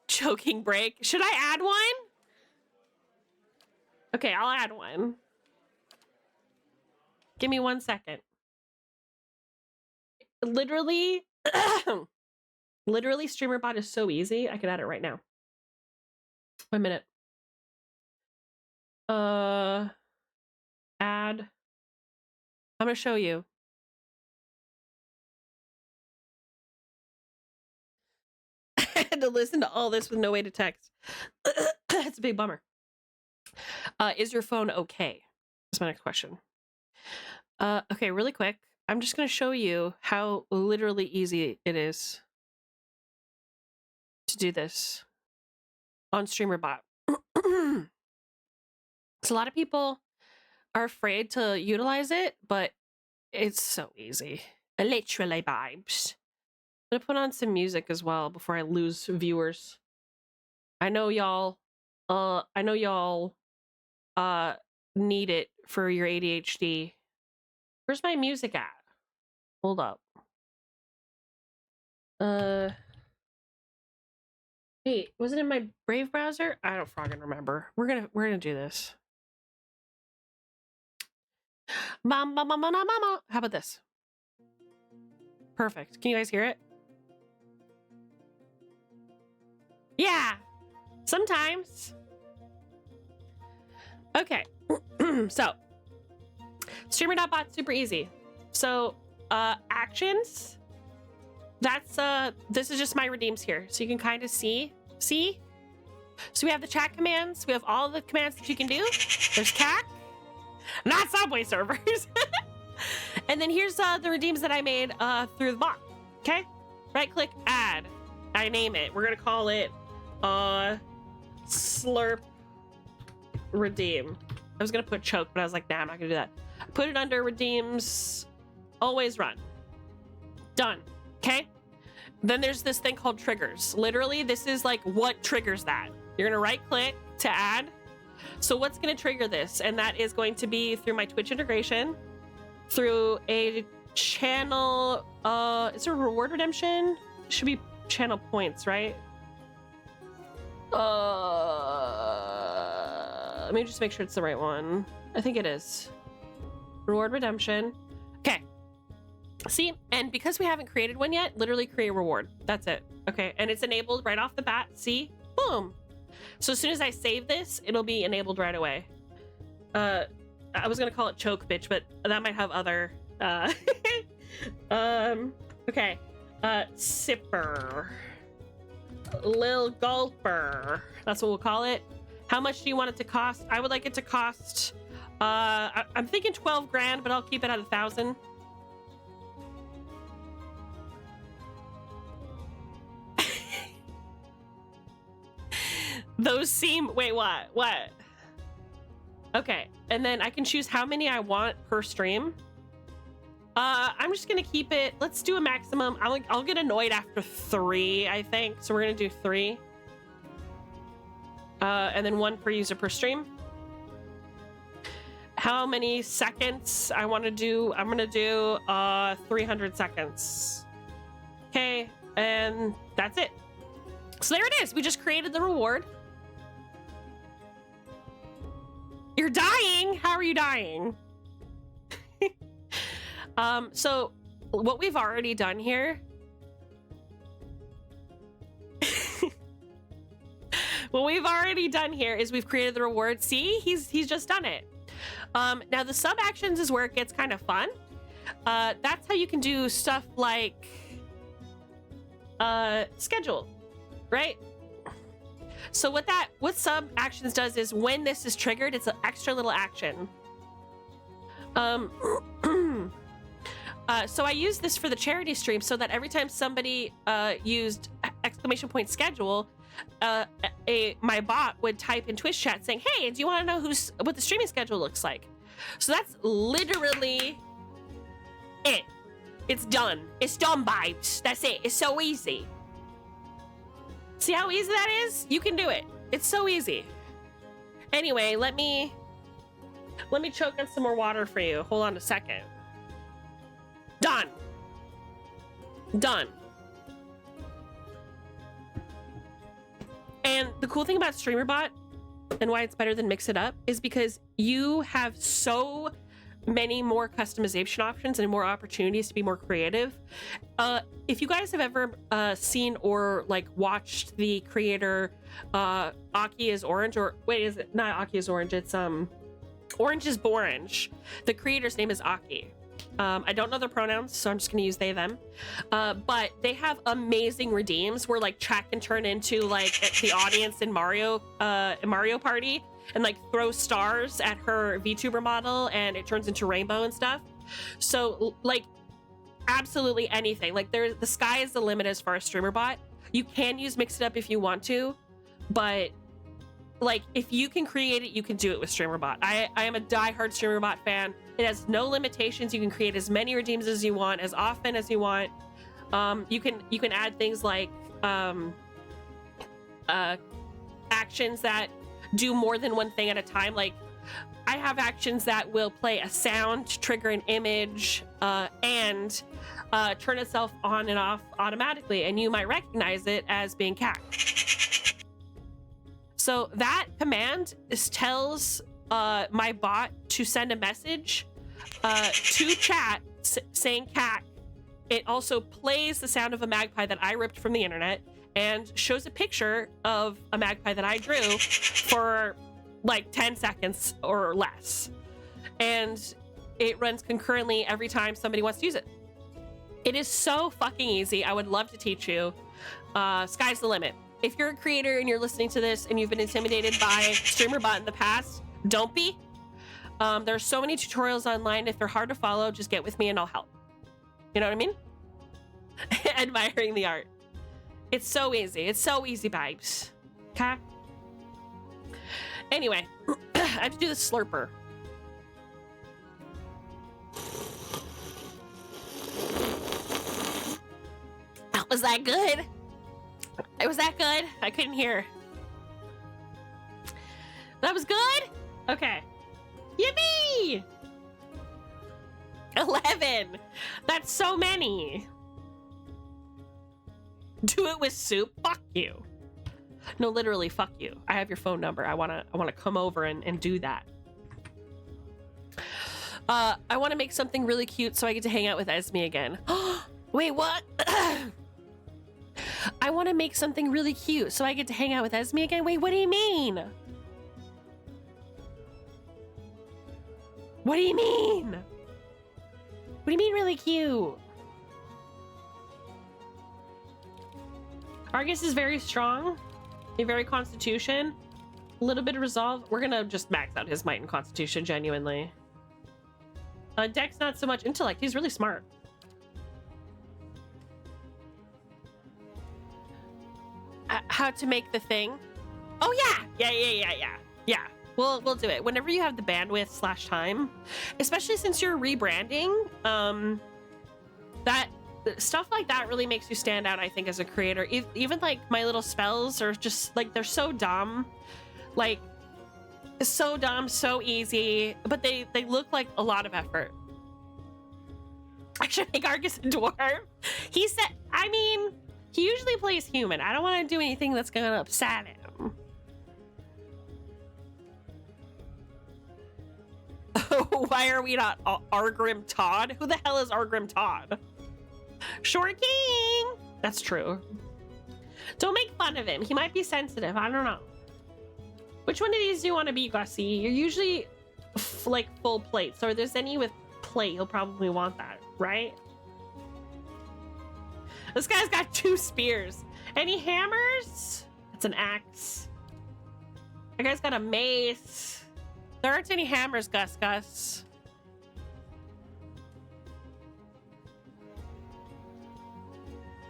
Choking break. Should I add one? Okay, I'll add one. Give me 1 second. Literally, StreamerBot is so easy. I could add it right now. 1 minute. Add. I'm gonna show you. I had to listen to all this with no way to text. It's a big bummer. Is your phone okay? That's my next question. Okay, really quick. I'm just going to show you how literally easy it is to do this on StreamerBot. So a lot of people are afraid to utilize it, but it's so easy. Literally vibes. I'm gonna put on some music as well before I lose viewers. I know y'all need it for your ADHD. Where's my music at? Hold up. Wait, was it in my Brave browser? I don't fucking remember. We're gonna do this. Mama. How about this? Perfect. Can you guys hear it? Yeah. Sometimes. Okay. So, streamer.bot super easy. So, actions. That's this is just my redeems here. So you can kind of see. So we have the chat commands. We have all the commands that you can do. There's CAK. Not Subway servers. And then here's the redeems that I made through the bot. Okay? Right click, add. I name it. We're gonna call it Slurp Redeem. I was gonna put choke, but I was like, nah, I'm not gonna do that. Put it under redeems. Always run. Done. Okay? Then there's this thing called triggers. Literally, this is like what triggers that. You're gonna right click to add. So what's gonna trigger this? And that is going to be through my Twitch integration, through a channel, is there reward redemption? It should be channel points, right? Let me just make sure it's the right one. I think it is. Reward redemption. Okay. See, and because we haven't created one yet, literally create a reward. That's it. Okay, and it's enabled right off the bat. See? Boom. So as soon as I save this, it'll be enabled right away. I was gonna call it choke bitch, but that might have other okay. Sipper. Lil Gulper. That's what we'll call it. How much do you want it to cost? I would like it to cost I'm thinking 12 grand, but I'll keep it at 1,000. Those seem, wait, what? Okay, and then I can choose how many I want per stream. I'm just gonna keep it, let's do a maximum. I'll get annoyed after 3, I think. So we're gonna do 3. And then 1 per user per stream. How many seconds I want to do? I'm gonna do 300 seconds. Okay, and that's it. So there it is. We just created the reward. You're dying. How are you dying? So what we've already done here. What we've already done here is we've created the reward. See, he's just done it. Now the sub actions is where it gets kind of fun. That's how you can do stuff like schedule, right? So what sub actions does is when this is triggered, it's an extra little action. So I use this for the charity stream so that every time somebody used exclamation point schedule, my bot would type in Twitch chat saying, hey, do you want to know what the streaming schedule looks like? So that's literally it. It's done. It's done, vibes. That's it. It's so easy. See how easy that is? You can do it. It's so easy. Anyway, let me choke on some more water for you. Hold on a second. Done. And the cool thing about StreamerBot and why it's better than Mix It Up is because you have so many more customization options and more opportunities to be more creative. If you guys have ever seen or like watched the creator Aki is Orange, or wait, is it not Aki is Orange? It's Orange is Borange. The creator's name is Aki. I don't know their pronouns, so I'm just gonna use they, them. But they have amazing redeems where like chat can turn into like the audience in Mario Party and like throw stars at her VTuber model and it turns into rainbow and stuff. So like absolutely anything. Like the sky is the limit as far as streamer bot. You can use Mix It Up if you want to, but like if you can create it, you can do it with streamer bot. I am a diehard streamer bot fan. It has no limitations. You can create as many redeems as you want, as often as you want. You can add things like actions that do more than one thing at a time. Like I have actions that will play a sound, trigger an image, and turn itself on and off automatically, and you might recognize it as being CAK. So that command tells my bot to send a message to chat saying CAK. It also plays the sound of a magpie that I ripped from the internet and shows a picture of a magpie that I drew for like 10 seconds or less. And it runs concurrently every time somebody wants to use it. It is so fucking easy. I would love to teach you. Sky's the limit. If you're a creator and you're listening to this and you've been intimidated by StreamerBot in the past, don't be. There's so many tutorials online. If they're hard to follow, just get with me and I'll help. You know what I mean? Admiring the art. It's so easy. It's so easy, babes. Okay? Anyway, I have to do the slurper. Was that good? Was that good? I couldn't hear. That was good? Okay. Yippee! 11. That's so many. Do it with soup? Fuck you. No, literally, fuck you. I have your phone number. I wanna come over and do that. I want to make something really cute so I get to hang out with Esme again. Wait, what? I want to make something really cute so I get to hang out with Esme again? Wait, what do you mean? What do you mean? What do you mean really cute? Argus is very strong. A very constitution. A little bit of resolve. We're gonna just max out his might and constitution, genuinely. Dex, not so much. Intellect, he's really smart. How to make the thing? Oh yeah. Yeah. We'll do it whenever you have the bandwidth / time, especially since you're rebranding. That stuff like that really makes you stand out, I think, as a creator. Even like my little spells are just like, they're so dumb, like so dumb, so easy, but they look like a lot of effort. I should make Argus a dwarf. He said, I mean, he usually plays human. I don't want to do anything that's gonna upset him. Why are we not Argrim Todd? Who the hell is Argrim Todd? Short King! That's true. Don't make fun of him. He might be sensitive. I don't know. Which one of these do you want to be, Gussie? You're usually like full plate. So if there's any with plate, he'll probably want that, right? This guy's got 2 spears. Any hammers? It's an axe. That guy's got a mace. There aren't any hammers, Gus.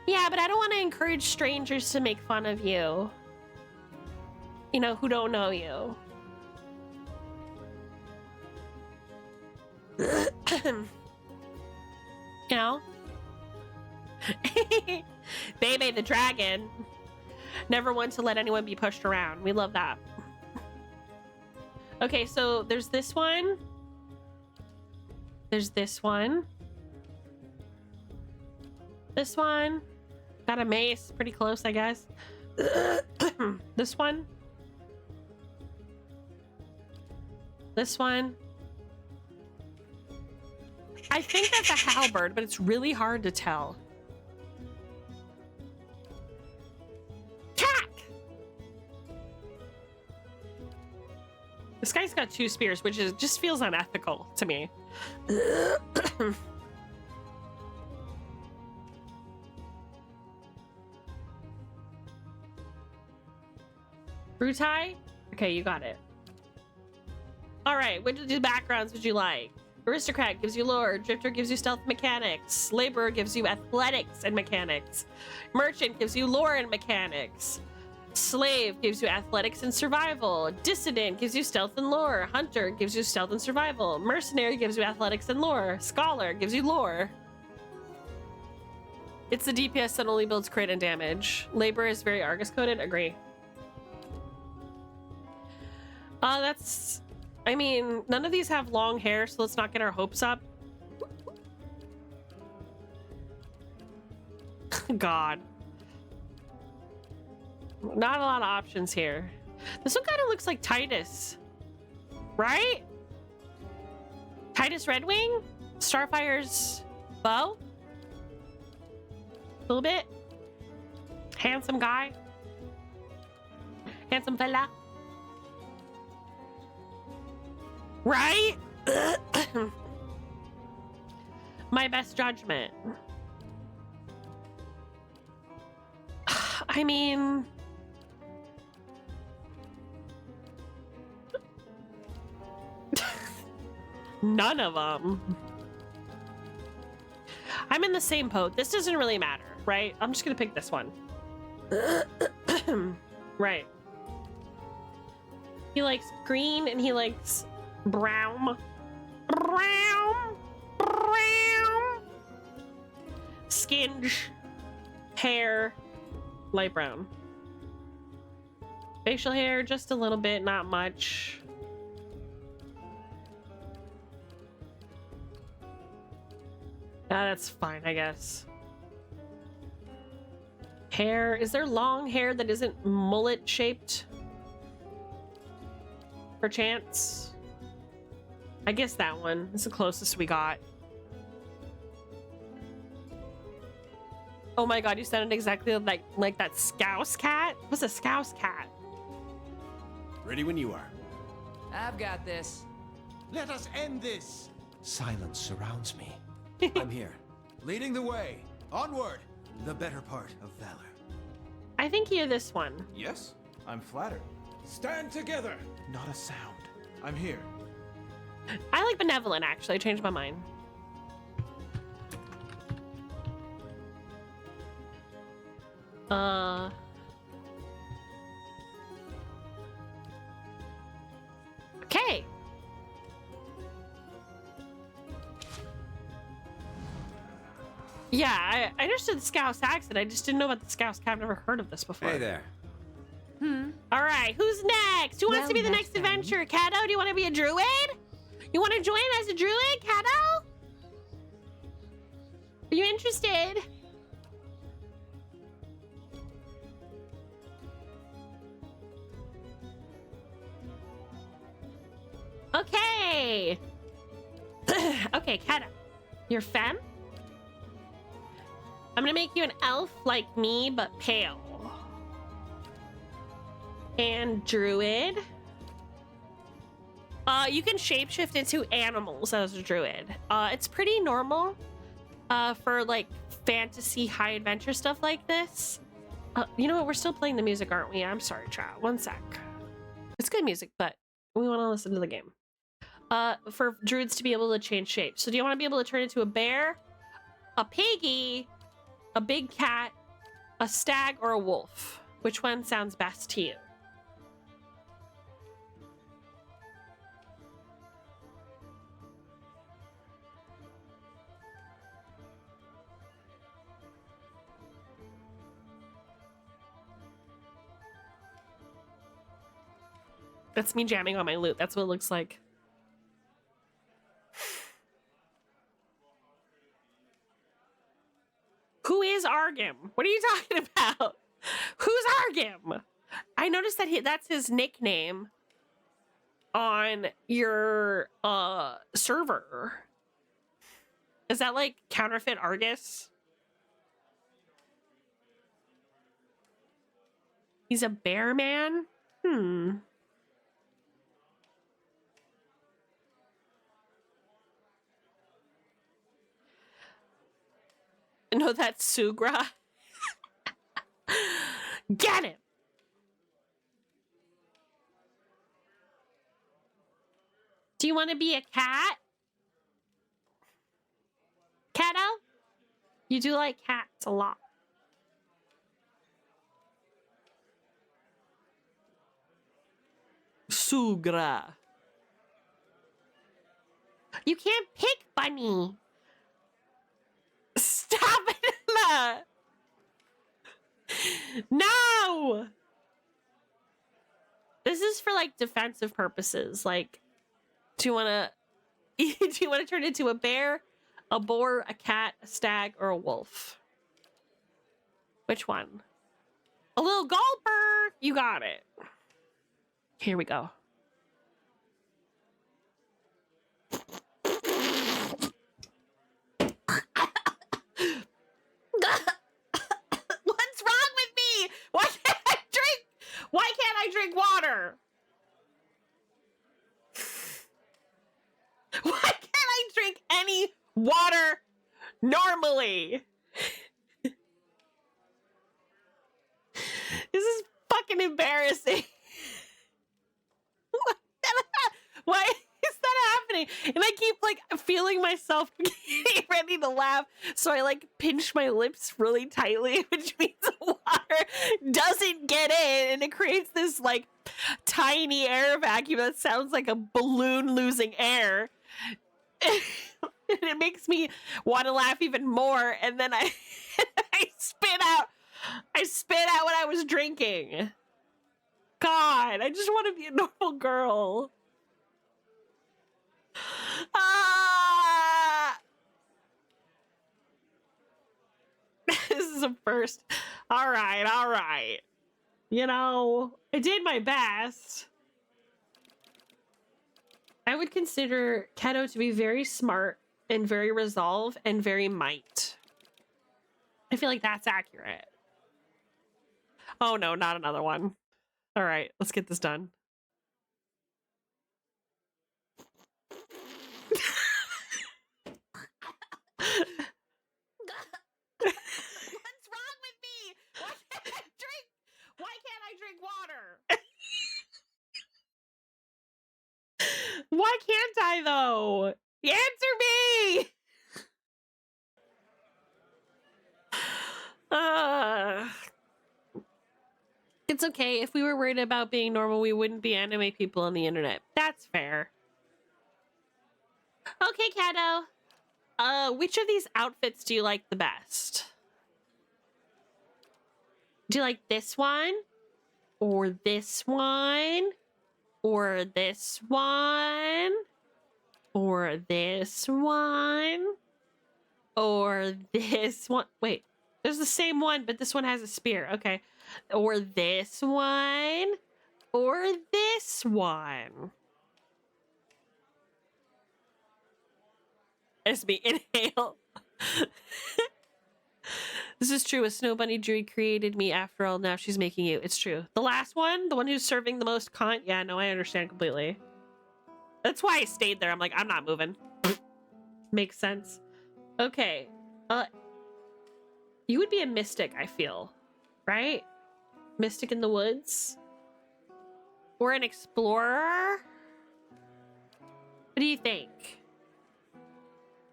Yeah, but I don't want to encourage strangers to make fun of you. You know, who don't know you. You know? Bebe the dragon. Never one to let anyone be pushed around. We love that. Okay, so there's this one. There's this one. This one. Got a mace. Pretty close, I guess. This one. This one. I think that's a halberd, but it's really hard to tell. CAK! This guy's got 2 spears, which just feels unethical to me. Brutai? Okay, you got it. All right, which of the backgrounds would you like? Aristocrat gives you lore. Drifter gives you stealth mechanics. Laborer gives you athletics and mechanics. Merchant gives you lore and mechanics. Slave gives you athletics and survival. Dissident gives you stealth and lore. Hunter gives you stealth and survival. Mercenary gives you athletics and lore. Scholar gives you lore. It's the DPS that only builds crit and damage. Labor is very Argus coded. Agree. That's... I mean, none of these have long hair, so let's not get our hopes up. God. Not a lot of options here. This one kind of looks like Titus. Right? Titus Redwing? Starfire's bow? A little bit. Handsome guy. Handsome fella. Right? My best judgment. I mean... None of them. I'm in the same boat. This doesn't really matter, right? I'm just gonna pick this one. Right. He likes green and he likes brown. Brown. Brown. Skin. Hair. Light brown. Facial hair, just a little bit, not much. That's fine, I guess. Hair. Is there long hair that isn't mullet shaped? Perchance? I guess that one is the closest we got. Oh my god, you sounded exactly like that Scouse cat? What's a Scouse cat? Ready when you are. I've got this. Let us end this. Silence surrounds me. I'm here, leading the way. Onward, the better part of valor. I think you're this one. Yes, I'm flattered. Stand together! Not a sound. I'm here. I like Benevolent, actually. I changed my mind. Okay. Yeah, I understood the Scouse accent. I just didn't know about the Scouse cat. I've never heard of this before. Hey there. All right, who's next? Who wants to be the next adventure? Kato, do you want to be a druid? You want to join as a druid, Kato? Are you interested? Okay. Okay, Kato. You're femme? I'm gonna make you an elf like me, but pale. And druid. You can shapeshift into animals as a druid. It's pretty normal for like fantasy high adventure stuff like this. You know what? We're still playing the music, aren't we? I'm sorry, chat. One sec. It's good music, but we want to listen to the game. For druids to be able to change shapes. So do you want to be able to turn into a bear, a piggy, a big cat, a stag, or a wolf? Which one sounds best to you? That's me jamming on my lute. That's what it looks like. Who is Argim? What are you talking about? Who's Argim? I noticed that that's his nickname on your server. Is that like counterfeit Argus? He's a bear man? No, that's Sugra. Get him! Do you want to be a cat? You do like cats a lot. Sugra. You can't pick Bunny. Stop it, Emma. No. This is for like defensive purposes. Like, do you want to? Do you want to turn into a bear, a boar, a cat, a stag, or a wolf? Which one? A little gulper. You got it. Here we go. What's wrong with me? Why can't I drink? Why can't I drink water? Why can't I drink any water normally? This is fucking embarrassing. Why is that happening? And I keep like feeling myself getting ready to laugh, so I like pinch my lips really tightly, which means the water doesn't get in, and it creates this like tiny air vacuum that sounds like a balloon losing air. And it makes me want to laugh even more, and then I spit out what I was drinking. God, I just want to be a normal girl. Ah! This is a first. All right. You know, I did my best. I would consider Keto to be very smart and very resolve and very might. I feel like that's accurate. Oh no, not another one. All right, let's get this done. What's wrong with me? Why can't I drink water? Why can't I though? Answer me. It's okay. If we were worried about being normal, we wouldn't be anime people on the internet. That's fair. Okay, Kato. Which of these outfits do you like the best? Do you like this one? Or this one? Or this one? Or this one? Or this one? Wait, there's the same one, but this one has a spear. Okay. Or this one? Or this one? It's me. Inhale. This is true. A snow bunny druid created me after all. Now she's making you. It's true. The last one, the one who's serving the most cunt. Yeah, no, I understand completely. That's why I stayed there. I'm like, I'm not moving. Makes sense. Okay. You would be a mystic, I feel. Right? Mystic in the woods? Or an explorer? What do you think?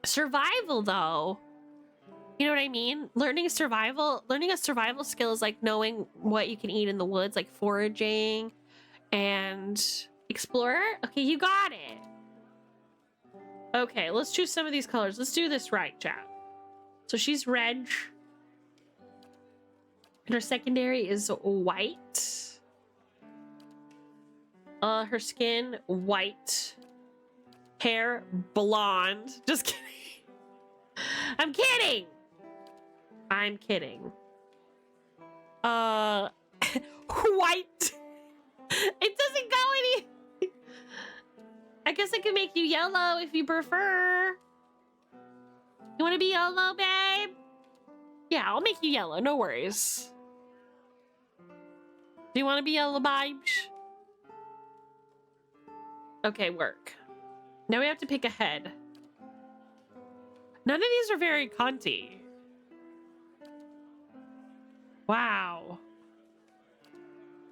Survival, though. You know what I mean? Learning a survival skill is like knowing what you can eat in the woods, like foraging and explorer. Okay, you got it. Okay, let's choose some of these colors. Let's do this right, chat. So she's red. And her secondary is white. Her skin, white. Hair, blonde. Just kidding. I'm kidding. I'm kidding. White. It doesn't go any. I guess I can make you yellow if you prefer. You want to be yellow, babe? Yeah, I'll make you yellow. No worries. Do you want to be yellow, babes? Okay, work. Now we have to pick a head. None of these are very cunty. Wow.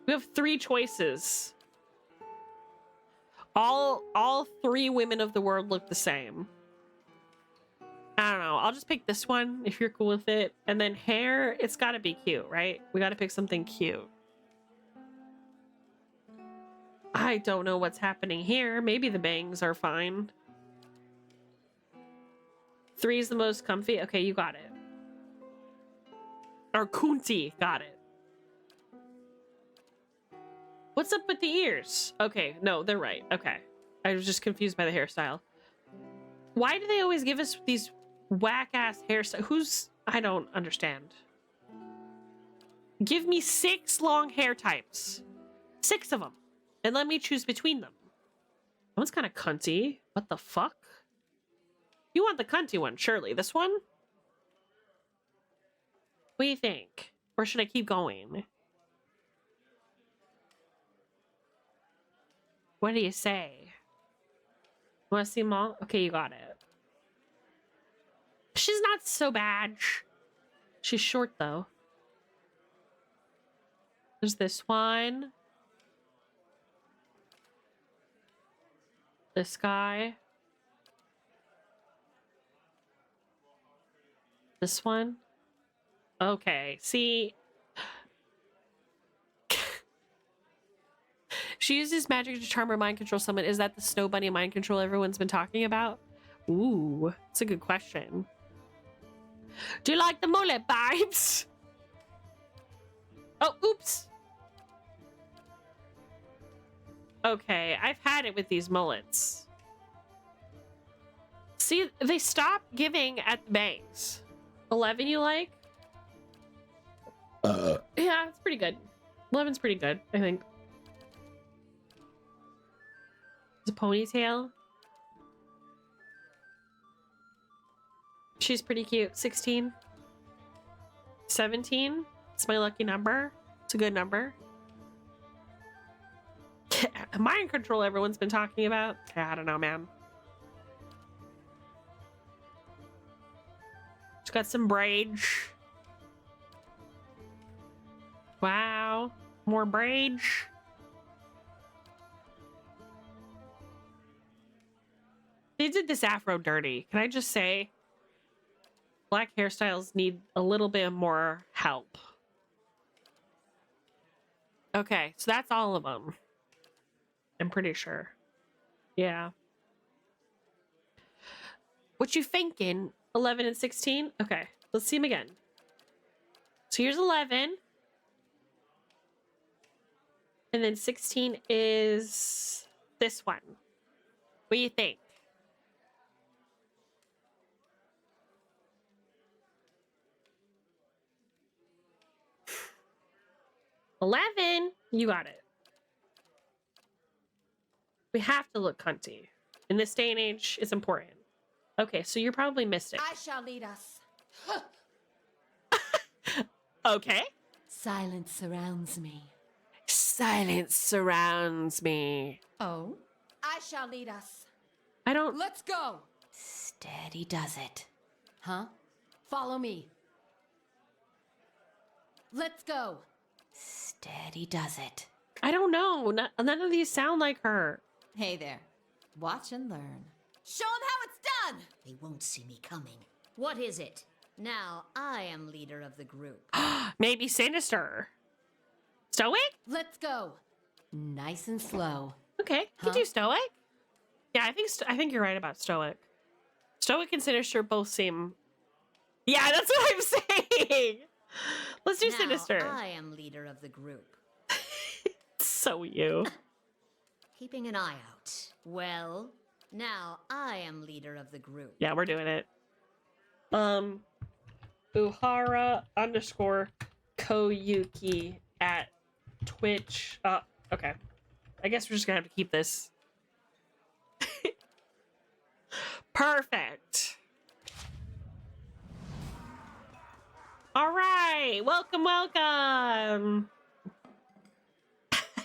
We have 3 choices. All 3 women of the world look the same. I don't know. I'll just pick this one if you're cool with it. And then hair, it's got to be cute, right? We got to pick something cute. I don't know what's happening here. Maybe the bangs are fine. 3 is the most comfy. Okay, you got it. Or Kunti got it. What's up with the ears? Okay, no, they're right. Okay. I was just confused by the hairstyle. Why do they always give us these whack-ass hairstyles? I don't understand. Give me 6 long hair types. 6 of them. And let me choose between them. That one's kind of cunty. What the fuck? You want the cunty one, surely. This one? What do you think? Or should I keep going? What do you say? Want to see them all? Okay, you got it. She's not so bad. She's short, though. There's this one. This guy. This one. Okay, see. She uses magic to charm or mind control someone. Is that the snow bunny mind control everyone's been talking about? Ooh, that's a good question. Do you like the mullet, babes? Oh, oops. Okay, I've had it with these mullets. See, they stop giving at the bangs. 11 you like? Yeah, it's pretty good. 11's pretty good, I think. It's a ponytail. She's pretty cute. 16. 17. It's my lucky number. It's a good number. Mind control everyone's been talking about. I don't know, man. She's got some braids. Wow. More braids. They did this afro dirty. Can I just say? Black hairstyles need a little bit more help. Okay, so that's all of them. I'm pretty sure. Yeah. What you thinking? 11 and 16? Okay, let's see them again. So here's 11. And then 16 is this one. What do you think? $11. You got it. We have to look cunty. In this day and age, it's important. Okay, so you're probably Mystic. I shall lead us. Okay. Silence surrounds me. Silence surrounds me. Oh? I shall lead us. I don't... Let's go! Steady does it. Huh? Follow me. Let's go. Steady does it. I don't know. None of these sound like her. Hey there. Watch and learn. Show them how it's done! They won't see me coming. What is it? Now I am leader of the group. Maybe Sinister. Stoic? Let's go. Nice and slow. Okay, can do Stoic. Yeah, I think you're right about Stoic. Stoic and Sinister both seem... Yeah, that's what I'm saying! Let's do now Sinister. I am leader of the group. So you. Keeping an eye out. Well, now I am leader of the group. Yeah, we're doing it. Uhara _ Koyuki at Twitch. Okay. I guess we're just gonna have to keep this. Perfect. All right. Welcome, welcome.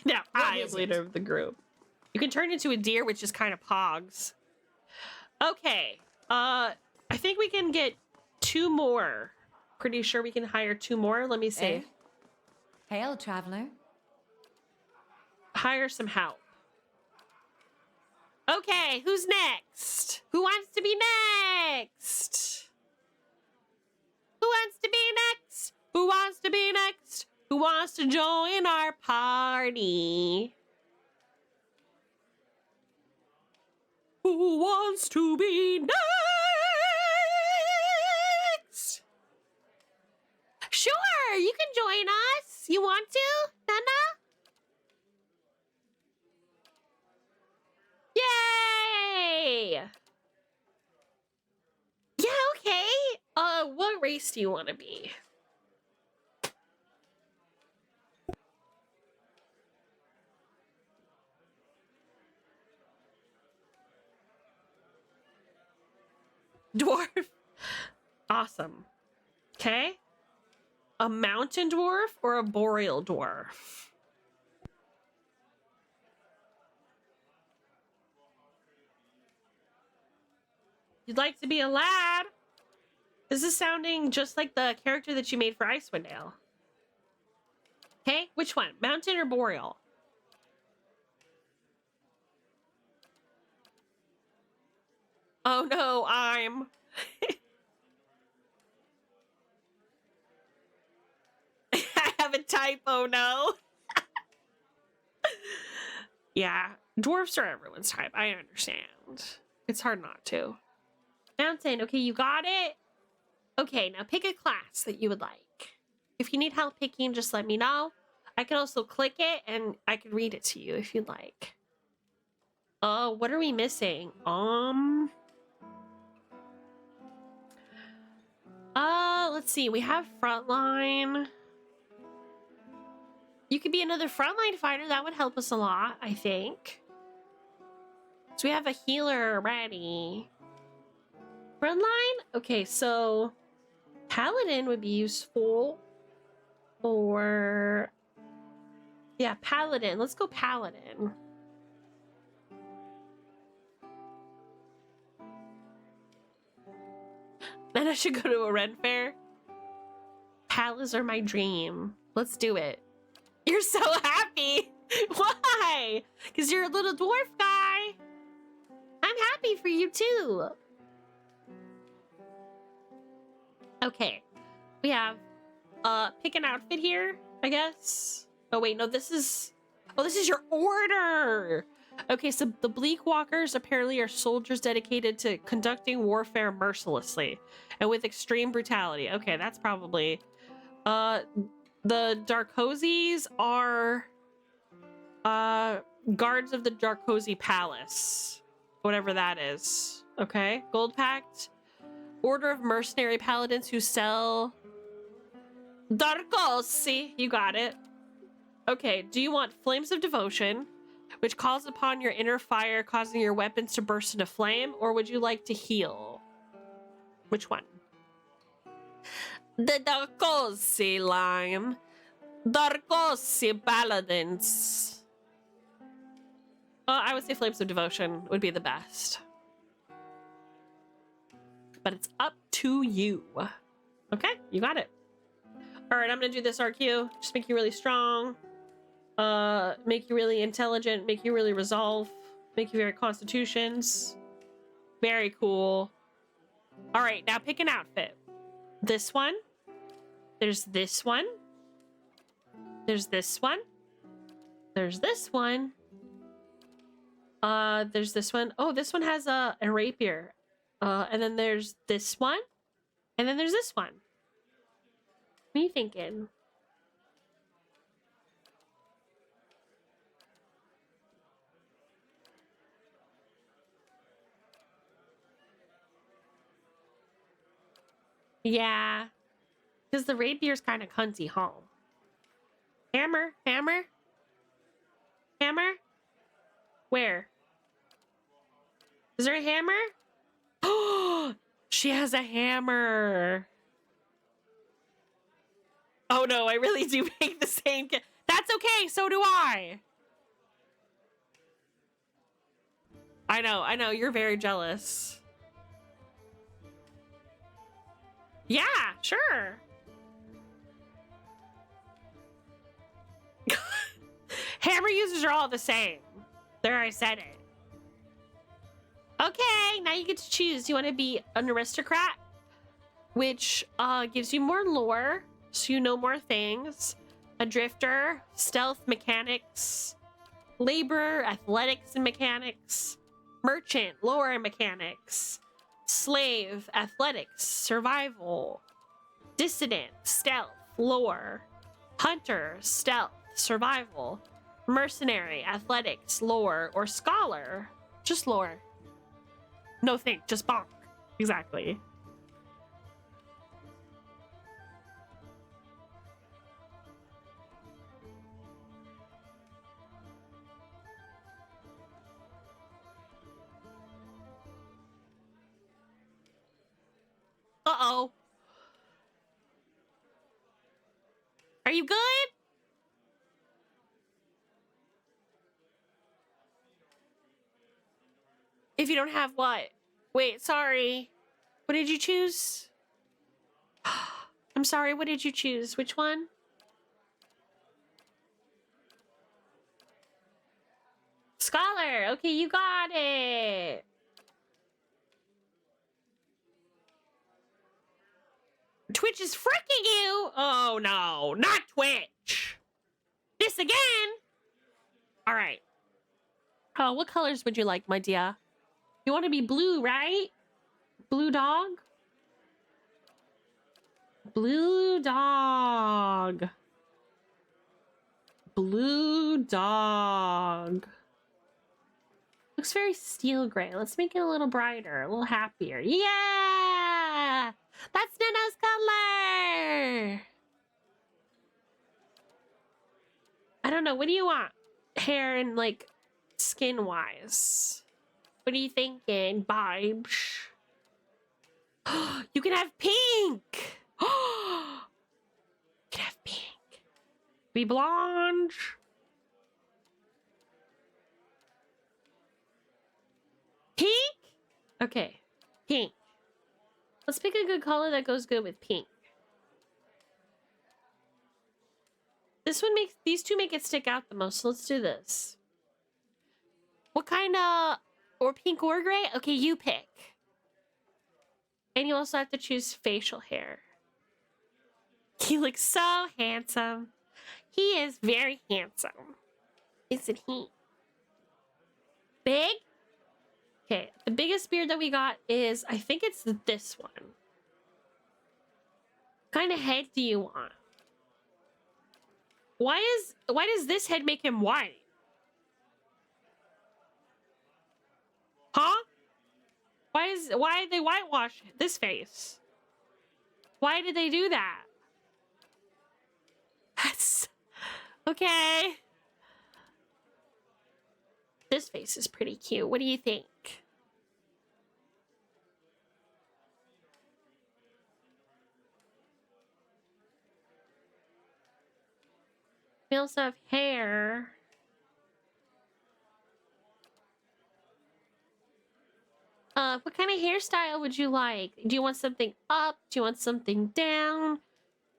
Now I am leader of the group. You can turn into a deer, which is kind of pogs. Okay. I think we can get 2 more. Pretty sure we can hire 2 more. Let me see. Eh? Hail, traveler. Hire some help. Okay, who's next? Who wants to be next? Who wants to be next? Who wants to be next? Who wants to join our party? Who wants to be next? Sure, you can join us. You want to, Nana? Yay! Yeah, okay. What race do you want to be? Dwarf. Awesome. Okay. A mountain dwarf or a boreal dwarf? You'd like to be a lad? This is sounding just like the character that you made for Icewind Dale. Okay, which one? Mountain or boreal? Oh no, I'm... I have a typo, no. Yeah, dwarfs are everyone's type. I understand. It's hard not to. Mountain, okay, you got it? Okay, now pick a class that you would like. If you need help picking, just let me know. I can also click it and I can read it to you if you'd like. What are we missing? Let's see. We have frontline. You could be another frontline fighter. That would help us a lot, I think. So we have a healer ready. Frontline? Okay, so Paladin would be useful. Or... yeah, Paladin. Let's go Paladin. Then I should go to a Ren Fair. Palas are my dream. Let's do it. You're so happy. Why? Because you're a little dwarf guy. I'm happy for you too. Okay. We have pick an outfit here, I guess. Oh wait, no, this is your order. Okay, so the Bleak Walkers apparently are soldiers dedicated to conducting warfare mercilessly and with extreme brutality. Okay, that's probably... the Darkozis are... guards of the Darkozi Palace. Whatever that is. Okay, Gold Pact. Order of mercenary paladins who sell... Darkozi! You got it. Okay, do you want Flames of Devotion, which calls upon your inner fire, causing your weapons to burst into flame, or would you like to heal? Which one? The Darkozi line. Darkozi Paladins. I would say Flames of Devotion would be the best. But it's up to you. Okay, you got it. Alright, I'm gonna do this RQ. Just make you really strong. Make you really intelligent, make you really resolve, make you very constitutions. Very cool. All right, now pick an outfit. This one. There's this one. There's this one. There's this one. There's this one. Oh, this one has a rapier. And then there's this one. And then there's this one. What are you thinking? Yeah, because the rapier's kind of cunty, huh? Hammer, hammer, hammer. Where? Is there a hammer? Oh, she has a hammer. Oh no, I really do make the same. That's okay. So do I. I know. You're very jealous. Yeah, sure. Hammer users are all the same. There, I said it. Okay, now you get to choose. Do you want to be an aristocrat? which gives you more lore, so you know more things. A drifter, stealth mechanics, laborer, athletics and mechanics, merchant, lore and mechanics, slave, athletics, survival, dissident, stealth, lore, hunter, stealth, survival, mercenary, athletics, lore, or scholar. Just lore. No think, just bonk. Exactly. Uh-oh. Are you good? If you don't have what? Wait, sorry. What did you choose? I'm sorry, what did you choose? Which one? Scholar. Okay, you got it. Twitch is fricking you. Oh, no. Not Twitch. This again. All right. Oh, what colors would you like, my dear? You want to be blue, right? Blue dog? Blue dog. Blue dog. Looks very steel gray. Let's make it a little brighter, a little happier. Yeah! That's Nano's color! I don't know. What do you want? Hair and, like, skin-wise. What are you thinking, Bibes? You can have pink! You can have pink. Be blonde. Pink? Okay. Pink. Let's pick a good color that goes good with pink. This one makes, these two make it stick out the most, so let's do this. What kind of, or pink or gray? Okay, you pick. And you also have to choose facial hair. He looks so handsome. He is very handsome. Isn't he? Big? Okay, the biggest beard that we got is, I think it's this one. What kind of head do you want? Why does this head make him white? Huh? Why did they whitewash this face? Why did they do that? That's okay. This face is pretty cute. What do you think? We also have hair. What kind of hairstyle would you like? Do you want something up? Do you want something down? Do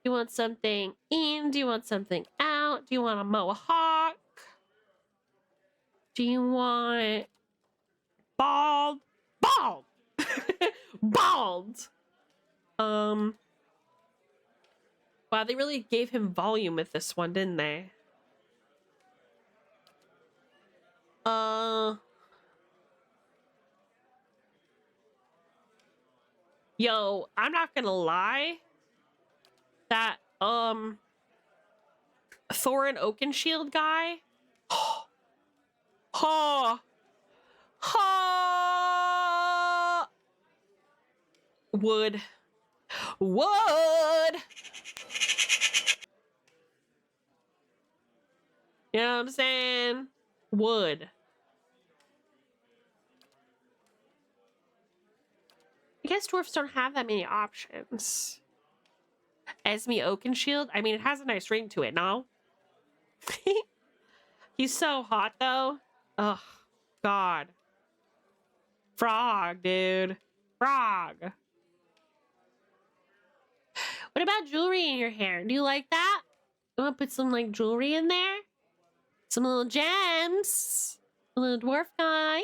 you want something in? Do you want something out? Do you want a mohawk? Do you want bald? Bald! Bald! Wow, they really gave him volume with this one, didn't they? Yo, I'm not gonna lie. That, Thorin Oakenshield guy. Ha! Ha! Wood. Wood! You know what I'm saying? Wood. I guess dwarfs don't have that many options. Esme Oakenshield? I mean, it has a nice ring to it, no? He's so hot, though. Ugh. God. Frog, dude. Frog. What about jewelry in your hair? Do you like that? You want to put some, like, jewelry in there? Some little gems. A little dwarf guy.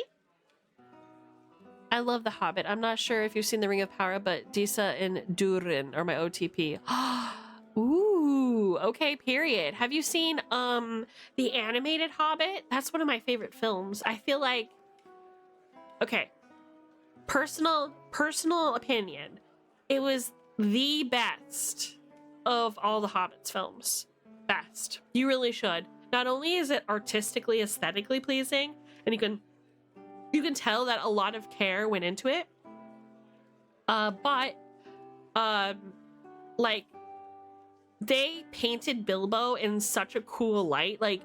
I love The Hobbit. I'm not sure if you've seen The Ring of Power, but Disa and Durin are my OTP. Ooh, okay, period. Have you seen the animated Hobbit? That's one of my favorite films. I feel like, okay, personal opinion, it was the best of all the Hobbit's films. Best. You really should. Not only is it artistically, aesthetically pleasing, and you can tell that a lot of care went into it, but like, they painted Bilbo in such a cool light. Like,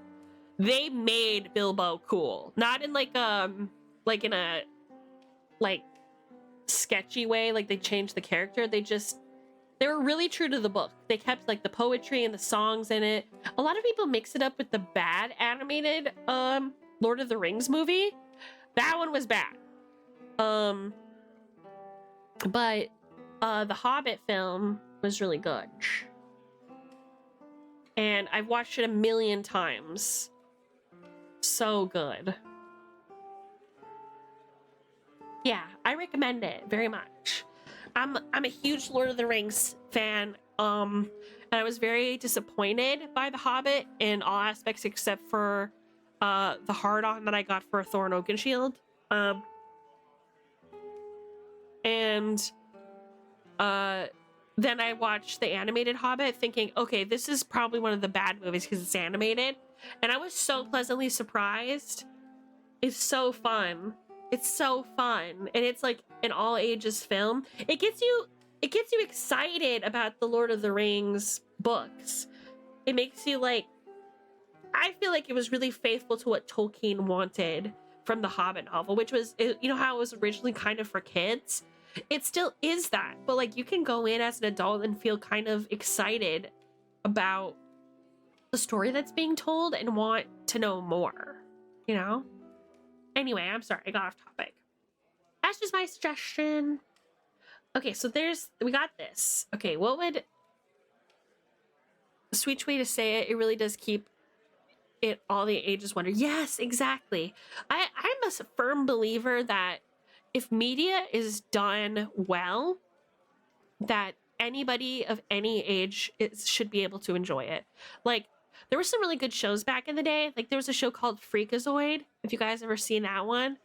they made Bilbo cool, not in like in a like sketchy way. Like, they changed the character. They were really true to the book. They kept like the poetry and the songs in it. A lot of people mix it up with the bad animated Lord of the Rings movie. That one was bad. But the Hobbit film was really good. And I've watched it a million times. So good. Yeah, I recommend it very much. I'm a huge Lord of the Rings fan. And I was very disappointed by The Hobbit in all aspects except for the hard-on that I got for Thorin Oakenshield. Then I watched the animated Hobbit thinking, okay, this is probably one of the bad movies because it's animated. And I was so pleasantly surprised. It's so fun. It's so fun. And it's like an all ages film. It gets you excited about the Lord of the Rings books. It makes you like, I feel like it was really faithful to what Tolkien wanted from the Hobbit novel, which was, you know how it was originally kind of for kids? It still is that, but like, you can go in as an adult and feel kind of excited about the story that's being told and want to know more, you know? Anyway, I'm sorry, I got off topic. That's just my suggestion. Okay, so we got this. Okay, what would a sweet way to say it? It really does keep it all the ages wonder. Yes, exactly. I'm a firm believer that if media is done well, that anybody of any age should be able to enjoy it. Like, there were some really good shows back in the day. Like, there was a show called Freakazoid, if you guys ever seen that one.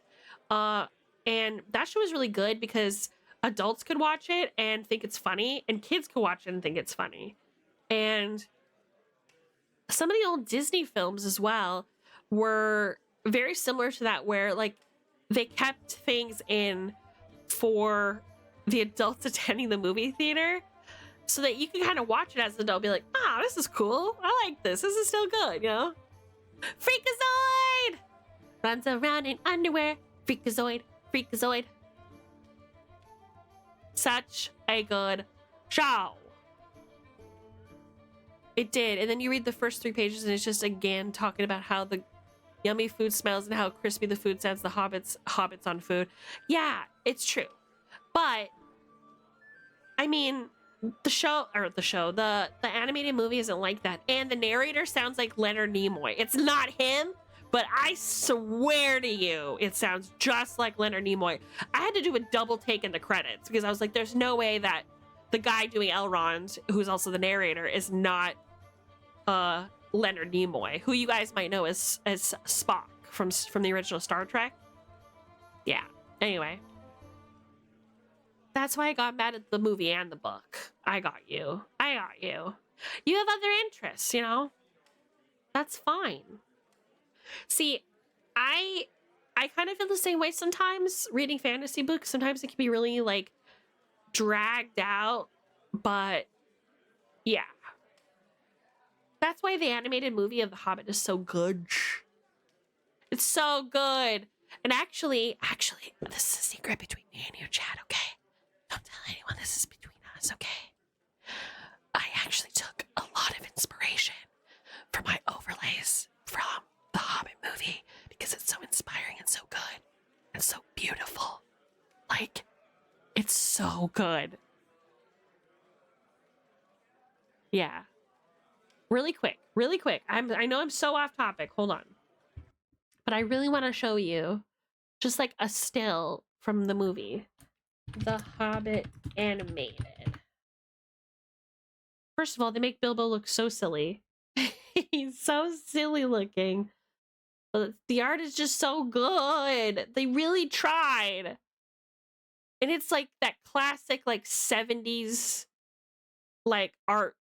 And that show was really good because adults could watch it and think it's funny, and kids could watch it and think it's funny. And some of the old Disney films as well were very similar to that, where like they kept things in for the adults attending the movie theater so that you can kind of watch it as an adult, be like, ah, this is cool. I like this. This is still good, you know? Freakazoid! Runs around in underwear. Freakazoid. Freakazoid. Such a good show. It did. And then you read the first 3 pages and it's just again talking about how the yummy food smells and how crispy the food sounds, the hobbits on food. Yeah, it's true. But I mean, the animated movie isn't like that. And the narrator sounds like Leonard Nimoy. It's not him, but I swear to you, it sounds just like Leonard Nimoy. I had to do a double take in the credits because I was like, there's no way that the guy doing Elrond, who's also the narrator, is not Leonard Nimoy, who you guys might know as Spock from the original Star Trek. Yeah. Anyway, that's why I got mad at the movie and the book. I got you. You have other interests, you know? That's fine. See, I kind of feel the same way sometimes reading fantasy books. Sometimes it can be really like dragged out, but yeah. That's why the animated movie of The Hobbit is so good. It's so good. And actually, this is a secret between me and you, Chad, okay? Don't tell anyone, this is between us, okay? I actually took a lot of inspiration for my overlays from the Hobbit movie because it's so inspiring and so good and so beautiful. Like, it's so good. Yeah. Really quick. I know I'm so off topic. Hold on. But I really want to show you just like a still from the movie. The Hobbit animated. First of all, they make Bilbo look so silly. He's so silly looking. But the art is just so good. They really tried. And it's like that classic like 70s like art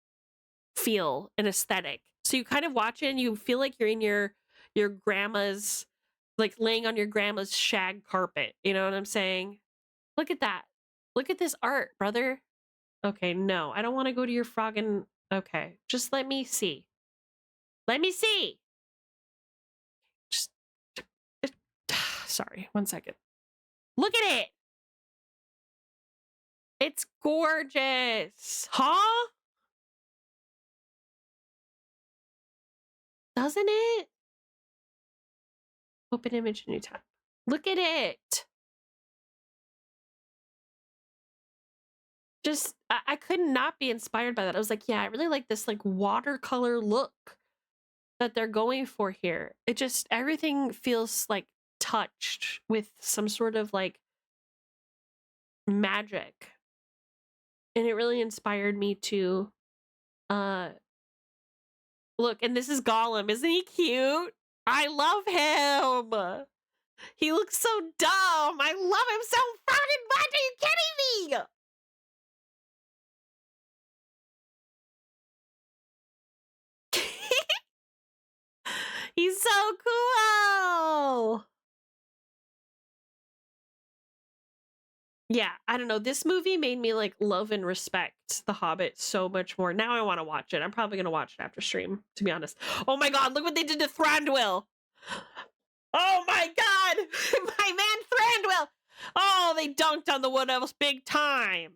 feel and aesthetic. So you kind of watch it and you feel like you're in your grandma's, like laying on your grandma's shag carpet. You know what I'm saying? Look at that. Look at this art, brother. Okay, no, I don't want to go to your froggin'. Okay, just let me see. Let me see. Just, sorry, 1 second. Look at it. It's gorgeous. Huh? Doesn't it? Open image, new tab. Look at it. Just, I could not be inspired by that. I was like, yeah, I really like this like watercolor look that they're going for here. It just, everything feels like touched with some sort of like magic. And it really inspired me to look, and this is Gollum. Isn't he cute? I love him. He looks so dumb. I love him so fucking much. Are you kidding me? He's so cool. Yeah, I don't know. This movie made me like love and respect The Hobbit so much more. Now I want to watch it. I'm probably going to watch it after stream, to be honest. Oh my god, look what they did to Thranduil. Oh my god, my man Thranduil. Oh, they dunked on the Wood Elves big time.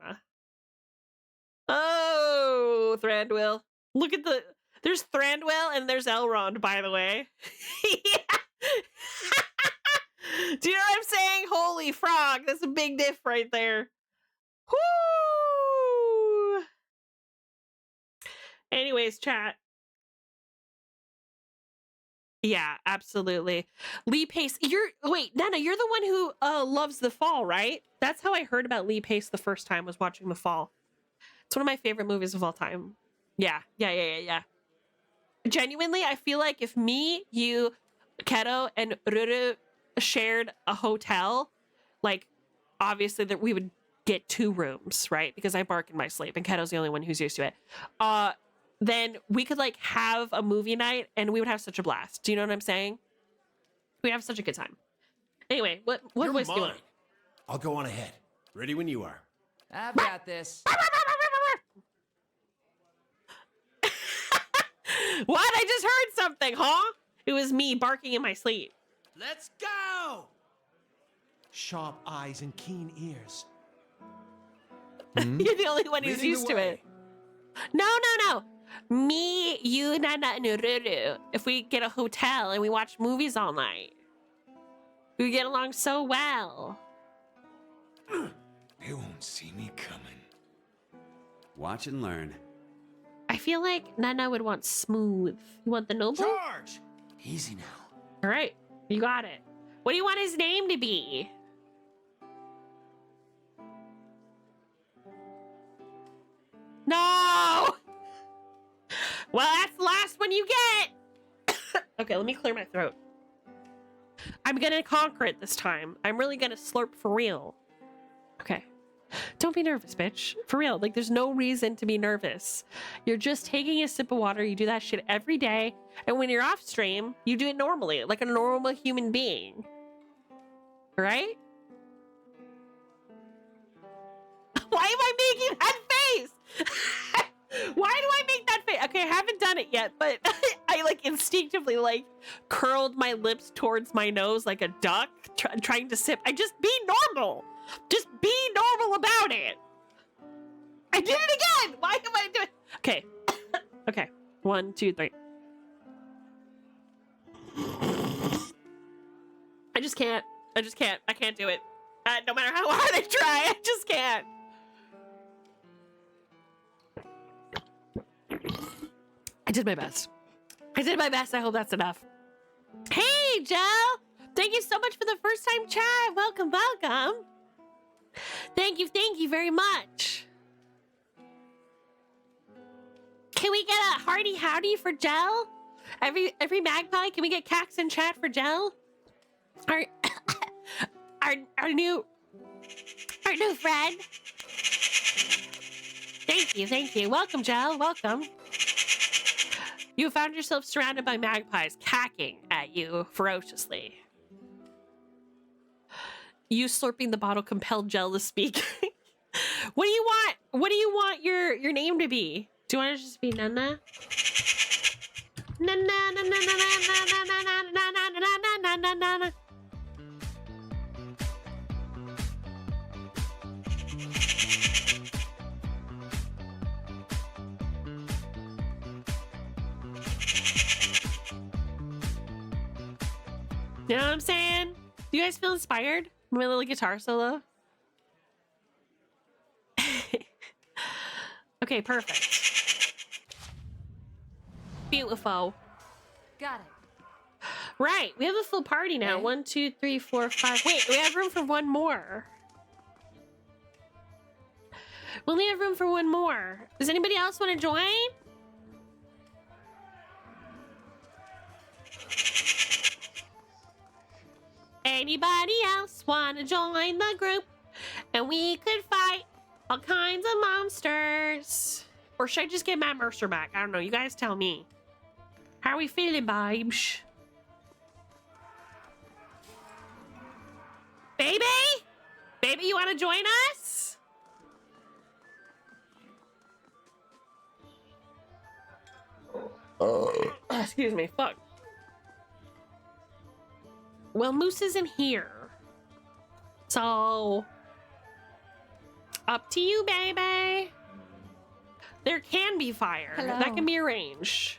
Oh, Thranduil. Look at the... There's Thranduil and there's Elrond, by the way. Do you know what I'm saying? Holy frog. That's a big diff right there. Woo! Anyways, chat. Yeah, absolutely. Lee Pace, wait, Nana, you're the one who loves The Fall, right? That's how I heard about Lee Pace the first time, was watching The Fall. It's one of my favorite movies of all time. Yeah. Genuinely, I feel like if me, you, Keto, and Ruru shared a hotel, like, obviously that we would get 2 rooms, right? Because I bark in my sleep, and Keto's the only one who's used to it. Then we could like have a movie night, and we would have such a blast. Do you know what I'm saying? We'd have such a good time. Anyway, what voice do you want? I'll go on ahead. Ready when you are. I've got this. What? I just heard something, huh? It was me barking in my sleep. Let's go! Sharp eyes and keen ears. You're the only one who's used to it. No. Me, you, Nana, and Ruru. If we get a hotel and we watch movies all night, we get along so well. They won't see me coming. Watch and learn. I feel like Nana would want smooth. You want the noble? Charge! Easy now. All right, you got it. What do you want his name to be? No! Well, that's the last one you get. Okay, let me clear my throat. I'm gonna conquer it this time. I'm really gonna slurp for real. Okay. Don't be nervous, bitch. For real, like there's no reason to be nervous. You're just taking a sip of water. You do that shit every day. And when you're off stream, you do it normally, like a normal human being. Right? Why am I making that face? Why do I make that face? Okay, I haven't done it yet, but I like instinctively like curled my lips towards my nose like a duck trying to sip. I just be normal. Just be normal about it. I did it again. Why am I doing? Okay. Okay. 1, 2, 3. I just can't. I can't do it. No matter how hard I try, I just can't. I did my best. I hope that's enough. Hey, Joe. Thank you so much for the first time chat. Welcome. Thank you very much. Can we get a hearty howdy for Gel? Every magpie, can we get CAKs in chat for Gel? Our our new friend. Thank you. Welcome, Gel. Welcome. You found yourself surrounded by magpies, cacking at you ferociously. You slurping the bottle compelled Gel to speak. What do you want? What do you want your name to be? Do you want it to just be Nana? Nana, Nana, Nana, Nana, Nana, Nana, Nana, Nana. You know what I'm saying? Do you guys feel inspired? My little guitar solo? Okay, perfect. Beautiful. Got it. Right, we have a full party now. Okay. 1, 2, 3, 4, 5. Wait, we have room for one more. We only have room for one more. Does anybody else want to join? Anybody else want to join the group? And we could fight all kinds of monsters. Or should I just get Matt Mercer back? I don't know. You guys tell me. How are we feeling, babes? Baby? Baby, you want to join us? Excuse me. Fuck. Well, Moose isn't here. So, up to you, baby. There can be fire. Hello. That can be arranged.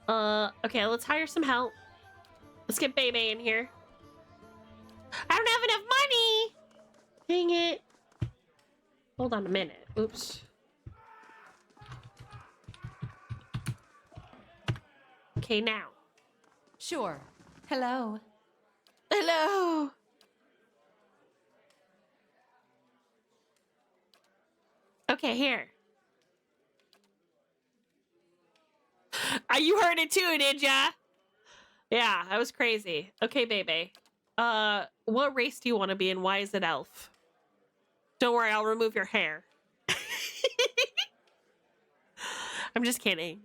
Okay, let's hire some help. Let's get Baby in here. I don't have enough money! Dang it. Hold on a minute. Oops. Okay, now. Sure. Hello. Hello. Okay, here. You heard it too, did ya? Yeah, that was crazy. Okay, Baby. What race do you want to be and why is it elf? Don't worry, I'll remove your hair. I'm just kidding.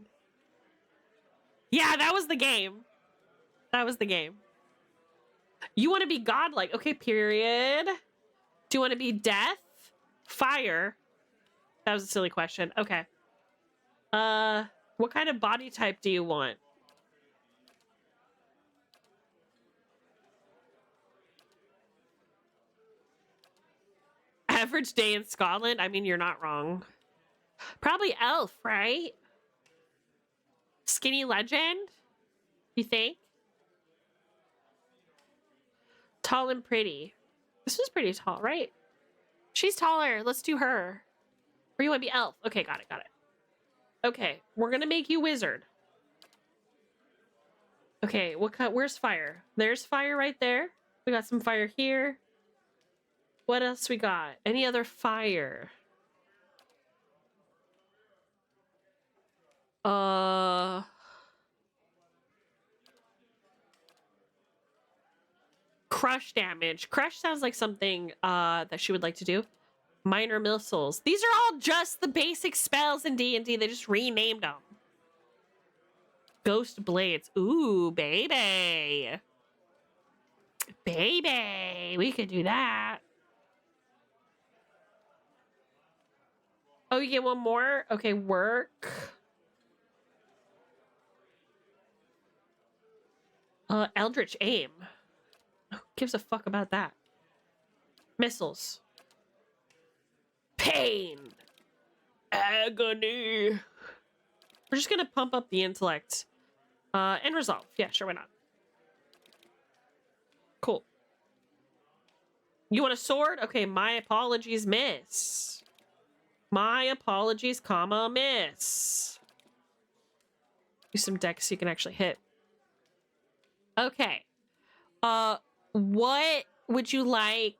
Yeah, that was the game. That was the game. You want to be godlike. Okay, period. Do you want to be death? Fire? That was a silly question. Okay. What kind of body type do you want? Average day in Scotland? I mean, you're not wrong. Probably elf, right? Skinny legend? You think? Tall and pretty. This was pretty tall, right? She's taller. Let's do her. Or you want to be elf? Okay, got it, got it. Okay, we're gonna make you wizard. Okay, what kind? Where's fire? There's fire right there. We got some fire here. What else we got? Any other fire? Crush damage. Crush sounds like something that she would like to do. Minor missiles. These are all just the basic spells in D&D. They just renamed them. Ghost blades. Ooh, baby. Baby. We could do that. Oh, you get one more? Okay, work. Eldritch aim. Who gives a fuck about that? Missiles. Pain. Agony. We're just gonna pump up the intellect. And resolve. Yeah, sure, why not? Cool. You want a sword? Okay, my apologies, miss. My apologies, comma, miss. Do some decks so you can actually hit. Okay. What would you like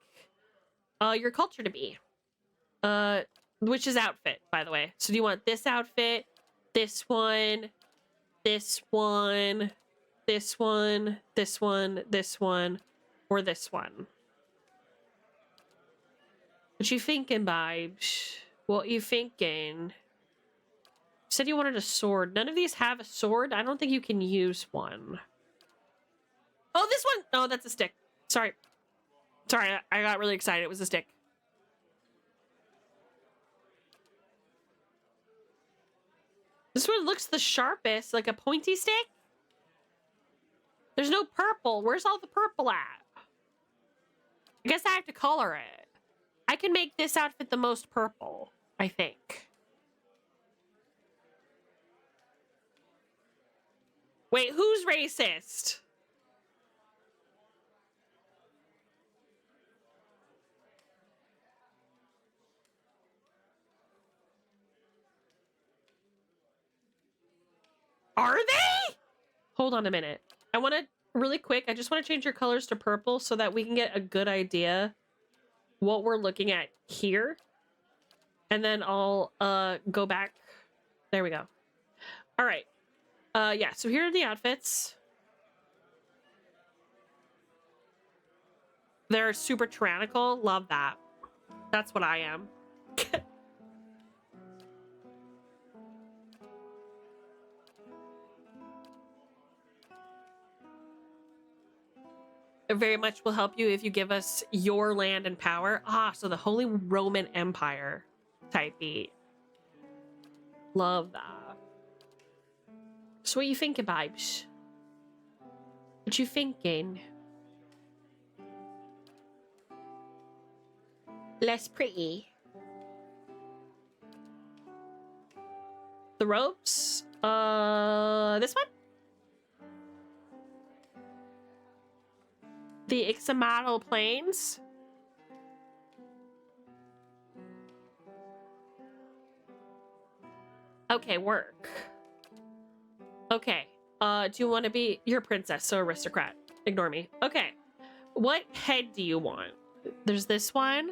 your culture to be? Which is outfit, by the way. So do you want this outfit, this one, this one, this one, this one, this one, or this one? What you thinking, babes? What you thinking? You said you wanted a sword. None of these have a sword. I don't think you can use one. Oh, this one! Oh, that's a stick. Sorry. Sorry, I got really excited. It was a stick. This one looks the sharpest, like a pointy stick. There's no purple. Where's all the purple at? I guess I have to color it. I can make this outfit the most purple, I think. Wait, who's racist? Are they? Hold on a minute. I want to, really quick, I just want to change your colors to purple so that we can get a good idea what we're looking at here. And then I'll go back. There we go. All right. Yeah, so here are the outfits. They're super tyrannical. Love that. That's what I am. It very much will help you if you give us your land and power. Ah, so the Holy Roman Empire type beat. Love that. So what you thinking, babes? What you thinking? Less pretty. The ropes? This one? The Ixamadal Plains? Okay, work. Okay. Do you want to be... You're a princess, so aristocrat. Ignore me. Okay. What head do you want? There's this one.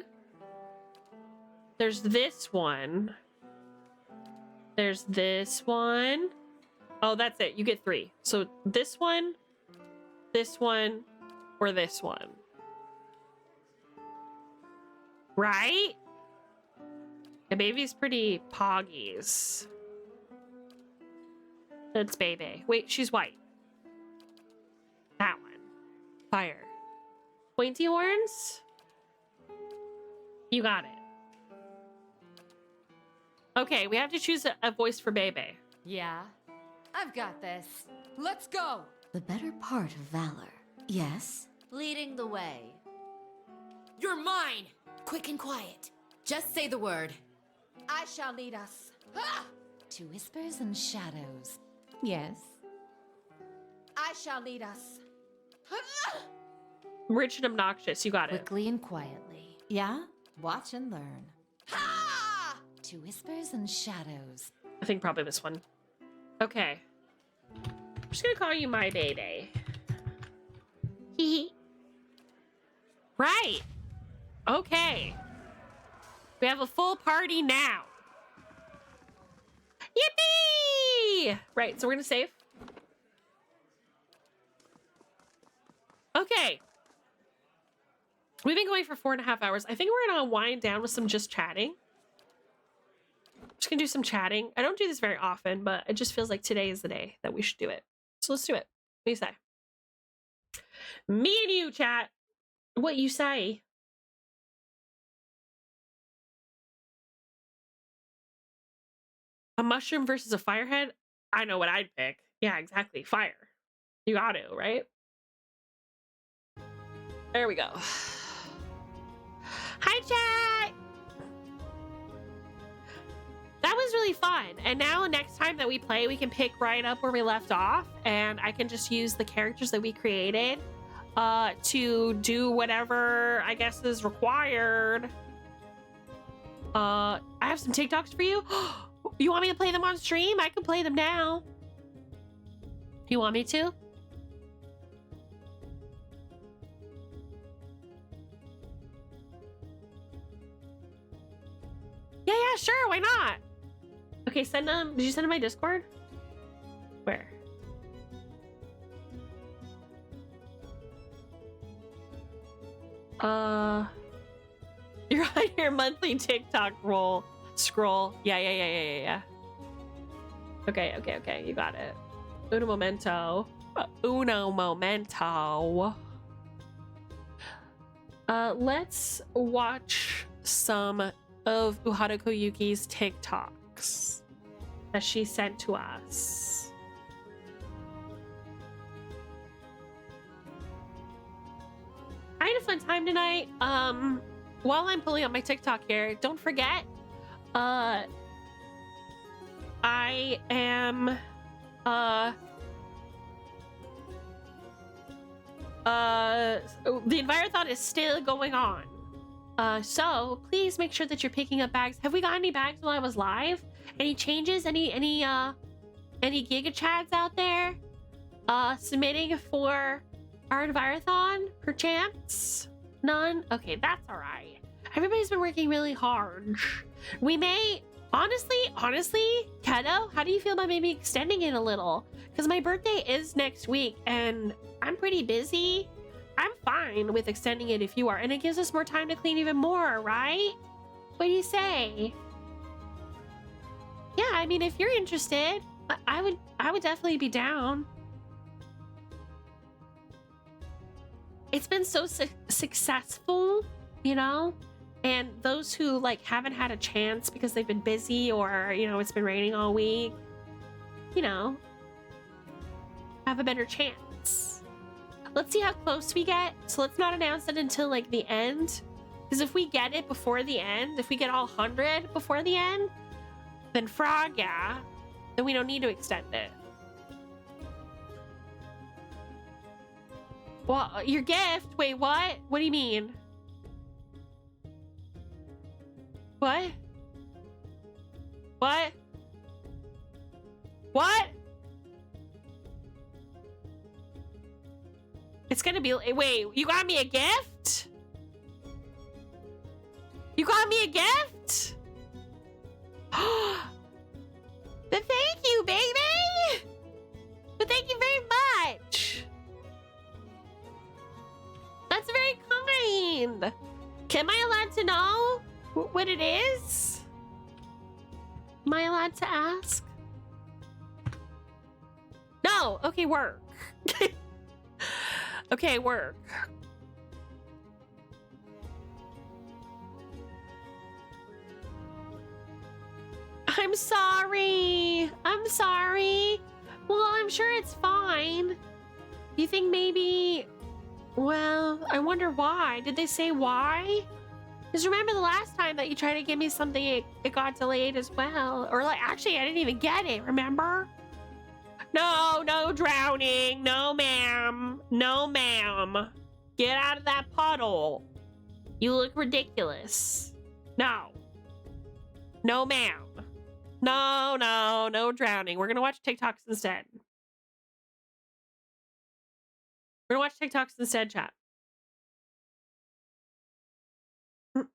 There's this one. There's this one. Oh, that's it. You get 3. So this one, or this one. Right? The baby's pretty poggies. That's baby. Wait, she's white. That one. Fire. Pointy horns? You got it. Okay, we have to choose a voice for Bebe. Yeah, I've got this. Let's go! The better part of valor. Yes? Leading the way. You're mine! Quick and quiet. Just say the word. I shall lead us. Ah! To whispers and shadows. Yes? I shall lead us. Rich and obnoxious, you got it. Quickly and quietly. Yeah? Watch and learn. To whispers and shadows. I think probably this one. Okay. I'm just gonna call you my baby. Hee. Right. Okay. We have a full party now. Yippee! Right, so we're gonna save. Okay. We've been going for 4.5 hours. I think we're gonna wind down with some just chatting. Just gonna do some chatting. I don't do this very often, but it just feels like today is the day that we should do it. So let's do it. What do you say? Me and you, chat. What you say? A mushroom versus a firehead? I know what I'd pick. Yeah, exactly. Fire. You got to, right? There we go. Hi, chat! That was really fun. And now next time that we play, we can pick right up where we left off. And I can just use the characters that we created to do whatever I guess is required. I have some TikToks for you. You want me to play them on stream? I can play them now. You want me to? Yeah, sure, why not? Okay, send them. Did you send them my Discord? Where? You're on your monthly TikTok scroll. Yeah. Okay, you got it. Uno momento. Let's watch some of Uharuko Yuki's TikToks that she sent to us. I had a fun time tonight. While I'm pulling up my TikTok here, don't forget, I am, the Envirothon is still going on. So please make sure that you're picking up bags. Have we got any bags while I was live? Any changes? Any Giga Chads out there? Submitting for our Envirothon, perchance? None? Okay, that's all right. Everybody's been working really hard. We may, honestly, Keto, how do you feel about maybe extending it a little? Because my birthday is next week and I'm pretty busy. I'm fine with extending it if you are, and it gives us more time to clean even more, right? What do you say? Yeah, I mean, if you're interested, I would definitely be down. It's been so successful, you know, and those who like haven't had a chance because they've been busy or, you know, it's been raining all week, you know, have a better chance. Let's see how close we get. So let's not announce it until like the end, because if we get it before the end, if we get all 100 before the end, then frog, yeah, then we don't need to extend it. Well, your gift? Wait, what? What do you mean? What? What? What? It's gonna be... Wait, you got me a gift? You got me a gift? But thank you, baby! But thank you very much! That's very kind. Am I allowed to know what it is? Am I allowed to ask? No. Okay, work. Okay, work. I'm sorry. I'm sorry. Well, I'm sure it's fine. You think maybe... Well, I wonder why. Did they say why? Because remember the last time that you tried to give me something, it got delayed as well. Or like, actually, I didn't even get it, remember? No, no drowning. No, ma'am. No, ma'am. Get out of that puddle. You look ridiculous. No. No, ma'am. No, no, no drowning. We're going to watch TikToks instead. We're gonna watch TikToks instead, chat. Beep.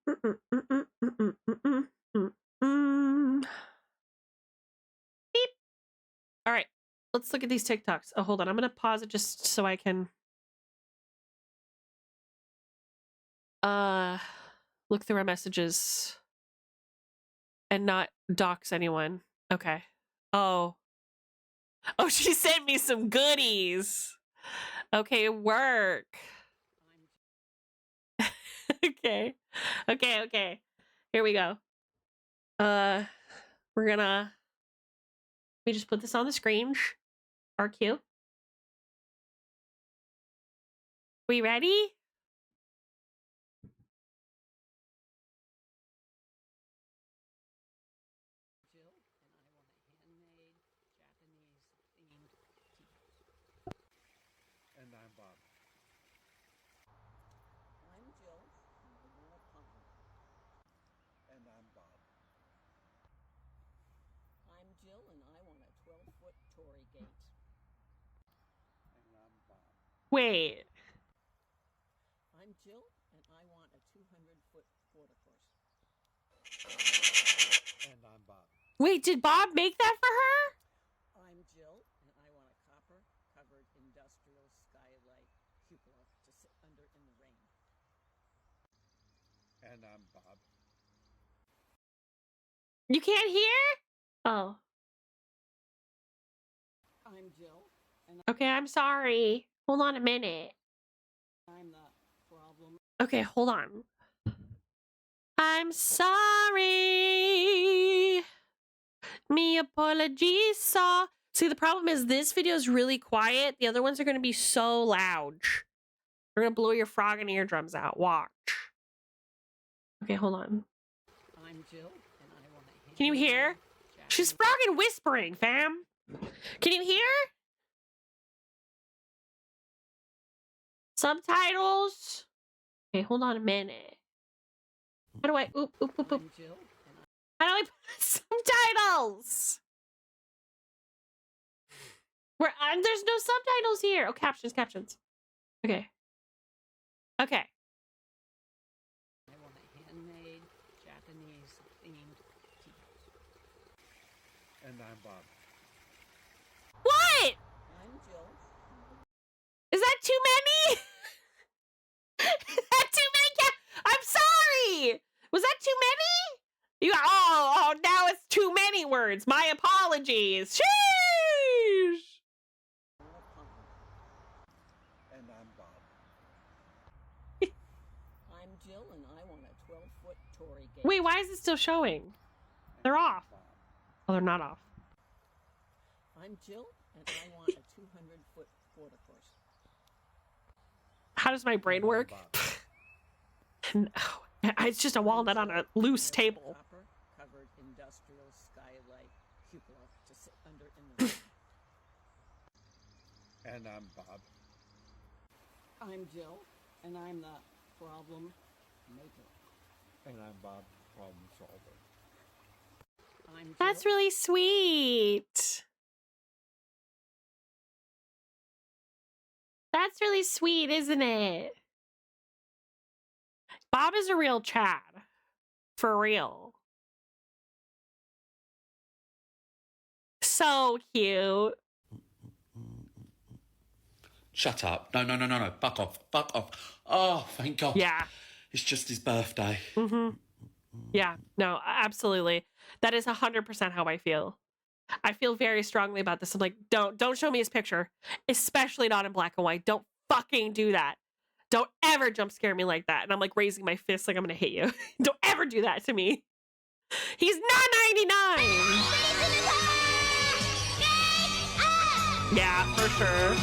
All right, let's look at these TikToks. Oh, hold on. I'm gonna pause it just so I can look through our messages and not dox anyone. Okay. Oh, she sent me some goodies. Okay, work. Okay. Here we go. We're gonna... Let me just put this on the screen. RQ. We ready? And I'm Bob. I'm Jill. And I'm Bob. I'm Jill, and I want a 12-foot Tory gate. And I'm Bob. Wait. I'm Jill, and I want a 200-foot watercourse. Bob. Wait, did Bob make that for her? I'm Jill, and I want a copper-covered industrial skylight cupola to sit under in the rain. And I'm Bob. You can't hear? Oh. I'm Jill, and Okay, I'm sorry. Hold on a minute. I'm the problem. Okay, hold on. I'm sorry. Me apologies. See, the problem is this video is really quiet. The other ones are going to be so loud. We're going to blow your frog and eardrums out. Watch. Okay, hold on. I'm Jill, and I want a Can you hear? She's frogging whispering, fam. Can you hear? Subtitles? Okay, hold on a minute. How do I... Oop. I'm Jill, and How do I put subtitles? There's no subtitles here. Oh, captions. Okay. Okay. I want a handmade Japanese themed tea. And I'm Bob. What? I'm Jill. Is that too many? Is that too many? I'm sorry. Was that too many? Oh, now it's too many words. My apologies. Sheesh. And I'm Bob. I'm Jill, and I want a 12-foot Tory gate. Wait, why is it still showing? They're off. Oh, they're not off. I'm Jill, and I want a 200-foot water course. How does my brain work? No. It's just a walnut on a loose table. Copper-covered industrial skylight cupola to sit under in the rain. And I'm Bob. I'm Jill, and I'm the problem maker. And I'm Bob, problem solver. I'm Jill. That's really sweet. That's really sweet, isn't it? Bob is a real Chad. For real. So cute. Shut up. No. Fuck off. Oh, thank God. Yeah. It's just his birthday. Mm-hmm. Yeah, no, absolutely. That is 100% how I feel. I feel very strongly about this. I'm like, don't show me his picture, especially not in black and white. Don't fucking do that. Don't ever jump scare me like that. And I'm like raising my fist like I'm gonna hit you. Don't ever do that to me. He's not 99. Yeah, for sure.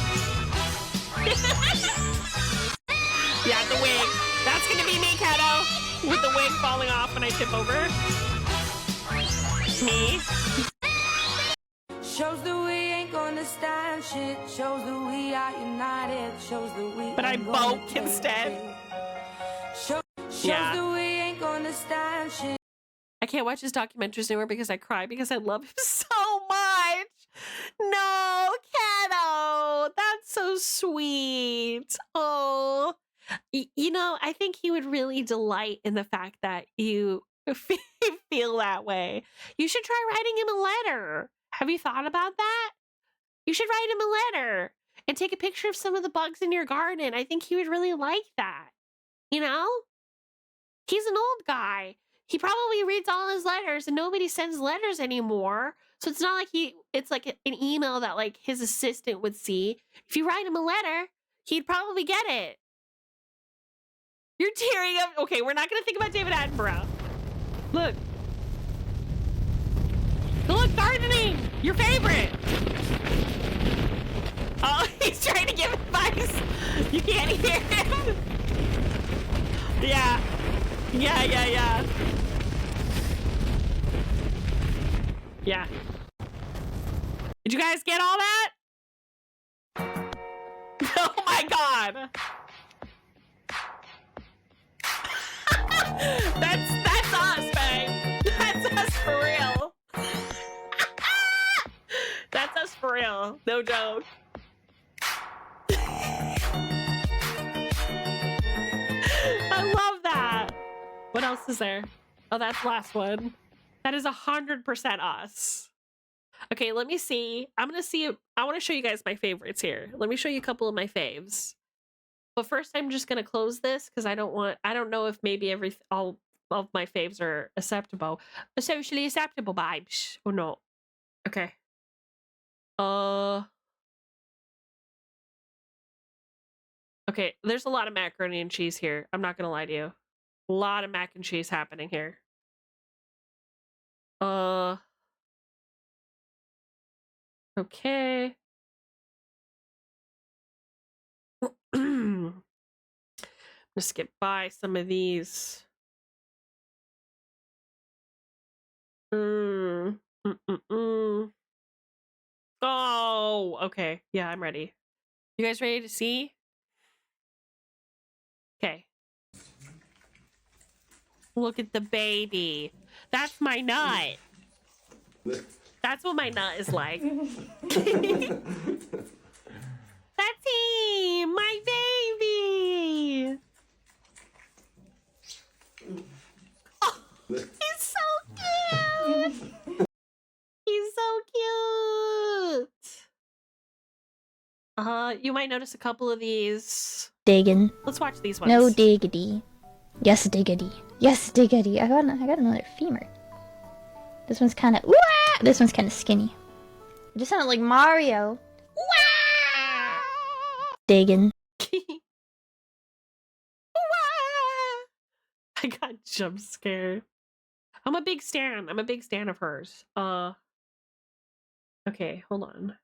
Yeah, the wig. That's gonna be me, Kato. With the wig falling off when I tip over. Me. Shows that we ain't gonna stand shit. Shows that we are united. Shows that we. But I bulk instead. Shows Yeah. that we ain't gonna stand shit. I can't watch his documentaries anymore because I cry because I love him so much. No, Kato. That's so sweet. Oh. You know, I think he would really delight in the fact that you feel that way. You should try writing him a letter. Have you thought about that? You should write him a letter and take a picture of some of the bugs in your garden. I think he would really like that. You know? He's an old guy. He probably reads all his letters and nobody sends letters anymore. So it's not like it's like an email that like his assistant would see. If you write him a letter, he'd probably get it. You're tearing up. Okay, we're not going to think about David Attenborough. Look. Look, gardening! Your favorite! Oh, he's trying to give advice. You can't hear him. Yeah. Yeah. Did you guys get all that? Oh my god. That's us, babe. That's us for real. That's us for real. No joke. I love that. What else is there? Oh, that's the last one. That is 100% us. Okay, let me see. I'm gonna see. I want to show you guys my favorites here. Let me show you a couple of my faves. But first, I'm just gonna close this because I don't know if maybe all of my faves are acceptable, socially acceptable vibes or not. Okay. Okay, there's a lot of macaroni and cheese here. I'm not gonna lie to you. A lot of mac and cheese happening here. Okay. I'm gonna skip by some of these. Oh, okay. Yeah, I'm ready. You guys ready to see? Okay. Look at the baby. That's my nut. That's what my nut is like. That's him, my baby. Oh, he's so cute. He's so cute. You might notice a couple of these. Diggin'. Let's watch these ones. No diggity. Yes diggity. Yes diggity. I got another femur. This one's kind of. This one's kind of skinny. It just sounded like Mario. Diggin'. I got jump scared. I'm a big stan. I'm a big stan of hers. Okay, hold on.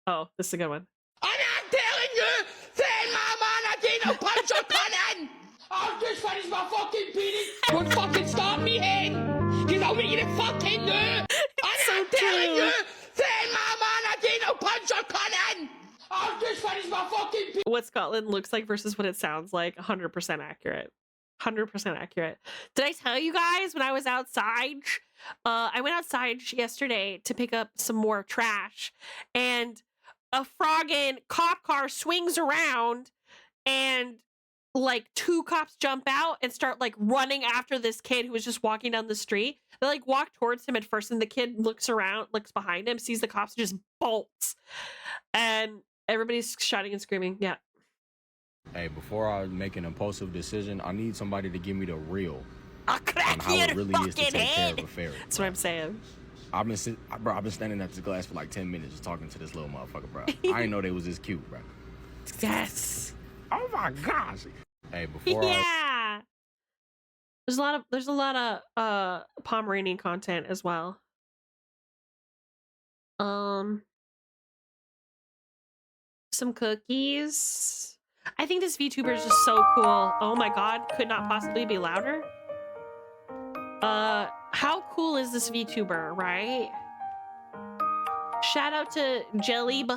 Oh, this is a good one. I'm not telling you! Then my man, I didn't punch your cannon! I've just finished my fucking beating! Don't fucking stop me, hen! Cause I'll make you the fucking do! I'm not telling you! Then my man, I didn't punch your cannon! I've just finished my fucking beating! What Scotland looks like versus what it sounds like, 100% accurate. 100% accurate. Did I tell you guys when I was outside? I went outside yesterday to pick up some more trash, and a froggin' cop car swings around, and like 2 cops jump out and start like running after this kid who was just walking down the street. They like walk towards him at first, and the kid looks around, looks behind him, sees the cops, and just bolts. And everybody's shouting and screaming. Yeah. Hey, before I make an impulsive decision, I need somebody to give me the real on how it really is to take care of a ferret. That's what I'm saying. I've been standing at this glass for like 10 minutes just talking to this little motherfucker, bro. I didn't know they was this cute, bro. Yes. Oh my gosh. Hey, before yeah. There's a lot of Pomeranian content as well. Some cookies. I think this VTuber is just so cool. Oh my god, could not possibly be louder. How cool is this VTuber, right? Shout out to Jellib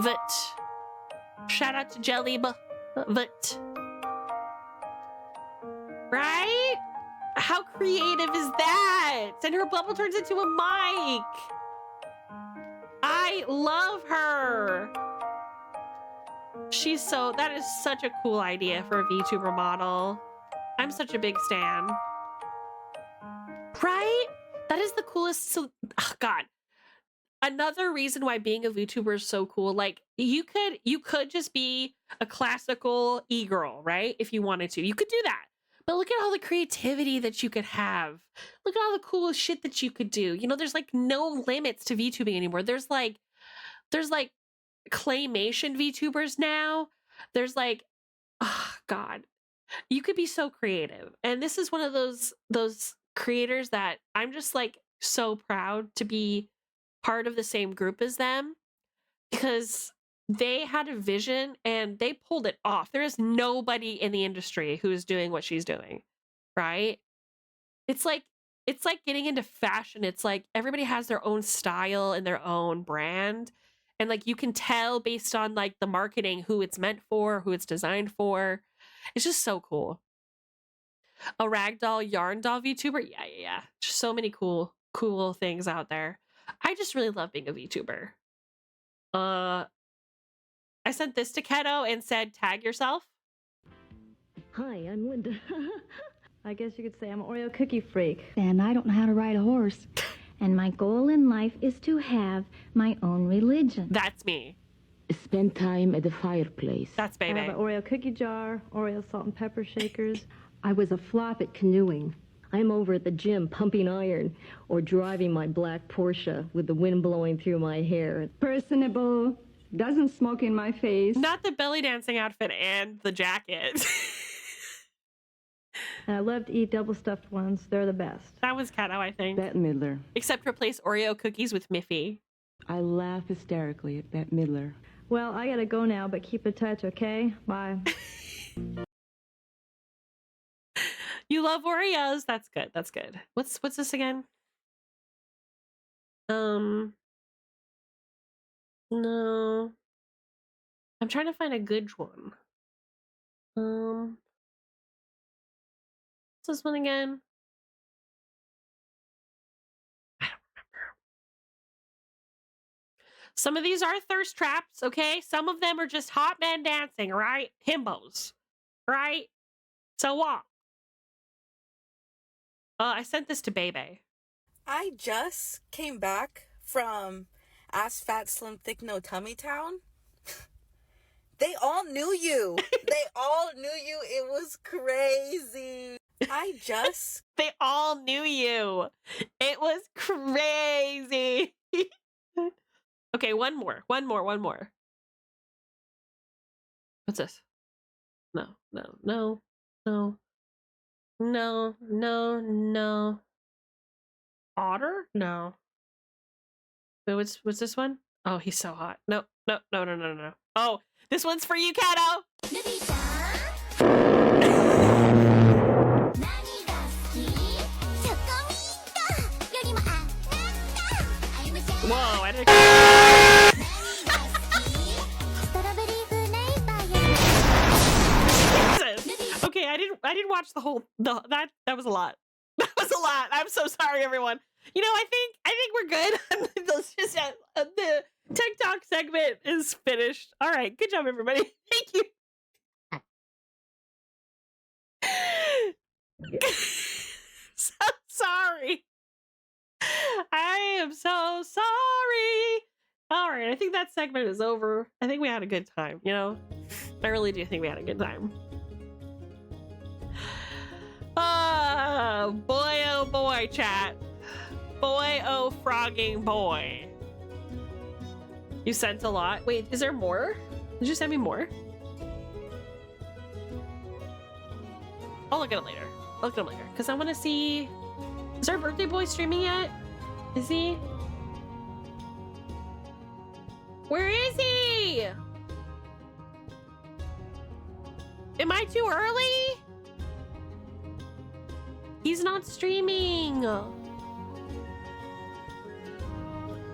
Vit. Shout out to Jellib Vit. Right? How creative is that? And her bubble turns into a mic. I love her. That is such a cool idea for a VTuber model. I'm such a big stan. Right? That is the coolest. So, oh God. Another reason why being a VTuber is so cool. Like you could just be a classical e-girl, right? If you wanted to, you could do that. But look at all the creativity that you could have. Look at all the cool shit that you could do. You know, there's like no limits to VTubing anymore. There's like claymation VTubers now. There's like, oh God, you could be so creative. And this is one of those creators that I'm just like so proud to be part of the same group as them, because they had a vision and they pulled it off. There is nobody in the industry who is doing what she's doing, right? It's like getting into fashion. It's like everybody has their own style and their own brand. And like you can tell based on like the marketing who it's meant for, who it's designed for. It's just so cool. A ragdoll yarn doll VTuber. Yeah. Just so many cool things out there. I just really love being a VTuber. I sent this to Keto and said, tag yourself. Hi, I'm Linda. I guess you could say I'm an Oreo cookie freak. And I don't know how to ride a horse. And my goal in life is to have my own religion. That's me. Spend time at the fireplace. That's I baby. have an Oreo cookie jar, Oreo salt and pepper shakers. I was a flop at canoeing. I'm over at the gym pumping iron or driving my black Porsche with the wind blowing through my hair. Personable, doesn't smoke in my face. Not the belly dancing outfit and the jacket. And I love to eat double stuffed ones. They're the best. That was Kato, I think. Bette Midler. Except replace Oreo cookies with Miffy. I laugh hysterically at Bette Midler. Well, I gotta go now, but keep in touch, okay? Bye. You love Oreos. That's good. That's good. What's this again? No. I'm trying to find a good one. What's this one again? I don't remember. Some of these are thirst traps, okay? Some of them are just hot men dancing, right? Himbos, right? So what? I sent this to Bebe. I just came back from Ass Fat Slim Thick No Tummy Town. They all knew you. They all knew you. It was crazy. They all knew you. It was crazy. Okay, one more. What's this? No. Otter? No. Wait, what's this one? Oh, he's so hot. No. Oh, this one's for you, Kato. Whoa, I didn't. Okay, I didn't watch the whole that was a lot. That was a lot. I'm so sorry, everyone. You know, I think we're good. Let's just the TikTok segment is finished. All right, good job, everybody. Thank you. So sorry. I am so sorry. All right, I think that segment is over. I think we had a good time, you know? I really do think we had a good time. Boy, oh boy, chat. Boy, oh frogging boy. You sent a lot. Wait, is there more? Did you send me more? I'll look at it later. Because I want to see... Is our birthday boy streaming yet? Is he? Where is he? Am I too early? He's not streaming.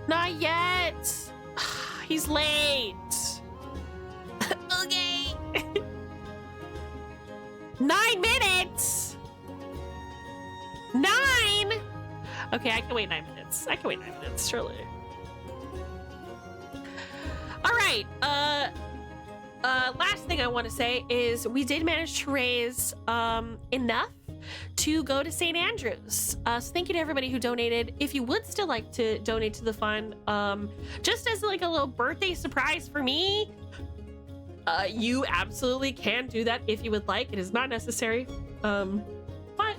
Not yet. He's late. Okay. 9 minutes. 9. Okay, I can wait 9 minutes. Surely. All right. Last thing I want to say is we did manage to raise enough to go to St. Andrews. So thank you to everybody who donated. If you would still like to donate to the fund, just as like a little birthday surprise for me, you absolutely can do that if you would like. It is not necessary. But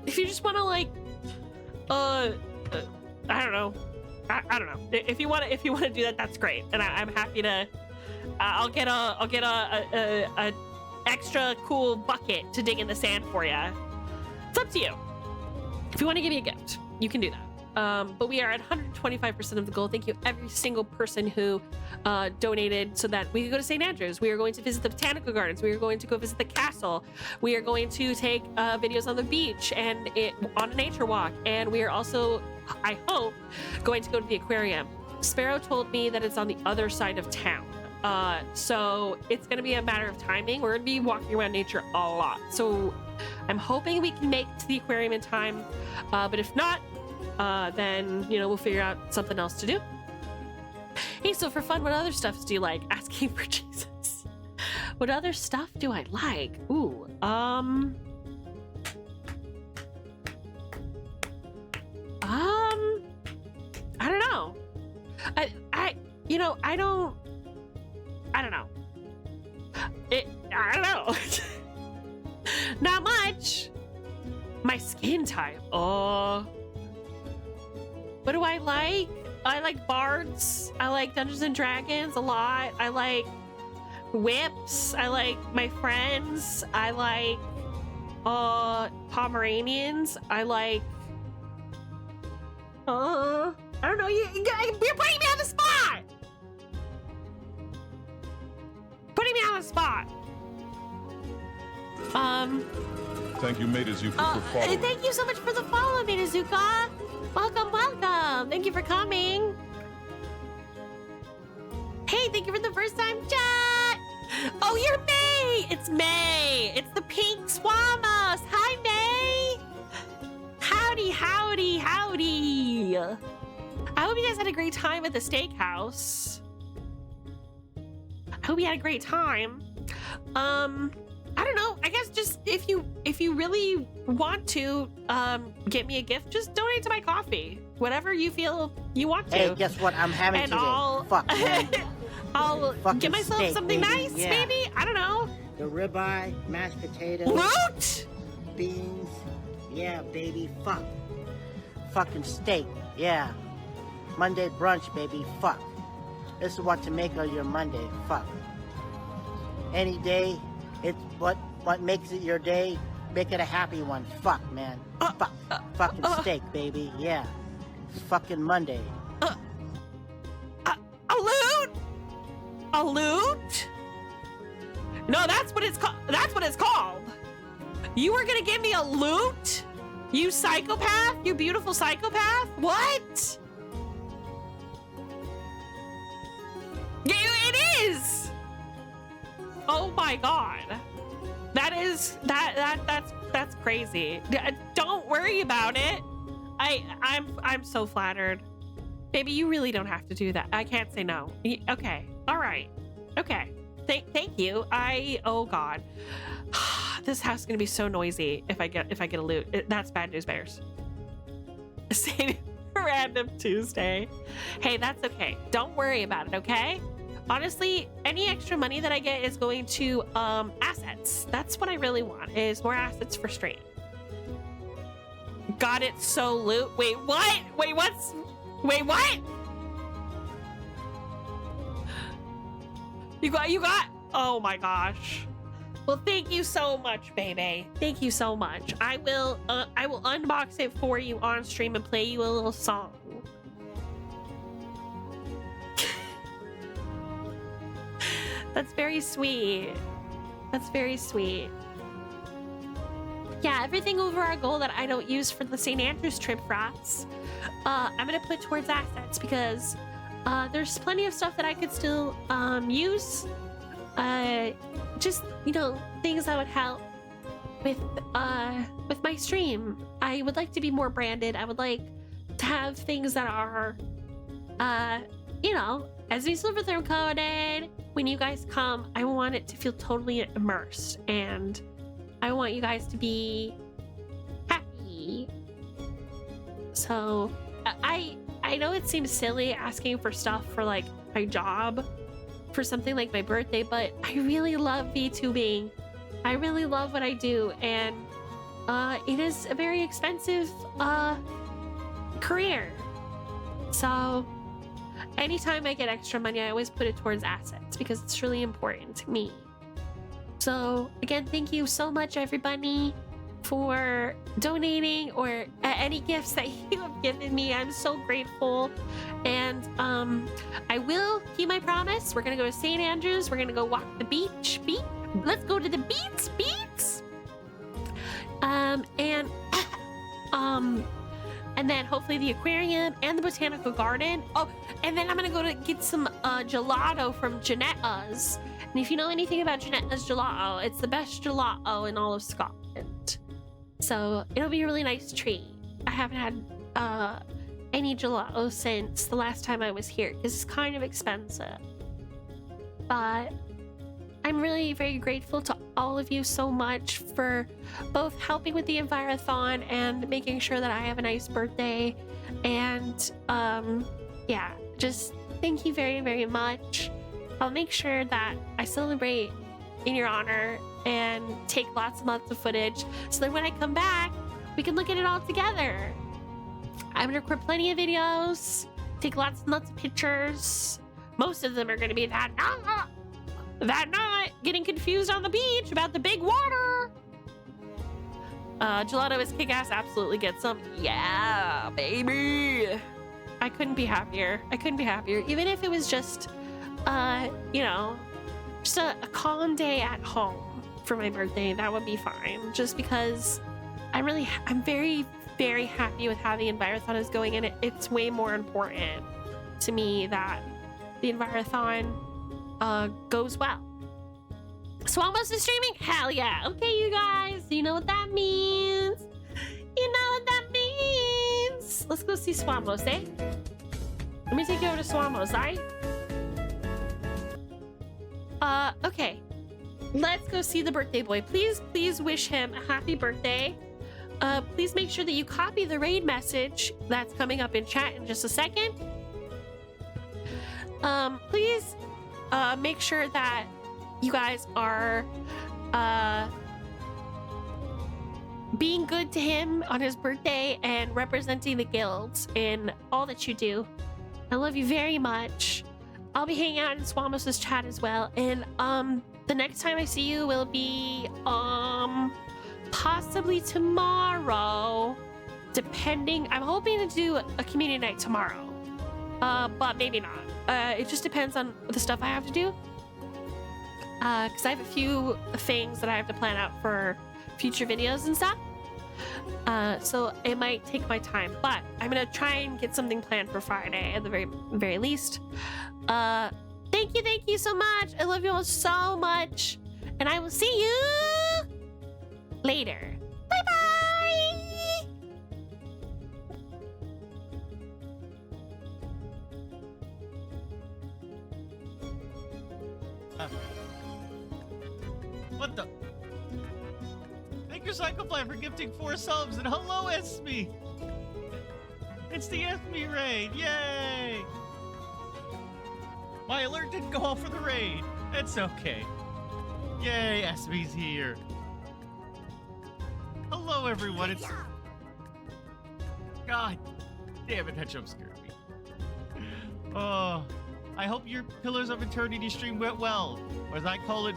if you just want to like, I don't know. I don't know. If you want to do that, that's great. And I'm happy to, I'll get a extra cool bucket to dig in the sand for you. It's up to you. If you want to give me a gift, you can do that. But we are at 125% of the goal. Thank you every single person who donated so that we could go to St. Andrews. We are going to visit the botanical gardens. We are going to go visit the castle. We are going to take videos on the beach and on a nature walk. And we are also, I hope, going to go to the aquarium. Sparrow told me that it's on the other side of town. So it's going to be a matter of timing. We're going to be walking around nature a lot. So I'm hoping we can make it to the aquarium in time. But if not, then, you know, we'll figure out something else to do. Hey, so for fun, what other stuff do you like? Asking for Jesus. What other stuff do I like? Ooh, you know, I don't know. I don't know. Not much. My skin type. Oh. What do I like? I like bards. I like Dungeons and Dragons a lot. I like whips. I like my friends. I like Pomeranians. I like I don't know. You're putting me on the spot. Putting me on the spot. Thank you, Metazuka, for following. Thank you so much for the follow, Metazuka. Welcome, welcome. Thank you for coming. Hey, thank you for the first time chat. Oh, you're May. It's May. It's the pink Swamos. Hi, May. Howdy, howdy, howdy. I hope you guys had a great time at the steakhouse. I hope you had a great time. I don't know. I guess just if you really want to get me a gift, just donate to my coffee. Whatever you feel you want to. Hey, guess what I'm having today? Fuck, man. I'll Fucking get myself steak, something baby. nice, Yeah. maybe. I don't know. The ribeye, mashed potatoes. Loot! Beans. Yeah, baby. Fuck. Fucking steak. Yeah. Monday brunch, baby. Fuck. This is what to make of your Monday. Fuck. Any day, it's what makes it your day. Make it a happy one. Fuck, man. Fuck. Fucking steak, baby. Yeah. It's fucking Monday. A loot? A loot? No, that's what it's called. That's what it's called. You were gonna give me a loot? You psychopath? You beautiful psychopath? What? Yeah, it is. Oh my god. That's crazy. Don't worry about it. I'm so flattered. Baby, you really don't have to do that. I can't say no. Okay. All right. Okay. Thank you. Oh god. This house is gonna be so noisy if I get a loot. That's bad news bears. Say random Tuesday. Hey, that's okay. Don't worry about it, okay? Honestly, any extra money that I get is going to assets. That's what I really want, is more assets for stream. Got it, so loot. Wait, what? Wait, what's... Wait, what? You got... Oh my gosh. Well, thank you so much, baby. Thank you so much. I will unbox it for you on stream and play you a little song. That's very sweet. That's very sweet. Yeah, everything over our goal that I don't use for the St. Andrews trip, Frats, I'm gonna put towards assets because there's plenty of stuff that I could still use. Just, you know, things that would help with my stream. I would like to be more branded. I would like to have things that are, you know, as we silvertherm coded. When you guys come, I want it to feel totally immersed, and I want you guys to be happy. So I know it seems silly asking for stuff for like my job for something like my birthday, but I really love VTubing. I really love what I do, and it is a very expensive career. So anytime I get extra money, I always put it towards assets because it's really important to me. So again, thank you so much, everybody, for donating or any gifts that you have given me. I'm so grateful. And I will keep my promise. We're gonna go to St. Andrews. We're gonna go walk the beach. Let's go to the beats. And then hopefully the aquarium and the botanical garden. Oh, and then I'm gonna go to get some gelato from Janetta's. And if you know anything about Janetta's gelato, it's the best gelato in all of Scotland. So it'll be a really nice treat. I haven't had any gelato since the last time I was here because it's kind of expensive. But I'm really very grateful to all of you so much for both helping with the Envirothon and making sure that I have a nice birthday. And yeah, just thank you very, very much. I'll make sure that I celebrate in your honor and take lots and lots of footage so that when I come back, we can look at it all together. I'm gonna record plenty of videos, take lots and lots of pictures. Most of them are gonna be that night getting confused on the beach about the big water. Gelato is kick-ass, absolutely get some. Yeah, baby. I couldn't be happier. I couldn't be happier. Even if it was just, you know, just a calm day at home for my birthday, that would be fine. Just because I'm very, very happy with how the Envirothon is going, and it's way more important to me that the Envirothon goes well. Swamos is streaming? Hell yeah. Okay, you guys, you know what that means. You know what that means. Let's go see Swamos, eh? Let me take you over to Swamos, alright? Okay. Let's go see the birthday boy. Please wish him a happy birthday. Please make sure that you copy the raid message that's coming up in chat in just a second. Please make sure that you guys are being good to him on his birthday and representing the guilds in all that you do. I love you very much. I'll be hanging out in Swamos' chat as well, and the next time I see you will be possibly tomorrow, depending. I'm hoping to do a community night tomorrow, but maybe not. It just depends on the stuff I have to do, because I have a few things that I have to plan out for future videos and stuff, so it might take my time, but I'm gonna try and get something planned for Friday at the very least. Thank you so much. I love you all so much, and I will see you later. Bye bye. What the? Thank you, Psychoplan, for gifting 4 subs, and hello, Esme. It's the Esme raid. Yay! My alert didn't go off for the raid. It's okay. Yay, Esme's here. Hello, everyone. It's... God damn it, that jump scared me. Oh, I hope your Pillars of Eternity stream went well, or as I call it...